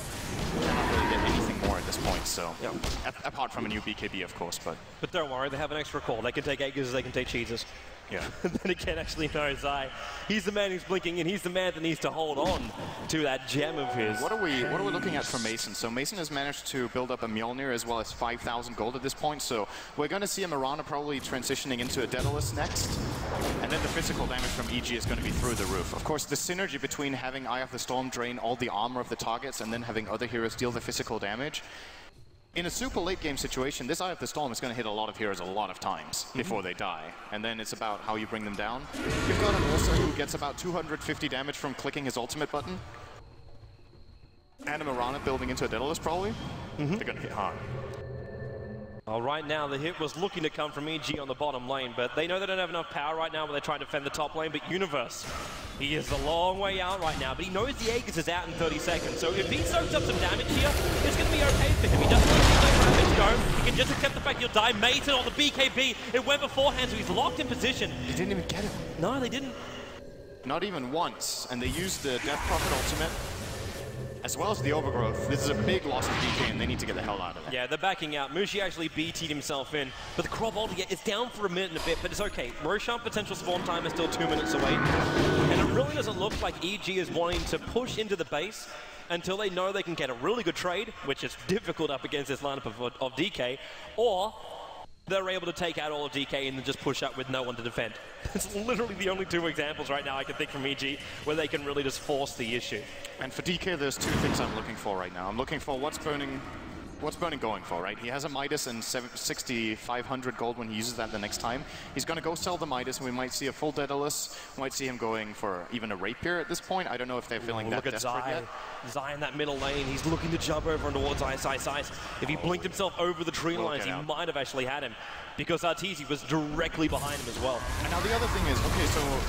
Cannot really get anything more at this point, so apart from a new BKB, of course. But don't worry, they have an extra call. They can take Aegis, they can take cheeses. Yeah. Then again, actually, no, Zai. He's the man who's blinking, and he's the man that needs to hold on to that gem of his. What are we looking at for Mason? So Mason has managed to build up a Mjolnir as well as 5,000 gold at this point. So we're going to see a Mirana probably transitioning into a Daedalus next. And then the physical damage from EG is going to be through the roof. Of course, the synergy between having Eye of the Storm drain all the armor of the targets and then having other heroes deal the physical damage. In a super late game situation, this Eye of the Storm is going to hit a lot of heroes a lot of times before they die. And then it's about how you bring them down. You've got an Ursa who gets about 250 damage from clicking his ultimate button. And a Mirana building into a Daedalus probably. They're going to hit hard. Well, right now, the hit was looking to come from EG on the bottom lane, but they know they don't have enough power right now when they're trying to defend the top lane. But Universe, he is a long way out right now, but he knows the Aegis is out in 30 seconds. So if he soaks up some damage here, it's going to be okay for him. He doesn't want to see that damage go. He can just accept the fact he'll die. Mason on the BKB, it went beforehand, so he's locked in position. They didn't even get him. No, they didn't. Not even once. And they used the Death Prophet ultimate. As well as the Overgrowth, this is a big loss of DK and they need to get the hell out of there. Yeah, they're backing out. Mushi actually BT'd himself in, but the Krov ulti is down for a minute and a bit, but it's okay. Roshan potential spawn time is still 2 minutes away, and it really doesn't look like EG is wanting to push into the base until they know they can get a really good trade, which is difficult up against this lineup of DK, or they're able to take out all of DK and then just push up with no one to defend. It's literally the only two examples right now I can think from EG where they can really just force the issue. And for DK, there's two things I'm looking for right now. I'm looking for what's Burning going for, right? He has a Midas and 6,500 gold when he uses that the next time. He's going to go sell the Midas, and we might see a full Daedalus. We might see him going for even a Rapier at this point. I don't know if they're feeling that desperate yet. Zai in that middle lane. He's looking to jump over and towards Ice. If he blinked himself over the tree lines, he might have actually had him, because Arteezy was directly behind him as well. And now the other thing is, okay, so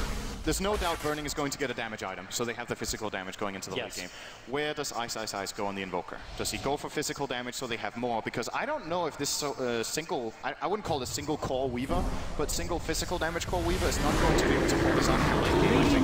there's no doubt Burning is going to get a damage item, so they have the physical damage going into the late game. Where does Ice go on the Invoker? Does he go for physical damage so they have more? Because I don't know if this single, I wouldn't call it a single core Weaver, but single physical damage core Weaver is not going to be able to pull this out in the late game, I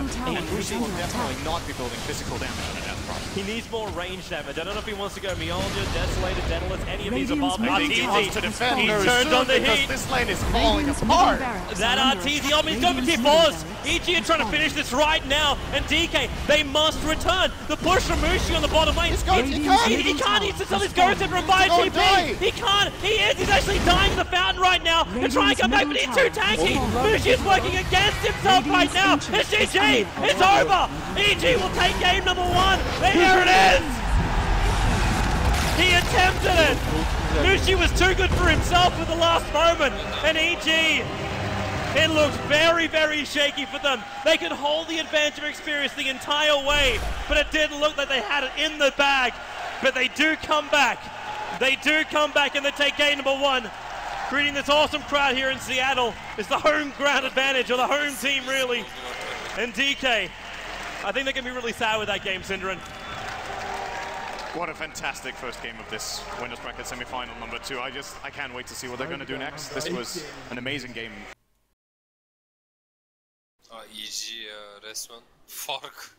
think. And Mushi will definitely not be building physical damage on a Death Prophet. He needs more range damage. I don't know if he wants to go Mjolnir, Desolated, Daedalus, any of these above. He wants to defend he very turned soon on the because heat. this lane is falling apart. That Arteezy, oh, he's going for T4s. EG are trying to finish this right now, and DK, they must return. The push from Mushi on the bottom lane. He can't. He can't. He's to sell his ghost and revive TP. He can't. He is. He's actually dying in the fountain right now. And trying to come back, but he's too tanky. Mushi is working against himself right now. It's GG. It's over. EG will take game number 1. And here it is. He attempted it. Mushi was too good for himself at the last moment. And EG, it looks very, very shaky for them. They could hold the advantage of experience the entire way, but it didn't look like they had it in the bag. But they do come back. They do come back and they take game number 1. Greeting this awesome crowd here in Seattle. It's the home ground advantage, or the home team really. And DK, I think they can be really sad with that game, Synderen. What a fantastic first game of this winners bracket semi-final number 2. I can't wait to see what they're going to do next. This was an amazing game. EG ya resmen fark.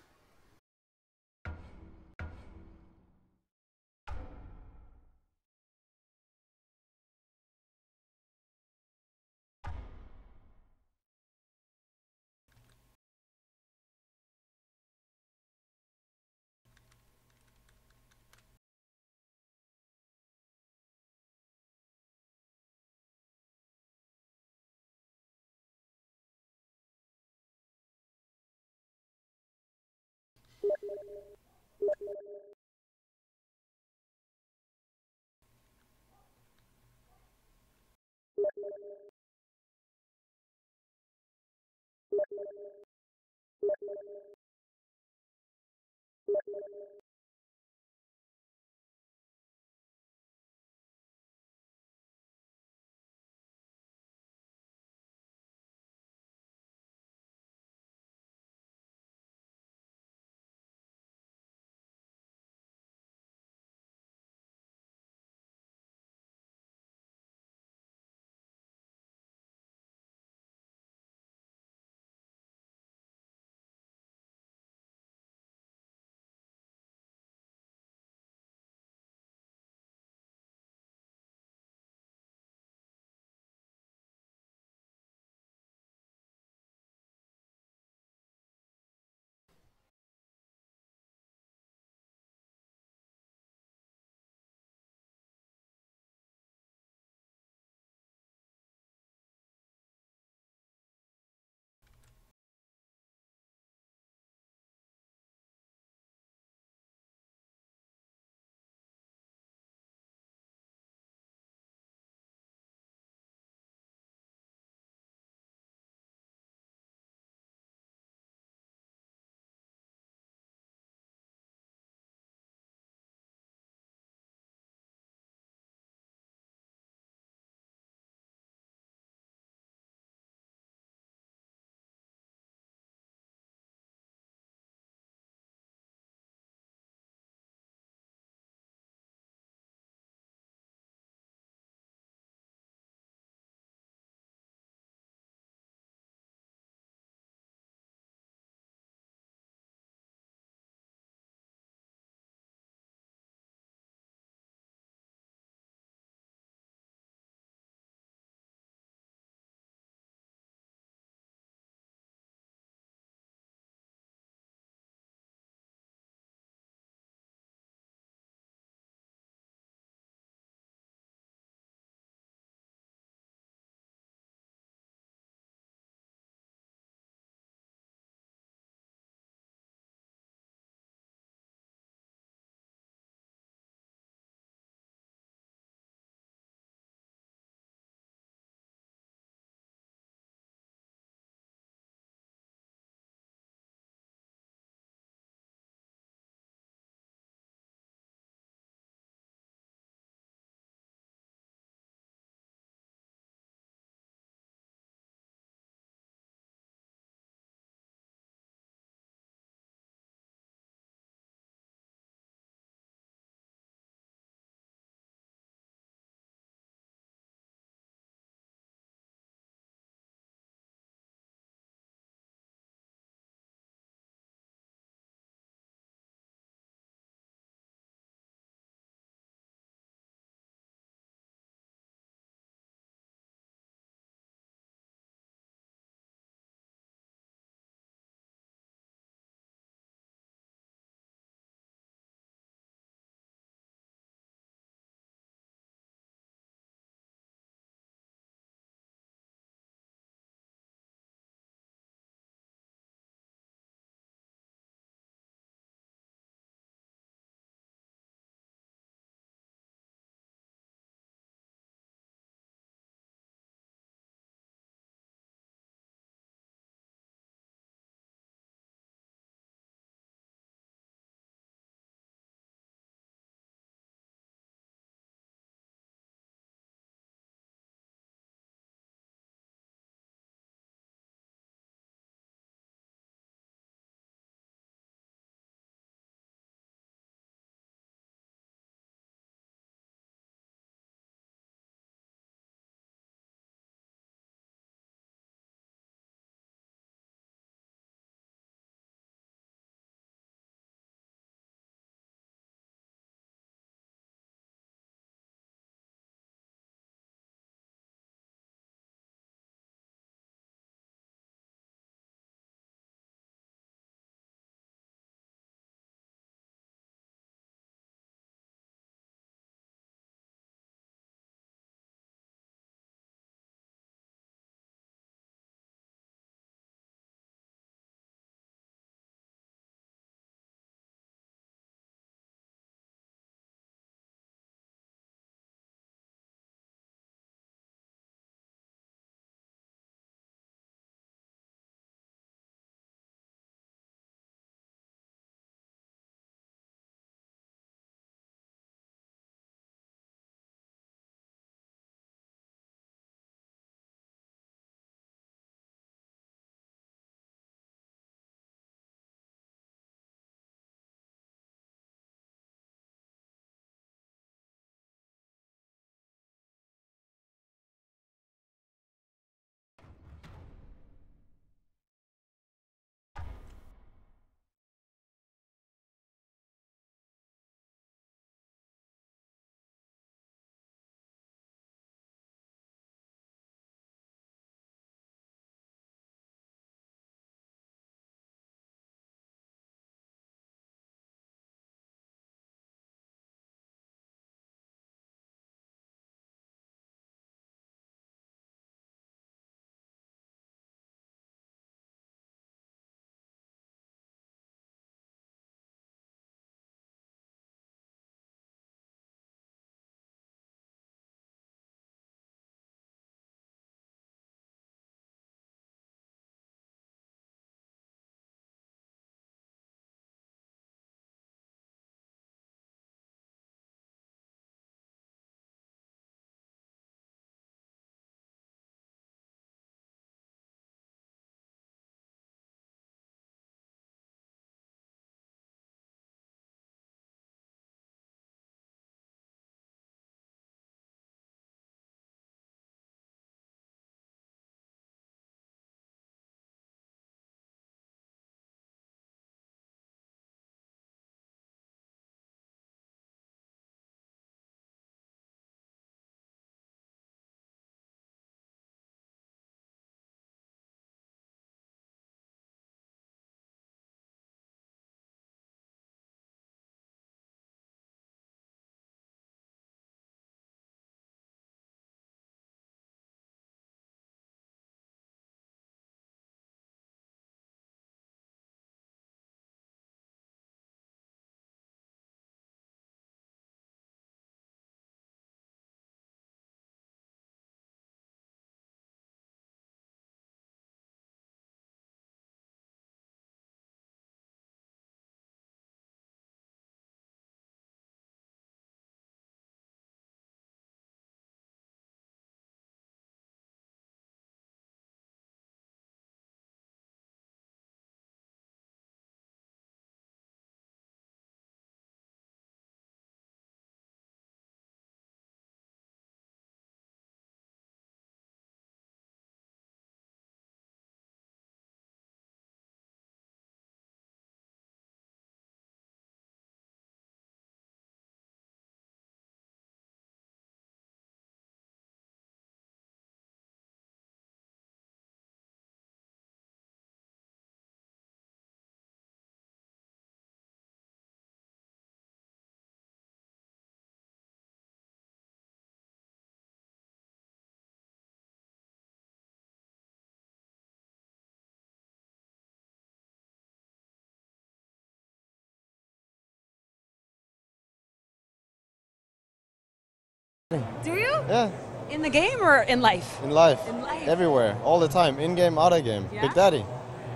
Do you? Yeah. In the game or in life? In life. In life. Everywhere. All the time. In game, out of game. Yeah? Big Daddy.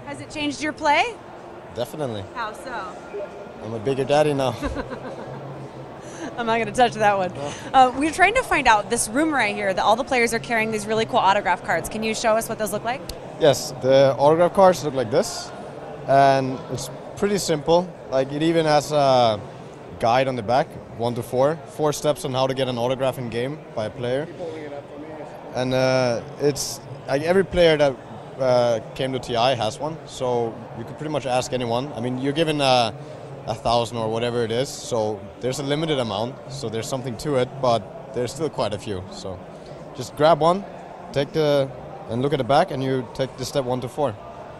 Has it changed your play? Definitely. How so? I'm a bigger daddy now. I'm not going to touch that one. We're trying to find out this rumor I hear that all the players are carrying these really cool autograph cards. Can you show us what those look like? Yes, the autograph cards look like this. And it's pretty simple. Like it even has a guide on the back, 1 to 4. 4 steps on how to get an autograph in game by a player. And it's like every player that came to TI has one, so you could pretty much ask anyone. I mean, you're given 1,000 or whatever it is, so there's a limited amount, so there's something to it, but there's still quite a few. So just grab one, and look at the back, and you take the step 1 to 4.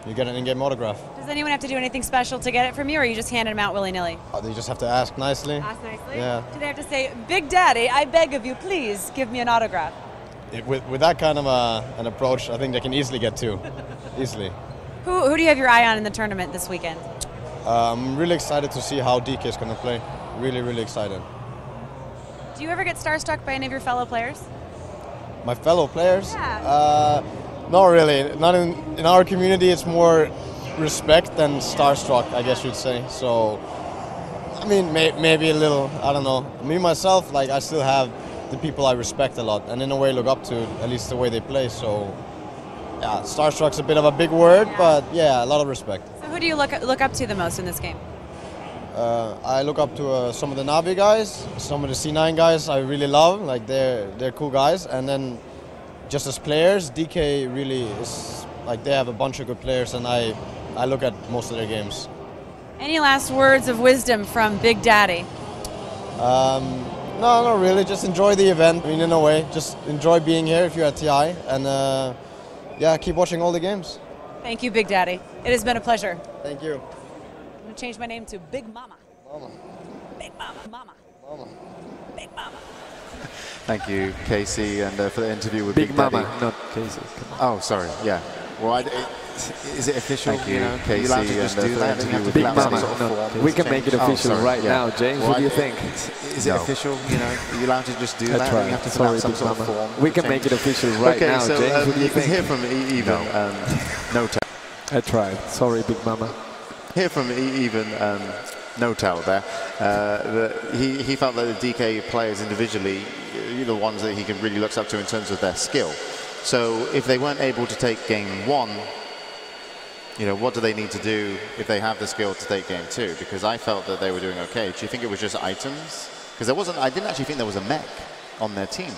You get an in-game autograph. Does anyone have to do anything special to get it from you, or you just hand them out willy-nilly? They just have to ask nicely. Ask nicely? Yeah. Do they have to say, Big Daddy, I beg of you, please give me an autograph? With that kind of an approach, I think they can easily get 2. Easily. Who do you have your eye on in the tournament this weekend? I'm really excited to see how DK is going to play. Really, really excited. Do you ever get starstruck by any of your fellow players? My fellow players? Yeah. Not really. Not in our community. It's more respect than starstruck, I guess you'd say. So, I mean, maybe a little. I don't know. Me myself, like I still have the people I respect a lot, and in a way look up to, at least the way they play. So, yeah, starstruck's a bit of a big word, but yeah, a lot of respect. So who do you look up to the most in this game? I look up to some of the Navi guys, some of the C9 guys I really love, like they're cool guys, and then just as players, DK really is, like they have a bunch of good players, and I look at most of their games. Any last words of wisdom from Big Daddy? No, not really, just enjoy the event, I mean in a way, just enjoy being here if you're at TI, and yeah, keep watching all the games. Thank you, Big Daddy. It has been a pleasure. Thank you. I'm going to change my name to Big Mama. Mama. Big Mama. Mama. Mama. Big Mama. Thank you, Casey, and for the interview with Big Big Mama, Daddy. not Casey. Oh, sorry, yeah. Well, is it official? Thank you, you know, Casey, you allowed to and just for do the that? interview With with Big Mama. sort of No, form we can change? make it official right now, James. Well, what do you think? Is it official? You know, are you allowed to just do I that? tried. You have to fill out Sorry, some Big sort of Mama. form. We can make it official right now, so, James. What do you you can think? hear from even No Tell. I tried. Sorry, Big Mama. Hear from even No Tell there. That he felt that the DK players individually, the ones that he really looks up to in terms of their skill. So if they weren't able to take game 1, what do they need to do if they have the skill to take game 2? Because I felt that they were doing okay. Do you think it was just items? Because I didn't actually think there was a mech on their team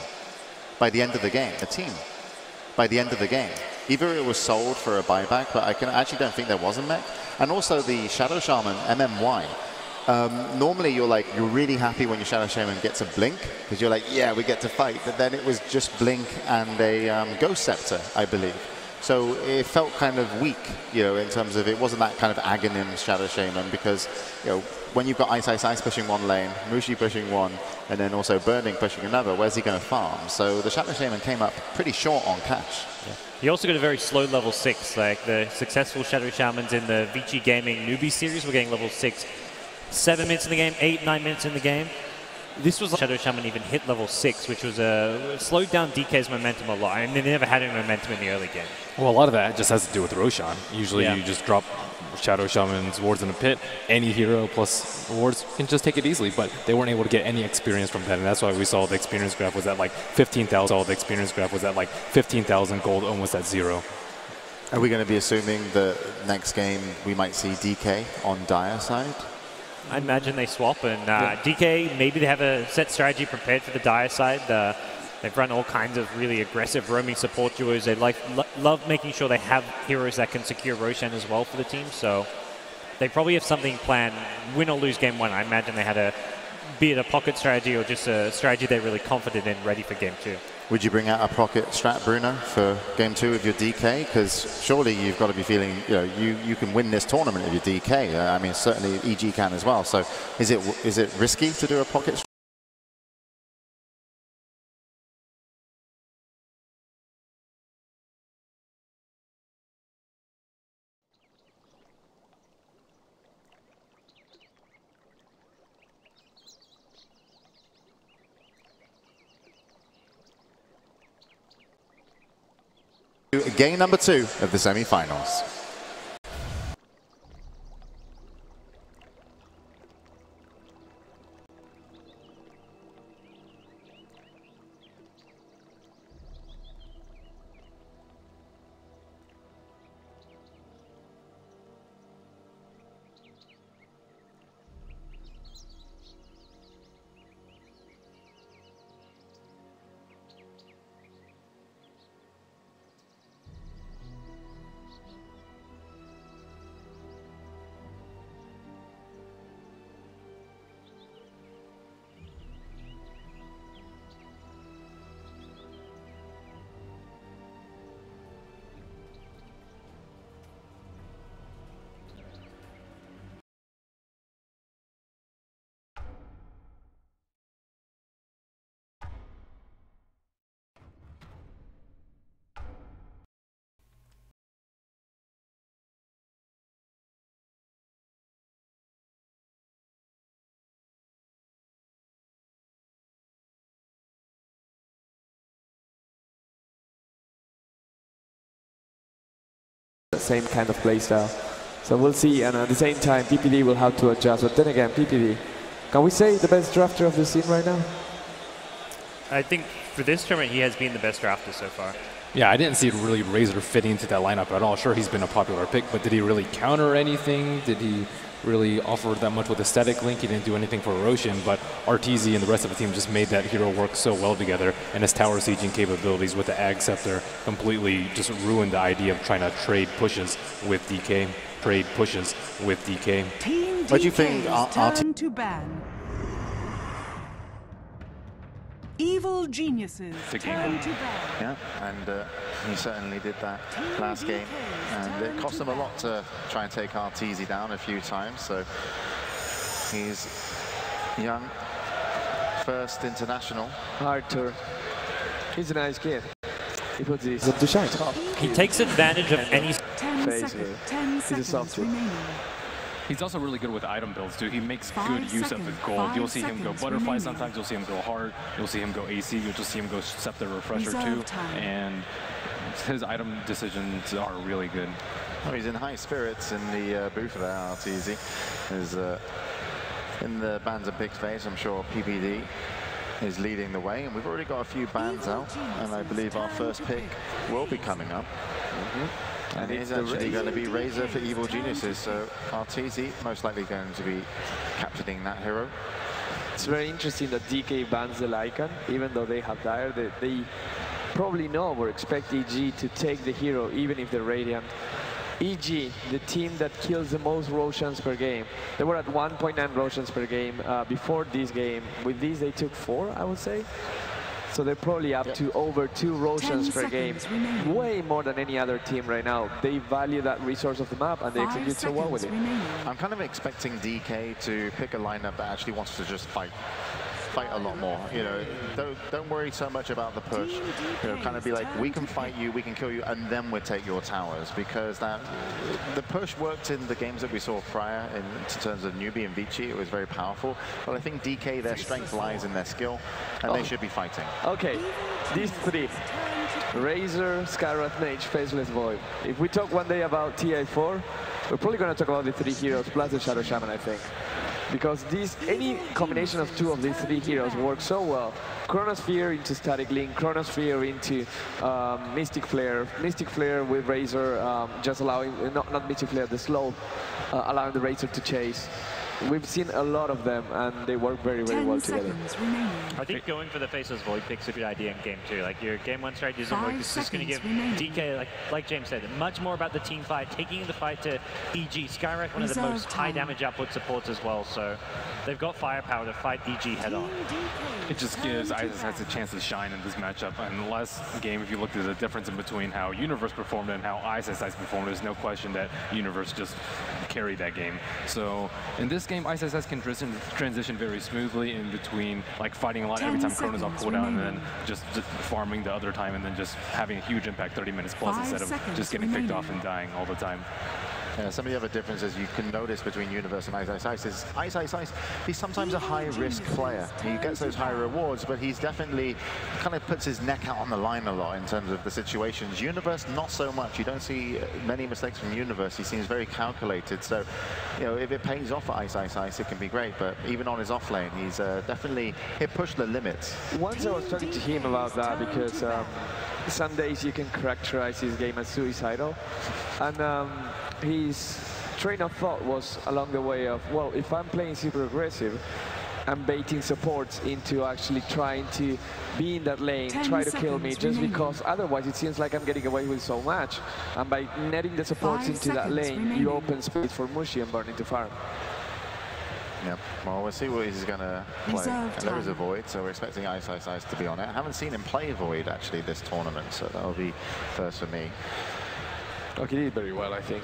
by the end of the game. By the end of the game. Either it was sold for a buyback, but I actually don't think there was a mech. And also the Shadow Shaman, MMY. Normally you're really happy when your Shadow Shaman gets a blink, because you're like, yeah, we get to fight. But then it was just blink and a Ghost Scepter, I believe. So it felt kind of weak, in terms of it wasn't that kind of Aghanim Shadow Shaman, because, when you've got Ice Ice Ice pushing one lane, Mushi pushing one, and then also Burning pushing another, where's he going to farm? So the Shadow Shaman came up pretty short on cash. Yeah. He also got a very slow level 6. Like the successful Shadow Shamans in the Vici Gaming newbie series were getting level 6, 7 minutes in the game, 8, 9 minutes in the game. This was Shadow Shaman even hit level 6, which was slowed down DK's momentum a lot, and they never had any momentum in the early game. Well, a lot of that just has to do with Roshan. Usually you just drop Shadow Shaman's wards in a pit. Any hero plus wards can just take it easily, but they weren't able to get any experience from that, and that's why we saw the experience graph was at like 15,000. The experience graph was at like 15,000 gold, almost at 0. Are we going to be assuming that next game we might see DK on Dire side? I imagine they swap, and DK, maybe they have a set strategy prepared for the Dire side. They've run all kinds of really aggressive roaming support duos. They love making sure they have heroes that can secure Roshan as well for the team. So they probably have something planned, win or lose game 1. I imagine they had be it a pocket strategy or just a strategy they're really confident in, ready for game 2. Would you bring out a pocket strat, Bruno, for game 2 of your DK? Because surely you've got to be feeling, you can win this tournament of your DK. I mean, certainly EG can as well. So is it risky to do a pocket strat? to game number 2 of the semi-finals. Same kind of playstyle. So we'll see, and at the same time, PPD will have to adjust. But then again, PPD, can we say the best drafter of the scene right now? I think for this tournament, he has been the best drafter so far. Yeah, I didn't see really Razor fitting into that lineup at all. Sure, he's been a popular pick, but did he really counter anything? Did he really offer that much with Aesthetic Link? He didn't do anything for Roshan, but RTZ and the rest of the team just made that hero work so well together, and his tower sieging capabilities with the Ag Scepter completely just ruined the idea of trying to trade pushes with DK. Trade pushes with DK. What do you think? Turn to ban. Evil geniuses turn to ban. Yeah, and he certainly did that last game, and it cost him a lot to try and take RTZ down a few times. So he's young, first international. Arthur, he's a nice kid. He puts his up to shine. He takes advantage of any 10 seconds remaining. He's also really good with item builds too. He makes good use of his gold. You'll see him go butterfly sometimes, you'll see him go hard, you'll see him go AC, you'll just see him go Scepter Refresher too. And his item decisions are really good. Oh, he's in high spirits in the booth there, RTZ. Is in the bans and picks phase, I'm sure PPD is leading the way, and we've already got a few bans out, and I believe our first pick will be coming up. And it is actually going to be Razor for Evil Geniuses, so RTZ most likely going to be capturing that hero. It's very interesting that DK bans the Lycan, even though they have Dire. They probably know or expect EG to take the hero, even if they're Radiant. EG, the team that kills the most Roshans per game. They were at 1.9 Roshans per game before this game. With these, they took 4, I would say. So they're probably up to over 2 Roshans per game. Way more than any other team right now. They value that resource of the map, and they execute so well with it. I'm kind of expecting DK to pick a lineup that actually wants to just fight a lot more. You know, don't worry so much about the push. You know, kind of be like, we can fight you, we can kill you, and then we'll take your towers, because the push worked in the games that we saw prior in terms of Newbie and Vici. It was very powerful. But I think DK, their strength lies in their skill, and they should be fighting. Okay, these 3. Razor, Skywrath Mage, Faceless Void. If we talk one day about TI4, we're probably going to talk about the 3 heroes plus the Shadow Shaman, I think. Because any combination of 2 of these 3 heroes works so well. Chronosphere into Static Link, Chronosphere into Mystic Flare with Razor just allowing, not Mystic Flare, the slow, allowing the Razor to chase. We've seen a lot of them, and they work very, very well together. I think going for the Faceless Void pick's a good idea in game 2. Like, your game 1 strategy doesn't work. It's just going to give DK, like James said, much more about the team fight, taking the fight to EG. Skywrath, one of the most high damage output supports as well, so they've got firepower to fight EG head on. It just gives ISS a chance to shine in this matchup. And last game, if you looked at the difference in between how Universe performed and how ISS performed, there's no question that Universe just carried that game. So in this game, ISS can transition very smoothly in between, like fighting a lot every time Chrono's off cooldown, and then just farming the other time, and then just having a huge impact 30 minutes plus instead of just getting picked off and dying all the time. Some of the other differences you can notice between Universe and Ice Ice Ice is Ice Ice Ice, he's sometimes a high-risk player. He gets those high rewards, but he's definitely kind of puts his neck out on the line a lot in terms of the situations. Universe, not so much. You don't see many mistakes from Universe. He seems very calculated. So, you know, if it pays off at Ice Ice Ice, it can be great. But even on his off lane, he's definitely hit pushed the limits. Once I was talking to him about that because some days you can characterize his game as suicidal, and his train of thought was along the way of, well, if I'm playing super aggressive, I'm baiting supports into actually trying to be in that lane, try to kill me, just because otherwise it seems like I'm getting away with so much. And by netting the supports into that lane, you open space for Mushi and Burning to farm. Yeah, well, we'll see what he's going to play. And there is a Void, so we're expecting Ice Ice Ice to be on it. I haven't seen him play Void, actually, this tournament, so that'll be first for me. Okay, he did very well, I think.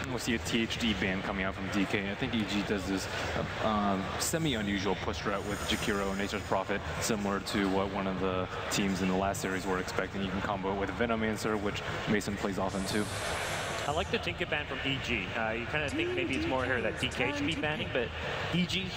We'll see a THD ban coming out from DK. I think EG does this semi-unusual push strat with Jakiro and Nature's Prophet, similar to what one of the teams in the last series were expecting. You can combo it with Venomancer, which Mason plays often too. I like the Tinker ban from EG. You kind of think maybe it's more a hero that DK should be banning, but EG's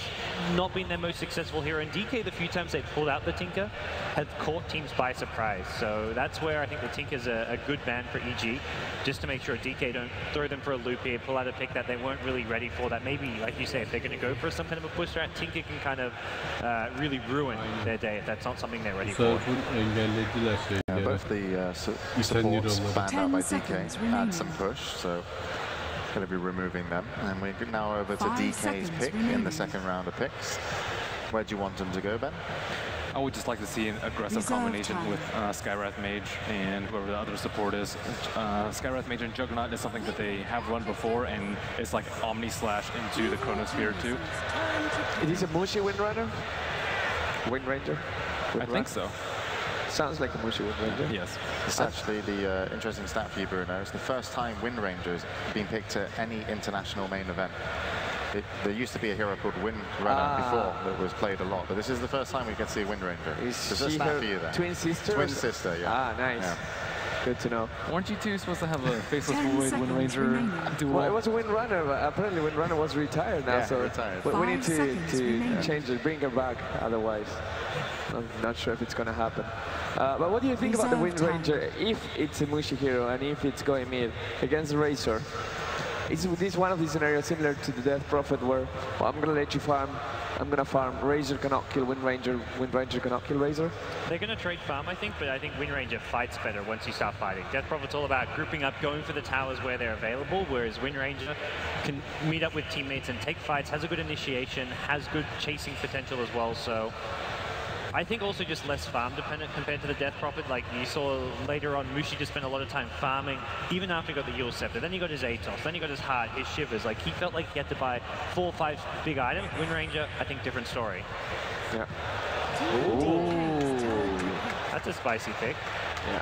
not been their most successful hero. And DK, the few times they've pulled out the Tinker, have caught teams by surprise. So that's where I think the Tinker's a good ban for EG, just to make sure DK don't throw them for a loop here, pull out a pick that they weren't really ready for. That maybe, like you say, if they're going to go for some kind of a push strat, Tinker can kind of really ruin their day if that's not something they're ready for. Both the supports banned out by DK add some push, so going to be removing them. And we're now over to DK's pick in the second round of picks. Where do you want them to go, Ben? I would just like to see an aggressive combination with Skywrath Mage and whoever the other support is. Skywrath Mage and Juggernaut is something that they have run before, and it's like Omni Slash into the Chronosphere too. It is a Mushi Windranger? Windranger? I think so. Sounds like a Mushi Windranger. Yes. It's actually the interesting stat for you, Bruno. It's the first time Windranger has been picked at any international main event. There used to be a hero called Windrunner before that was played a lot, but this is the first time we get to see Windranger. Is she her for you there. Twin sister? Twin sister, yeah. Ah, nice. Yeah. Good to know. Weren't you two supposed to have a Faceless Void Windranger duel? Well, it was a Windrunner, but apparently Windrunner was retired now, so we need to change it, bring her back, otherwise I'm not sure if it's going to happen. But what do you think about the Windranger, if it's a Mushi hero and if it's going mid against Razor? Is this one of these scenarios similar to the Death Prophet where, well, I'm going to let you farm, I'm going to farm, Razor cannot kill Windranger, Windranger cannot kill Razor? They're going to trade farm, I think, but I think Windranger fights better once you start fighting. Death Prophet's all about grouping up, going for the towers where they're available, whereas Windranger can meet up with teammates and take fights, has a good initiation, has good chasing potential as well, so I think also just less farm dependent compared to the Death Prophet. Like you saw later on, Mushi just spent a lot of time farming, even after he got the Yule Scepter. Then he got his Atos, then he got his Heart, his Shivers. Like he felt like he had to buy 4 or 5 big items. Windranger, I think different story. Yeah. Ooh. That's a spicy pick. Yeah.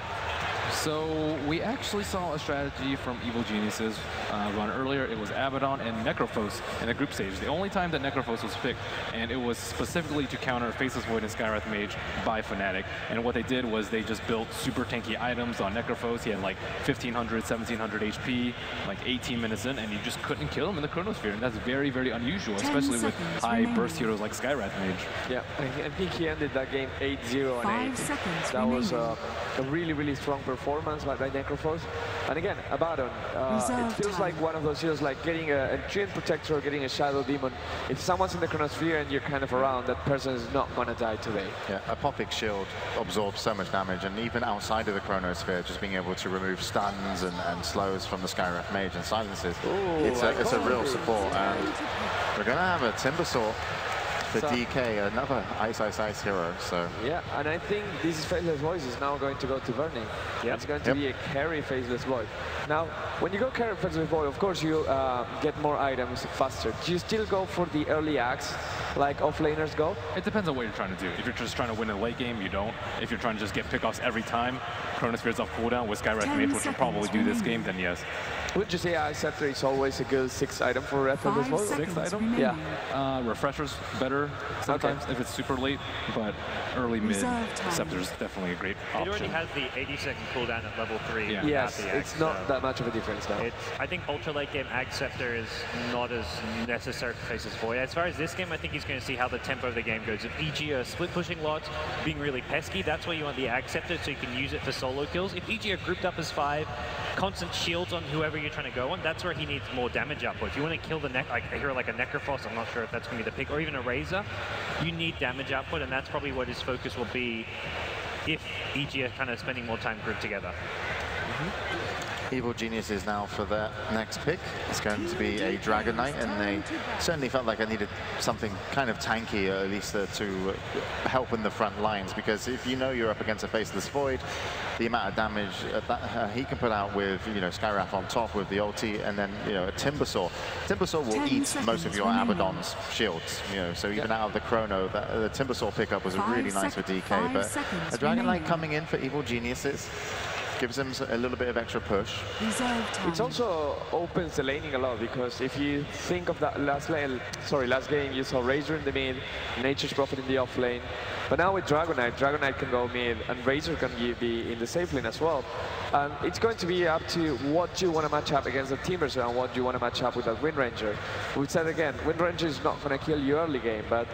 So we actually saw a strategy from Evil Geniuses run earlier. It was Abaddon and Necrophos in the group stage. The only time that Necrophos was picked, and it was specifically to counter Faceless Void and Skywrath Mage by Fnatic. And what they did was they just built super tanky items on Necrophos. He had like 1500, 1700 HP, like 18 minutes in, and you just couldn't kill him in the Chronosphere. And that's very, very unusual, especially with high burst heroes like Skywrath Mage. Yeah, I think he ended that game 8-0 and 8. That was a really, really strong performance by Necrophos. And again, Abaddon, it feels like one of those heroes like getting a Treant Protector or getting a Shadow Demon. If someone's in the Chronosphere and you're kind of around, that person is not going to die today. Yeah, Apophic's Shield absorbs so much damage, and even outside of the Chronosphere, just being able to remove stuns and slows from the Skywrath Mage and silences, it's a real support. And we're going to have a Timbersaw for DK, another Ice Ice Ice hero. So yeah, and I think this Faceless Void is now going to go to Burning. Yep. It's going to be a carry Faceless Void. Now, when you go carry Faceless Void, of course you get more items faster. Do you still go for the early axe, like offlaners go? It depends on what you're trying to do. If you're just trying to win a late game, you don't. If you're trying to just get pickoffs every time, Chronosphere's off cooldown with Skywrath Mage, which will probably do this game, then yes. Would you say Ice Scepter is always a good 6th item for Faceless Void? 6th item? Yeah. Refresher's better. Scepter sometimes if it's super late, but early mid Scepter is definitely a great option. It already has the 80-second cooldown at level 3. Yeah. Yes, it's not that much of a difference now. I think ultra late game Ag Scepter is not as necessary for Faces Void. As far as this game, I think he's going to see how the tempo of the game goes. If EG are split pushing lots, being really pesky, that's where you want the Ag Scepter so you can use it for solo kills. If EG are grouped up as 5, constant shields on whoever you're trying to go on, that's where he needs more damage output. If you want to kill the like a hero like a Necrophos, I'm not sure if that's going to be the pick, or even a Razor, you need damage output, and that's probably what his focus will be if EG are kind of spending more time grouped together. Evil Geniuses now for their next pick. It's going to be a Dragon Knight, and they certainly felt like I needed something kind of tanky, at least to help in the front lines, because if you know you're up against a Faceless Void, the amount of damage that he can put out with, you know, Skywrath on top with the ulti, and then, you know, a Timbersaw. Timbersaw will eat most of your Abaddon's shields, you know, so even out of the Chrono, the Timbersaw pickup was really nice for DK, but a Dragon Knight coming in for Evil Geniuses gives them a little bit of extra push. It also opens the laning a lot, because if you think of that last game, you saw Razor in the mid, Nature's Prophet in the off lane, but now with Dragon Knight can go mid, and Razor can be in the safe lane as well. And it's going to be up to what you want to match up against the Timbersaw and what you want to match up with that Wind Ranger. We said again, Wind Ranger is not going to kill you early game, but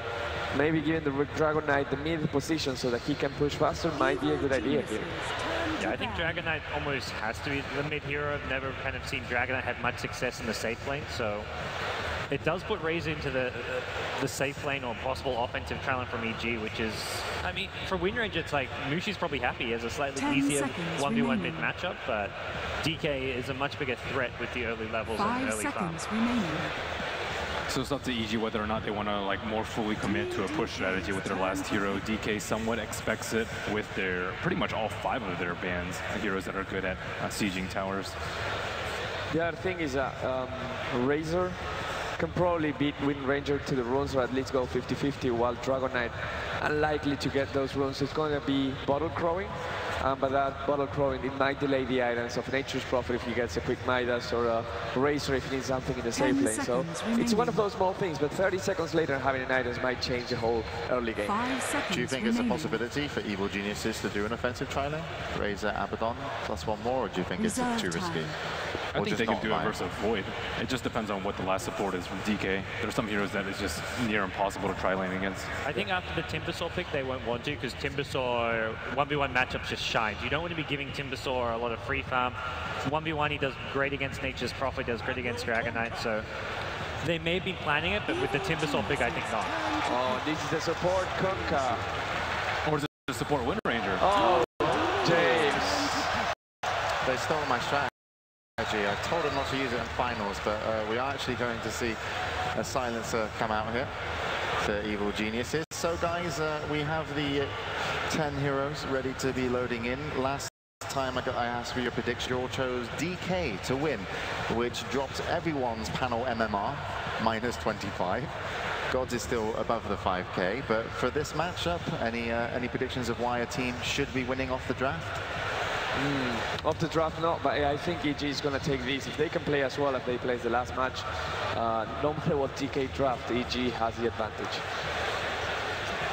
maybe giving the Dragon Knight the mid position so that he can push faster might be a good idea here. Yeah, I think Dragon Knight almost has to be the mid hero. I've never kind of seen Dragon Knight have much success in the safe lane, so it does put Razor into the safe lane or possible offensive challenge from EG, which is, I mean, for Wind Ranger, it's like Mushi's probably happy. He has a slightly easier 1v1 mid matchup, but DK is a much bigger threat with the early levels and early farms. So it's up to EG whether or not they want to like more fully commit to a push strategy with their last hero. DK somewhat expects it with their pretty much all 5 of their bands, heroes that are good at sieging towers. The other thing is that Razor can probably beat Wind Ranger to the runes, or at least go 50-50, while Dragon Knight unlikely to get those runes. It's going to be bottle crowing. But that bottle crowing, it might delay the items of Nature's Prophet if he gets a quick Midas, or a Razor if he needs something in the safe lane. So it's one of those small things, but 30 seconds later having an items might change the whole early game. Do you think it's a possibility for Evil Geniuses to do an offensive tri-lane? Razor, Abaddon, plus 1 more, or do you think it's too risky? I think they can do it versus Void. It just depends on what the last support is from DK. There's some heroes that is just near impossible to tri-lane against. I think after the Timbersaw pick, they won't want to, because Timbersaw 1v1 matchups just shines. You don't want to be giving Timbersaw a lot of free farm. 1v1, he does great against Nature's Prophet, does great against Dragon Knight, so they may be planning it, but with the Timbersaw pick, I think not. Oh, this is the support Kunkka. Or is it the support Wind Ranger? Oh, James. They stole my strategy. I told them not to use it in finals, but we are actually going to see a silencer come out here for Evil Geniuses. So guys, we have the 10 heroes ready to be loading in. Last time I asked for your prediction, you all chose DK to win, which dropped everyone's panel MMR, minus 25. Gods is still above the 5k, but for this matchup, any predictions of why a team should be winning off the draft? Off the draft, not, but I think EG is going to take these. If they can play as well as they played the last match, no matter what DK draft, EG has the advantage.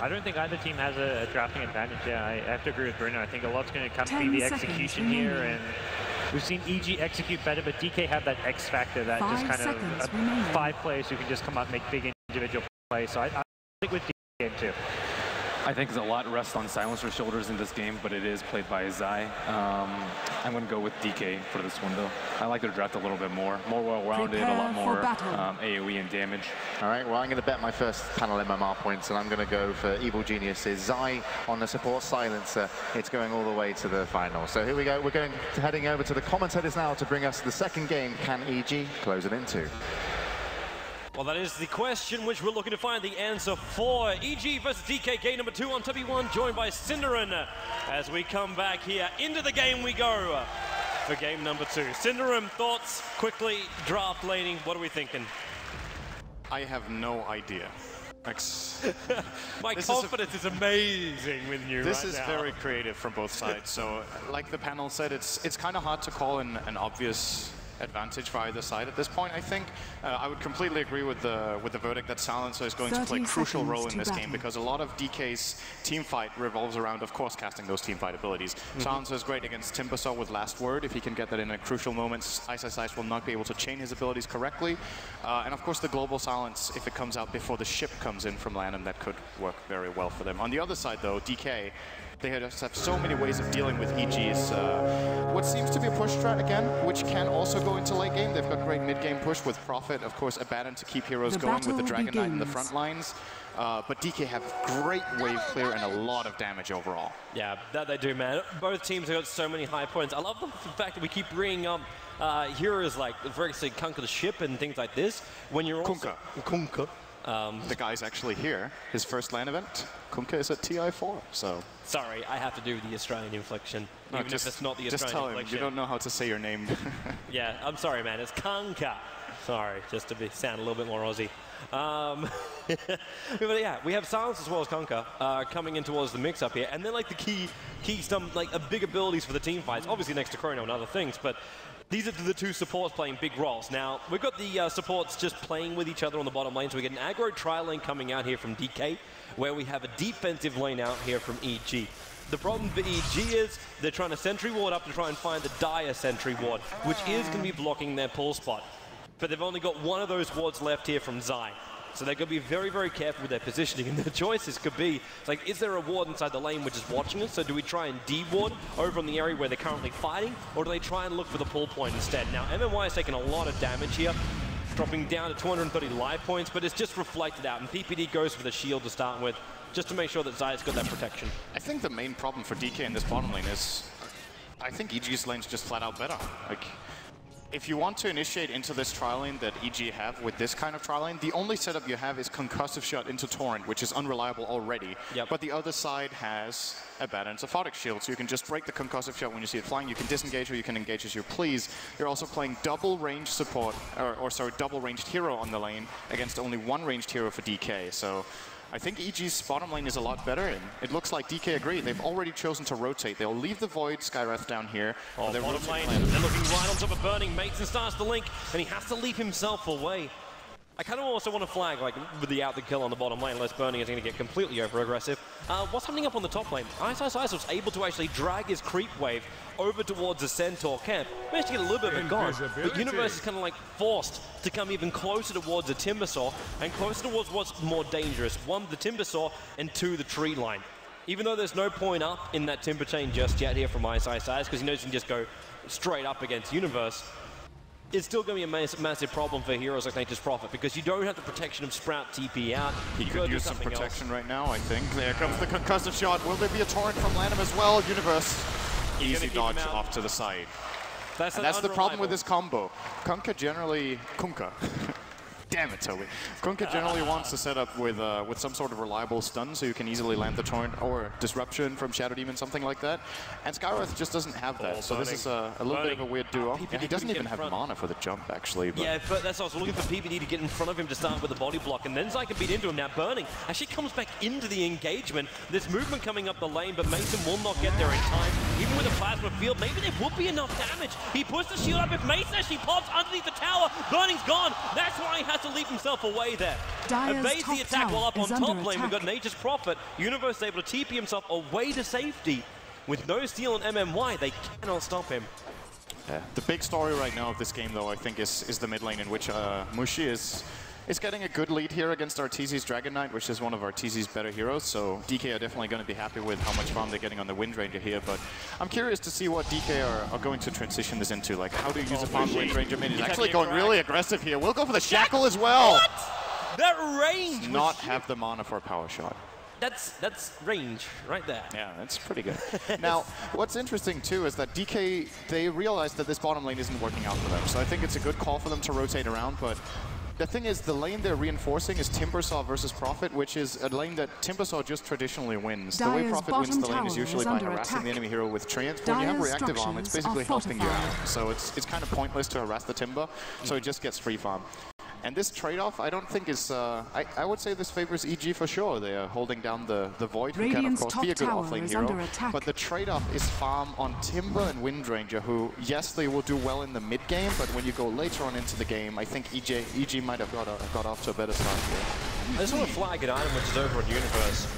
I don't think either team has a drafting advantage. Yeah, I have to agree with Bruno. I think a lot's going to come to the execution here, and we've seen EG execute better, but DK have that X factor, that just kind of 5 players who can just come out and make big individual plays. So I think with DK too. I think there's a lot rests on Silencer's shoulders in this game, but it is played by Zai. I'm going to go with DK for this one, though. I like their draft a little bit more well-rounded, a lot more AoE and damage. All right, well, I'm going to bet my first panel MMR points, and I'm going to go for Evil Geniuses. Zai on the support Silencer. It's going all the way to the final. So here we go. We're heading over to the commentators now to bring us the second game. Can EG close it into? Well, that is the question which we're looking to find the answer for. EG versus DK, game number 2 on W1, joined by Cinderin. As we come back here, into the game we go for game number 2. Cinderin, thoughts, quickly, draft laning, what are we thinking? I have no idea. My confidence is amazing with you This right is now. very creative from both sides. So, like the panel said, it's kind of hard to call an obvious advantage for either side at this point, I think. I would completely agree with the verdict that Silencer is going to play a crucial role in this game, because a lot of DK's team fight revolves around, of course, casting those team fight abilities. Silencer is great against Timbersaw with Last Word. If he can get that in a crucial moment, Ice will not be able to chain his abilities correctly. And of course, the Global Silence, if it comes out before the ship comes in from LANM, that could work very well for them. On the other side, though, DK, they just have so many ways of dealing with EG's what seems to be a push strat again, which can also go into late game. They've got great mid-game push with Prophet, of course, Abaddon to keep heroes going with the Dragon Knight in the front lines. But DK have great wave clear and a lot of damage overall. Yeah, that they do, man. Both teams have got so many high points. I love the fact that we keep bringing up heroes like, for example, Kunkka the ship and things like this. When you're also... Kunkka. The guy's actually here. His first LAN event. Kunkka is at TI4, so... Sorry, I have to do the Australian inflection, no, even if it's not the Australian just tell inflection. him, you don't know how to say your name. Yeah, I'm sorry, man. It's Kunkka. Sorry, just to sound a little bit more Aussie. But yeah, we have Silence as well as Kunkka coming in towards the mix-up here, and they're like the big abilities for the team fights, obviously next to Chrono and other things, but these are the two supports playing big roles. Now, we've got the supports just playing with each other on the bottom lane, so we get an aggro tri lane coming out here from DK, where we have a defensive lane out here from EG. The problem for EG is they're trying to sentry ward up to try and find the dire sentry ward, which is going to be blocking their pull spot. But they've only got one of those wards left here from Zai. So they're going to be very, very careful with their positioning, and their choices could be, like, is there a ward inside the lane which is watching us? So do we try and de-ward over in the area where they're currently fighting, or do they try and look for the pull point instead? Now, MMY has taken a lot of damage here, dropping down to 230 life points, but it's just reflected out, and PPD goes for the shield to start with, just to make sure that Zai's got that protection. I think the main problem for DK in this bottom lane is, I think EG's lane's just flat out better. Like, if you want to initiate into this trial lane that EG have with this kind of trial lane, the only setup you have is concussive shot into Torrent, which is unreliable already. Yep. But the other side has Abaddon's Aphotic Shield, so you can just break the concussive shot when you see it flying. You can disengage or you can engage as you please. You're also playing double ranged support, or sorry, double ranged hero on the lane against only one ranged hero for DK. So I think EG's bottom lane is a lot better, and it looks like DK agree. They've already chosen to rotate. They'll leave the Void Skywrath down here. Oh, bottom lane, they're looking right on top of Burning. Mason starts the link, and he has to leave himself away. I kind of also want to flag, like, with the out the kill on the bottom lane, unless Burning is going to get completely over-aggressive. What's happening up on the top lane? Ice was able to actually drag his creep wave over towards the Centaur camp. Managed to get a little bit of it gone, but Universe is kind of like forced to come even closer towards the Timbersaw, and closer towards what's more dangerous. One, the Timbersaw, and two, the tree line. Even though there's no point up in that Timber chain just yet here from Ice, because he knows he can just go straight up against Universe, it's still going to be a massive problem for heroes like Nature's Prophet, because you don't have the protection of Sprout TP out. He could use some protection right now, I think. There comes the concussive shot. Will there be a torrent from LANM as well? Universe, easy dodge off to the side. That's the problem with this combo. Kunkka generally... Kunkka. Damn it, Toby. Kunkka generally wants to set up with some sort of reliable stun, so you can easily land the torrent or disruption from Shadow Demon, something like that. And Skywrath just doesn't have that, so this is a little bit of a weird duo. And he doesn't even have mana for the jump, actually. But yeah, but that's what I was looking for PPD to get in front of him to start with the body block, and then Zai can beat into him. Now Burning actually comes back into the engagement. There's movement coming up the lane, but Mason will not get there in time. Even with a plasma field, maybe there would be enough damage. He puts the shield up. If Mason actually pops underneath the tower, Burning's gone. That's why he has to leave himself away there. Evades the attack while up on top lane. We've got Nature's Prophet. Universe is able to TP himself away to safety. With no steal on MMY, they cannot stop him. Yeah. The big story right now of this game, though, I think is the mid lane, in which Mushi is getting a good lead here against Arteezy's Dragon Knight, which is one of Arteezy's better heroes. So DK are definitely going to be happy with how much farm they're getting on the Wind Ranger here. But I'm curious to see what DK are going to transition this into. Like, how do you use a farm Wind Ranger mid? He's actually going really aggressive here. We'll go for the Shackle as well. What? That range! Does not have the mana for a power shot. That's range right there. Yeah, that's pretty good. Now, what's interesting too is that DK, they realized that this bottom lane isn't working out for them. So I think it's a good call for them to rotate around, but the thing is, the lane they're reinforcing is Timbersaw versus Prophet, which is a lane that Timbersaw just traditionally wins. The way Prophet wins the lane is usually by harassing the enemy hero with Treants. When you have reactive arm, it's basically helping you out. So it's kind of pointless to harass the Timber, so it just gets free farm. And this trade-off, I don't think is... I would say this favors EG for sure. They are holding down the Void, who can, of course, be a good offlane hero. But the trade-off is farm on Timber and Windranger, who, yes, they will do well in the mid-game, but when you go later on into the game, I think EG might have got off to a better start here. I just want to flag an item which is over at Universe.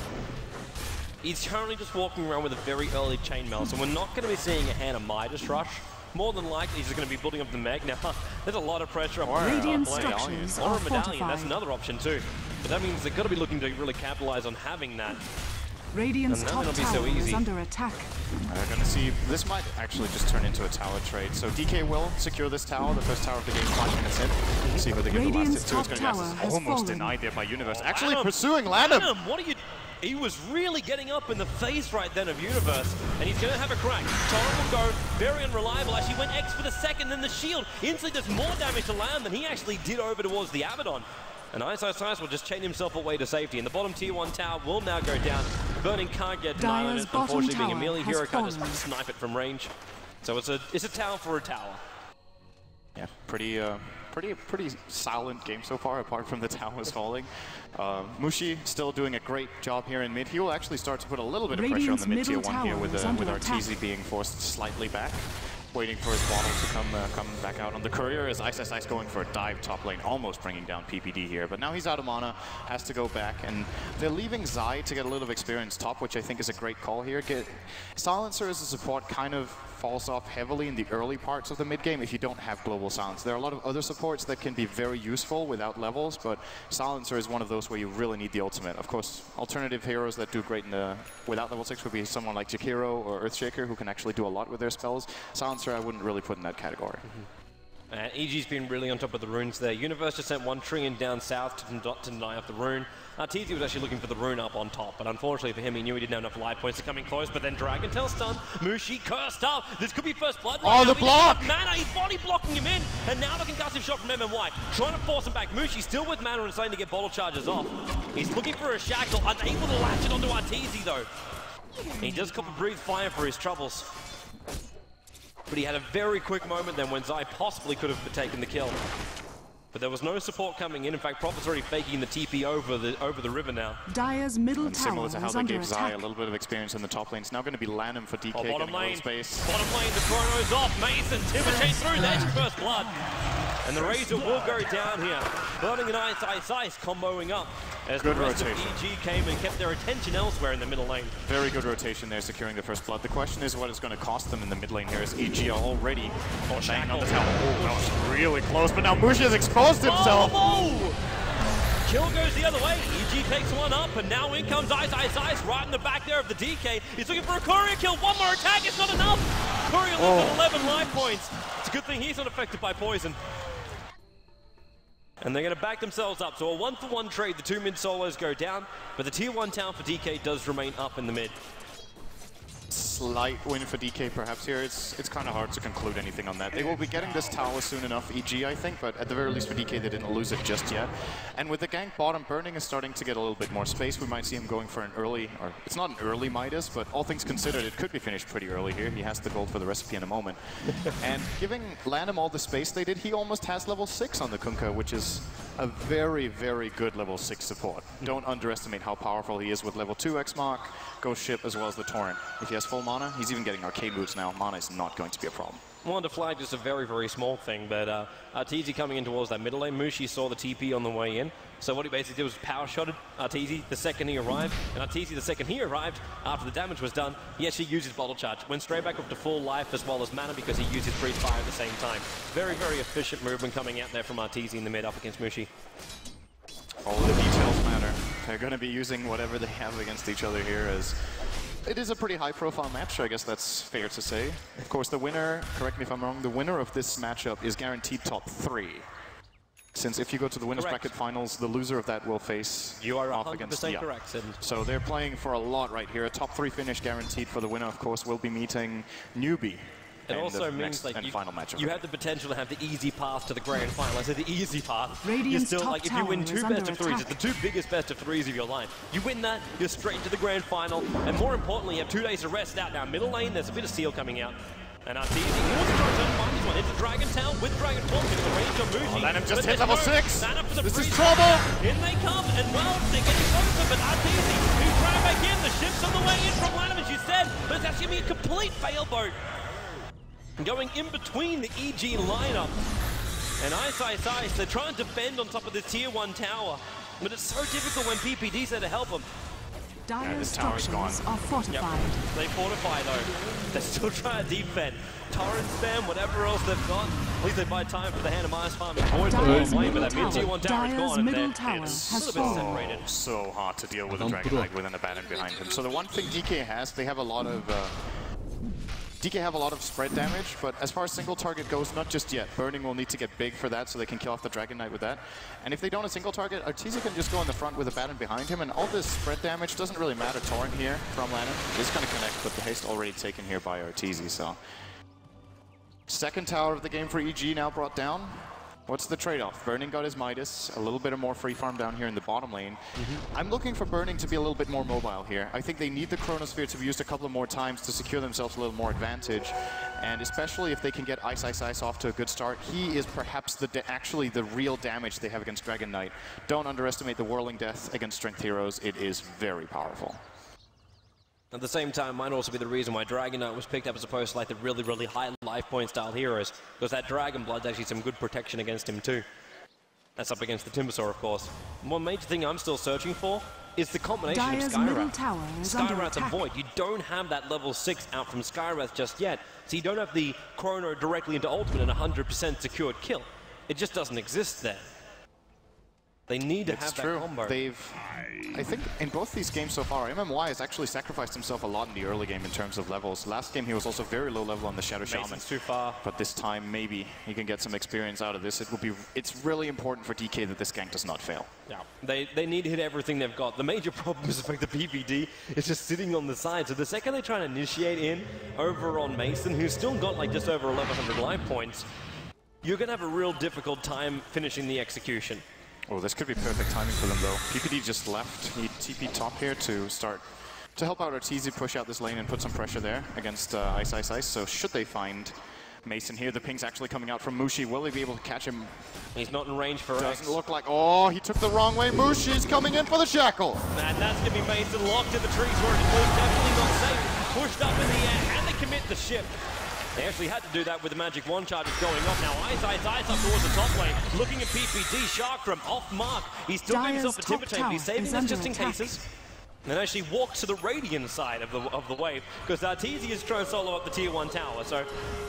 He's currently just walking around with a very early chainmail, so we're not going to be seeing a Hannah Midas rush. More than likely, he's just going to be building up the Meg. Now, there's a lot of pressure up on Radiant structures or are a medallion, fortified. that's another option too. But that means they've got to be looking to really capitalize on having that. Radiant's top tower is under attack. We're going to see, this might actually just turn into a tower trade. So DK will secure this tower, the first tower of the game, 5 minutes in. See who they get the last hit to. It's going to be almost denied there by Universe. Actually pursuing Lanham! What are you... He was really getting up in the face right then of Universe, and he's going to have a crack. Torrent will go very unreliable. Actually went X for the second, then the shield instantly does more damage to Lamb than he actually did over towards the Abaddon. And Ice will just chain himself away to safety. And the bottom tier 1 tower will now go down. Burning can't get denied on it, unfortunately being a melee hero, can't just snipe it from range. So it's a tower for a tower. Yeah, pretty silent game so far, apart from the towers falling. Mushi still doing a great job here in mid. He will actually start to put a little bit of pressure on the mid tier 1 here with Arteezy being forced slightly back, waiting for his bottle to come back out on the courier as Ice going for a dive top lane, almost bringing down PPD here. But now he's out of mana, has to go back, and they're leaving Zai to get a little of experience top, which I think is a great call here. Silencer as a support kind of falls off heavily in the early parts of the mid game if you don't have global silence. There are a lot of other supports that can be very useful without levels, but Silencer is one of those where you really need the ultimate. Of course, alternative heroes that do great without level 6 would be someone like Jakiro or Earthshaker, who can actually do a lot with their spells. Silencer I wouldn't really put in that category. And EG's been really on top of the runes there. Universe just sent one Treant down south to deny off the rune. Arteezy was actually looking for the rune up on top, but unfortunately for him, he knew he didn't have enough life points to come in close, but then Dragon Tail stun, Mushi cursed up. This could be first blood right now. The block! Mana, he's body blocking him in, and now the concussive shot from MMY, trying to force him back. Mushi still with mana and starting to get bottle charges off. He's looking for a shackle, unable to latch it onto Arteezy though. He does cop a breathe fire for his troubles. But he had a very quick moment then when Zai possibly could have taken the kill. But there was no support coming in. In fact, Prophet's already faking the TP over the river now. Dire's middle tower similar to how is they under gave Zai attack. a little bit of experience in the top lane. It's now going to be Lanham for DK bottom getting lane, space. Bottom lane, the chrono's off. Mason, Timber chase through. There's your first blood. And the Razor will go down here. Burning and Ice comboing up. As Good the rest rotation. of EG came and kept their attention elsewhere in the middle lane. Very good rotation there, securing the first blood. The question is what it's going to cost them in the mid lane here, as EG are already banging on the tower. Oh, that was really close, but now Mushi has exposed himself. Kill goes the other way. EG takes one up, and now in comes Ice right in the back there of the DK. He's looking for a courier kill. One more attack, it's not enough. Courier lives with 11 life points. It's a good thing he's not affected by poison. And they're going to back themselves up. So a 1-for-1 trade, the 2 mid solos go down, but the tier 1 town for DK does remain up in the mid. Slight win for DK perhaps here. It's kind of hard to conclude anything on that. They will be getting this tower soon enough, EG I think, but at the very least for DK they didn't lose it just yet. And with the gank bottom, Burning is starting to get a little bit more space. We might see him going for an early, or it's not an early Midas, but all things considered it could be finished pretty early here. He has the gold for the recipe in a moment. And giving Lanham all the space they did, he almost has level 6 on the Kunkka, which is a very, very good level 6 support. Don't underestimate how powerful he is with level 2 X-Mark, Ghost Ship, as well as the Torrent. If he has full mana, he's even getting arcade moves now. Mana is not going to be a problem. I wanted to flag just a very, very small thing, but Arteezy coming in towards that middle lane. Mushi saw the TP on the way in. So what he basically did was power-shotted Arteezy the second he arrived, and Arteezy the second he arrived, after the damage was done, he actually used his bottle charge. Went straight back up to full life as well as mana because he used his breathe fire at the same time. Very, very efficient movement coming out there from Arteezy in the mid up against Mushi. All the details matter. They're going to be using whatever they have against each other here, as it is a pretty high-profile match, I guess that's fair to say. Of course, the winner, correct me if I'm wrong, the winner of this matchup is guaranteed top 3. Since if you go to the winners bracket finals, the loser of that will face off against correct. So they're playing for a lot right here. A top 3 finish guaranteed for the winner, of course, will be meeting Newbie. It also means like you have the potential to have the easy path to the grand final. I say the easy path. You're still like if you win 2 best of 3s, it's the 2 biggest best of 3s of your life. You win that, you're straight into the grand final, and more importantly, you have 2 days to rest out. Now middle lane, there's a bit of seal coming out. And Arteezy, he wants to try to find this one. It's a Dragon Tail with Dragon Talk into the range of Mushi. Lanham just hit level 6. This is trouble. trouble. In they come, and well, they're getting closer, but Arteezy, who's trying back in. The ship's on the way in from Lanham, as you said, but it's actually going to be a complete fail boat. Going in between the EG lineup. And Ice, they're trying to defend on top of this tier 1 tower. But it's so difficult when PPD's there to help them. Dire's structures are fortified. Yep. They fortify though. They're still trying to defend. Torrent spam, whatever else they've got. At least they buy time for the hand of Ice Farm. Boys are on lane, but that mid-tier 1 tower is gone. And It's a little bit separated. so hard to deal with a Dragon Knight with an Abaddon behind him. So the one thing DK has, they have a lot of DK have a lot of spread damage, but as far as single target goes, not just yet. Burning will need to get big for that so they can kill off the Dragon Knight with that. And if they don't have single target, Arteezy can just go in the front with Abaddon behind him, and all this spread damage doesn't really matter. Torrent here from Lanham is going to connect, but the haste already taken here by Arteezy, so. Second tower of the game for EG now brought down. What's the trade-off? Burning got his Midas, a little bit of more free farm down here in the bottom lane. I'm looking for Burning to be a little bit more mobile here. I think they need the Chronosphere to be used a couple of more times to secure themselves a little more advantage. And especially if they can get Ice off to a good start, he is perhaps actually the real damage they have against Dragon Knight. Don't underestimate the Whirling Death against Strength Heroes. It is very powerful. At the same time, might also be the reason why Dragon Knight was picked up as opposed to like the really, really high life point style heroes, because that Dragon Blood's actually some good protection against him too. That's up against the Timbersaw, of course. One major thing I'm still searching for is the combination of Skywrath and Void. You don't have that level 6 out from Skywrath just yet, so you don't have the Chrono directly into Ultimate and 100% secured kill. It just doesn't exist there. They need to have that combo. I think in both these games so far, MMY has actually sacrificed himself a lot in the early game in terms of levels. Last game he was also very low level on the Shadow Shaman. Too far. But this time maybe he can get some experience out of this. It's really important for DK that this gank does not fail. Yeah, they need to hit everything they've got. The major problem is the fact that PPD is just sitting on the side. So the second they try to initiate in over on Mason, who's still got like just over 1100 life points, you're going to have a real difficult time finishing the execution. Oh, this could be perfect timing for them, though. PPD just left. He TP top here to help out Arteezy, push out this lane and put some pressure there against Ice. So should they find Mason here, the ping's actually coming out from Mushi. Will they be able to catch him? He's not in range for Doesn't X. look like. Oh, he took the wrong way. Mushi's coming in for the shackle. And that's going to be Mason locked in the trees where it was definitely not safe. Pushed up in the air, and they commit the ship. They actually had to do that with the Magic 1 charges going off. Now Ice up towards the top lane, looking at PPD. Sharkram off mark. He's still getting himself a timber chain, but he's saving this just in cases. And actually walks to the Radiant side of the wave, because Arteezy is trying to solo up the tier 1 tower. So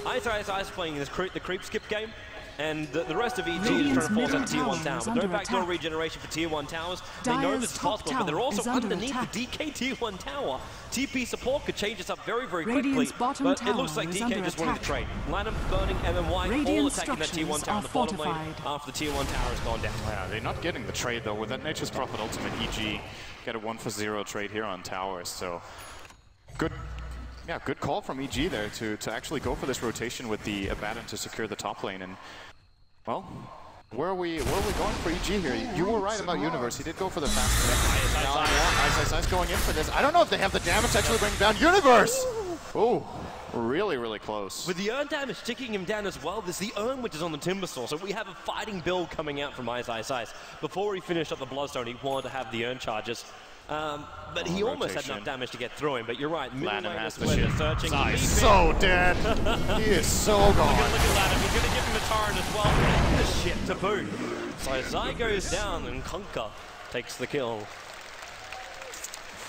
Ice playing this the creep skip game, and the rest of EG is trying to force that tier 1 tower. But no backdoor regeneration for tier 1 towers. They know this is possible, but they're also underneath the DK tier 1 tower. TP support could change this up very, very quickly, but it looks like DK just winning the trade. Lanham, Burning, MMY, all attacking that tier 1 tower in the bottom lane after the tier 1 tower has gone down. Yeah, they're not getting the trade, though. With that Nature's Prophet ultimate, EG get a 1-for-0 trade here on towers, so good call from EG there to actually go for this rotation with the Abaddon to secure the top lane. And well, where are we going for EG here? You were right about Universe. He did go for the fast connect. Ice going in for this. I don't know if they have the damage to actually bring down Universe. Oh, really, really close. With the Urn damage ticking him down as well, there's the Urn which is on the Timbersaw, so we have a fighting build coming out from Ice. Before he finished up the Bloodstone, he wanted to have the Urn charges. But he almost had enough damage to get through him, but you're right. Lanham has the where shit. they're searching. He's so dead. He is so gone. Look at Lanham. He's going to give him a torrent as well, and the shit to boot. So Zai goes down, and Conker takes the kill.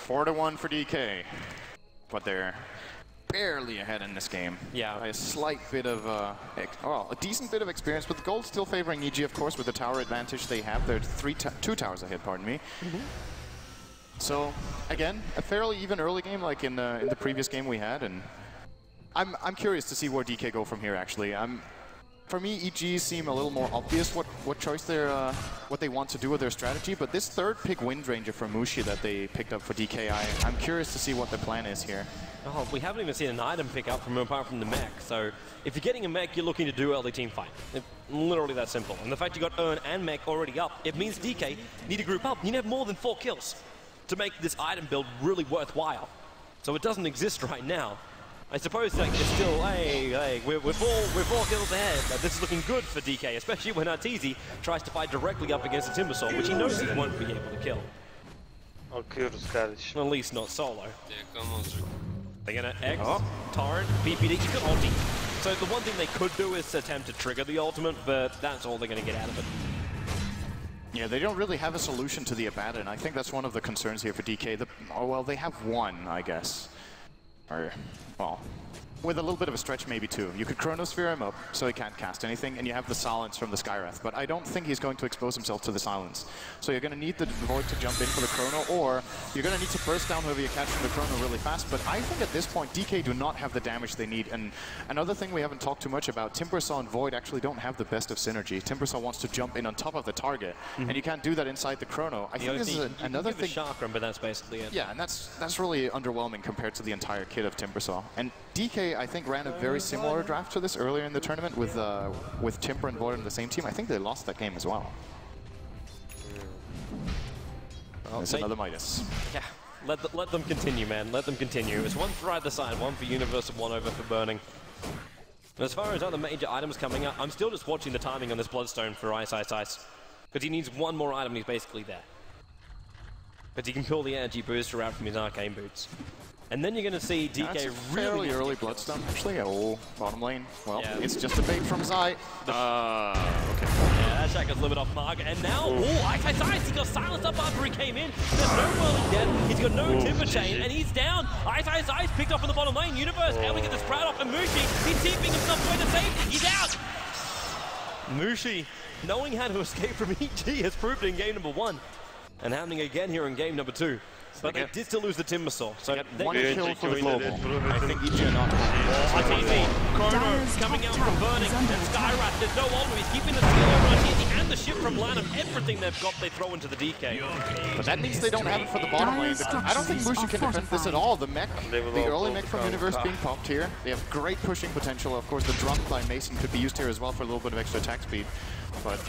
4-1 for DK, but they're barely ahead in this game. Yeah. By a slight bit of, a decent bit of experience, but the gold still favoring EG, of course, with the tower advantage they have. They're 2 towers ahead, pardon me. So, again, a fairly even early game like in the previous game we had, and I'm curious to see where DK go from here, actually. For me, EG seem a little more obvious what choice what they want to do with their strategy, but this third pick Wind Ranger from Mushi that they picked up for DK, I'm curious to see what the plan is here. Oh, we haven't even seen an item pick up from him apart from the mech, so if you're getting a mech, you're looking to do early team fight. It's literally that simple. And the fact you got Urn and mech already up, it means DK need to group up. You need to have more than 4 kills to make this item build really worthwhile. So it doesn't exist right now. I suppose like it's still, hey, we're four kills ahead. But this is looking good for DK, especially when Arteezy tries to fight directly up against the Timbersaw, which he knows he won't be able to kill. At least not solo. They're gonna X, Torrent, PPD, he's got ulti. So the one thing they could do is attempt to trigger the ultimate, but that's all they're gonna get out of it. Yeah, they don't really have a solution to the Abaddon. I think that's one of the concerns here for DK. Well, they have one, I guess. Or, well, with a little bit of a stretch, maybe two. You could Chronosphere him up so he can't cast anything, and you have the silence from the Skywrath. But I don't think he's going to expose himself to the silence. So you're going to need the Void to jump in for the Chrono, or you're going to need to burst down whoever you catch from the Chrono really fast. But I think at this point, DK do not have the damage they need. And another thing we haven't talked too much about, Timbersaw and Void actually don't have the best of synergy. Timbersaw wants to jump in on top of the target, and you can't do that inside the Chrono. I think this is another thing. Chakram, but that's basically it. Yeah, and that's really underwhelming compared to the entire kit of Timbersaw. And DK, I think, ran a very similar draft to this earlier in the tournament with Timber and Void on the same team. I think they lost that game as well. There's another Midas. Yeah, let them continue, man. Let them continue. It's one for either side, one for Universe and one over for Burning. And as far as other major items coming up, I'm still just watching the timing on this Bloodstone for Ice. Because he needs one more item and he's basically there. Because he can pull the energy booster out from his Arcane Boots. And then you're going to see DK really fairly early Bloodstone, actually. Oh, bottom lane. Well, it's just a bait from Zai. Okay. Yeah, that Shack is a little bit off mark. And now, Ice, he got silenced up after he came in. There's no Whirling Death. He's got no Timber Chain, and he's down. Ice picked up in the bottom lane. Universe able to get the sprout off, and Mushi, he's TPing himself away to safety. He's out. Mushi, knowing how to escape from EG, has proved in game number 1. And happening again here in game number 2. But they did still lose the Timbersaw. So one kill for the global. I think EG are not. Arteezy, Chrono coming out from Burning, and Skywrath, there's no ultimate. He's keeping the skill over Arteezy and the ship from Lanham. Everything they've got, they throw into the DK. But that means they don't have it for the bottom lane. I don't think Mushi can defend this at all. The mech, the early mech from Universe being popped here. They have great pushing potential. Of course, the drum by Mason could be used here as well for a little bit of extra attack speed. But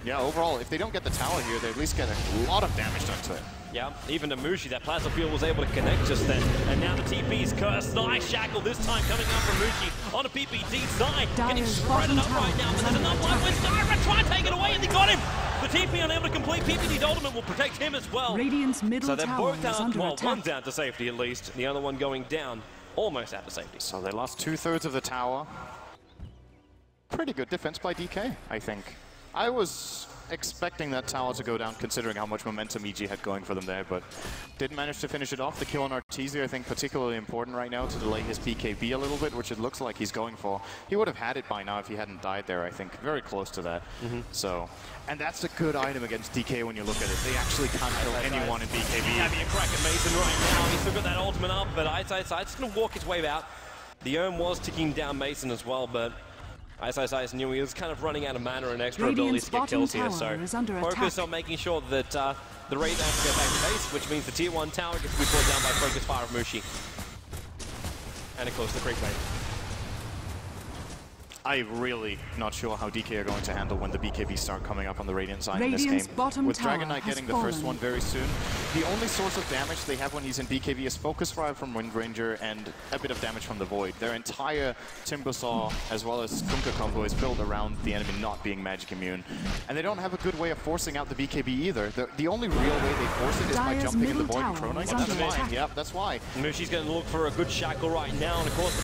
yeah, overall, if they don't get the tower here, they at least get a lot of damage done to it. Yeah, even to Mushi, that plasma field was able to connect just then. And now the TP's cursed. Nice shackle this time coming out from Mushi on a PPD side. Getting shredded up right now, but there's enough life with Skywrath trying to take it away, and they got him. The TP unable to complete. PPD's ultimate will protect him as well. Radiant's middle so they're tower both out, well, attack. one's out to safety at least. The other one going down, almost out to safety. So they lost 2/3 of the tower. Pretty good defense by DK, I think. I was expecting that tower to go down considering how much momentum EG had going for them there, but didn't manage to finish it off. The kill on Arteezy, I think, particularly important right now to delay his BKB a little bit, which it looks like he's going for. He would have had it by now if he hadn't died there, I think. Very close to that. So, and that's a good item against DK when you look at it. They actually can't kill anyone in BKB. He's having a crack at Mason right now. He's still got that ultimate up, but Ice just going to walk his way out. The urn was ticking down Mason as well, but Ice knew he was kind of running out of mana and extra abilities to get kills here, so focus on making sure that the Raiden has to go back to base, which means the tier 1 tower gets to be brought down by focus fire of Mushi. And of course the creep wave. I'm really not sure how DK are going to handle when the BKB start coming up on the Radiant side in this game. With Dragon Knight getting the first one very soon, the only source of damage they have when he's in BKB is Focus Fire from Wind Ranger and a bit of damage from the Void. Their entire Timbersaw as well as Kunkka combo is built around the enemy not being magic immune. And they don't have a good way of forcing out the BKB either. The only real way they force it is by jumping in the Void and chronoing. That's fine. Yep, that's why. Mushi's going to look for a good shackle right now, and of course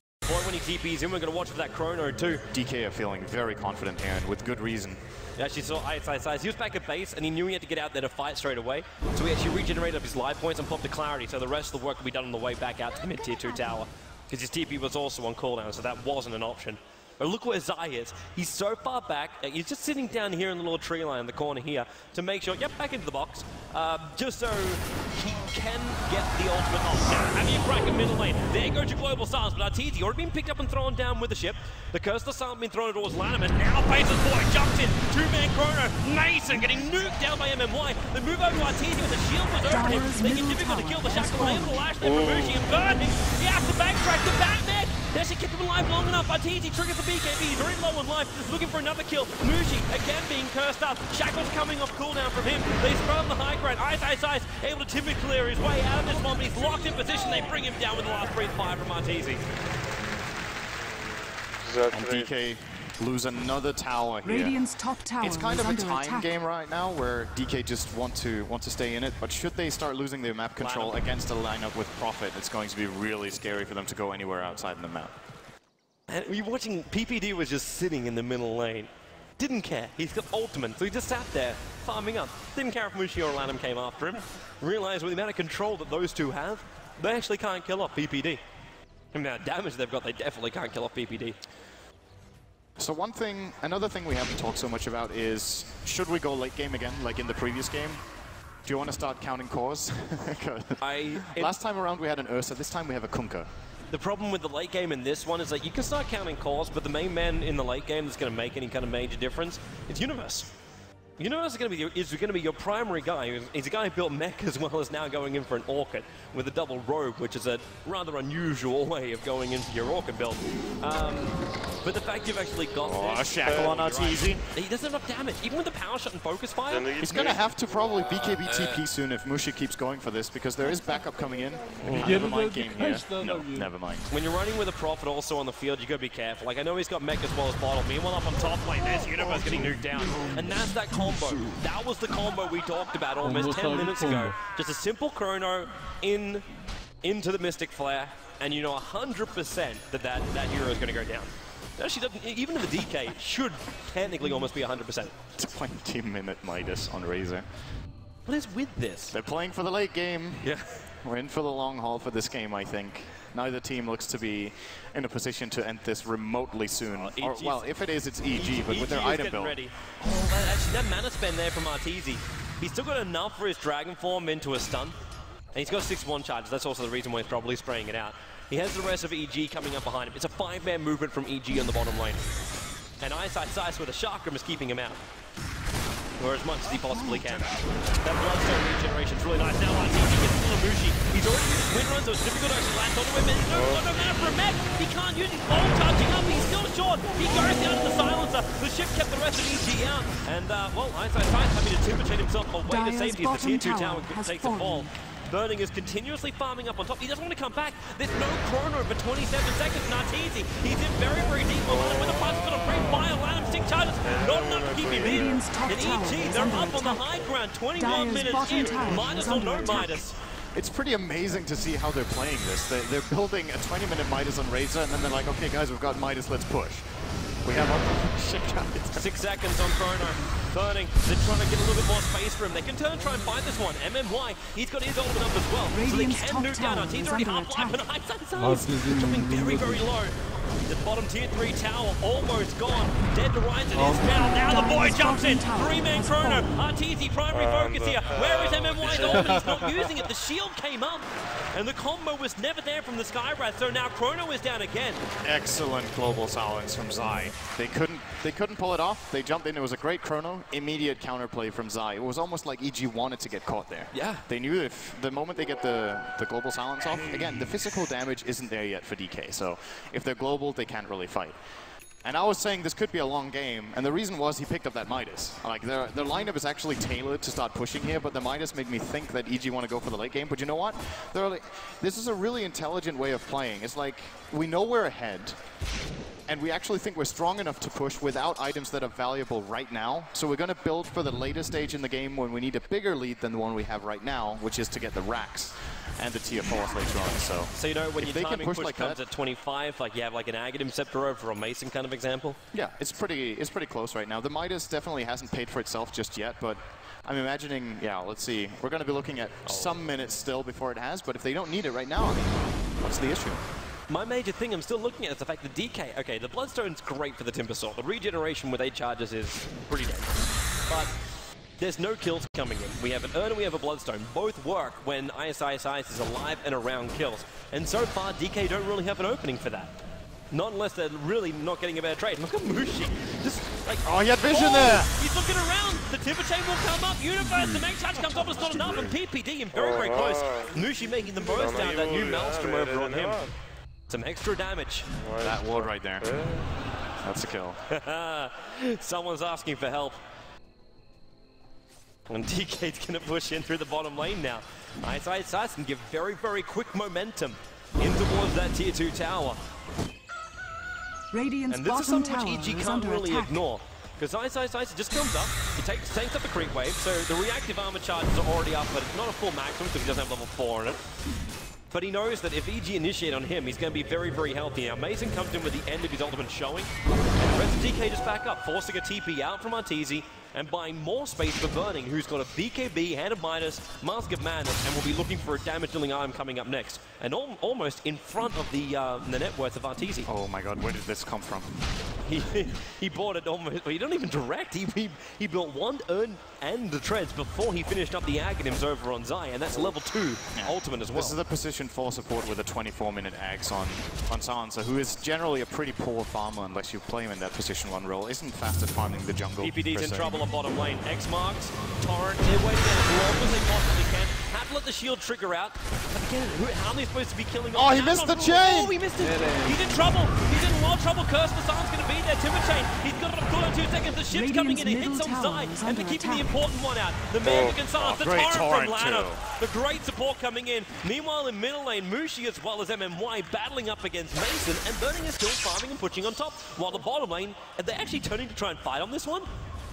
when he TPs in, we're going to watch for that chrono too. DK are feeling very confident here, and with good reason. He actually saw Ice. He was back at base, and he knew he had to get out there to fight straight away. So he actually regenerated up his life points and popped the clarity, so the rest of the work will be done on the way back out to the mid-tier 2 tower. Because his TP was also on cooldown, so that wasn't an option. But look where Zai is. He's so far back. He's just sitting down here in the little tree line in the corner here to make sure, yep, back into the box, just so he can get the ultimate off. Now, having a crack in middle lane. There goes your global silence, but Arteezy already been picked up and thrown down with the ship. The curse of the silence been thrown towards Lanham, and now Faces Boy jumps in. 2-man chrono. Mason getting nuked down by MMY. They move over to Arteezy with the shield was over him. Making it difficult to kill the shackle. Able to lash there from Mushi and Burning. He has to backtrack to Batman. They actually kept him alive long enough. Arteezy triggers the BKB. He's very low on life. Just looking for another kill. Mushi again being cursed up. Shackle's coming off cooldown from him. They throw him the high ground. Ice able to timid clear his way out of this one, but he's locked in position. They bring him down with the last breath fire from Arteezy. And DK lose another tower here. Radiant's top tower It's kind is of a under time attack. game right now where DK just want to stay in it, but should they start losing their map control against a lineup with Prophet, it's going to be really scary for them to go anywhere outside of the map. And you're watching, PPD was just sitting in the middle lane. Didn't care. He's got ultimate, so he just sat there, farming up. Didn't care if Mushi or Lanham came after him. Realized with the amount of control that those two have, they actually can't kill off PPD. The amount of damage they've got, they definitely can't kill off PPD. So another thing we haven't talked so much about is, should we go late game again, like in the previous game? Do you want to start counting cores? Last time around we had an Ursa, this time we have a Kunkka. The problem with the late game in this one is that you can start counting cores, but the main man in the late game that's going to make any kind of major difference is Universe. Universe is going to be your primary guy. He's a guy who built mech as well as now going in for an Orchid with a double robe, which is a rather unusual way of going into your Orchid build. But the fact you've actually got this... a shackle on Arteezy. He doesn't have enough damage, even with the power shot and focus fire. He's going to have to probably BKB TP soon if Mushi keeps going for this, because there is backup coming in. Never mind game here. No, never mind. When you're running with a Prophet also on the field, you got to be careful. Like, I know he's got mech as well as bottle. Meanwhile, up on top lane, there's Universe getting nuked down. And that's that combo. That was the combo we talked about almost 10 minutes ago. Just a simple chrono into the Mystic Flare, and you know 100% that hero is going to go down. Actually, even in the DK, it should technically almost be 100%. 20-minute Midas on Razor. What is with this? They're playing for the late game. Yeah. We're in for the long haul for this game, I think. Neither team looks to be in a position to end this remotely soon. Or, well, if it is, it's EG, but with their item build. Ready. Oh, actually, that mana spend there from Arteezy. He's still got enough for his Dragon Form into a stun. And he's got 6-1 charges. That's also the reason why he's probably spraying it out. He has the rest of EG coming up behind him. It's a 5-man movement from EG on the bottom lane. And Ice with a Chakram is keeping him out. Or as much as he possibly can. That Bloodstone regeneration is really nice. Now Arteezy gets full of Mushi. He's already used his wind run, so it's difficult to actually land all the way, but he's no mana for a mech. He can't use his ult charging up, he's still short. He goes down to the silencer. The ship kept the rest of EG out. And, well, Ice having to timberchate himself away to safety as the tier 2 tower takes a fall. Burning is continuously farming up on top. He doesn't want to come back. There's no chrono for 27 seconds. Arteezy, he's in very, very deep. With a pass got a free fire. Lanham 6 charges. Not enough to keep him in. And EG, they're up on the high ground. 21 minutes in. Midas or no Midas. It's pretty amazing to see how they're playing this. They're building a 20-minute Midas on Razor, and then they're like, okay, guys, we've got Midas, let's push. We have shit, guys. 6 seconds on chrono. Burning, they're trying to get a little bit more space for him. They can try and find this one. MMY, he's got his ultimate up as well. So they can nuke down. He's already half-life, and Ice dropping very, very low. The bottom tier 3 tower almost gone. Dead to Rise, it is down. Now the boy jumps in. 3-man chrono. Arteezy, primary focus here. Where is MMY's ultimate? He's not using it. The shield came up, and the combo was never there from the Skywrath. So now chrono is down again. Excellent global silence from Zai. They couldn't pull it off. They jumped in. It was a great chrono. Immediate counterplay from Zai. It was almost like EG wanted to get caught there. Yeah. They knew if the moment they get the global silence off, again, the physical damage isn't there yet for DK. So if they're global, they can't really fight. And I was saying this could be a long game, and the reason was he picked up that Midas. Like, their lineup is actually tailored to start pushing here, but the Midas made me think that EG want to go for the late game. But you know what? This is a really intelligent way of playing. It's like, we know we're ahead, and we actually think we're strong enough to push without items that are valuable right now. So we're going to build for the later stage in the game when we need a bigger lead than the one we have right now, which is to get the racks and the tier 4s later on. So you know, when your timing push like comes at 25, like you have like an Aghanim Scepter over a Mason kind of example? Yeah, it's pretty close right now. The Midas definitely hasn't paid for itself just yet, but I'm imagining, yeah, let's see. We're going to be looking at some minutes still before it has, but if they don't need it right now, I mean, what's the issue? My major thing I'm still looking at is the fact that DK, okay, the Bloodstone's great for the Timber Sword. The regeneration with 8 charges is pretty dangerous. But there's no kills coming in. We have an Urn and we have a Bloodstone. Both work when Ice is alive and around kills. And so far, DK don't really have an opening for that. Not unless they're really not getting a better trade. Look at Mushi. Just like, oh, he had vision there. He's looking around. The Timber Chain will come up. Universe, the main charge comes up. It's not enough. And PPD in very, very close. Mushi making the most out of that new Maelstrom over on him. Some extra damage. That ward right there. That's a kill. Someone's asking for help. And DK's going to push in through the bottom lane now. Ice can give very, very quick momentum in towards that tier 2 tower. Radiant's And this is bottom something which tower EG is can't under really attack. ignore. Because Ice just comes up, he tanks up the creep wave, so the reactive armor charges are already up, but it's not a full maximum because he doesn't have level 4 in it. But he knows that if EG initiate on him, he's going to be very, very healthy. Now, Mason comes in with the end of his ultimate showing, and the rest of DK just back up, forcing a TP out from Arteezy, and buying more space for Burning, who's got a BKB, Hand of Midas, Mask of Madness, and will be looking for a damage-dealing item coming up next. And almost in front of the net worth of Arteezy. Oh my god, where did this come from? He bought it almost, well, he didn't even direct. He built one urn and the treads before he finished up the Aghanims over on Zai, and that's level 2 ultimate as well. This is a position 4 support with a 24-minute Aghs on Silencer, who is generally a pretty poor farmer unless you play him in that position 1 role. Isn't fast at farming the jungle. PPD's in trouble on bottom lane. X marks, Torrent, they're waiting as long as they possibly can. Have to let the shield trigger out. But again, how are they supposed to be killing off? Oh, he missed the chain! Oh, he missed it! He's in trouble! He's in a lot of trouble. Curse the Silence going to be there. Timber chain. He's got it up cooldown 2 seconds. The ship's coming in. It hits on Zai. And they're keeping the important one out. The Magic and Silence. The Torrent from Lano. The great support coming in. Meanwhile, in middle lane, Mushi as well as MMY battling up against Mason. And Burning is still farming and pushing on top. While the bottom lane, are they actually turning to try and fight on this one?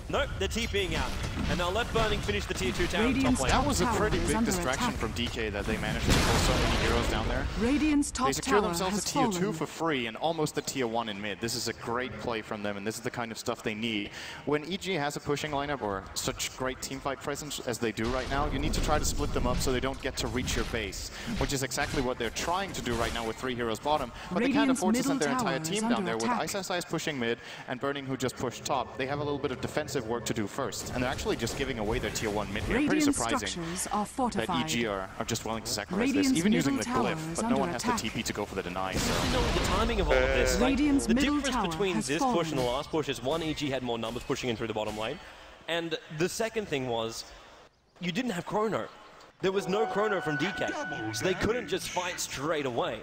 Nope, they're TPing out. And they'll let Burning finish the tier 2 tower top lane. That was a pretty big distraction from DK that they managed to pull so many heroes down there. Radiant's top they secure tower themselves has a tier 2 fallen. for free and almost a tier 1 in mid. This is a great play from them, and this is the kind of stuff they need. When EG has a pushing lineup or such great teamfight presence as they do right now, you need to try to split them up so they don't get to reach your base, which is exactly what they're trying to do right now with 3 heroes bottom. But they can't afford to send their entire team down there with Ice pushing mid and Burning who just pushed top. They have a little bit of defensive work to do first. And they're actually just giving away their tier 1 mid here. Pretty surprising that EG are just willing to sacrifice this, even using the glyph, but no one has the TP to go for the deny. So. You know the timing of all of this. Like, the difference between this push and the last push is one, EG had more numbers pushing in through the bottom lane. And the second thing was, you didn't have Chrono. There was no Chrono from DK. So they couldn't just fight straight away.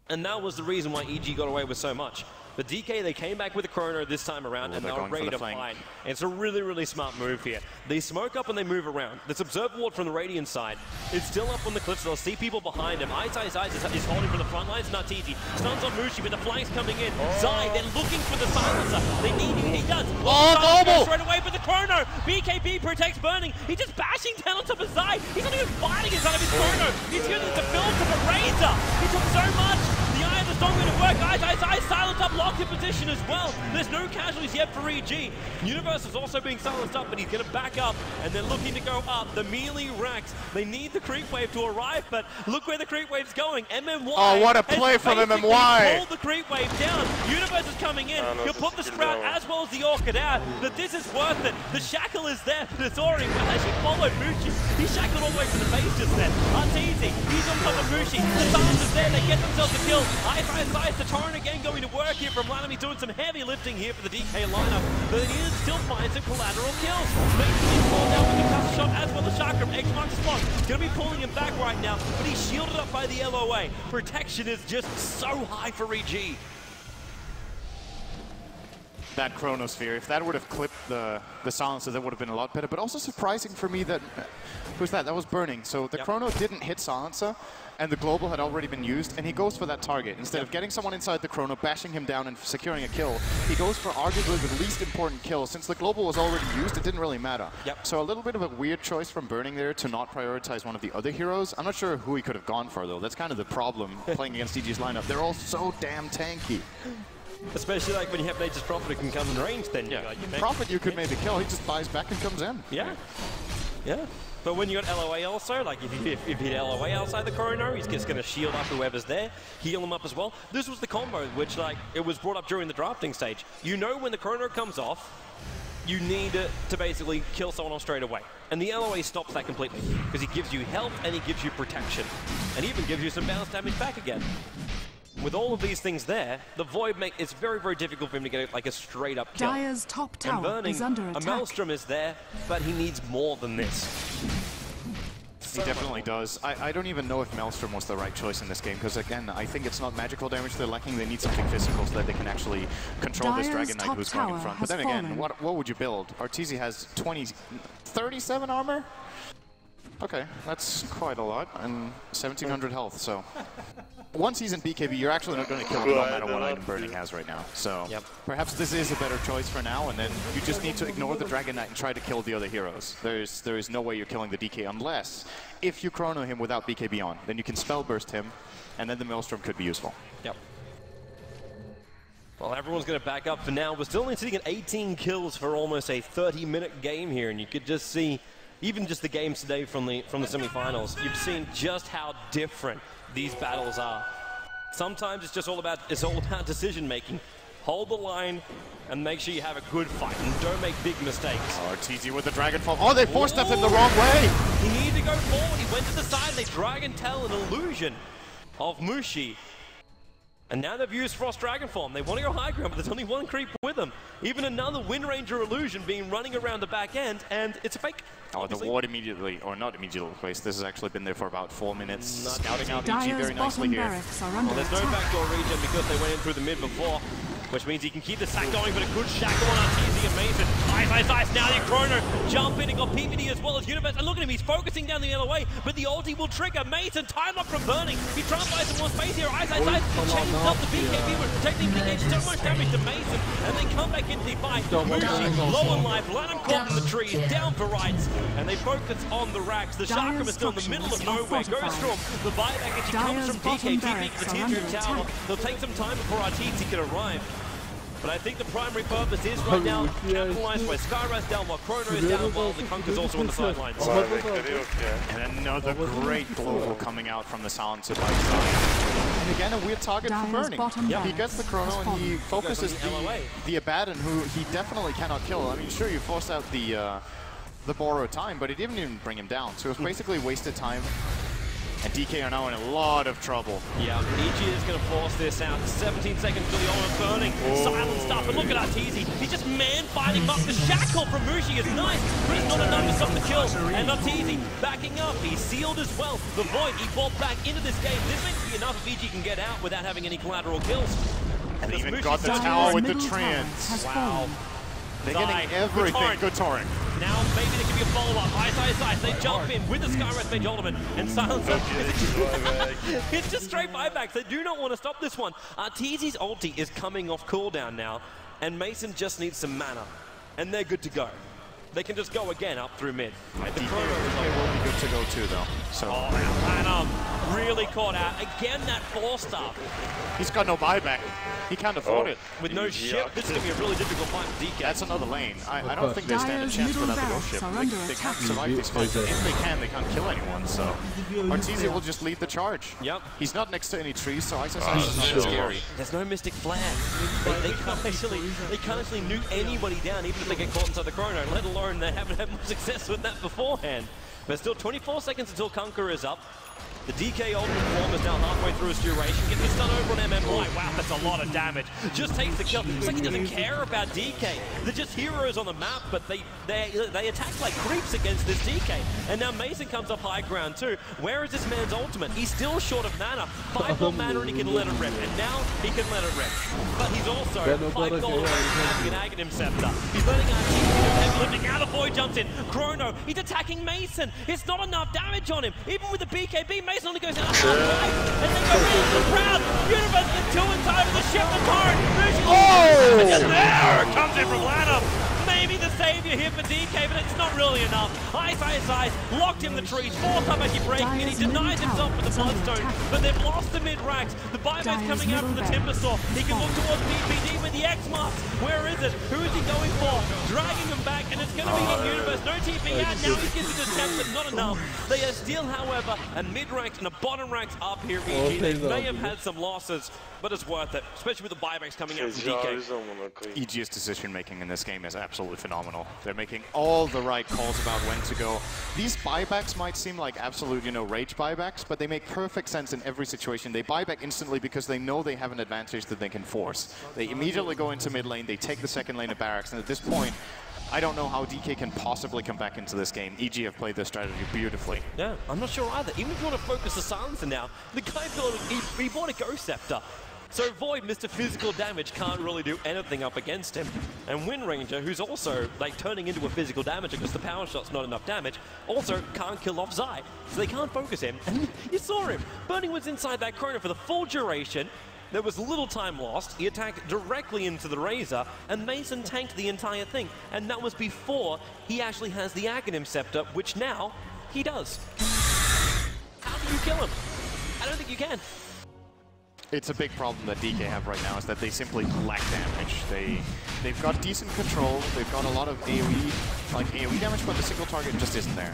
And that was the reason why EG got away with so much. But DK, they came back with a Chrono this time around, and they were ready to fight. And it's a really, really smart move here. They smoke up and they move around. This Observer Ward from the Radiant side is still up on the cliffs. They'll see people behind him. Ice is holding for the front lines. Not easy. Stuns on Mushi, but the flank's coming in. Zai, they're looking for the Silencer. They need him. He does. Oh, straight away with the Chrono. BKB protects Burning. He's just bashing down on top of Zai. He's not even fighting inside of his Chrono. He's using the build to the Razor. He took so much. The Eye of the Storm going to work. Ice silent up, locked in position as well. There's no casualties yet for EG. Universe is also being silenced up, but he's going to back up, and they're looking to go up. The melee racks. They need the creep wave to arrive, but look where the creep wave's going. MMY. Oh, what a play from MMY. Hold the creep wave down. Universe is coming in. He'll put the Sprout as well as the Orchid out, but this is worth it. The Shackle is there, but it's already well. As he followed Mushi, he shackled all the way from the base just then. Arteezy, he's on top of Mushi. The Silence is there. They get themselves a kill. Ice, the Torrent again going to work here from Lanham. He's doing some heavy lifting here for the DK lineup, but he still finds some collateral kills. Mason is pulled down with the custom shot as well as Chakram. X marks the spot. Going to be pulling him back right now, but he's shielded up by the LOA. Protection is just so high for EG. That Chronosphere, if that would have clipped the Silencer, that would have been a lot better. But also surprising for me that, who's that? That was Burning. So the Chrono didn't hit Silencer, and the Global had already been used, and he goes for that target. Instead of getting someone inside the Chrono, bashing him down and securing a kill, he goes for arguably the least important kill. Since the Global was already used, it didn't really matter. So a little bit of a weird choice from Burning there to not prioritize one of the other heroes. I'm not sure who he could have gone for, though. That's kind of the problem playing against EG's lineup. They're all so damn tanky. Especially like when you have Nature's Prophet who can come in range, then Prophet you could maybe kill, he just buys back and comes in. Yeah. But when you got LOA also, like if you hit LOA outside the Chrono, he's just going to shield up whoever's there, heal him up as well. This was the combo, which like it was brought up during the drafting stage. You know when the Chrono comes off, you need to basically kill someone off straight away. And the LOA stops that completely, because he gives you health and he gives you protection. And even gives you some bounce damage back again. With all of these things there, the Void it's very, very difficult for him to get like a straight up kill. Dire's top tower and Burning, is under attack. A Maelstrom is there, but he needs more than this. He definitely does. I don't even know if Maelstrom was the right choice in this game, because again, I think it's not magical damage they're lacking. They need something physical so that they can actually control this Dragon Knight who's going in front. But then again, what would you build? Arteezy has 37 armor? Okay, that's quite a lot, and 1700 health, so. Once he's in BKB, you're actually not going to kill him no matter what item Burning has right now. So perhaps this is a better choice for now, and then you just need to ignore the Dragon Knight and try to kill the other heroes. There is no way you're killing the DK unless, if you chrono him without BKB on, then you can spell burst him, and then the Maelstrom could be useful. Yep. Well, everyone's going to back up for now. We're still only sitting at 18 kills for almost a 30-minute game here, and you could just see, even just the games today from the semifinals, you've seen just how different these battles are. Sometimes it's just all about decision making. Hold the line and make sure you have a good fight and don't make big mistakes. Oh, TZ with the Dragon Fall. Oh, they forced him the wrong way. He needed to go forward. He went to the side. They Dragon Tail an illusion of Mushi. And now they've used Frost Dragon Form. They want to go high ground, but there's only one creep with them. Even another Wind Ranger illusion being running around the back end, and it's a fake. Oh, obviously. The ward immediately, or not immediately placed. This has actually been there for about 4 minutes. Scouting out EG very nicely here. Well, there's no backdoor region because they went in through the mid before, which means he can keep the sack going, but a good shackle on TZ and Mason. Ice. Now the Chrono jump in and got PPD as well as Universe. And look at him, he's focusing down the other way, but the ulti will trigger. Mason, time up from Burning. He tries to buy some more space here. Ice. Chains up the BKB, but protecting the so much damage to Mason. And they come back into the fight. Mushi, low on life. Lanham caught in the trees, down for rights. And they focus on the racks. The Chakram is still in the middle of nowhere. Ghost Storm, the buyback actually comes from DK. TP the Teardrop Tower. They'll take some time before our TT can arrive. But I think the primary purpose is right now capitalized by Skyrise down while Chrono is down while the Conker's also on the sidelines. And another great global coming out from the Silencer by Zion. And again, a weird target for Burning. He gets the Chrono and he focuses the Abaddon, who he definitely cannot kill. I mean, sure, you forced out the borrowed time, but it didn't even bring him down. So it was basically wasted time. And DK are now in a lot of trouble. Yeah, EG is going to force this out. 17 seconds till the Ultimate Burning. Silent stuff, and look at Arteezy. He's just man-fighting up. The shackle from Mushi is nice, but it's not enough to stop the kill. And Arteezy backing up. He's sealed as well. The Void, he bought back into this game. This may be enough if EG can get out without having any collateral kills. And they even got the tower with the trans. Wow. They're getting everything. Good touring. Now maybe there can be a follow-up. Ice. They jump in with the Skyrise Mage Ultimate and Silencer. It's just straight buybacks. They do not want to stop this one. Arteezy's ulti is coming off cooldown now, and Mason just needs some mana, and they're good to go. They can just go again up through mid. The Chrono will be good to go too, though. So. Lanham really caught out. Again, that 4-star. He's got no buyback. He can't afford it. With no ship, this is going to be a really difficult fight for DK. That's another lane. I don't think they stand a chance without the ghost ship. They can't survive these fights. If they can't kill anyone. So Arteezy will just lead the charge. Yep. He's not next to any trees, so Ice is not scary. There's no Mystic Flag. They can't actually nuke anybody down, even if they get caught inside the Chrono, let alone they haven't had much success with that beforehand. But still 24 seconds until Conqueror is up. The DK Ultimate Form is now halfway through its duration. Gets the stun over on MMY. Wow, that's a lot of damage. Just takes the kill. It's like he doesn't care about DK. They're just heroes on the map, but they attack like creeps against this DK. And now Mason comes up high ground too. Where is this man's ultimate? He's still short of mana. 5 more mana and he can let it rip. And now he can let it rip. But he's also 5 gold having an Aghanim Scepter. He's letting our team do heavy lifting. Now the boy jumps in. Chrono, he's attacking Mason. It's not enough damage on him. Even with the BKB, Mason only goes down halfway, and they go into the crowd. Universe gets 2 in time with the ship, the turret. And just there comes in from Lanham. Maybe the savior here for DK, but it's not really enough. Ice, locked in the trees, 4th time actually breaking, and he denies himself with the Bloodstone, but they've lost the mid-racks. The buyback's coming out from the Timbersaw. He can look towards PPD with the X-Marks. Where is it? Who is he going for? Dragging him back, and it's going to be on Universe. No TP out, now he gets it attempt, but not enough. They are still, however, a mid-ranks and a bottom ranks up here, EG. They may have had some losses, but it's worth it, especially with the buybacks coming out from DK. EG's decision-making in this game is absolutely phenomenal. They're making all the right calls about when to go. These buybacks might seem like absolute, rage buybacks, but they make perfect sense in every situation. They buy back instantly because they know they have an advantage that they can force. They immediately go into mid lane, they take the second lane of barracks, and at this point, I don't know how DK can possibly come back into this game. EG have played their strategy beautifully. Yeah, I'm not sure either. Even if you want to focus the Silencer now, the guy he bought a Ghost Scepter. So Void, Mr. Physical Damage, can't really do anything up against him. And Wind Ranger, who's also like turning into a physical damage because the power shot's not enough damage, also can't kill off Zai. So they can't focus him. And you saw him. Burning was inside that Chrono for the full duration. There was little time lost. He attacked directly into the Razor, and Mason tanked the entire thing. And that was before he actually has the Aghanim Scepter, which now he does. How do you kill him? I don't think you can. It's a big problem that DK have right now, is that they simply lack damage. They've got decent control, they've got a lot of AoE damage, but the single target just isn't there.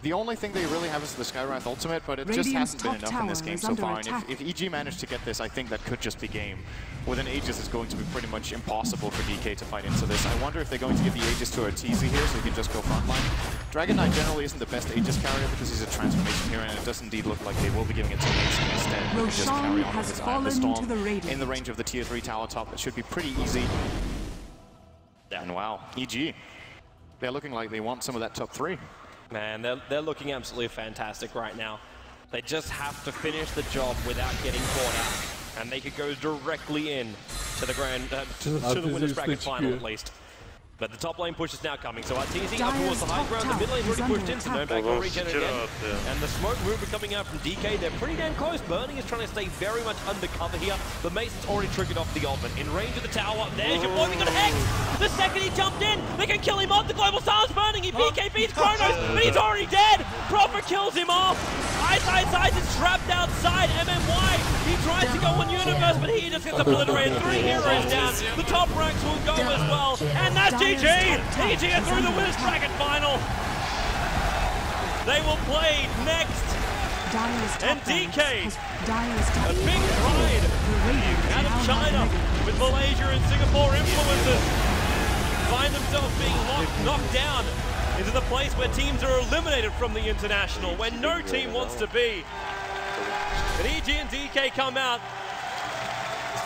The only thing they really have is the Skywrath ultimate, but it just hasn't been enough in this game so far. And if EG managed to get this, I think that could just be game. With an Aegis, it's going to be pretty much impossible for DK to fight into this. I wonder if they're going to give the Aegis to Arteezy here, so he can just go frontline. Dragon Knight generally isn't the best Aegis carrier because he's a transformation hero, and it does indeed look like they will be giving it to Mason instead. He can just carry on with his Eye of the Storm in the range of the tier 3 tower top. It should be pretty easy. And wow, EG, they're looking like they want some of that top 3. Man, they're looking absolutely fantastic right now. They just have to finish the job without getting caught out. And they could go directly in to the the winner's bracket final at least. But the top lane push is now coming, so Arteezy up towards the high ground, the mid lane already pushed in, so no back on regen again. And the smoke movement coming out from DK, they're pretty damn close. Burning is trying to stay very much undercover here, but Mason's already triggered off the ultimate. In range of the tower, there's your boy, we got Hex! The second he jumped in, they can kill him off, the Global Star's burning, he BKB's Chronos, but he's already dead! Proper kills him off! Ice is trapped outside, MMY, he tries to go on Universe, but he just gets obliterated, 3 heroes down, the top ranks will go as well, and that's EG! EG are through the winners bracket final. They will play next. And DK, a big pride out of China with Malaysia and Singapore influences, find themselves being knocked down into the place where teams are eliminated from the international, where no team wants to be. But EG and DK come out.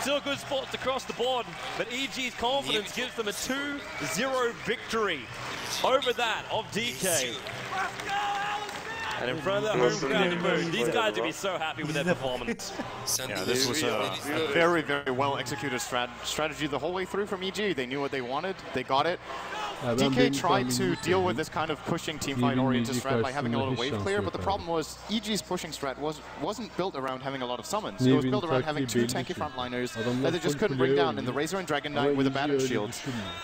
Still good sports across the board, but EG's confidence gives them a 2-0 victory over that of DK. And in front of their home crowd in Moon, these guys will be so happy with their performance. Yeah, this was a very, very well executed strategy the whole way through from EG. They knew what they wanted, they got it. DK tried to deal with this kind of pushing teamfight-oriented strat by having a lot of wave clear, but the problem was EG's pushing strat wasn't built around having a lot of summons. It was built around having 2 tanky frontliners that they just couldn't bring down in the Razor and Dragon Knight with a battered shield.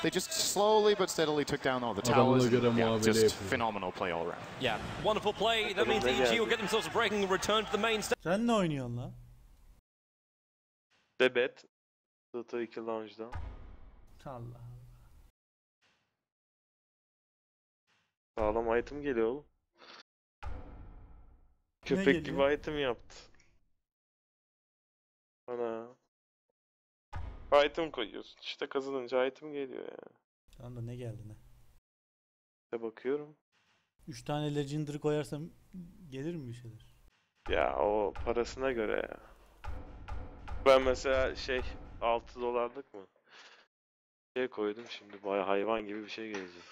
They just slowly but steadily took down all the towers. Yeah, just phenomenal play all around. Yeah, wonderful play. That means EG will get themselves a breaking and return to the main stage. Sen ne oynuyorsun lan? Bebet. Dota 2 launch'dan. Allah. Sağlam item geliyor oğlum. Köpek gibi item yaptı. Ana. Item koyuyorsun. İşte kazanınca item geliyor ya. Tamam da ne geldi ne? İşte bakıyorum. 3 tane legendary koyarsam gelir mi bir şeyler? Ya o parasına göre ya. Ben mesela $6 mı? Koydum şimdi bayağı hayvan gibi bir şey gelecek.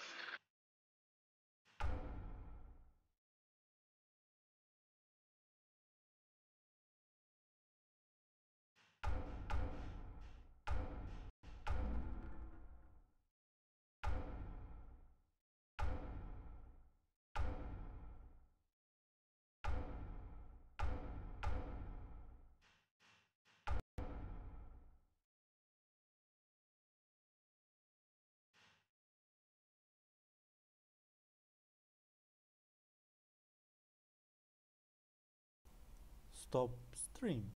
Stop stream.